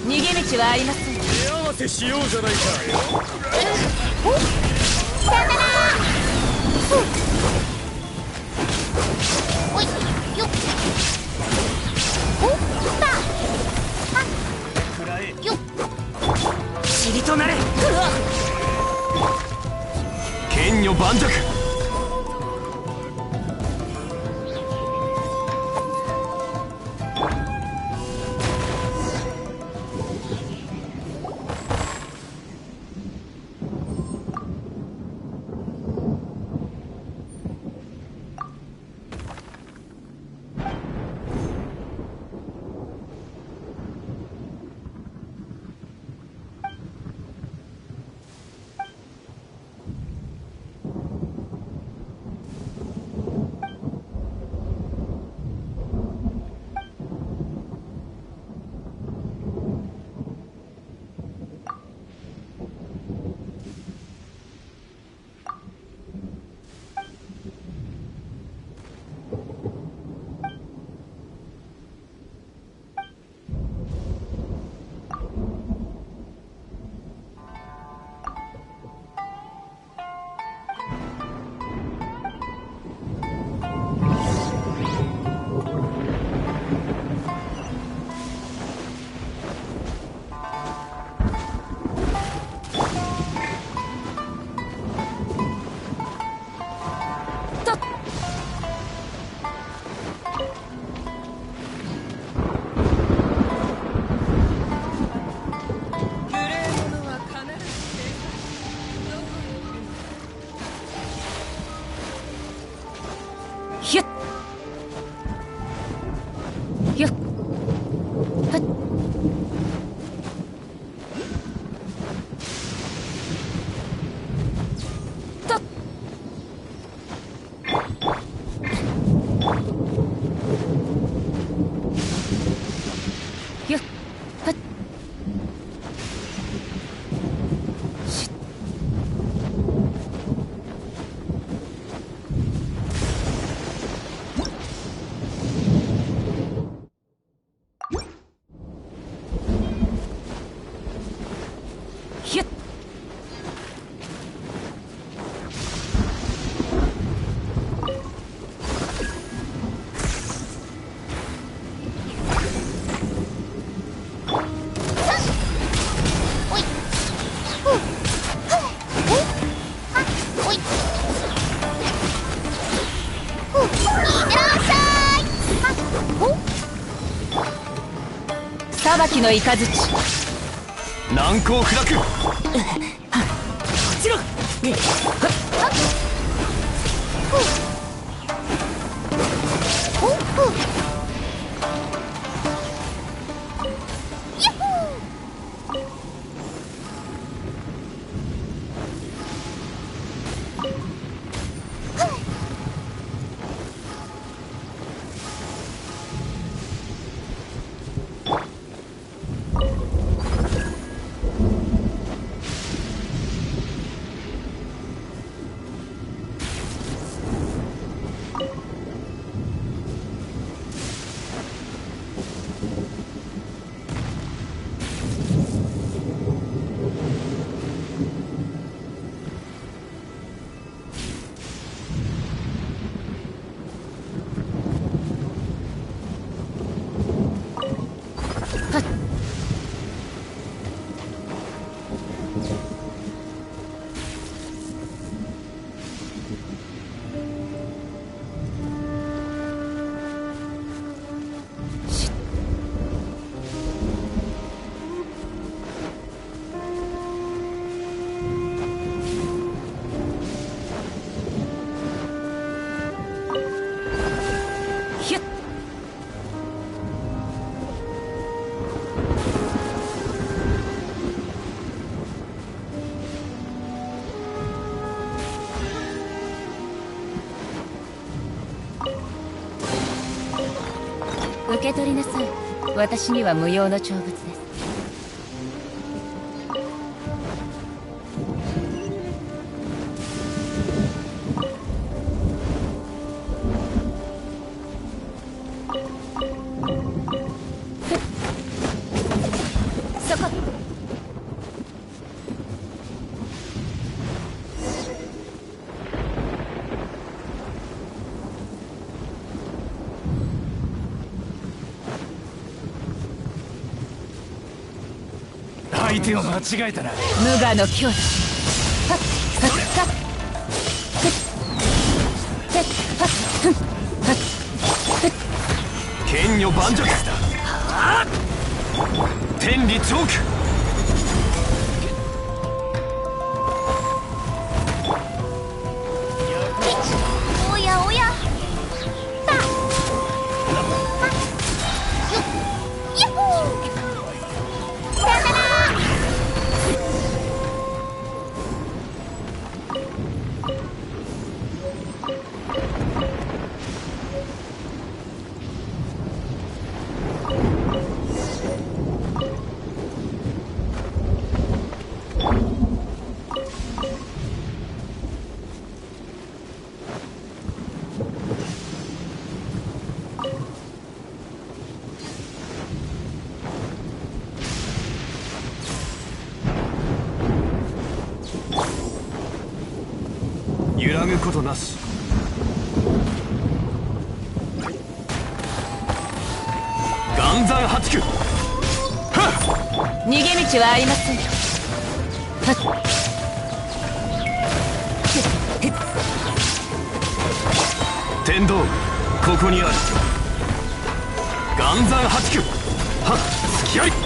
[SPEAKER 3] 逃げ道はありません。
[SPEAKER 11] 手合わせしようじゃないか。
[SPEAKER 2] さよなら。おいよっ。おっ
[SPEAKER 11] くらえ
[SPEAKER 2] よっ。
[SPEAKER 12] 塵となれ。
[SPEAKER 11] 剣女盤石。
[SPEAKER 3] 裁きの雷
[SPEAKER 11] 難攻不落。
[SPEAKER 3] こちら。
[SPEAKER 19] 受け取りなさい。私には無用の長物です。そこ。
[SPEAKER 11] 相手を間違えたな。
[SPEAKER 19] 無我の境地。
[SPEAKER 11] 剣女盤石。天理チョーク。
[SPEAKER 2] おやおや。た。やっほー。さよなら。
[SPEAKER 11] 揺らぐことなし。岩山八九。
[SPEAKER 19] 逃げ道はありません。
[SPEAKER 11] 天道ここにある。岩山八九。はっ付き合い。はっ。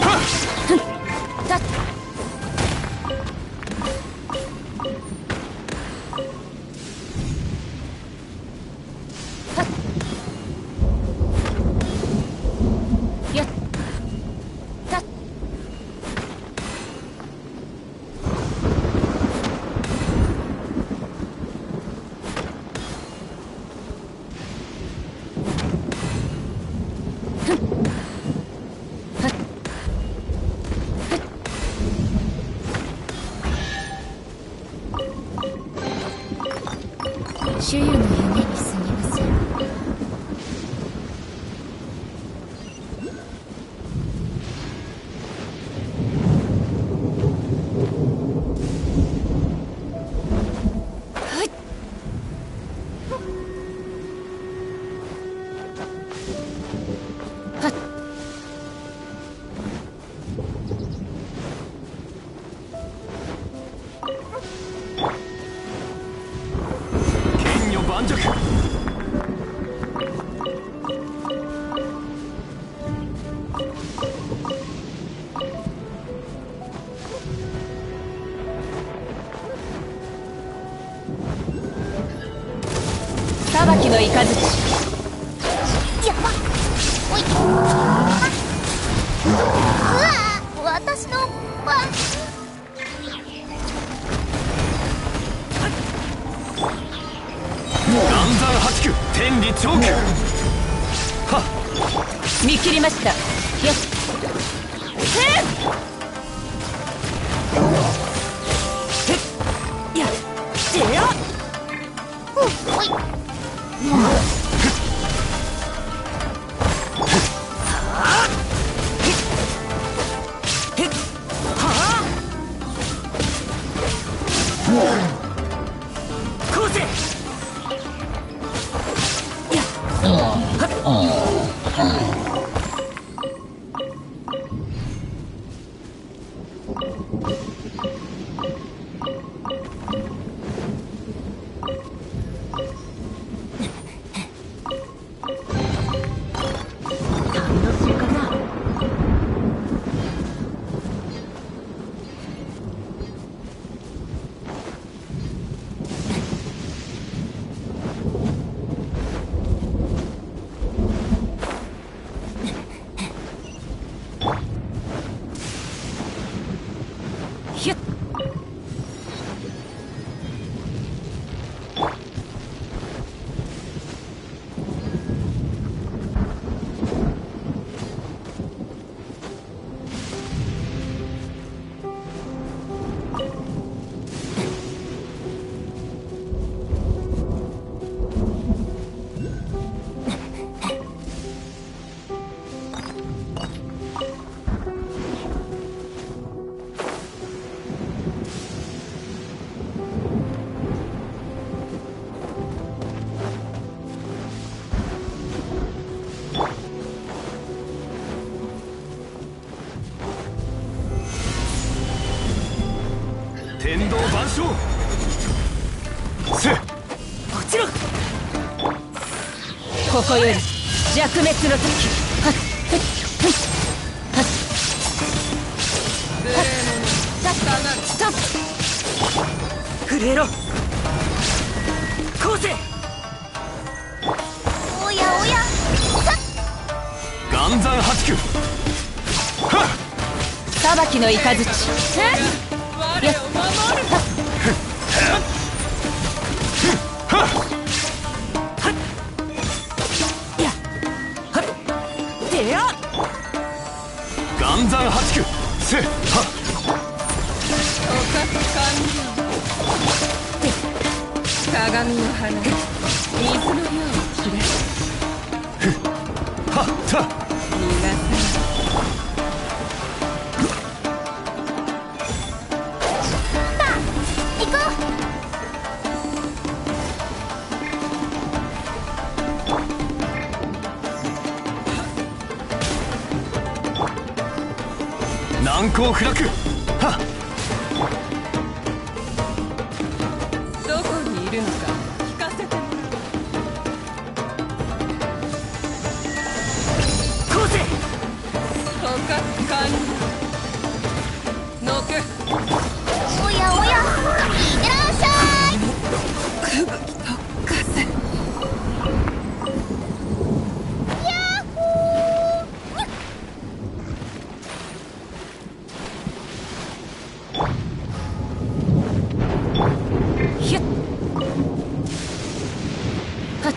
[SPEAKER 19] 主湯の夢に過ぎません。
[SPEAKER 11] 盤石。
[SPEAKER 19] 裁きの雷。
[SPEAKER 2] やばっ。おい。うわ、私のパン。
[SPEAKER 11] 岩山八九。天理チョーク。はっ。
[SPEAKER 19] 見切りました。よっ。やっ。
[SPEAKER 2] おい。
[SPEAKER 19] こうせ。
[SPEAKER 11] 天道万象せ
[SPEAKER 19] 落ちろ。ここより弱滅の時。
[SPEAKER 12] 震えろ。こうせ。
[SPEAKER 2] おやおや。
[SPEAKER 11] 岩山八九。
[SPEAKER 19] 裁きの雷。
[SPEAKER 3] 我を守る。
[SPEAKER 11] 岩山八九。せ。は。
[SPEAKER 3] 鏡の花、水のようにきら
[SPEAKER 11] はっさ。
[SPEAKER 3] 逃がさ
[SPEAKER 2] 行こ
[SPEAKER 11] 難攻不落。はっ。
[SPEAKER 3] どこにいるのか聞かせてもらおう。
[SPEAKER 12] こうせ。
[SPEAKER 3] 捕獲完了。のけ。
[SPEAKER 2] おやおや。いってらっしゃい。
[SPEAKER 3] 吹雪と風。
[SPEAKER 2] やっほー。
[SPEAKER 19] ひゅっ。はっ。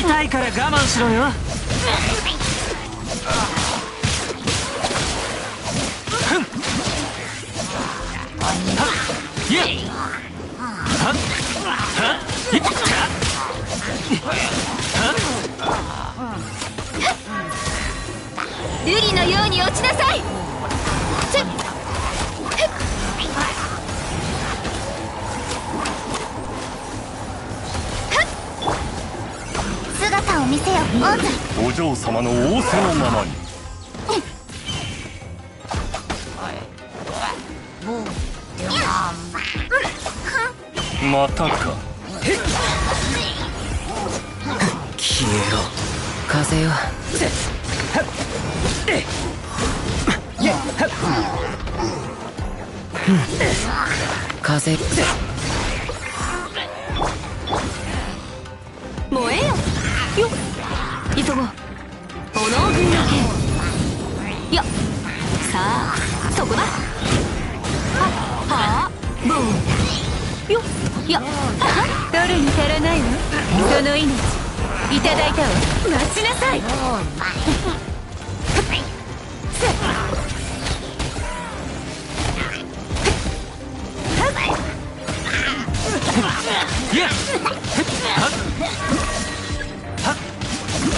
[SPEAKER 12] 痛いから我慢しろよ。
[SPEAKER 19] 瑠璃のように落ちなさい。
[SPEAKER 2] 姿を見せよ、オーズ。
[SPEAKER 11] お嬢様の仰せのままに。またか。
[SPEAKER 12] 消えろ、風よ。風。
[SPEAKER 19] 燃えよ。よっ、急ごう。炎軍の剣。よっ、さあそこだ。はあ、ボン。よっ、よっ、取るに足らないわ。その命いただいたわ。待ちなさい。
[SPEAKER 10] やっ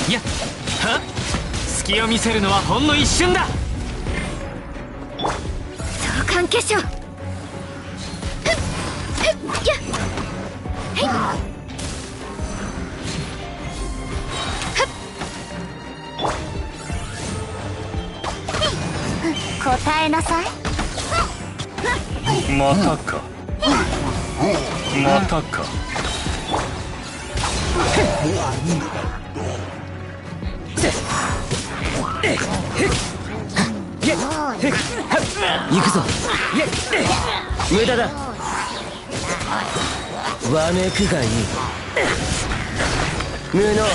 [SPEAKER 10] やっはっ、隙を見せるのはほんの一瞬だ。
[SPEAKER 19] 相関化粧。
[SPEAKER 2] 答えなさい。
[SPEAKER 11] またか。またか。
[SPEAKER 12] 行くぞ。無駄だ。わめくがいい。無能。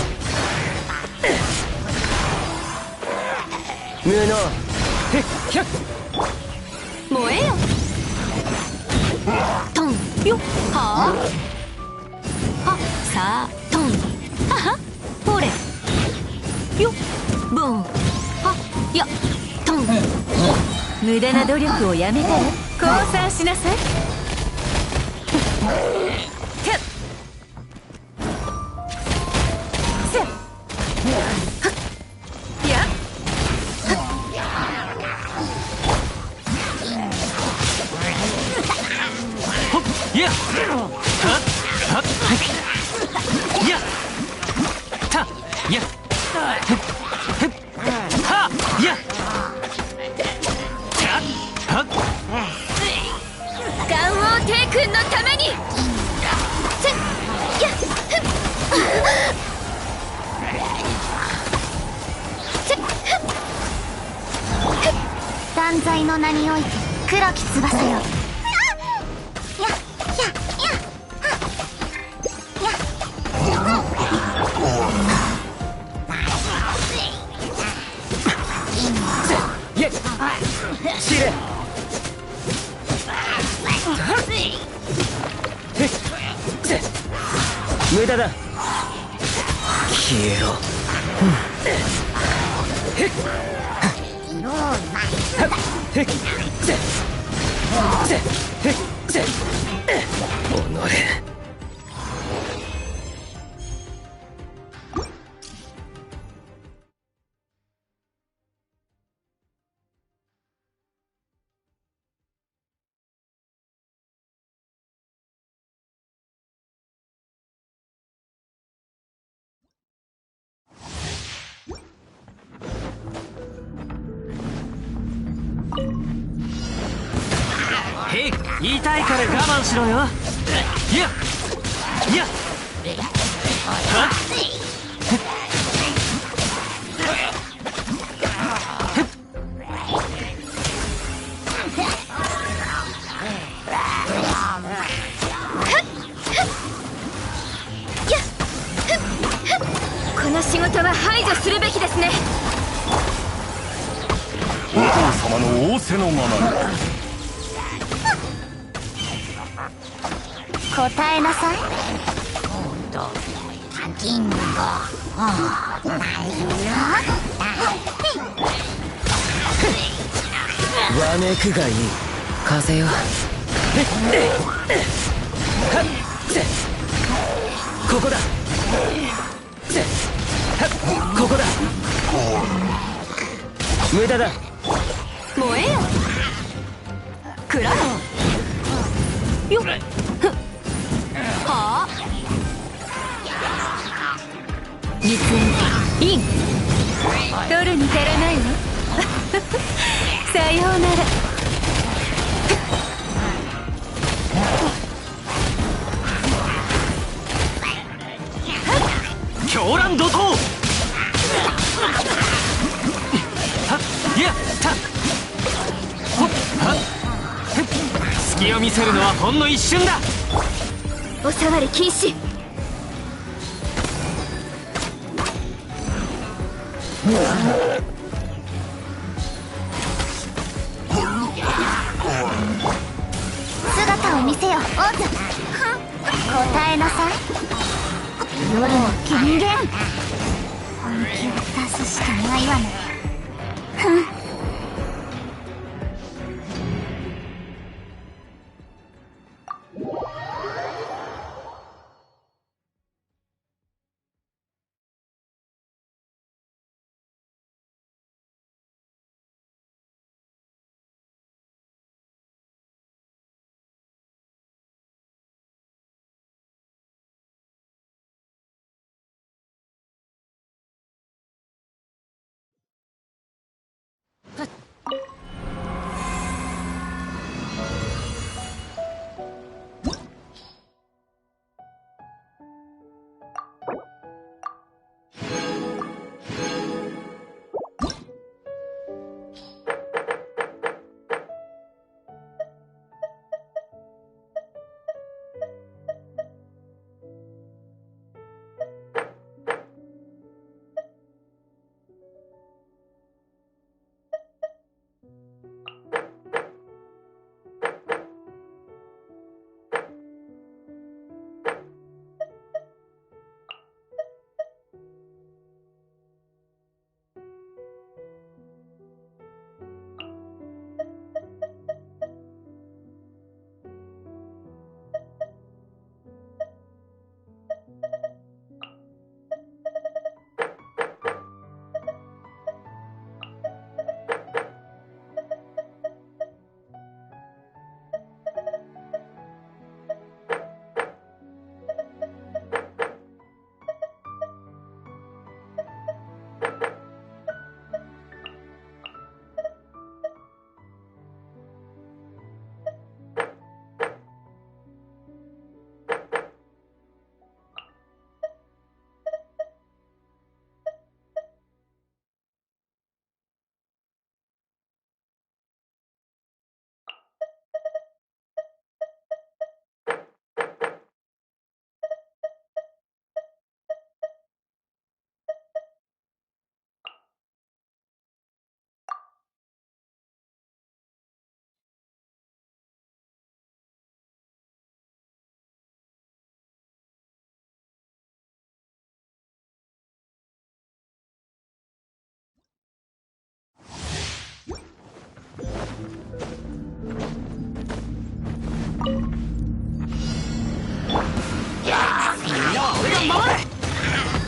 [SPEAKER 12] 無能。
[SPEAKER 19] 燃えよ。トンよっ、はあ、はさあトン、はは、ほれよっ、ボン、はやトン。無駄な努力をやめたら降参しなさい。
[SPEAKER 10] やっはっはっやったやっはやっはっ
[SPEAKER 19] 元王帝君のために。
[SPEAKER 2] 断罪の名において黒き翼よ。
[SPEAKER 12] 知れ。無駄だ。消えろ。おのれ。
[SPEAKER 10] へい、言いたいから我慢しろよ。やっやっはっ
[SPEAKER 19] この仕事は排除するべきですね。
[SPEAKER 11] お父様の仰せのままに。
[SPEAKER 2] 答えなさい。
[SPEAKER 12] わめくがいい。風よ。ここだ。ここだ。無駄だ。
[SPEAKER 19] 燃えよくらえよっはあ実演イン取るに足らないわさようなら
[SPEAKER 11] 狂乱怒涛。やった隙を見せるのはほんの一瞬だ。
[SPEAKER 19] お触り禁止。
[SPEAKER 2] 姿を見せよオズ。答えなさい夜の権限。本気を出すしかないわね。ふん。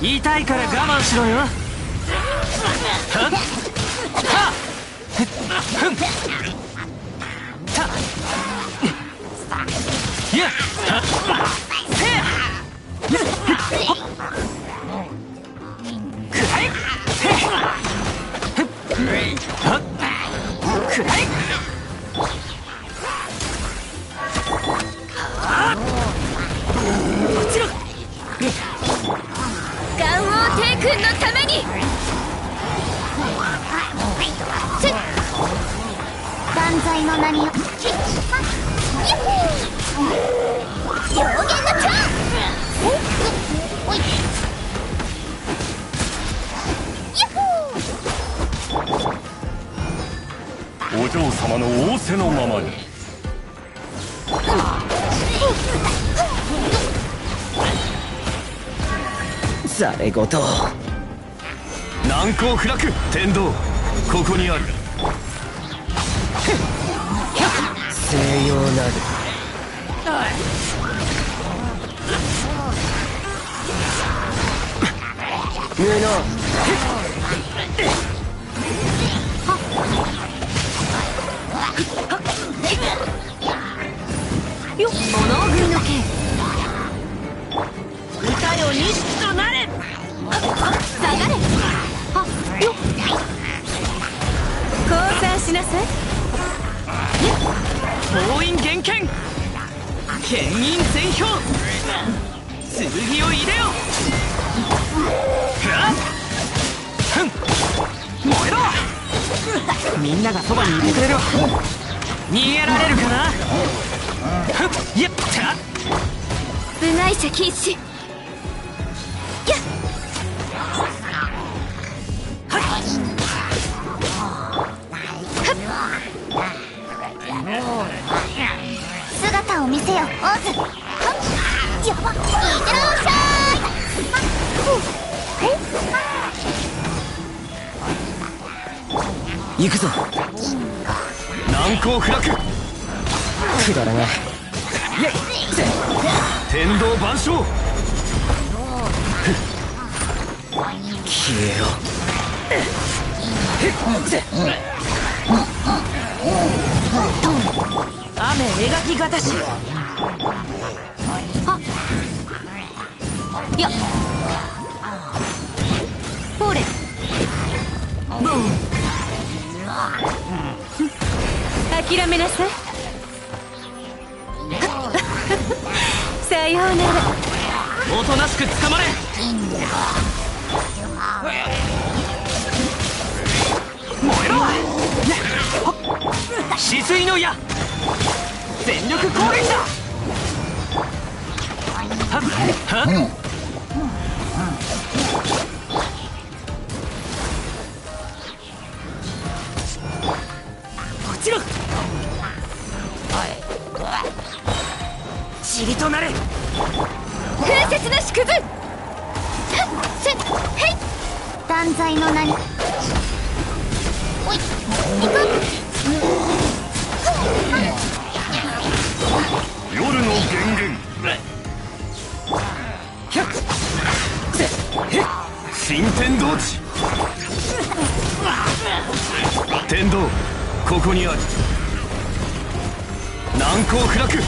[SPEAKER 11] 痛いから我慢しろよ。はっはっふんたやっせやくらえはっくらえ落ちろ。
[SPEAKER 19] ガンオー帝君のために
[SPEAKER 2] 万歳の名によっ上限のターン。おい
[SPEAKER 11] お嬢様の仰せのままに。
[SPEAKER 12] ざれ言
[SPEAKER 11] 難攻不落。天道ここにある。
[SPEAKER 12] 西洋なる無能。
[SPEAKER 19] はっ
[SPEAKER 22] よっ、物をぐりのけ。歌よ錦となれ。下がれ。はっよっ。降参しなさい。
[SPEAKER 10] 封印厳剣剣印全氷剣を入れよふん燃えろみんながそばにいてくれるわ逃げられるかなふんやった
[SPEAKER 18] 部外者禁止。やっ姿を見せよ、オズ。やばっ、いってらっしゃ
[SPEAKER 11] い。行くぞ。難攻不落。くだらない。天道万象。消えろ。
[SPEAKER 22] 雨描きがたし。はっやっほれボン諦めなさいさようなら
[SPEAKER 10] おとなしく捕まれ燃えろ止水の矢全力攻撃だはっはっ落ちろ塵となれ
[SPEAKER 18] 風雪なしくずせっへい断罪の名におい行く
[SPEAKER 11] 夜の源源新天道地天道ここにある難攻不落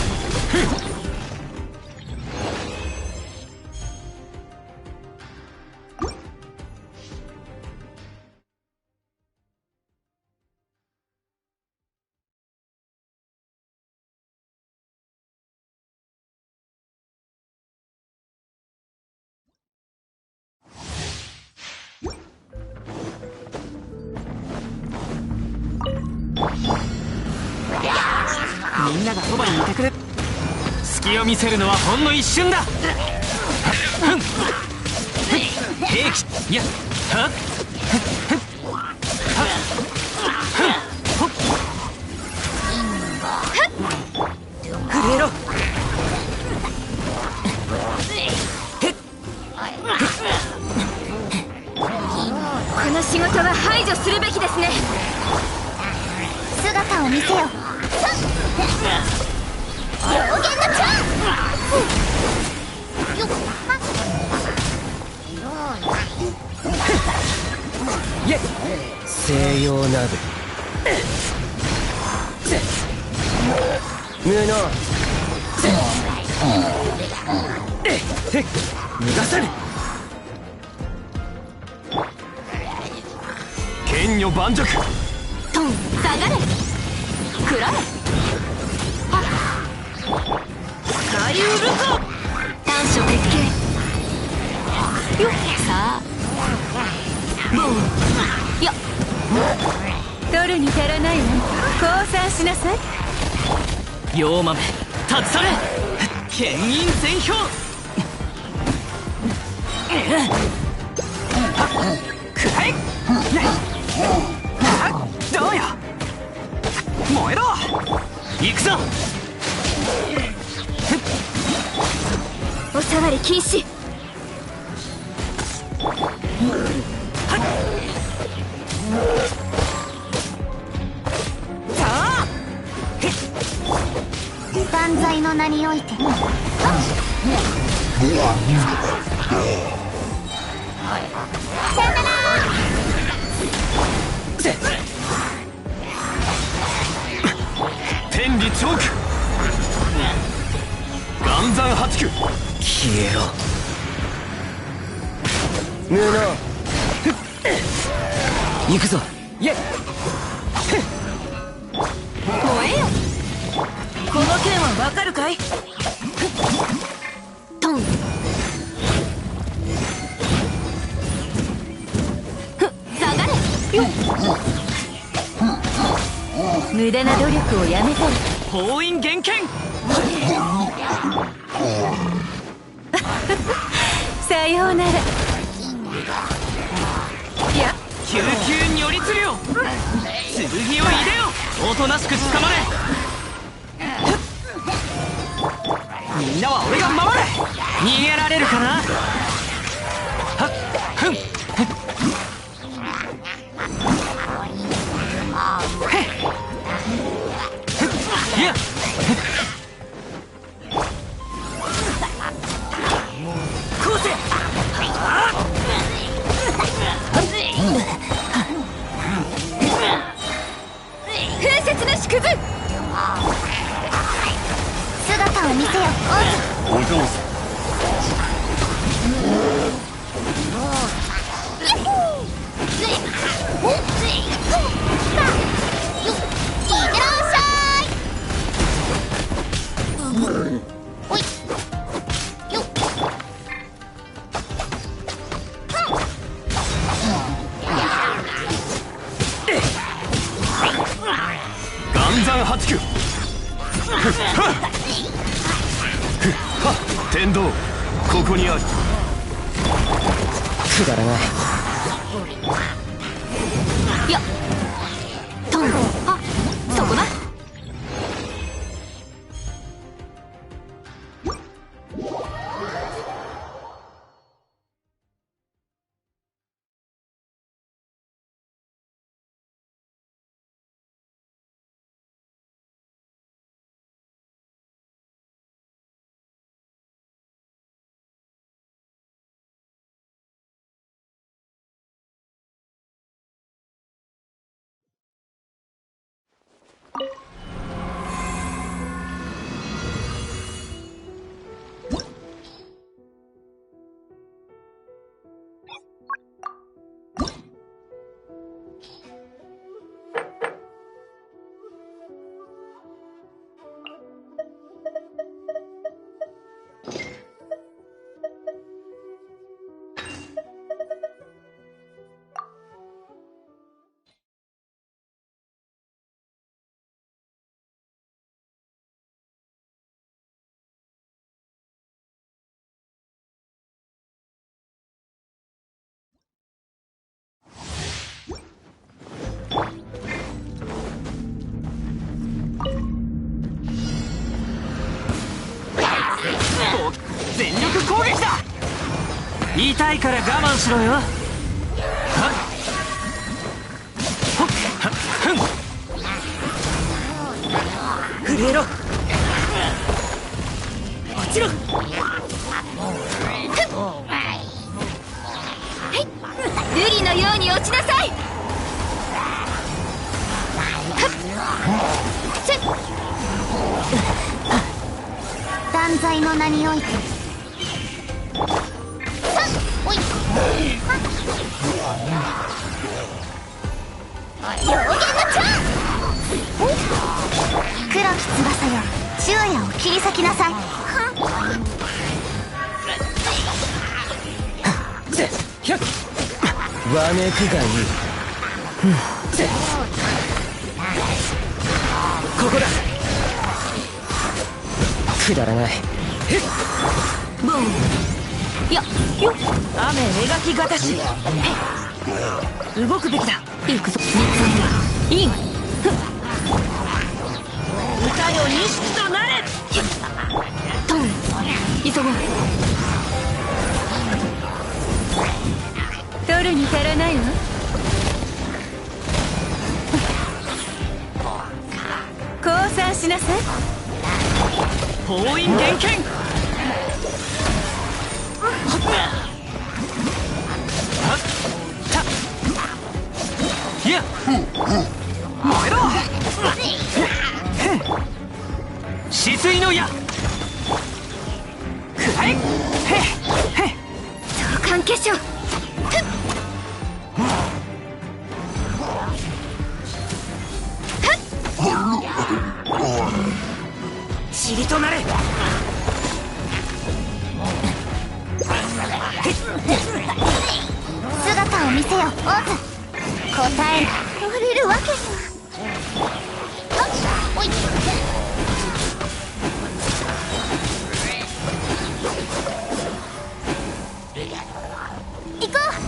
[SPEAKER 10] みんながそばにいてくれ隙を見せるのはほんの一瞬だふん兵器やはっ震えろ
[SPEAKER 18] この仕事は排除するべきですね姿を見せよ両言のチャンよっ
[SPEAKER 11] イェイ西洋鍋無能逃がさぬ剣女盤石
[SPEAKER 18] トン下がれ食らえ
[SPEAKER 22] 使いうるぞ
[SPEAKER 18] 短所鉄拳よっさあボンよっ
[SPEAKER 22] 取るに足らないわ降参しなさい
[SPEAKER 10] 妖豆立ち去れ剣印全氷くらえどうよ燃えろ行くぞ
[SPEAKER 18] お触り禁止断罪の名においてさよなら
[SPEAKER 11] 理チョーク岩山八九消えろ
[SPEAKER 8] 無能行くぞイェイ
[SPEAKER 21] 燃えよこの剣はわかるかい
[SPEAKER 19] トン下がれよっ無駄な努力をやめたら
[SPEAKER 12] 封印厳剣
[SPEAKER 19] さようならいや
[SPEAKER 12] 救急如律令剣を入れよおとなしく捕まれみんなは俺が守れ逃げられるかなはっふんいやこうせ
[SPEAKER 21] 風雪の縮図
[SPEAKER 2] 姿を見せよ
[SPEAKER 11] お嬢さん岩山八九天道ここにある
[SPEAKER 8] くだらない
[SPEAKER 19] いやトンあそこな
[SPEAKER 12] 全力攻撃だ痛いから我慢しろよはっほっはっふん震えろ落ちろ
[SPEAKER 21] 瑠璃のように落ちなさい
[SPEAKER 2] 断罪の名においておい上限のチャン黒き翼よ昼夜を切り裂きなさい
[SPEAKER 8] わめくがいいここだくだらない
[SPEAKER 19] ボンいやよっ
[SPEAKER 21] 雨描きがたし動くべきだ
[SPEAKER 19] 行くぞいい
[SPEAKER 21] 歌よ錦となれ
[SPEAKER 19] トン急ごう取るに足らないわ降参しなさい
[SPEAKER 12] 封印厳剣いや燃えろ
[SPEAKER 8] 止水の矢くらえへっへっ
[SPEAKER 19] 同感化粧
[SPEAKER 8] 塵となれ
[SPEAKER 2] 姿を見せよオズ。答えられるわけには。おい行こう。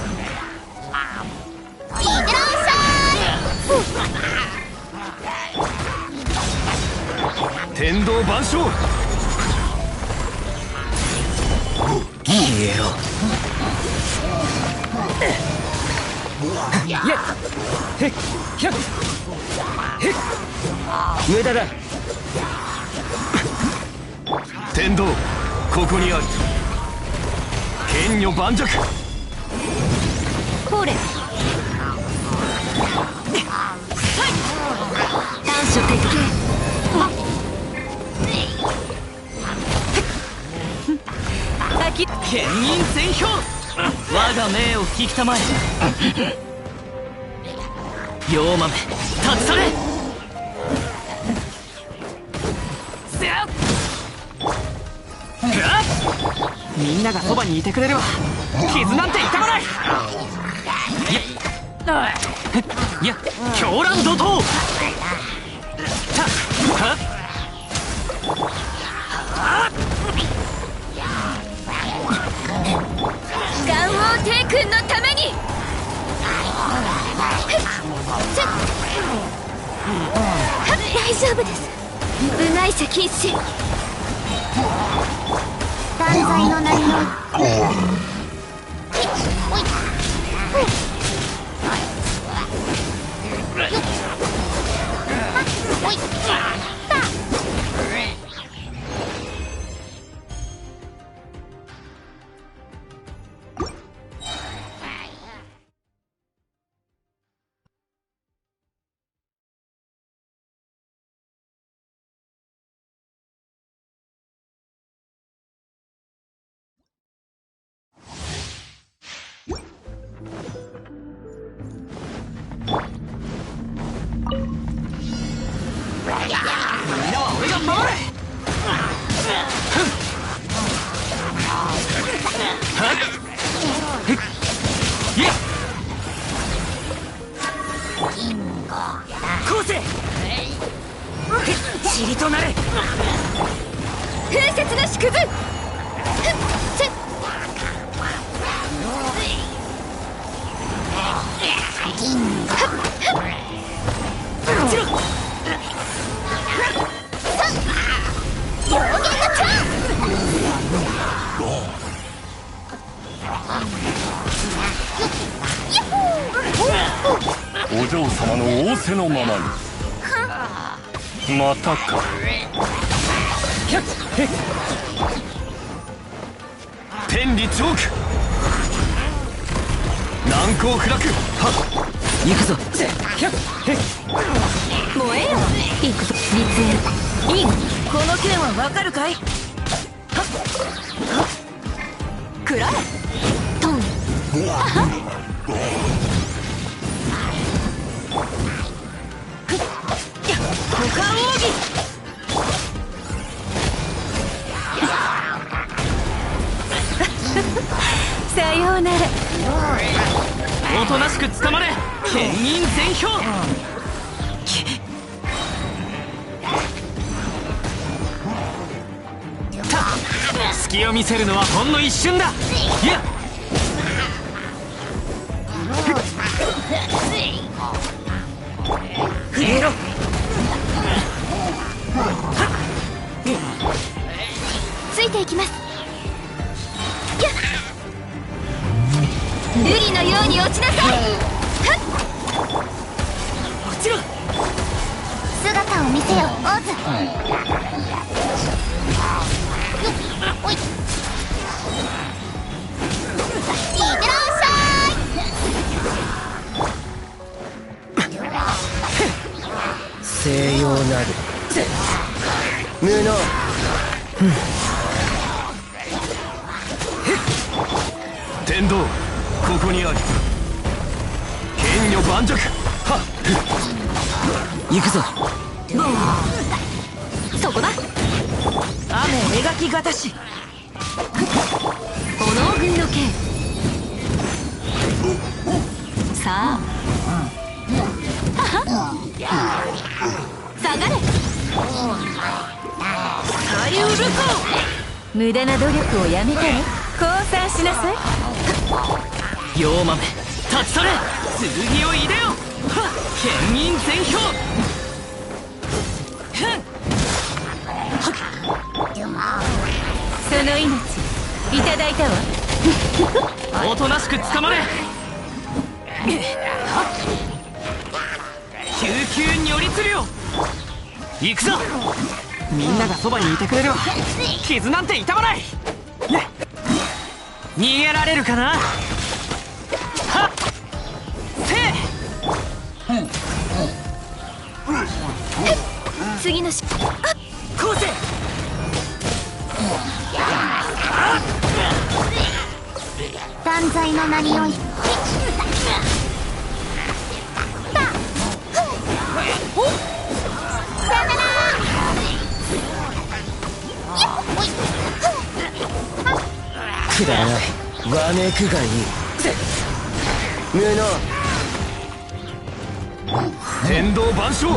[SPEAKER 2] いってらっしゃい。
[SPEAKER 11] 天道万象
[SPEAKER 8] 消えろやっへっひゃっへっ上田だ
[SPEAKER 11] 天道ここにある剣女盤石
[SPEAKER 19] ほれ短所鉄拳
[SPEAKER 8] 剣印全氷我が命を引きたまえ妖豆立ち去れせやっみんながそばにいてくれるわ傷なんて痛まないいや狂乱怒涛
[SPEAKER 19] 元王帝君のために大丈夫です部外者禁止
[SPEAKER 2] 断罪の名にのおいおい
[SPEAKER 8] 塵となれ
[SPEAKER 19] 風雪の縮図
[SPEAKER 11] お嬢様の仰せのままにまたか天理チョーク難攻不落はっ
[SPEAKER 8] 行くぞ
[SPEAKER 19] 燃えよ行くぞ立縁イン
[SPEAKER 6] この剣はわかるかい
[SPEAKER 19] くらえトンあは
[SPEAKER 6] 股間奥義
[SPEAKER 19] さようなら
[SPEAKER 8] おとなしく捕まれ剣印全氷隙を見せるのはほんの一瞬だいや
[SPEAKER 6] 触れろ
[SPEAKER 19] ついていきますやっ瑠璃のように落ちなさい
[SPEAKER 6] 落ちろ
[SPEAKER 2] 姿を見せよオズ。おいいってらっしゃい。
[SPEAKER 8] 西洋なる無能。
[SPEAKER 11] 天道、ここにある。剣女盤石。はっ。
[SPEAKER 8] 行くぞ。
[SPEAKER 19] そこだ。
[SPEAKER 8] 雨描きがたし。
[SPEAKER 19] 炎軍の剣。さあ。下がれ。
[SPEAKER 8] サリウルコ。
[SPEAKER 19] 無駄な努力をやめたら降参しなさい。
[SPEAKER 8] 妖豆立ち去れ。剣を入れよ。はっ。剣印全氷。
[SPEAKER 19] その命いただいたわ。
[SPEAKER 8] おとなしく捕まれ。救急に寄りつるよ。行くぞ。みんながそばにいてくれるわ。傷なんて痛まない。逃げられるかな。はっせ
[SPEAKER 19] 次のし
[SPEAKER 8] こうせ。
[SPEAKER 2] 断罪の名においてさよなら。
[SPEAKER 8] くだらない。わめくがいい。無能。
[SPEAKER 11] 天道万象。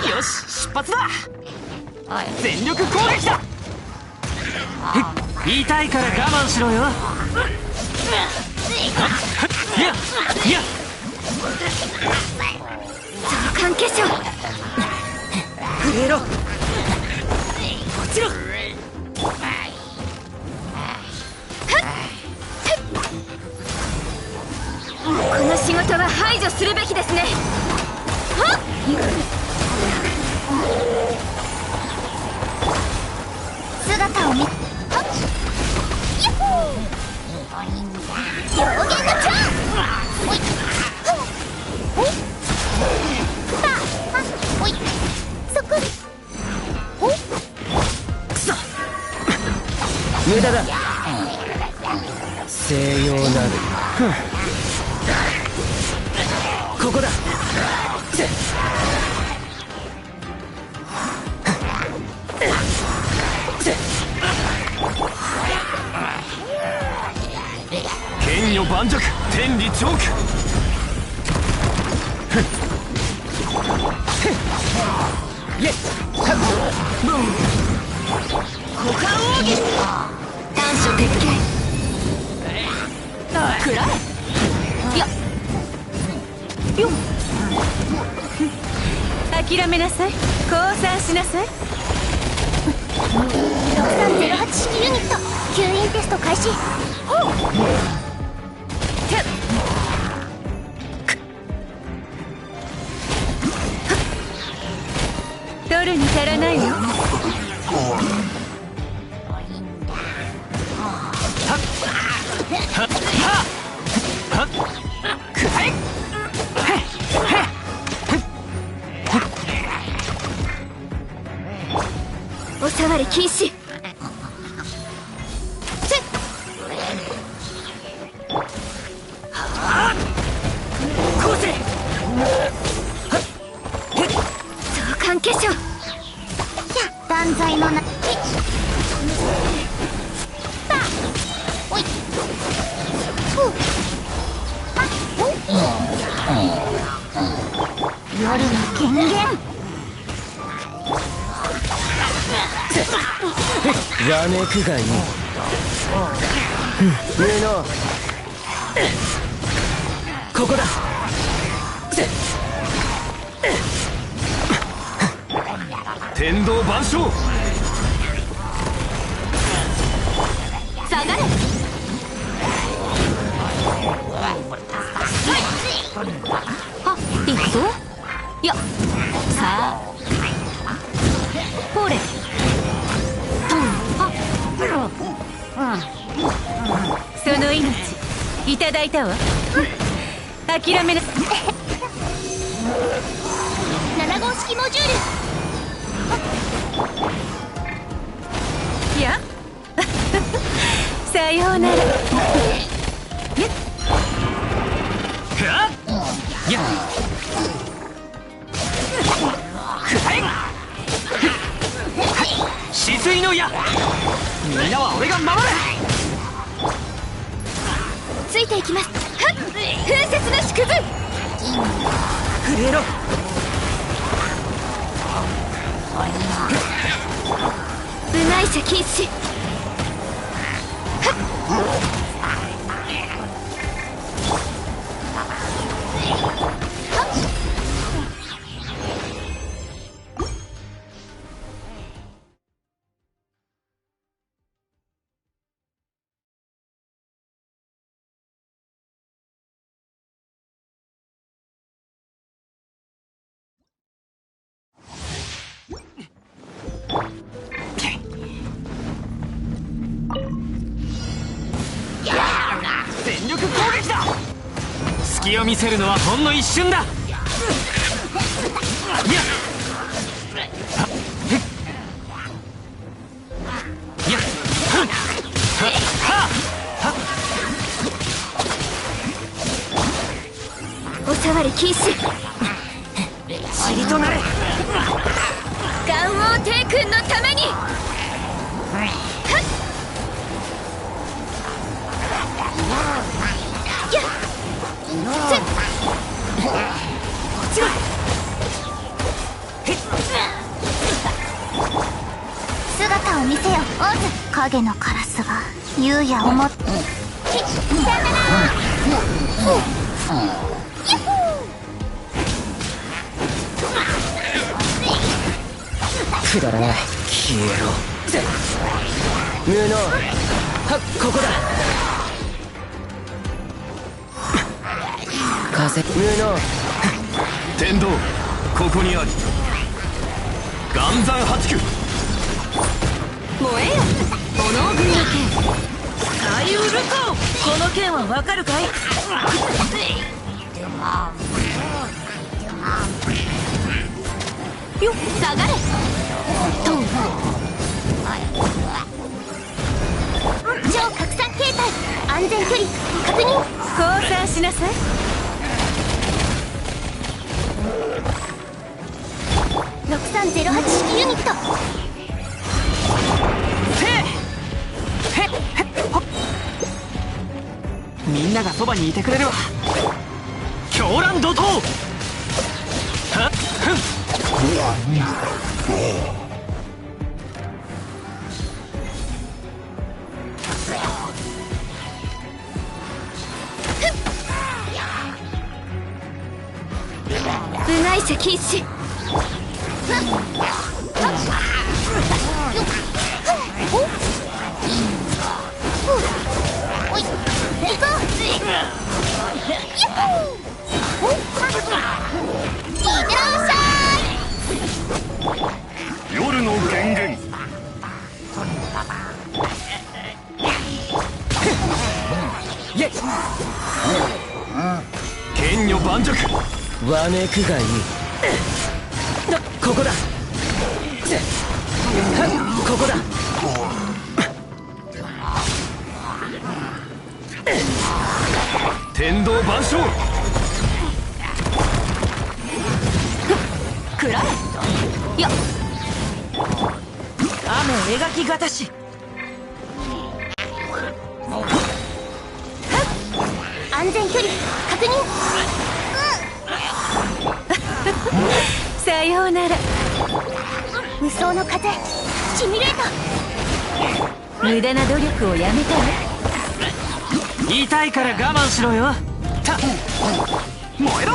[SPEAKER 8] よし、出発だ。全力攻撃だ。痛いから我慢しろよ。
[SPEAKER 19] 同感化粧
[SPEAKER 8] 震えろ。
[SPEAKER 19] 落ちろ。この仕事は排除するべきですね。はっ。
[SPEAKER 2] 姿を見はっヤッホー上限のチャンおいおいさあおいそこお
[SPEAKER 8] くそ無駄だ。西洋なるここだ。
[SPEAKER 11] 剣女盤石天理チョーク。
[SPEAKER 8] イェッハッブーン
[SPEAKER 19] 股間奥義短所鉄拳くらえよっ
[SPEAKER 3] 諦めなさい。降参しなさい。
[SPEAKER 2] 6308式ユニット吸引テスト開始ほう
[SPEAKER 3] 取るに足らないわ。
[SPEAKER 19] おさわり禁止。
[SPEAKER 8] こうせ。
[SPEAKER 19] 同感化粧
[SPEAKER 2] 断罪のなおいふう夜の権限
[SPEAKER 8] わめくがいい。上のここだ。
[SPEAKER 11] 天道万象。
[SPEAKER 19] 下がれ。はっ、いくぞ。よっさあほれ
[SPEAKER 3] その命いただいたわ。諦めな
[SPEAKER 2] 7号式モジュー
[SPEAKER 3] ルやさようなら。
[SPEAKER 8] やっ止水の矢。みんなは俺が守る。
[SPEAKER 19] ついていきます。はっ風雪の縮図
[SPEAKER 8] 震えろ。
[SPEAKER 19] 部外者禁止。
[SPEAKER 8] 全力攻撃だ。隙を見せるのはほんの一瞬だ。
[SPEAKER 19] おさわり禁止。
[SPEAKER 8] 塵となれ。
[SPEAKER 19] ガン王帝君のために。
[SPEAKER 2] 姿を見せよオズ影のカラスが優也をも
[SPEAKER 8] くだらない。消えろ。無能。はっ、ここだ。風、無能。
[SPEAKER 11] 天道、ここにあり。岩山八九。
[SPEAKER 6] 燃えよ、炎組の剣。海ウルコ、この剣はわかるかい？
[SPEAKER 19] よっ、下がれ。トン。超拡散形態、安全距離確認。
[SPEAKER 6] 降参しなさい。
[SPEAKER 19] 6308式ユニット。
[SPEAKER 8] みんながそばにいてくれるわ。狂乱怒涛。はっ、ふん。
[SPEAKER 19] 部外者禁止。
[SPEAKER 11] 夜の権限。
[SPEAKER 8] イェイ。
[SPEAKER 11] 剣女盤石。
[SPEAKER 8] わめくがいい。ここだ。ここだ。
[SPEAKER 11] 天道万象。
[SPEAKER 19] くらえ。よっ。
[SPEAKER 6] 雨描きがたし。
[SPEAKER 19] 安全距離確認。
[SPEAKER 6] さようなら。
[SPEAKER 19] 無双の風シミュレート。
[SPEAKER 6] 無駄な努力をやめたわ。
[SPEAKER 8] 痛いから我慢しろよ。燃えろ。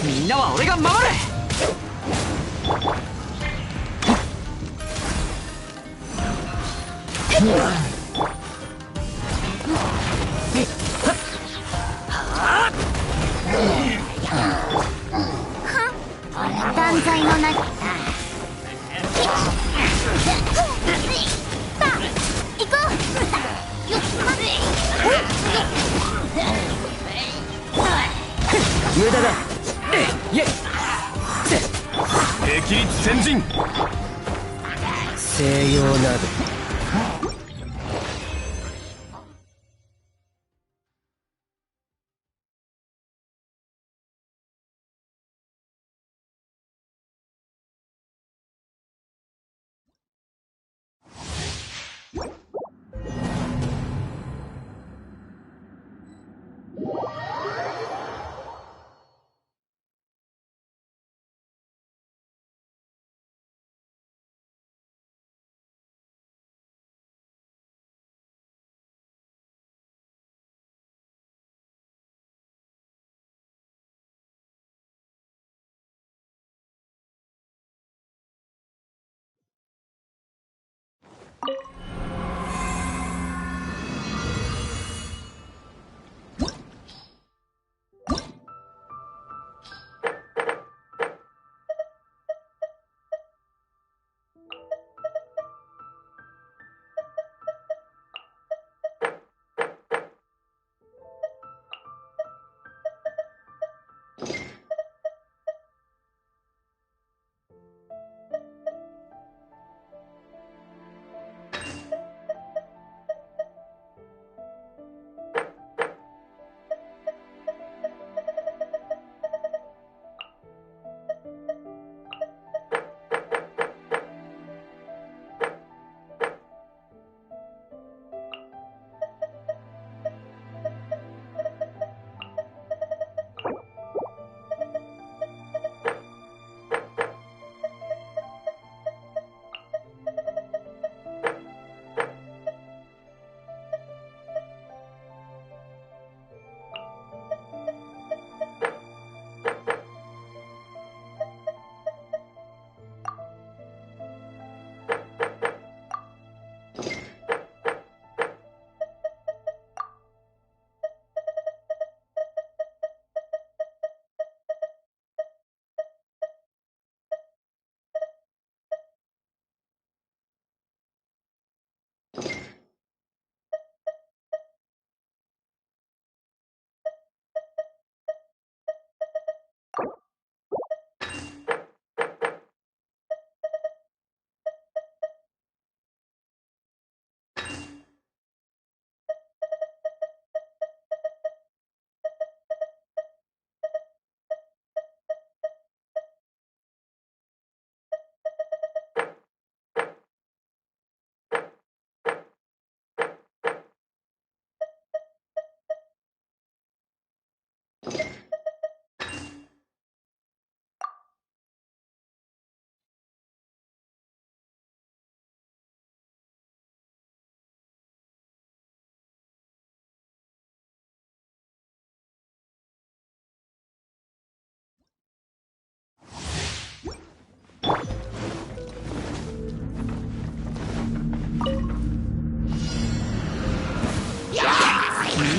[SPEAKER 8] みんなは俺が守る。
[SPEAKER 19] 断罪のな。行こう。
[SPEAKER 8] 無駄だ。イェイ。
[SPEAKER 11] 霹靂先陣。
[SPEAKER 8] 西洋など。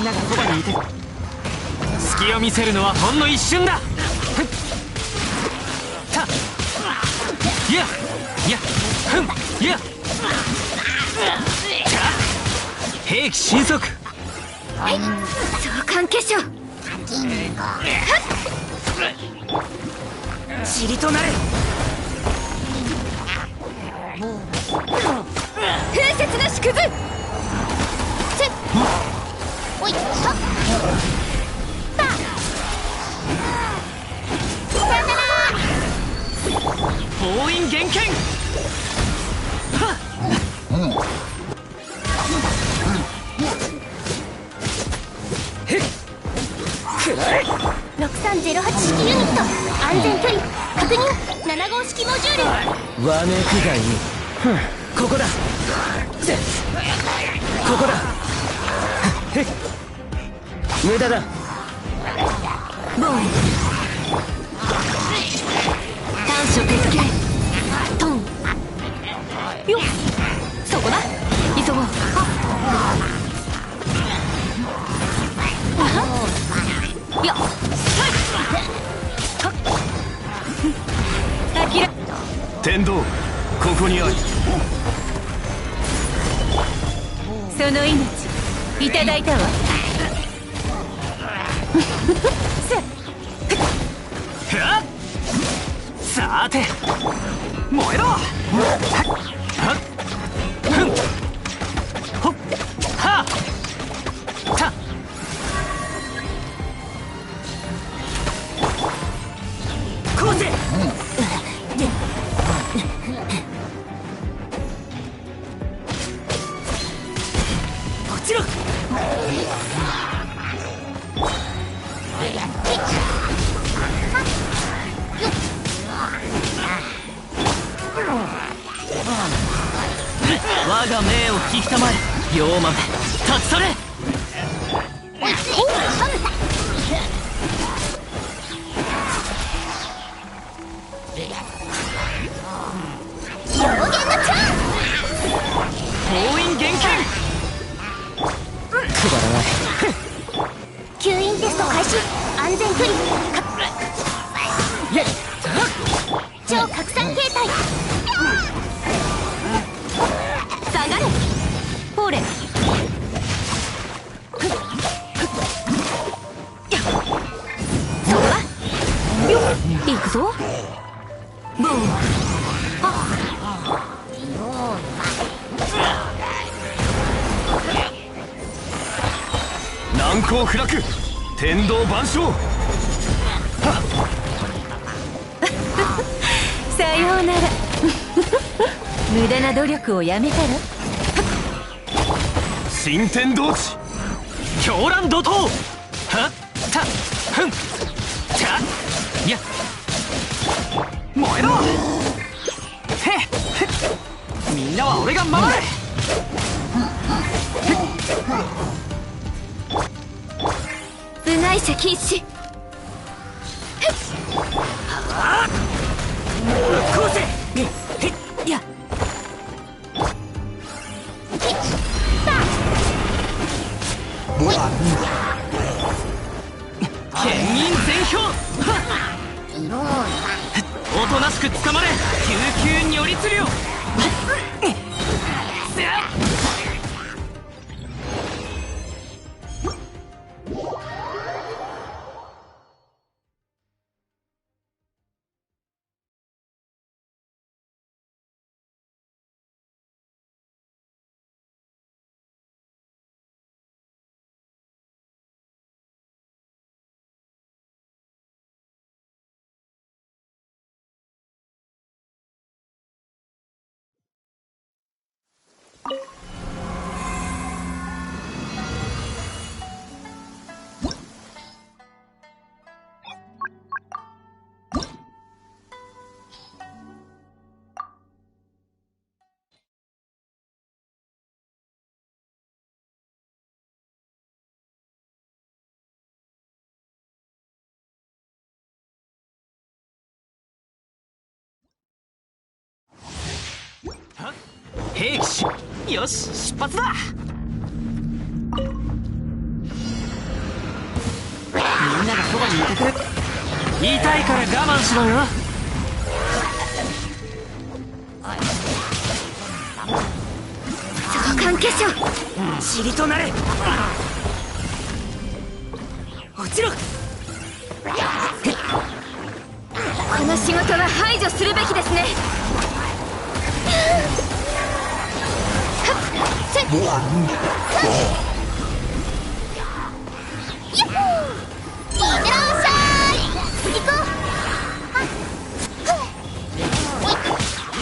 [SPEAKER 8] んながそばにいて隙を見せるのはほんの一瞬だ。たいやいやふんいや兵器神速。
[SPEAKER 19] 召喚化粧。
[SPEAKER 8] 塵となれ。
[SPEAKER 19] 風雪の縮図。
[SPEAKER 2] おいっとさよなら。
[SPEAKER 8] 封印厳剣。
[SPEAKER 2] 6308式ユニット安全距離確認。7号式モジュール。
[SPEAKER 8] わめくがいい。ここだ。ここだ。無駄だ。
[SPEAKER 19] ボン。短所鉄拳。トン。よっ。そこだ。急ごう。よっ。
[SPEAKER 11] 天道、ここにあり。
[SPEAKER 19] その命いただいたわ。
[SPEAKER 8] さて燃えろ。ほっはたこうぜ。落ちろ。我が命を聞きたまえ。妖豆立ち去れ。封印厳剣。くだらない。
[SPEAKER 2] 吸引テスト開始。安全距離超拡散形態。
[SPEAKER 19] 下がれ。ほれ。そこだ。よっ。行くぞ。ボン。
[SPEAKER 11] 難攻不落。天道万象。
[SPEAKER 19] さようなら。無駄な努力をやめたら。
[SPEAKER 11] 新天道地。
[SPEAKER 8] 狂乱怒涛。はったふんたや燃えろ。へっみんなは俺が守れ。
[SPEAKER 19] 部外者禁止。
[SPEAKER 8] こうぜ。いや剣印全氷。おとなしく捕まれ。救急如律令。兵器しよし出発だ。んながそばにいてくれ。痛いから我慢しろよ。
[SPEAKER 19] 召喚結晶、
[SPEAKER 8] 塵となれ。落ちろ。
[SPEAKER 19] この仕事は排除するべきですね。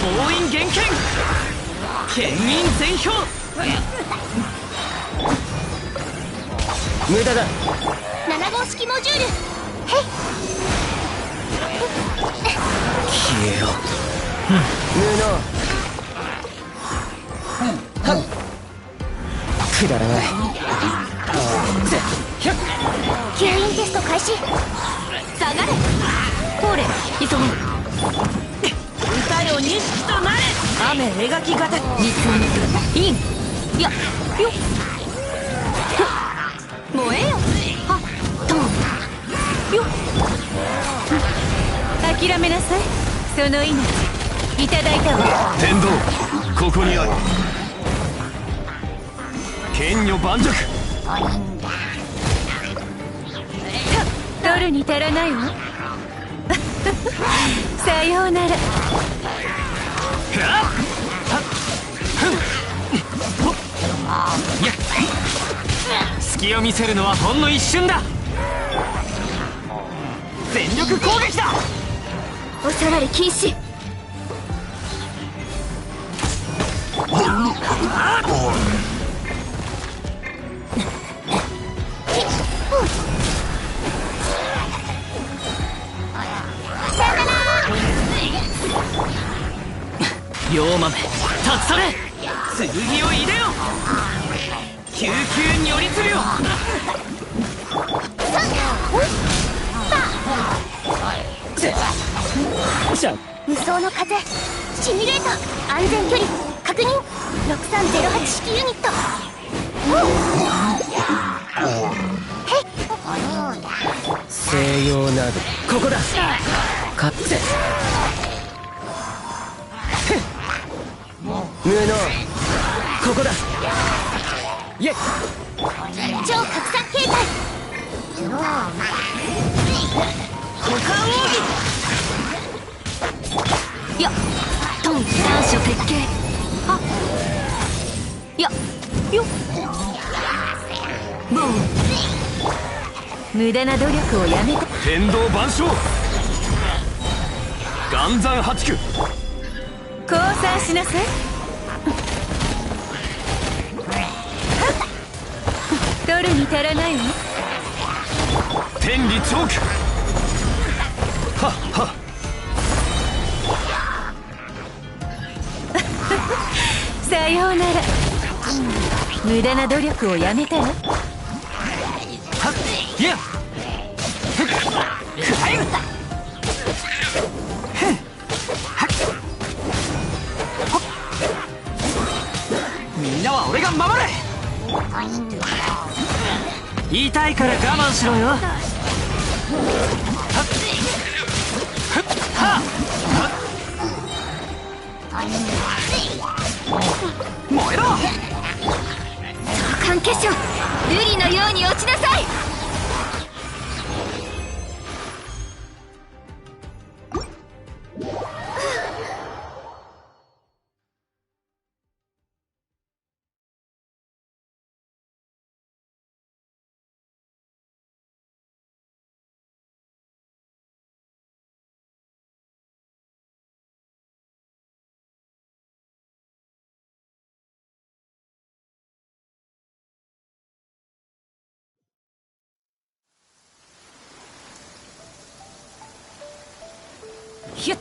[SPEAKER 8] 封印厳剣、剣印全氷。
[SPEAKER 17] 無駄だ。
[SPEAKER 2] 7号式モジュール。
[SPEAKER 17] 消えろ。無能。くだらない。
[SPEAKER 2] 吸引テスト開始。
[SPEAKER 19] 下がれ。ほれ、急ごう。
[SPEAKER 8] 歌よ錦となれ。雨描きがて。
[SPEAKER 19] 見つめてイン。やよっ。燃えよ。はっとんよっ。諦めなさい。その命いただいたわ。
[SPEAKER 11] 天道、ここにある。剣女盤石。
[SPEAKER 19] 取るに足らないわ。さようなら。
[SPEAKER 8] 隙を見せるのはほんの一瞬だ。全力攻撃だ。
[SPEAKER 19] おさわり禁止。
[SPEAKER 8] 妖豆立ち去れ。剣を入れよ。救急に寄りつるよ。
[SPEAKER 2] 無双の風シミュレート安全距離確認。6308式ユニット。
[SPEAKER 17] 西洋などここだ。かっ無能。ここだ。イェイ。
[SPEAKER 2] 超拡散形態。
[SPEAKER 8] 股間
[SPEAKER 19] やっトン短所鉄拳。はっやよっ。ボン。無駄な努力をやめて。
[SPEAKER 11] 天道万象。岩山八九。
[SPEAKER 19] 降参しなさい。取るに足らないわ。
[SPEAKER 11] 天理チョーク。はっはっ。
[SPEAKER 19] さようなら。無駄な努力をやめて。
[SPEAKER 8] はっいや。みんなは俺が守れ。痛いから我慢しろよ。燃えろ。
[SPEAKER 19] 召喚結晶、瑠璃のように落ちなさい。
[SPEAKER 14] ひゅっ